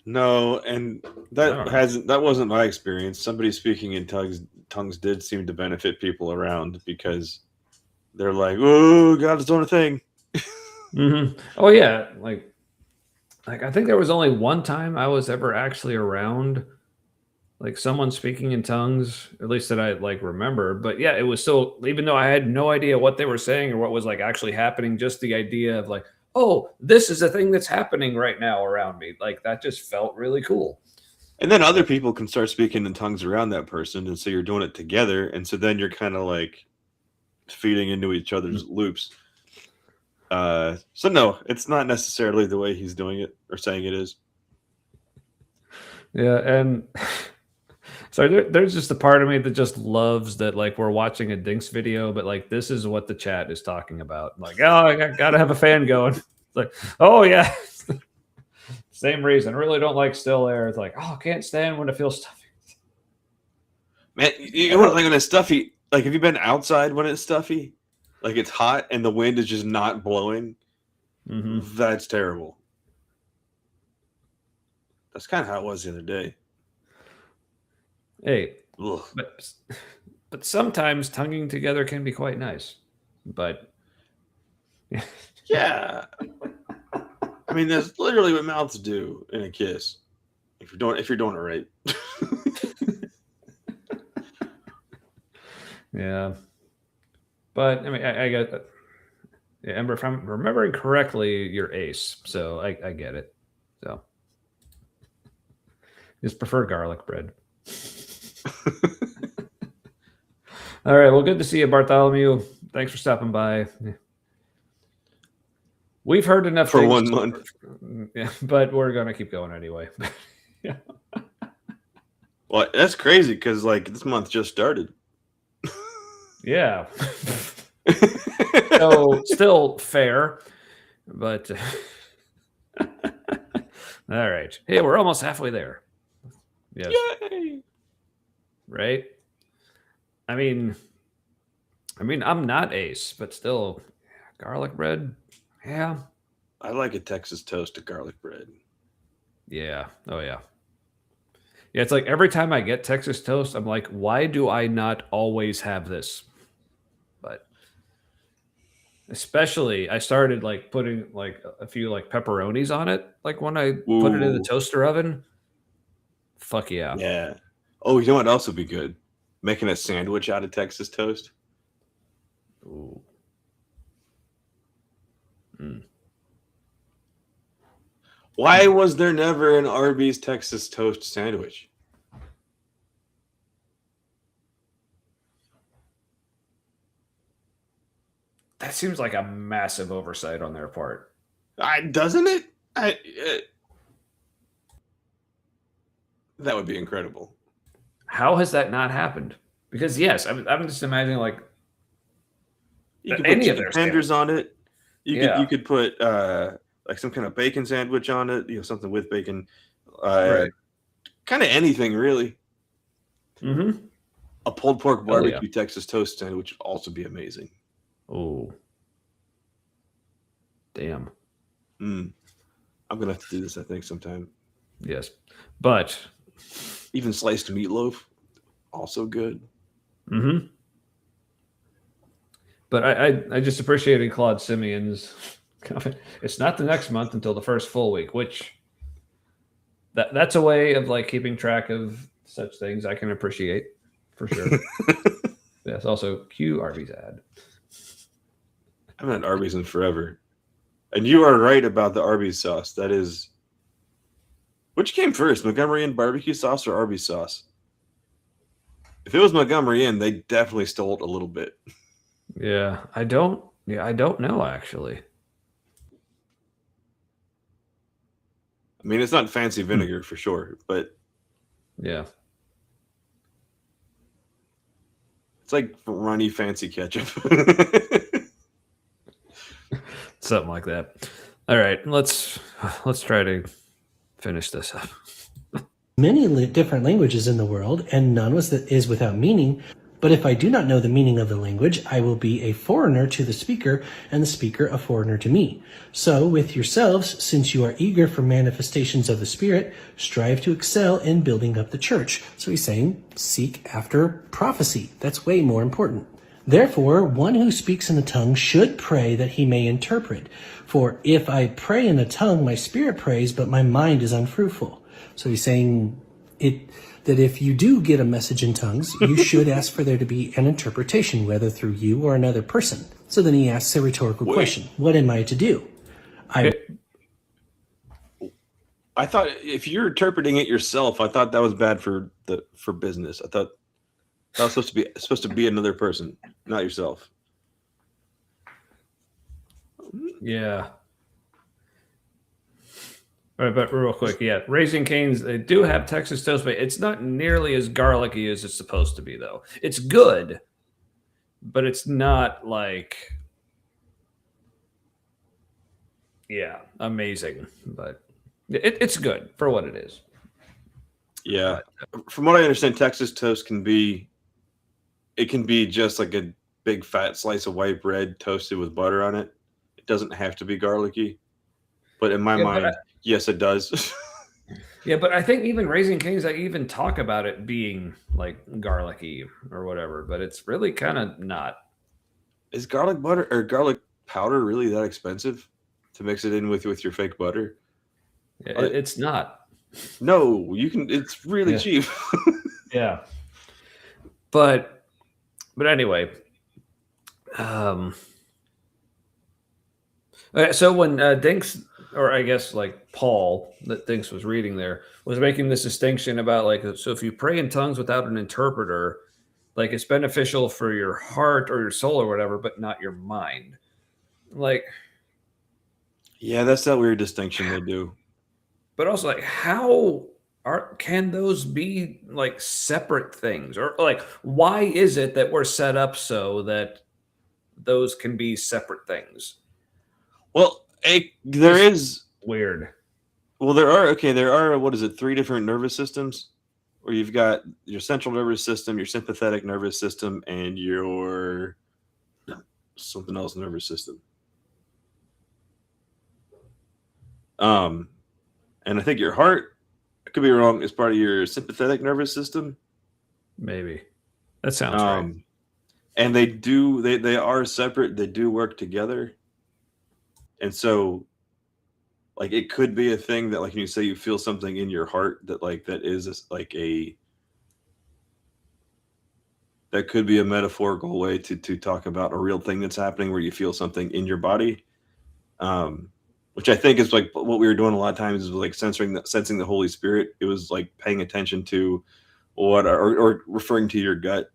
S1: No, and that wasn't my experience. Somebody speaking in tongues did seem to benefit people around because they're like, "Oh, God's doing a thing."
S3: Mm-hmm. Oh yeah, like I think there was only one time I was ever actually around like someone speaking in tongues, at least that I like remember. But yeah, it was so, even though I had no idea what they were saying or what was like actually happening, just the idea of like, oh, this is a thing that's happening right now around me. Like that just felt really cool.
S1: And then other people can start speaking in tongues around that person, and so you're doing it together, and so then you're kind of like feeding into each other's loops. So no, it's not necessarily the way he's doing it or saying it is.
S3: Yeah, and so there's just a part of me that just loves that, like, we're watching a Dinks video, but like this is what the chat is talking about. Like, oh, I gotta have a fan going. It's like, oh yeah, same reason. I really don't like still air. It's like, oh, I can't stand when it feels stuffy.
S1: Man, you know what? Like when it's stuffy, like have you been outside when it's stuffy? Like it's hot and the wind is just not blowing.
S3: Mm-hmm.
S1: That's terrible. That's kind of how it was the other day.
S3: Hey,
S1: Ugh.
S3: but sometimes tonguing together can be quite nice. But
S1: yeah, I mean that's literally what mouths do in a kiss. If you're doing it right.
S3: Yeah, but I mean, I got. Yeah, Ember, if I'm remembering correctly, you're ace, so I get it. So just prefer garlic bread. All right, well, good to see you, Bartholomew. Thanks for stopping by. We've heard enough
S1: for
S3: things
S1: 1 month.
S3: Yeah, but we're gonna keep going anyway. Yeah.
S1: Well, that's crazy because like this month just started.
S3: Yeah. So still fair, but all right. Hey, we're almost halfway there. Yes.
S1: Yay!
S3: Right? I mean, I'm not ace, but still, garlic bread. Yeah.
S1: I like a Texas toast to garlic bread.
S3: Yeah. Oh yeah. Yeah, it's like every time I get Texas toast, I'm like, why do I not always have this? But especially, I started like putting like a few like pepperonis on it, like when I put it in the
S1: Ooh.
S3: toaster oven. Fuck yeah.
S1: Yeah. Oh, you know what else would be good? Making a sandwich out of Texas toast.
S3: Ooh. Mm.
S1: Why was there never an Arby's Texas toast sandwich?
S3: That seems like a massive oversight on their part.
S1: Doesn't it? That would be incredible.
S3: How has that not happened? Because yes, I'm just imagining like
S1: you could
S3: any
S1: put
S3: of their
S1: tenders on it. You could put like some kind of bacon sandwich on it. You know, something with bacon.
S3: Right.
S1: Kind of anything really.
S3: Mm-hmm.
S1: A pulled pork barbecue Texas toast sandwich would also be amazing.
S3: Oh, damn.
S1: I'm gonna have to do this, I think, sometime.
S3: Yes, but
S1: even sliced meatloaf, also good.
S3: Mm-hmm. But I just appreciated Claude Simeon's comment. It's not the next month until the first full week, which that's a way of like keeping track of such things I can appreciate for sure. Yes, also cue Arby's ad.
S1: I haven't had Arby's in forever. And you are right about the Arby's sauce. That is... Which came first, Montgomery Inn barbecue sauce or Arby's sauce? If it was Montgomery Inn, they definitely stole it a little bit.
S3: Yeah, I don't know actually.
S1: I mean, it's not fancy vinegar for sure, but
S3: Yeah.
S1: it's like runny fancy ketchup.
S3: Something like that. All right, let's try to finish this up.
S10: Many different languages in the world, and none is without meaning. But if I do not know the meaning of the language, I will be a foreigner to the speaker, and the speaker a foreigner to me. So with yourselves, since you are eager for manifestations of the Spirit, strive to excel in building up the church. So he's saying, seek after prophecy. That's way more important. Therefore, one who speaks in a tongue should pray that he may interpret. For if I pray in a tongue, my spirit prays, but my mind is unfruitful. So he's saying that if you do get a message in tongues, you should ask for there to be an interpretation, whether through you or another person. So then he asks a rhetorical question. What am I to do?
S1: I thought if you're interpreting it yourself, I thought that was bad for business. I thought that was supposed to be another person, not yourself.
S3: Yeah. All right, but real quick, yeah, Raising Cane's, they do have Texas toast, but it's not nearly as garlicky as it's supposed to be, though. It's good, but it's not like, yeah, amazing. But it's good for what it is.
S1: Yeah, from what I understand, Texas toast can be just like a big fat slice of white bread toasted with butter on it. It doesn't have to be garlicky, but in my mind, yes, it does.
S3: Yeah, but I think even Raising Cane's, I even talk about it being like garlicky or whatever, but it's really kind of not.
S1: Is garlic butter or garlic powder really that expensive to mix it in with your fake butter?
S3: It's not.
S1: No, you can. It's really cheap.
S3: Yeah. But anyway, so when Dinks, or I guess like Paul that Dinks was reading there, was making this distinction about like, so if you pray in tongues without an interpreter, like it's beneficial for your heart or your soul or whatever, but not your mind. Like,
S1: yeah, that's that weird distinction they do.
S3: But also, like, can those be like separate things, or like why is it that we're set up so that those can be separate things?
S1: Well, there is
S3: weird.
S1: Well, there are what is it? 3 different nervous systems, where you've got your central nervous system, your sympathetic nervous system, and your something else nervous system. And I think your heart, I could be wrong, is part of your sympathetic nervous system.
S3: Maybe that sounds right.
S1: And they are separate. They do work together. And so, like, it could be a thing that, like, when you say you feel something in your heart, that like that is like that could be a metaphorical way to talk about a real thing that's happening, where you feel something in your body. Which I think is like what we were doing a lot of times, is like sensing the Holy Spirit. It was like paying attention to what, or referring to your gut.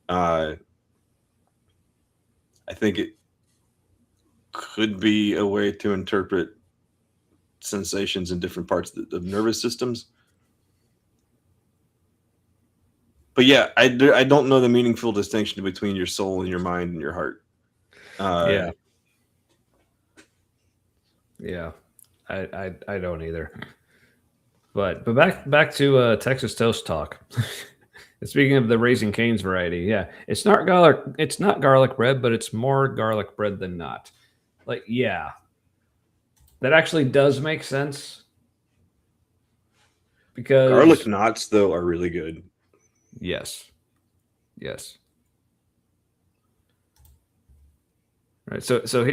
S1: I think it could be a way to interpret sensations in different parts of nervous systems. But yeah, I don't know the meaningful distinction between your soul and your mind and your heart.
S3: Yeah, I don't either. But back to Texas toast talk. Speaking of the Raising Cane's variety, yeah, it's not garlic bread, but it's more garlic bread than not. Like, yeah, that actually does make sense, because
S1: garlic knots though are really good.
S3: Yes. Right. So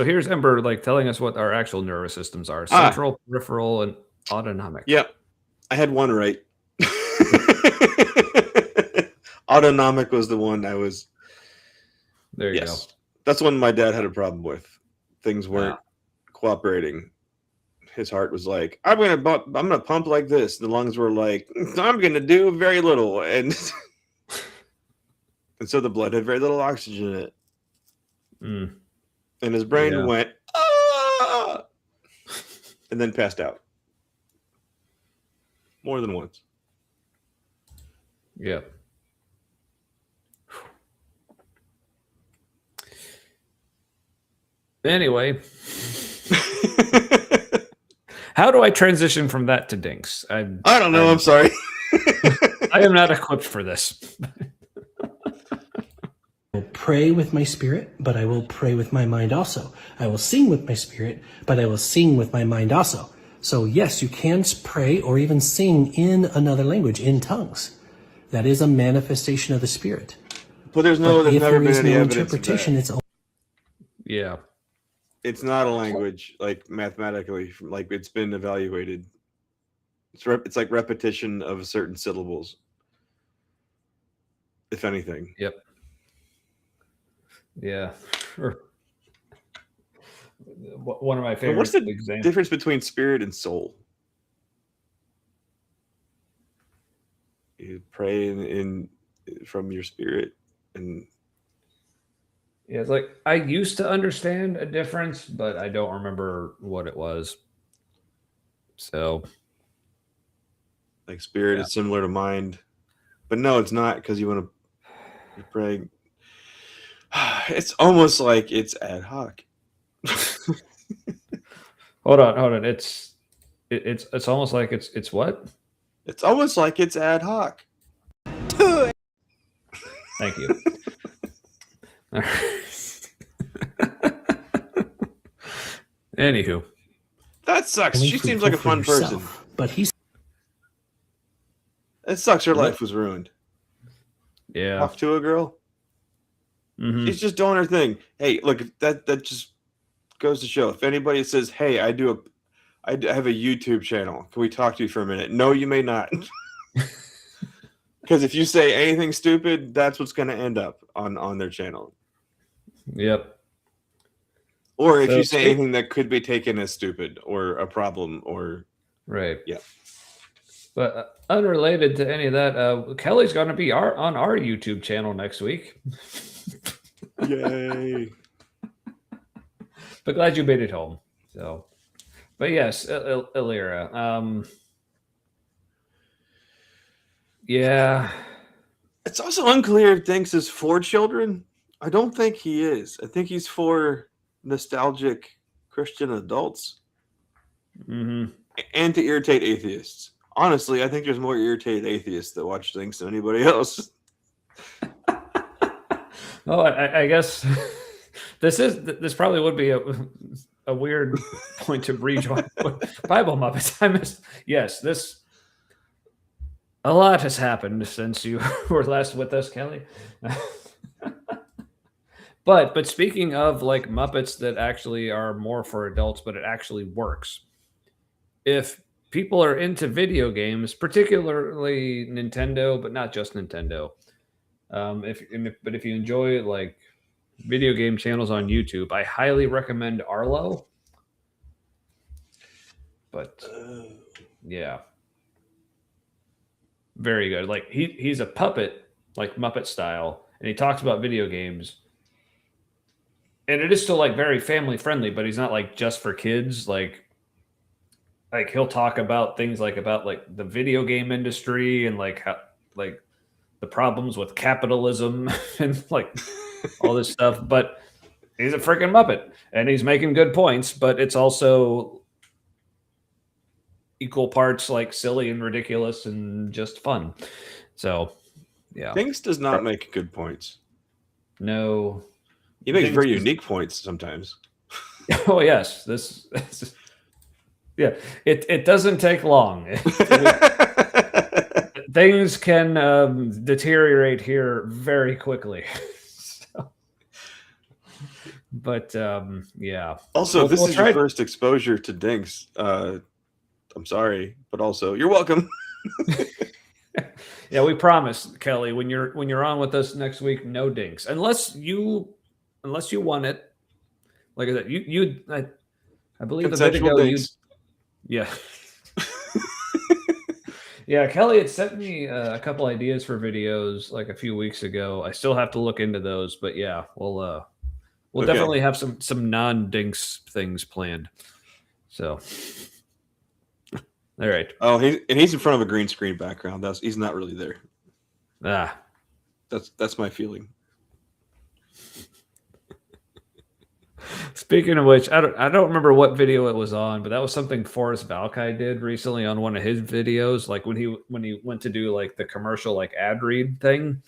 S3: here's Ember like telling us what our actual nervous systems are: central, peripheral, and autonomic.
S1: Yeah, I had one right. Autonomic was the one I was.
S3: There you go.
S1: That's one my dad had a problem with. Things weren't cooperating. His heart was like, I'm gonna pump like this. The lungs were like, I'm gonna do very little, and so the blood had very little oxygen in it. And his brain went, and then passed out. more than once.
S3: Yeah. Anyway, how do I transition from that to dinks?
S1: I don't know. I'm sorry.
S3: I am not equipped for this.
S10: I will pray with my spirit, but I will pray with my mind also. I will sing with my spirit, but I will sing with my mind also. So yes, you can pray or even sing in another language, in tongues. That is a manifestation of the Spirit.
S1: But there's never been any evidence
S10: interpretation.
S1: of that.
S10: It's
S3: Yeah.
S1: It's not a language, like mathematically, like it's been evaluated. It's like repetition of certain syllables, if anything.
S3: Yep. Yeah. One of my favorite
S1: What's the
S3: examples.
S1: difference between spirit and soul? You pray in from your spirit, and
S3: Yeah, it's like I used to understand a difference, but I don't remember what it was. So,
S1: like spirit is similar to mind, but no, it's not, because you want to. You're praying. It's almost like it's ad hoc.
S3: hold on. It's almost like it's what?
S1: It's almost like it's ad hoc.
S3: Thank you. Anywho,
S1: that sucks. She seems like a fun person,
S10: but he's.
S1: It sucks. Her life was ruined.
S3: Yeah.
S1: Off to a girl.
S3: Mm-hmm.
S1: She's just doing her thing. Hey, look, that just goes to show. If anybody says, "Hey, I have a YouTube channel. Can we talk to you for a minute?" No, you may not. Because if you say anything stupid, that's what's going to end up on their channel.
S3: Yep.
S1: Or if you say anything that could be taken as stupid or a problem or
S3: right.
S1: Yeah.
S3: But unrelated to any of that, Kelly's going to be on our YouTube channel next week.
S1: Yay.
S3: But glad you made it home. So, but yes, Illyra. Yeah.
S1: It's also unclear if Dinks is for children. I don't think he is. I think he's for nostalgic Christian adults.
S3: Mm-hmm.
S1: And to irritate atheists. Honestly, I think there's more irritated atheists that watch Dinks than anybody else.
S3: Oh, I guess this probably would be a weird point to rejoin Bible Muppets. I missed. Yes, a lot has happened since you were last with us, Kelly. But speaking of like Muppets that actually are more for adults, but it actually works. If people are into video games, particularly Nintendo, but not just Nintendo, if you enjoy like video game channels on YouTube, I highly recommend Arlo. But yeah, very good. Like he's a puppet, like Muppet style, and he talks about video games. And it is still like very family friendly, but he's not like just for kids. Like he'll talk about things about the video game industry and like how like the problems with capitalism and like all this stuff. But he's a freaking Muppet and he's making good points, but it's also equal parts like silly and ridiculous and just fun. So yeah.
S1: Dinks does not make good points.
S3: No.
S1: He makes very unique points sometimes.
S3: Oh yes, this yeah. It doesn't take long. Things can deteriorate here very quickly. So, but yeah.
S1: Also, this is your first exposure to Dinks. I'm sorry, but also you're welcome.
S3: Yeah, we promise, Kelly. When you're on with us next week, no Dinks, unless you want it. Like I said, I believe a bit ago yeah. Yeah, Kelly had sent me a couple ideas for videos like a few weeks ago. I still have to look into those, but yeah, we'll definitely have some non-Dinks things planned. So All right.
S1: Oh, he's in front of a green screen background. He's not really there.
S3: Ah.
S1: That's my feeling.
S3: Speaking of which, I don't remember what video it was on, but that was something Forrest Valkai did recently on one of his videos. Like when he went to do like the commercial like ad read thing,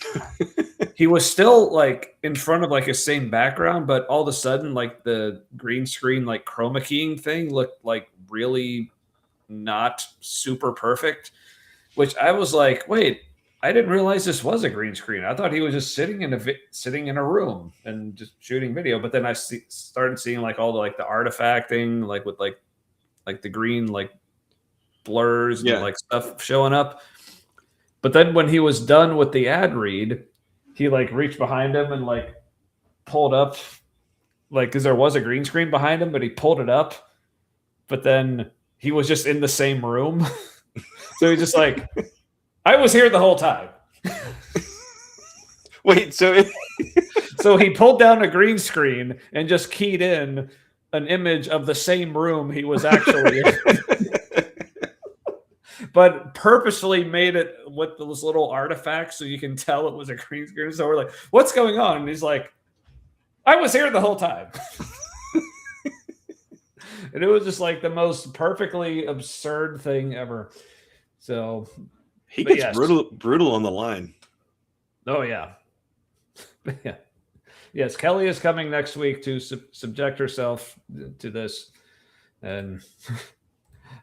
S3: he was still like in front of like his same background, but all of a sudden like the green screen like chroma keying thing looked like really not super perfect. Which I was like, wait, I didn't realize this was a green screen. I thought he was just sitting in a room and just shooting video. But then I started seeing like all the like the artifacting, like with like the green like blurs and like stuff showing up. But then when he was done with the ad read, he like reached behind him and like pulled up, like because there was a green screen behind him, but he pulled it up. But then he was just in the same room, so he just like. I was here the whole time.
S1: Wait, so
S3: he pulled down a green screen and just keyed in an image of the same room he was actually in. But purposefully made it with those little artifacts so you can tell it was a green screen. So we're like, what's going on? And he's like, I was here the whole time. And it was just like the most perfectly absurd thing ever. So
S1: he gets brutal on the line.
S3: Oh, yeah. Yeah. Yes, Kelly is coming next week to subject herself to this. And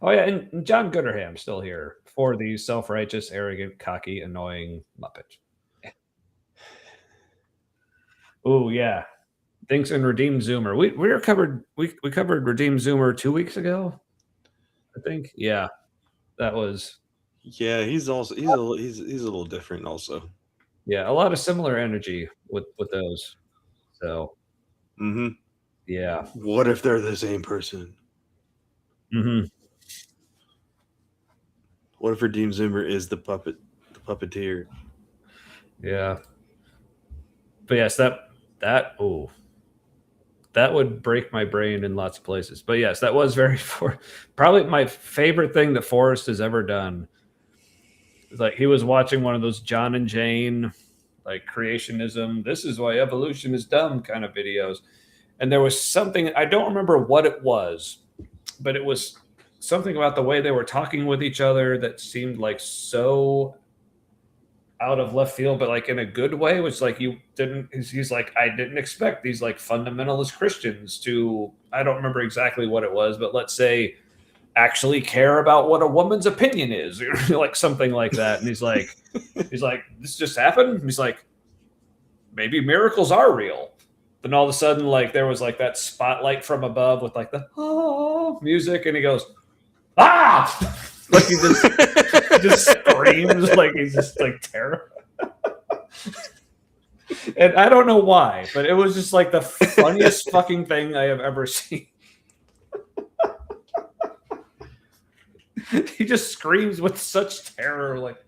S3: oh, yeah, and John Gooderham's still here for the self-righteous, arrogant, cocky, annoying Muppet. Oh, yeah. Thanks and Redeemed Zoomer. We covered Redeemed Zoomer 2 weeks ago, I think. Yeah. That was
S1: Yeah, he's a little different also.
S3: Yeah, a lot of similar energy with those. So, yeah.
S1: What if they're the same person? What if Redeemed Zoomer is the puppeteer?
S3: Yeah. But yes, that would break my brain in lots of places. But yes, that was probably my favorite thing that Forrest has ever done. It's like he was watching one of those John and Jane, like creationism, this is why evolution is dumb kind of videos. And there was something, I don't remember what it was, but it was something about the way they were talking with each other that seemed like so out of left field, but like in a good way, which like he's like, I didn't expect these like fundamentalist Christians to, I don't remember exactly what it was, but let's say actually care about what a woman's opinion is, or like something like that. And he's like, this just happened. And he's like, maybe miracles are real. Then all of a sudden, like there was like that spotlight from above with like the music, and he goes, ah! Like he just screams like he's just like terrified. And I don't know why, but it was just like the funniest fucking thing I have ever seen. He just screams with such terror, like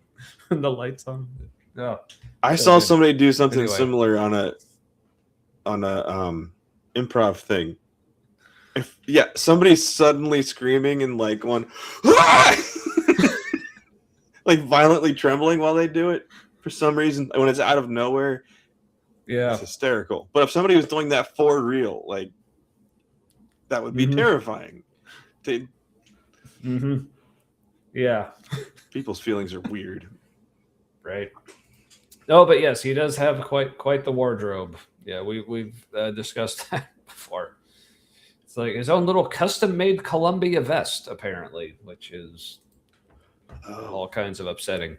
S3: when the lights on. No,
S1: I saw somebody do something similar on a improv thing. Somebody's suddenly screaming and like going, like violently trembling while they do it for some reason when it's out of nowhere.
S3: Yeah,
S1: it's hysterical. But if somebody was doing that for real, like that would be terrifying.
S3: Yeah,
S1: people's feelings are weird,
S3: right? Oh, but yes, he does have quite the wardrobe. Yeah, we've discussed that before. It's like his own little custom-made Columbia vest, apparently, which is all kinds of upsetting.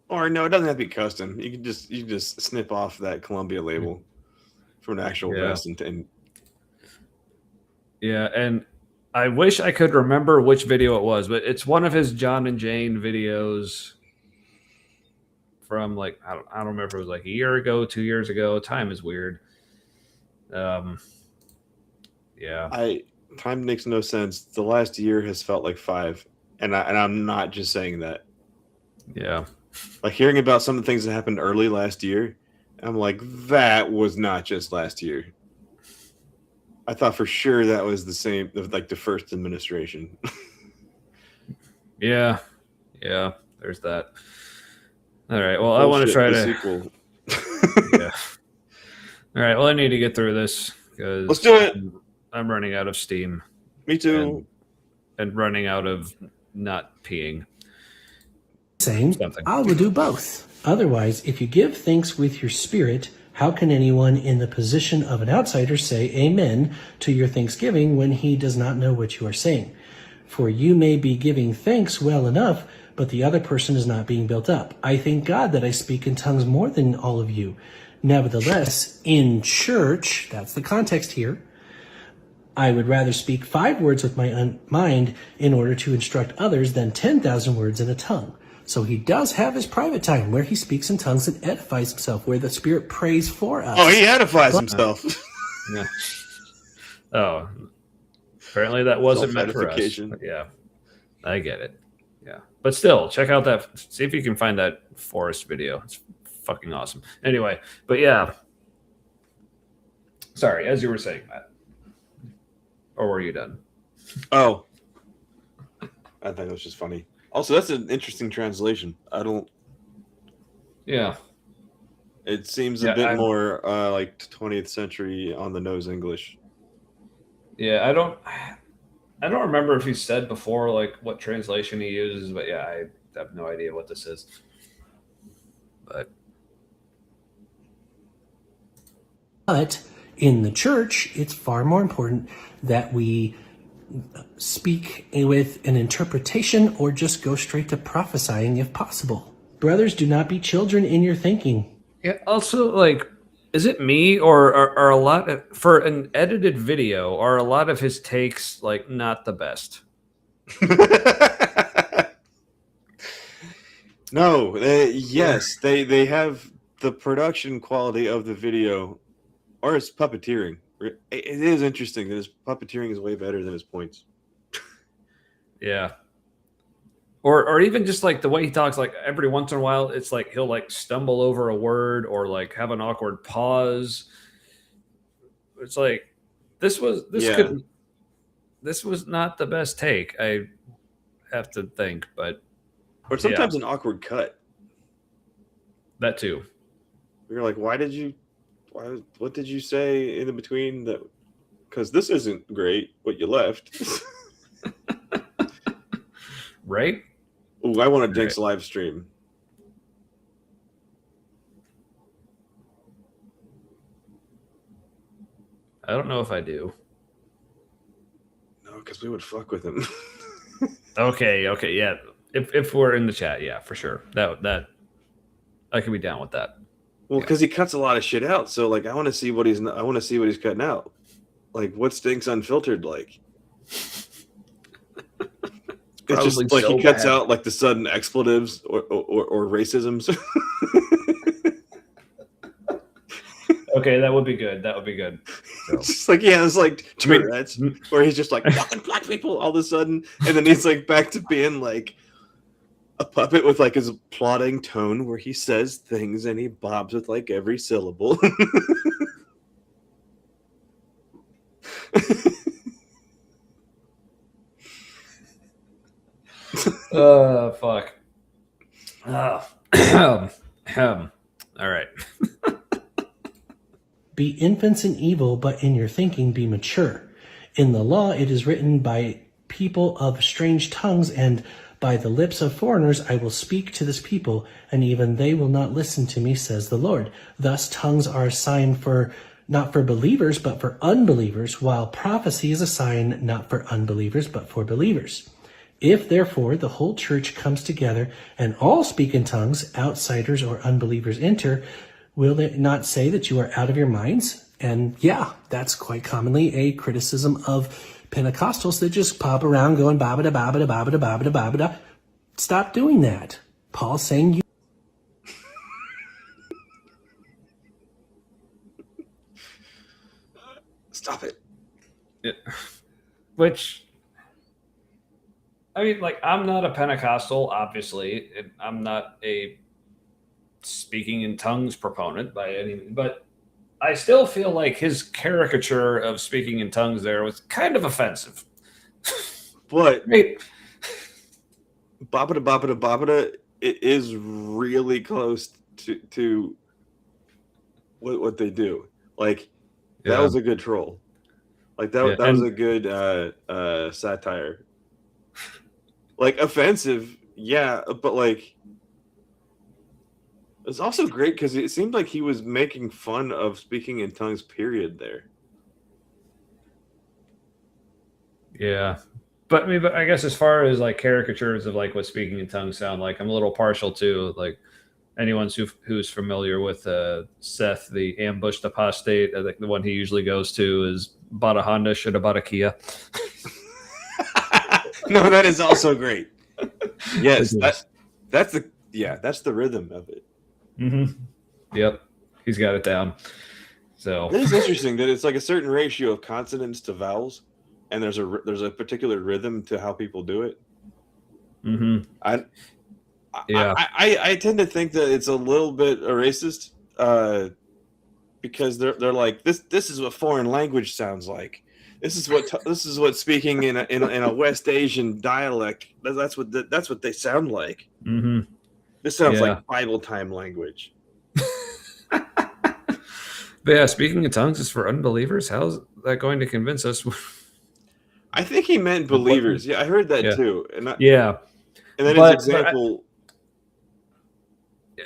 S1: Or no, it doesn't have to be custom. You can just snip off that Columbia label from an actual vest and
S3: yeah, and I wish I could remember which video it was, but it's one of his John and Jane videos from like I don't remember if it was like a year ago, 2 years ago. Time is weird. Yeah.
S1: Time makes no sense. The last year has felt like 5, and I'm not just saying that.
S3: Yeah.
S1: Like hearing about some of the things that happened early last year, I'm like, that was not just last year. I thought for sure that was the same, like the first administration.
S3: Yeah. There's that. All right. Well, I want to try
S1: the
S3: to.
S1: sequel.
S3: Yeah. All right. Well, I need to get through this because
S1: Let's do it.
S3: I'm running out of steam.
S1: Me too.
S3: And running out of not peeing.
S10: Saying,
S3: Something.
S10: I will do both. Otherwise, if you give thanks with your spirit, how can anyone in the position of an outsider say amen to your thanksgiving when he does not know what you are saying? For you may be giving thanks well enough, but the other person is not being built up. I thank God that I speak in tongues more than all of you. Nevertheless, in church, that's the context here, I would rather speak 5 words with my mind in order to instruct others than 10,000 words in a tongue. So he does have his private time where he speaks in tongues and edifies himself, where the Spirit prays for us.
S1: Oh, he edifies himself.
S3: Yeah. Oh, apparently that wasn't meant for us.
S1: Self-edification.
S3: Yeah, I get it. Yeah, but still, check out that. See if you can find that forest video. It's fucking awesome. Anyway, but yeah. Sorry, as you were saying, Matt. Or were you done?
S1: Oh, I think it was just funny. Also, that's an interesting translation. I don't.
S3: Yeah.
S1: It seems a bit more like 20th century on the nose English.
S3: Yeah, I don't remember if he said before like what translation he uses, but yeah, I have no idea what this is.
S10: But in the church, it's far more important that we speak with an interpretation or just go straight to prophesying if possible. Brothers, do not be children in your thinking.
S3: Yeah. Also, like, is it me or are a lot of, for an edited video, are a lot of his takes like not the best?
S1: No, yes, they have the production quality of the video, or his puppeteering. It is interesting that his puppeteering is way better than his points.
S3: Yeah. Or even just like the way he talks, like every once in a while, it's like he'll like stumble over a word or like have an awkward pause. It's like this was not the best take. I have to think, but
S1: or sometimes an awkward cut.
S3: That too.
S1: You're like, what did you say in between that? Because this isn't great. What you left,
S3: right?
S1: Ooh, I want to Jinx live stream.
S3: I don't know if I do.
S1: No, because we would fuck with him.
S3: Okay, yeah. If we're in the chat, yeah, for sure. That I could be down with that.
S1: Well, because he cuts a lot of shit out, so like I want to see what he's cutting out. Like what Stinks Unfiltered like. It's just like so he cuts out like the sudden expletives or racisms.
S3: Okay, that would be good. So.
S1: It's just like it's like Tourette's, where he's just like fucking black people all of a sudden, and then he's like back to being like a puppet with like his plodding tone, where he says things and he bobs with like every syllable.
S3: Fuck. All right.
S10: Be infants in evil, but in your thinking be mature. In the law it is written, by people of strange tongues and by the lips of foreigners I will speak to this people, and even they will not listen to me, says the Lord. Thus tongues are a sign for not for believers, but for unbelievers, while prophecy is a sign not for unbelievers, but for believers. If, therefore, the whole church comes together and all speak in tongues, outsiders or unbelievers enter, will they not say that you are out of your minds? And yeah, that's quite commonly a criticism of Pentecostals that just pop around going ba-ba-da, ba-ba-da, ba-ba-da, ba-ba-da, ba-ba-da. Stop doing that. Paul's saying you...
S1: Stop it.
S3: Yeah. Which... I mean, like, I'm not a Pentecostal, obviously. And I'm not a speaking in tongues proponent by any means, but I still feel like his caricature of speaking in tongues there was kind of offensive.
S1: But
S3: Right.
S1: Babada Babada Babada, it is really close to what they do. Like that
S3: Yeah.
S1: was a good troll. Like
S3: Yeah.
S1: that was a good satire. Like offensive, yeah, but like it's also great because it seemed like he was making fun of speaking in tongues. Period. There.
S3: Yeah. But I mean, but I guess as far as like caricatures of like what speaking in tongues sound like, I'm a little partial to like anyone who's familiar with Seth, the ambushed apostate. I think the one he usually goes to is bought a Honda, should have bought a Kia.
S1: No, that is also great. Yes,
S3: It is.
S1: that's the rhythm of it.
S3: Mm-hmm. Yep, he's got it down. So
S1: It is interesting that it's like a certain ratio of consonants to vowels, and there's a particular rhythm to how people do it.
S3: mm-hmm.
S1: I
S3: Yeah.
S1: I tend to think that it's a little bit racist, because they're like this is what foreign language sounds like. This is what speaking in a West Asian dialect, that's what they sound like.
S3: Mm-hmm.
S1: This sounds
S3: Yeah.
S1: like Bible time language.
S3: But yeah, speaking in tongues is for unbelievers. How's that going to convince us?
S1: I think he meant believers. Yeah, I heard that
S3: Yeah.
S1: too.
S3: Yeah.
S1: And then
S3: But-
S1: his example.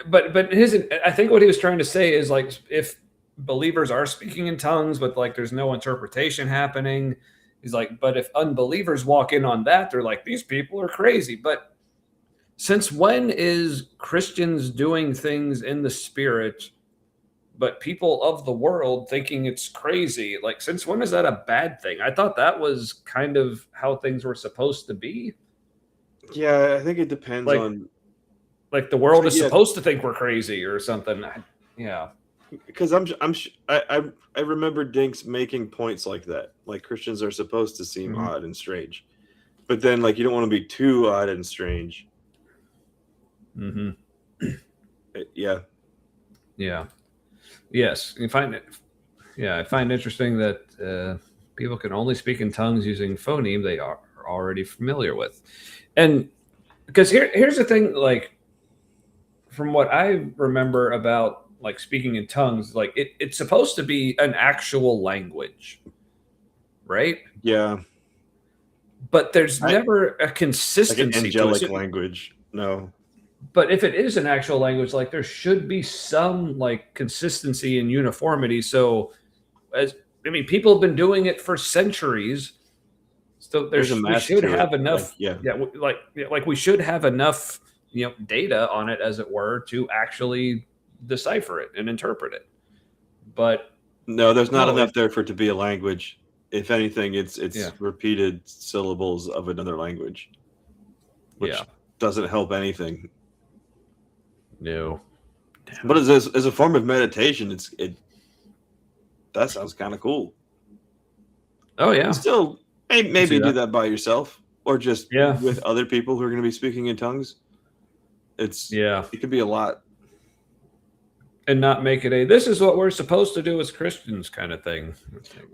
S3: But I think what he was trying to say is like if believers are speaking in tongues, but like there's no interpretation happening. He's like, but if unbelievers walk in on that, they're like, these people are crazy. But since when is Christians doing things in the spirit, but people of the world thinking it's crazy? Like, since when is that a bad thing? I thought that was kind of how things were supposed to be.
S1: Yeah, I think it depends on.
S3: Like the world is
S1: Yeah.
S3: supposed to think we're crazy or something. Yeah.
S1: Because I remember Dinks making points like that. Like Christians are supposed to seem odd and strange, but then like you don't want to be too odd and strange.
S3: Mm-hmm.
S1: Yeah.
S3: Yeah. Yes. You find it. Yeah, I find interesting that people can only speak in tongues using phoneme they are already familiar with, and because here's the thing, like from what I remember about like speaking in tongues, like it's supposed to be an actual language, right?
S1: Yeah.
S3: But there's never a
S1: Like
S3: consistency
S1: an angelic
S3: to it.
S1: language. No.
S3: But if it is an actual language, like there should be some like consistency and uniformity. So, people have been doing it for centuries. So
S1: There's a
S3: we
S1: math
S3: should
S1: to it.
S3: have enough.
S1: Like,
S3: Like we should have enough, data on it, as it were, to actually decipher it and interpret it. But
S1: no, there's not enough there for it to be a language. If anything, it's
S3: Yeah.
S1: repeated syllables of another language, which doesn't help anything.
S3: No.
S1: But as a form of meditation, that sounds kind of cool.
S3: Oh yeah.
S1: Still, maybe do that by yourself or just
S3: Yeah.
S1: with other people who are going to be speaking in tongues. It could be a lot.
S3: And not make it this is what we're supposed to do as Christians kind of thing.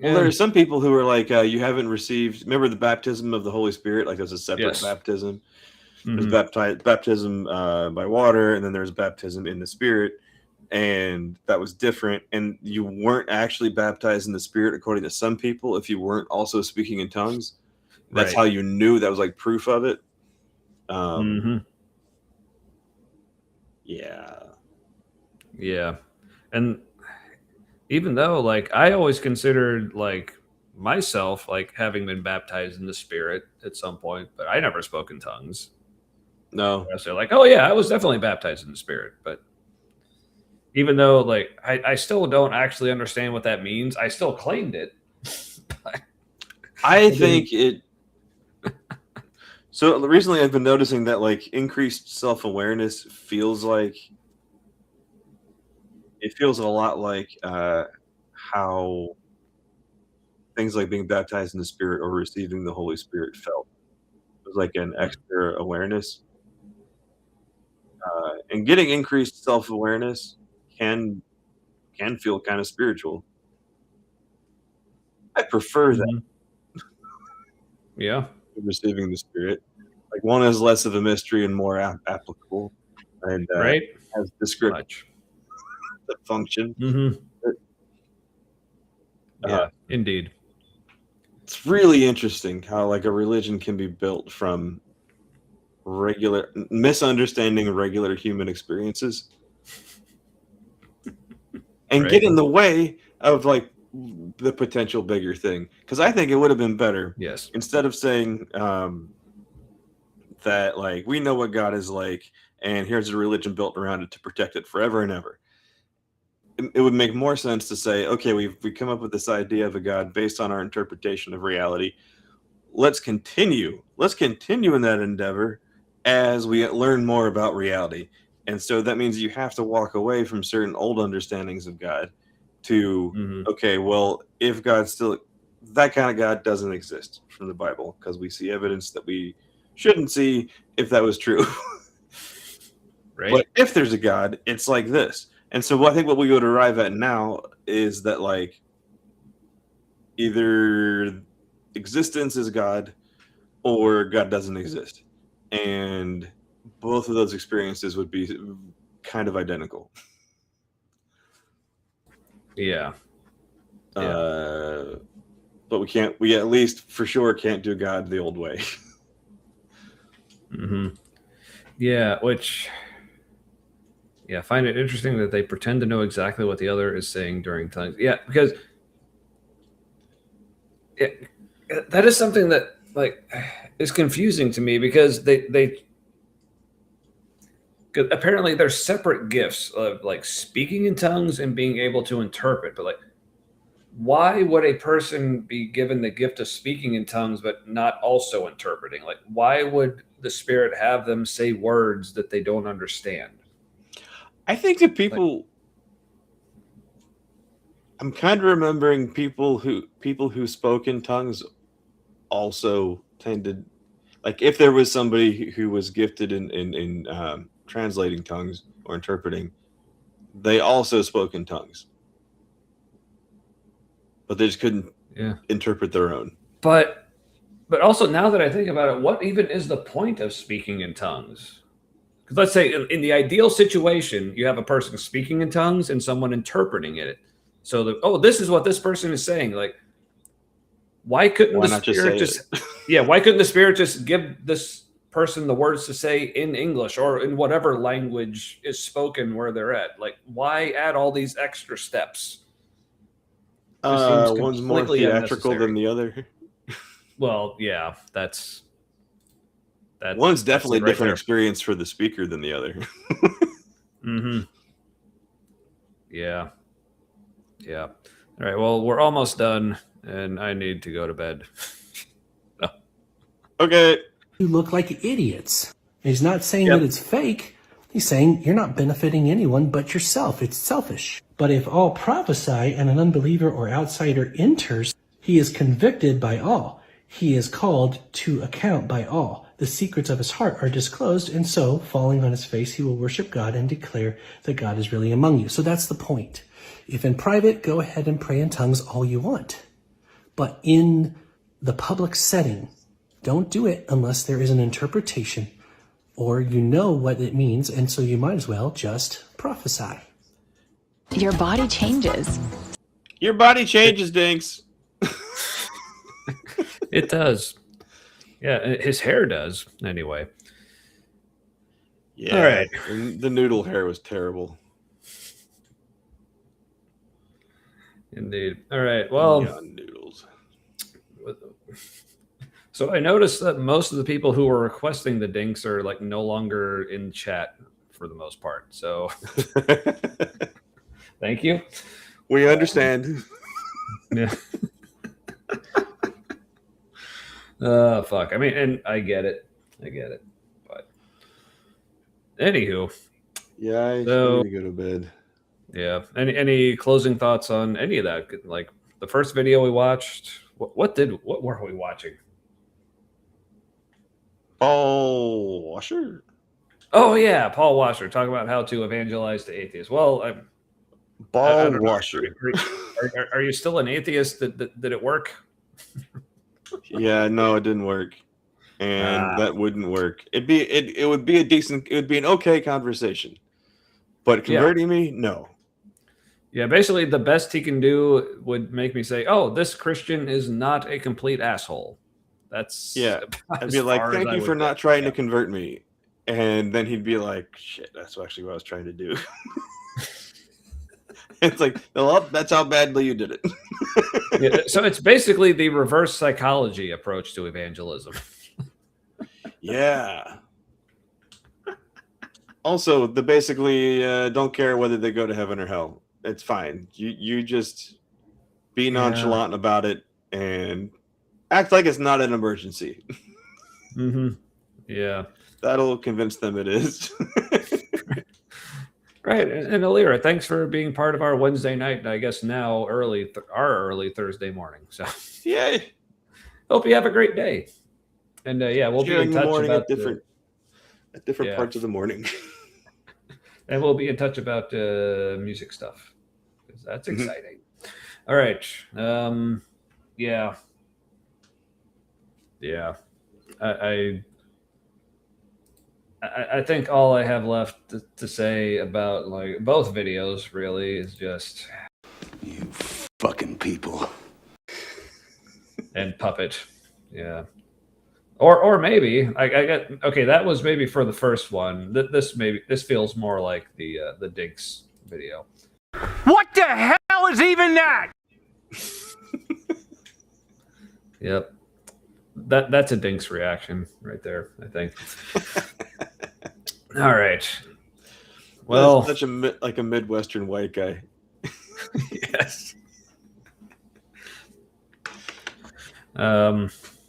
S1: Well, there are some people who are like, you haven't received. Remember the baptism of the Holy Spirit? Like there's a separate baptism. There's baptism by water, and then there's baptism in the Spirit, and that was different. And you weren't actually baptized in the Spirit, according to some people, if you weren't also speaking in tongues. That's how you knew. That was like proof of it.
S3: Yeah. And even though like I always considered like myself like having been baptized in the Spirit at some point, but I never spoke in tongues.
S1: No.
S3: So like, oh yeah, I was definitely baptized in the Spirit. But even though like I still don't actually understand what that means, I still claimed it.
S1: I think it. So recently, I've been noticing that like increased self-awareness feels like it feels a lot like how things like being baptized in the Spirit or receiving the Holy Spirit felt. It was like an extra awareness, and getting increased self-awareness can feel kind of spiritual. I prefer that.
S3: Yeah.
S1: Receiving the Spirit. Like one is less of a mystery and more applicable, and
S3: Right?
S1: has descriptive
S3: Much.
S1: function.
S3: Mm-hmm. Yeah, indeed.
S1: It's really interesting how like a religion can be built from misunderstanding regular human experiences and
S3: Right.
S1: get in the way of like the potential bigger thing. Because I think it would have been better
S3: Yes.
S1: instead of saying that like we know what God is like, and here's a religion built around it to protect it forever and ever. It would make more sense to say, okay, we come up with this idea of a God based on our interpretation of reality. Let's continue in that endeavor as we learn more about reality. And so that means you have to walk away from certain old understandings of God to okay, well, if God's still that kind of God doesn't exist from the Bible because we see evidence that we shouldn't see if that was true.
S3: Right.
S1: But if there's a God, it's like this. And so I think what we would arrive at now is that like either existence is God or God doesn't exist. And both of those experiences would be kind of identical.
S3: Yeah.
S1: But we at least for sure can't do God the old way.
S3: Yeah, I find it interesting that they pretend to know exactly what the other is saying during tongues. Yeah, because that is something that like is confusing to me because they cause apparently there's separate gifts of like speaking in tongues and being able to interpret, but like why would a person be given the gift of speaking in tongues but not also interpreting? Like why would the Spirit have them say words that they don't understand?
S1: I think that people I'm kind of remembering people who spoke in tongues also tended like if there was somebody who was gifted in translating tongues or interpreting, they also spoke in tongues, but they just couldn't interpret their own.
S3: But also now that I think about it, what even is the point of speaking in tongues? Because let's say in the ideal situation, you have a person speaking in tongues and someone interpreting it. So this is what this person is saying. Like, why couldn't
S1: Why
S3: the
S1: not
S3: Spirit why couldn't the Spirit just give this person the words to say in English or in whatever language is spoken where they're at? Like, why add all these extra steps?
S1: One's more theatrical than the other.
S3: Well, yeah, that's
S1: one's definitely a
S3: right
S1: different
S3: there.
S1: experience for the speaker than the other.
S3: Yeah. All right. Well, we're almost done, and I need to go to bed.
S1: Okay.
S10: You look like idiots. He's not saying that it's fake. He's saying you're not benefiting anyone but yourself. It's selfish. But if all prophesy and an unbeliever or outsider enters, he is convicted by all. He is called to account by all. The secrets of his heart are disclosed, and so, falling on his face, he will worship God and declare that God is really among you. So that's the point. If in private, go ahead and pray in tongues all you want. But in the public setting, don't do it unless there is an interpretation or you know what it means, and so you might as well just prophesy.
S11: Your body changes.
S1: Your body changes, Dinks.
S3: It does. Yeah, his hair does. Anyway.
S1: Yeah.
S3: All right.
S1: The noodle hair was terrible.
S3: Indeed. All right. Well,
S1: noodles.
S3: So I noticed that most of the people who were requesting the dinks are like no longer in chat for the most part. So thank you.
S1: We understand.
S3: Yeah. Fuck. I mean, and I get it. But anywho.
S1: Yeah, I need to go to bed.
S3: Yeah. Any closing thoughts on any of that? Like the first video we watched, what were we watching?
S1: Paul Washer.
S3: Oh yeah, Paul Washer talking about how to evangelize to atheists. Well,
S1: Paul Washer.
S3: Are you still an atheist? Did it work?
S1: Yeah, no, it didn't work. and that wouldn't work. It would be an okay conversation, but converting me, no.
S3: Yeah, basically the best he can do would make me say, "Oh, this Christian is not a complete asshole." That's
S1: I'd
S3: as
S1: be like,
S3: far as
S1: "Thank
S3: I
S1: you for
S3: would
S1: not
S3: go.
S1: trying to
S3: Yeah.
S1: convert me," and then he'd be like, "Shit, that's actually what I was trying to do." It's like, well, that's how badly you did it.
S3: Yeah, so it's basically the reverse psychology approach to evangelism.
S1: Yeah. Also, the basically don't care whether they go to heaven or hell. It's fine. You just be nonchalant about it and act like it's not an emergency.
S3: Mm-hmm. Yeah.
S1: That'll convince them it is.
S3: Right. And Alira, thanks for being part of our Wednesday night. And I guess now our early Thursday morning. So
S1: Yay.
S3: hope you have a great day. And we'll be in
S1: Sharing the
S3: touch
S1: morning
S3: about
S1: at different parts of the morning.
S3: And we'll be in touch about music stuff because that's exciting. All right. Yeah. I think all I have left to say about like both videos really is just
S8: You fucking people.
S3: And Puppet. Yeah. Or maybe I get okay. That was maybe for the first one. This feels more like the Dinks video.
S2: What the hell is even that?
S3: Yep, that's a Dinks reaction right there. I think. All right. Well,
S1: such a Midwestern white guy.
S3: Yes.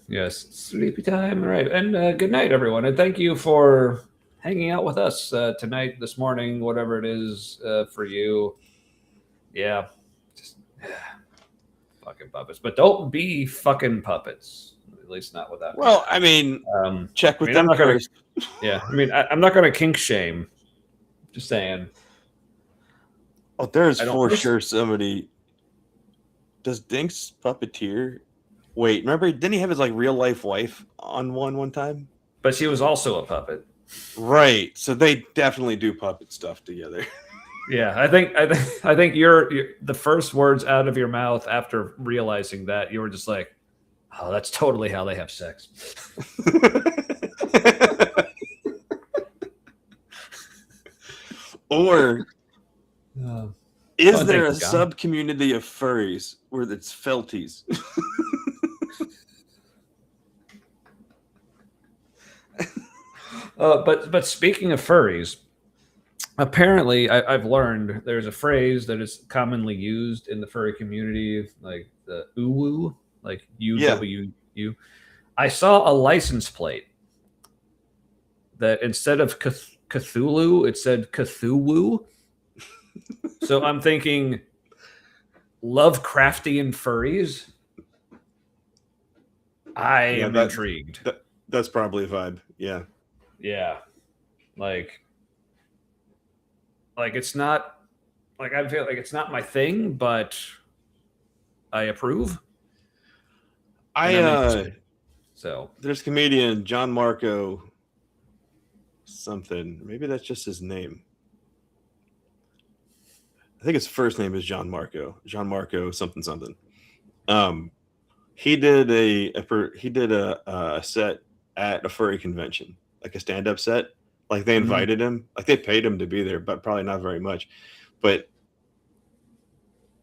S3: Yes, sleepy time. All right, and good night, everyone, and thank you for hanging out with us tonight, this morning, whatever it is for you. Yeah, just fucking puppets, but don't be fucking puppets. At least not without.
S1: Well, I mean, check with them first.
S3: I'm not gonna kink shame. Just saying.
S1: Oh, there's for sure somebody. Does Dinks puppeteer? Wait, remember? Didn't he have his like real life wife on one time?
S3: But she was also a puppet.
S1: Right. So they definitely do puppet stuff together.
S3: Yeah, I think you're the first words out of your mouth after realizing that you were just like, "Oh, that's totally how they have sex."
S1: Or is there a
S3: John.
S1: sub community of furries where it's felties?
S3: But speaking of furries, apparently I've learned there's a phrase that is commonly used in the furry community, like the uwu, like UWU. I saw a license plate that instead of Cthulhu, it said Cthulhu. So I'm thinking Lovecraftian furries. I am intrigued.
S1: That's probably a vibe. Yeah.
S3: Yeah. Like it's not like I feel like it's not my thing, but I approve. So
S1: there's comedian John Marco something. Maybe that's just his name. I think his first name is John Marco. John Marco something. He did a set at a furry convention, like a stand-up set. Like they invited him, like they paid him to be there, but probably not very much. But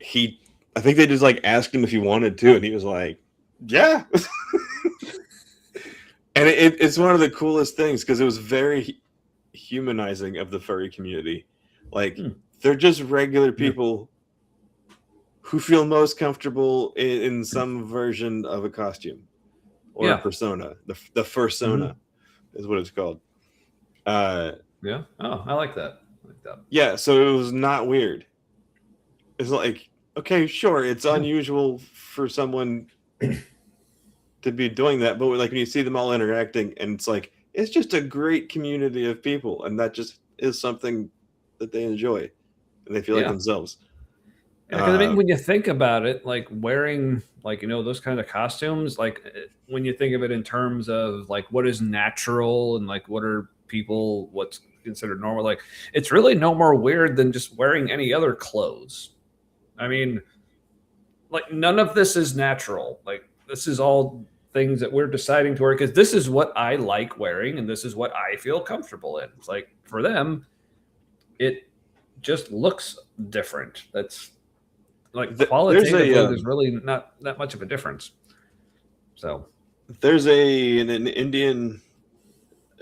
S1: I think they just like asked him if he wanted to, and he was like, "Yeah." And it's one of the coolest things because it was very humanizing of the furry community. Like they're just regular people who feel most comfortable in some version of a costume or a persona. The fursona is what it's called.
S3: Yeah. Oh, I like that.
S1: Yeah, so it was not weird. It's like, okay, sure, it's unusual for someone to be doing that, but like when you see them all interacting, and it's like it's just a great community of people, and that just is something that they enjoy, and they feel like themselves.
S3: Yeah, because I mean, when you think about it, like wearing like those kind of costumes, like when you think of it in terms of like what is natural and like what's considered normal, like it's really no more weird than just wearing any other clothes. I mean, like none of this is natural. Like this is all things that we're deciding to wear because this is what I like wearing and this is what I feel comfortable in. It's like for them, it just looks different. That's like qualitatively, there's really not that much of a difference. So
S1: there's an Indian.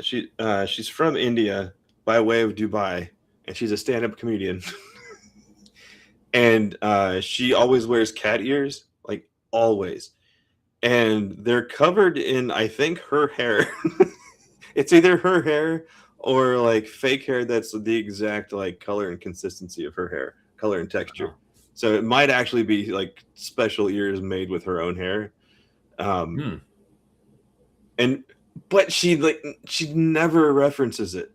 S1: She's from India by way of Dubai, and she's a stand-up comedian. And she always wears cat ears, like always. And they're covered in, I think, her hair. It's either her hair or like fake hair that's the exact like color and consistency of her hair, color and texture. So it might actually be like special ears made with her own hair. But she never references it.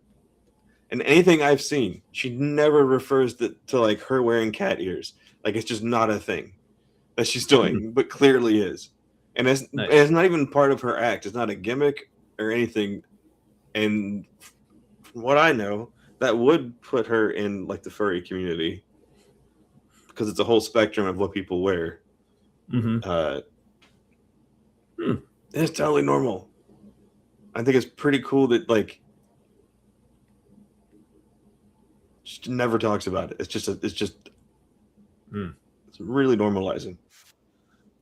S1: And anything I've seen, she never refers to like her wearing cat ears. Like it's just not a thing that she's doing, but clearly is. And it's not even part of her act. It's not a gimmick or anything. And from what I know, that would put her in like the furry community because it's a whole spectrum of what people wear. It's totally normal. I think it's pretty cool that like she never talks about it. It's really normalizing.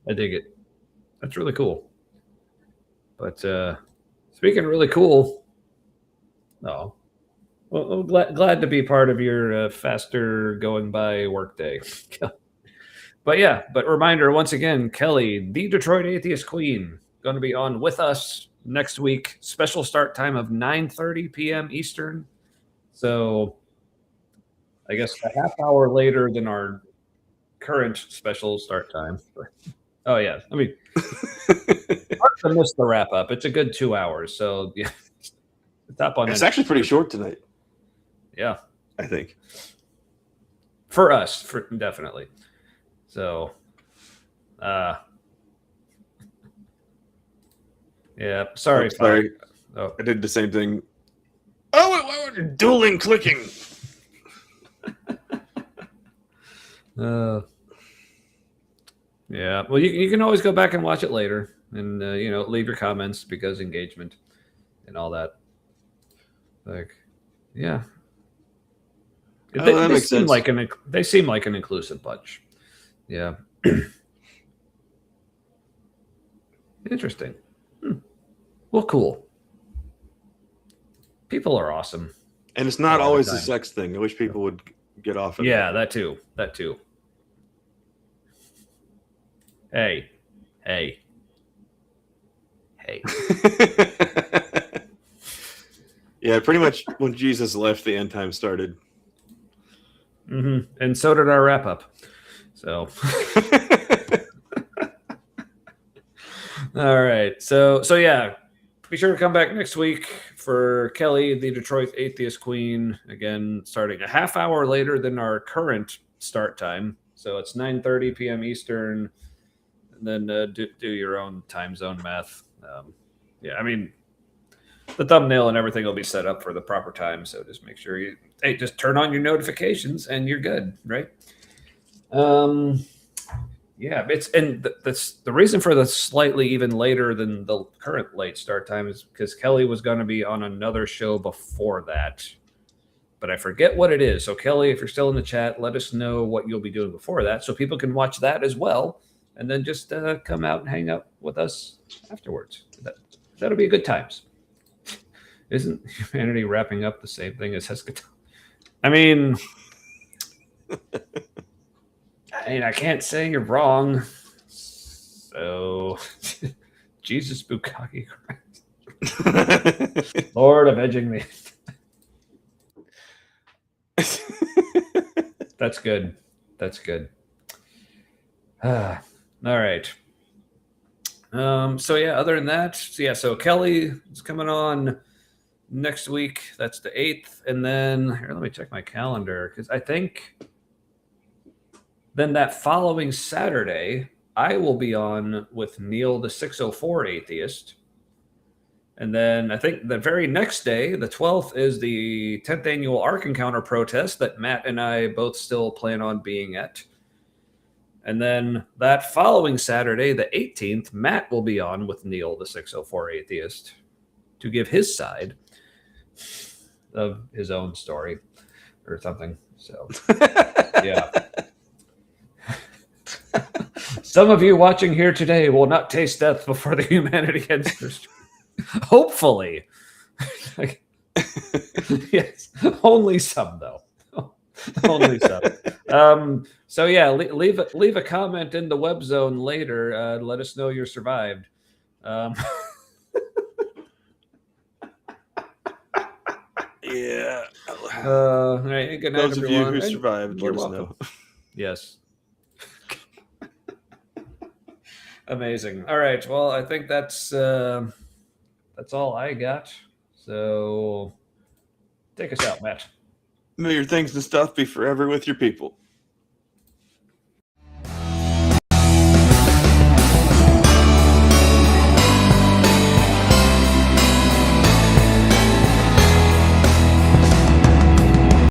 S3: I dig it. That's really cool. But speaking of really cool, well, glad to be part of your faster going by workday. But reminder once again, Kelly, the Detroit Atheist Queen, going to be on with us next week. Special start time of 9:30 p.m. Eastern. So I guess a half hour later than our current special start time. Oh yeah, I mean, hard to miss the wrap up. It's a good 2 hours, so yeah, it's up on.
S1: It's actually pretty short tonight.
S3: Yeah,
S1: I think
S3: for us, definitely. So, yeah. Sorry.
S1: Oh. I did the same thing. Oh, dueling clicking.
S3: Yeah. Well, you can always go back and watch it later, and leave your comments because engagement and all that. Like, yeah. They seem like an inclusive bunch. Yeah. Interesting. Well, cool. People are awesome.
S1: And it's not always a sex thing. I wish people would get off of it.
S3: Yeah, that too. Hey.
S1: Yeah, pretty much when Jesus left, the end time started.
S3: And so did our wrap up. So, all right. So yeah, be sure to come back next week for Kelly, the Detroit Atheist Queen. Again, starting a half hour later than our current start time. So it's 9:30 p.m. Eastern. And then do your own time zone math. Yeah, I mean, the thumbnail and everything will be set up for the proper time. So just make sure just turn on your notifications and you're good, right? Yeah, that's the reason for the slightly even later than the current late start time is because Kelly was going to be on another show before that, but I forget what it is. So Kelly, if you're still in the chat, let us know what you'll be doing before that so people can watch that as well, and then just come out and hang out with us afterwards. That'll be a good times. Isn't humanity wrapping up the same thing as eschatology? I mean, I can't say you're wrong. So, Jesus Bukaki Christ. Lord, avenging me. That's good. All right. So yeah, other than that, so Kelly is coming on next week. That's the 8th. And then here, let me check my calendar because I think Then that following Saturday, I will be on with Neil, the 604 atheist. And then I think the very next day, the 12th, is the 10th annual Ark Encounter protest that Matt and I both still plan on being at. And then that following Saturday, the 18th, Matt will be on with Neil, the 604 atheist, to give his side of his own story or something. So, yeah. Some of you watching here today will not taste death before the humanity ends their story. Hopefully. Yes. Only some, though. Only some. So yeah, leave a comment in the web zone later. Let us know you survived.
S1: Yeah.
S3: All right. Good night,
S1: Those of you
S3: everyone.
S1: who survived,
S3: You're
S1: let us
S3: welcome.
S1: know.
S3: Yes. Amazing. All right. Well, I think that's all I got. So take us out, Matt.
S1: May your things and stuff be forever with your people.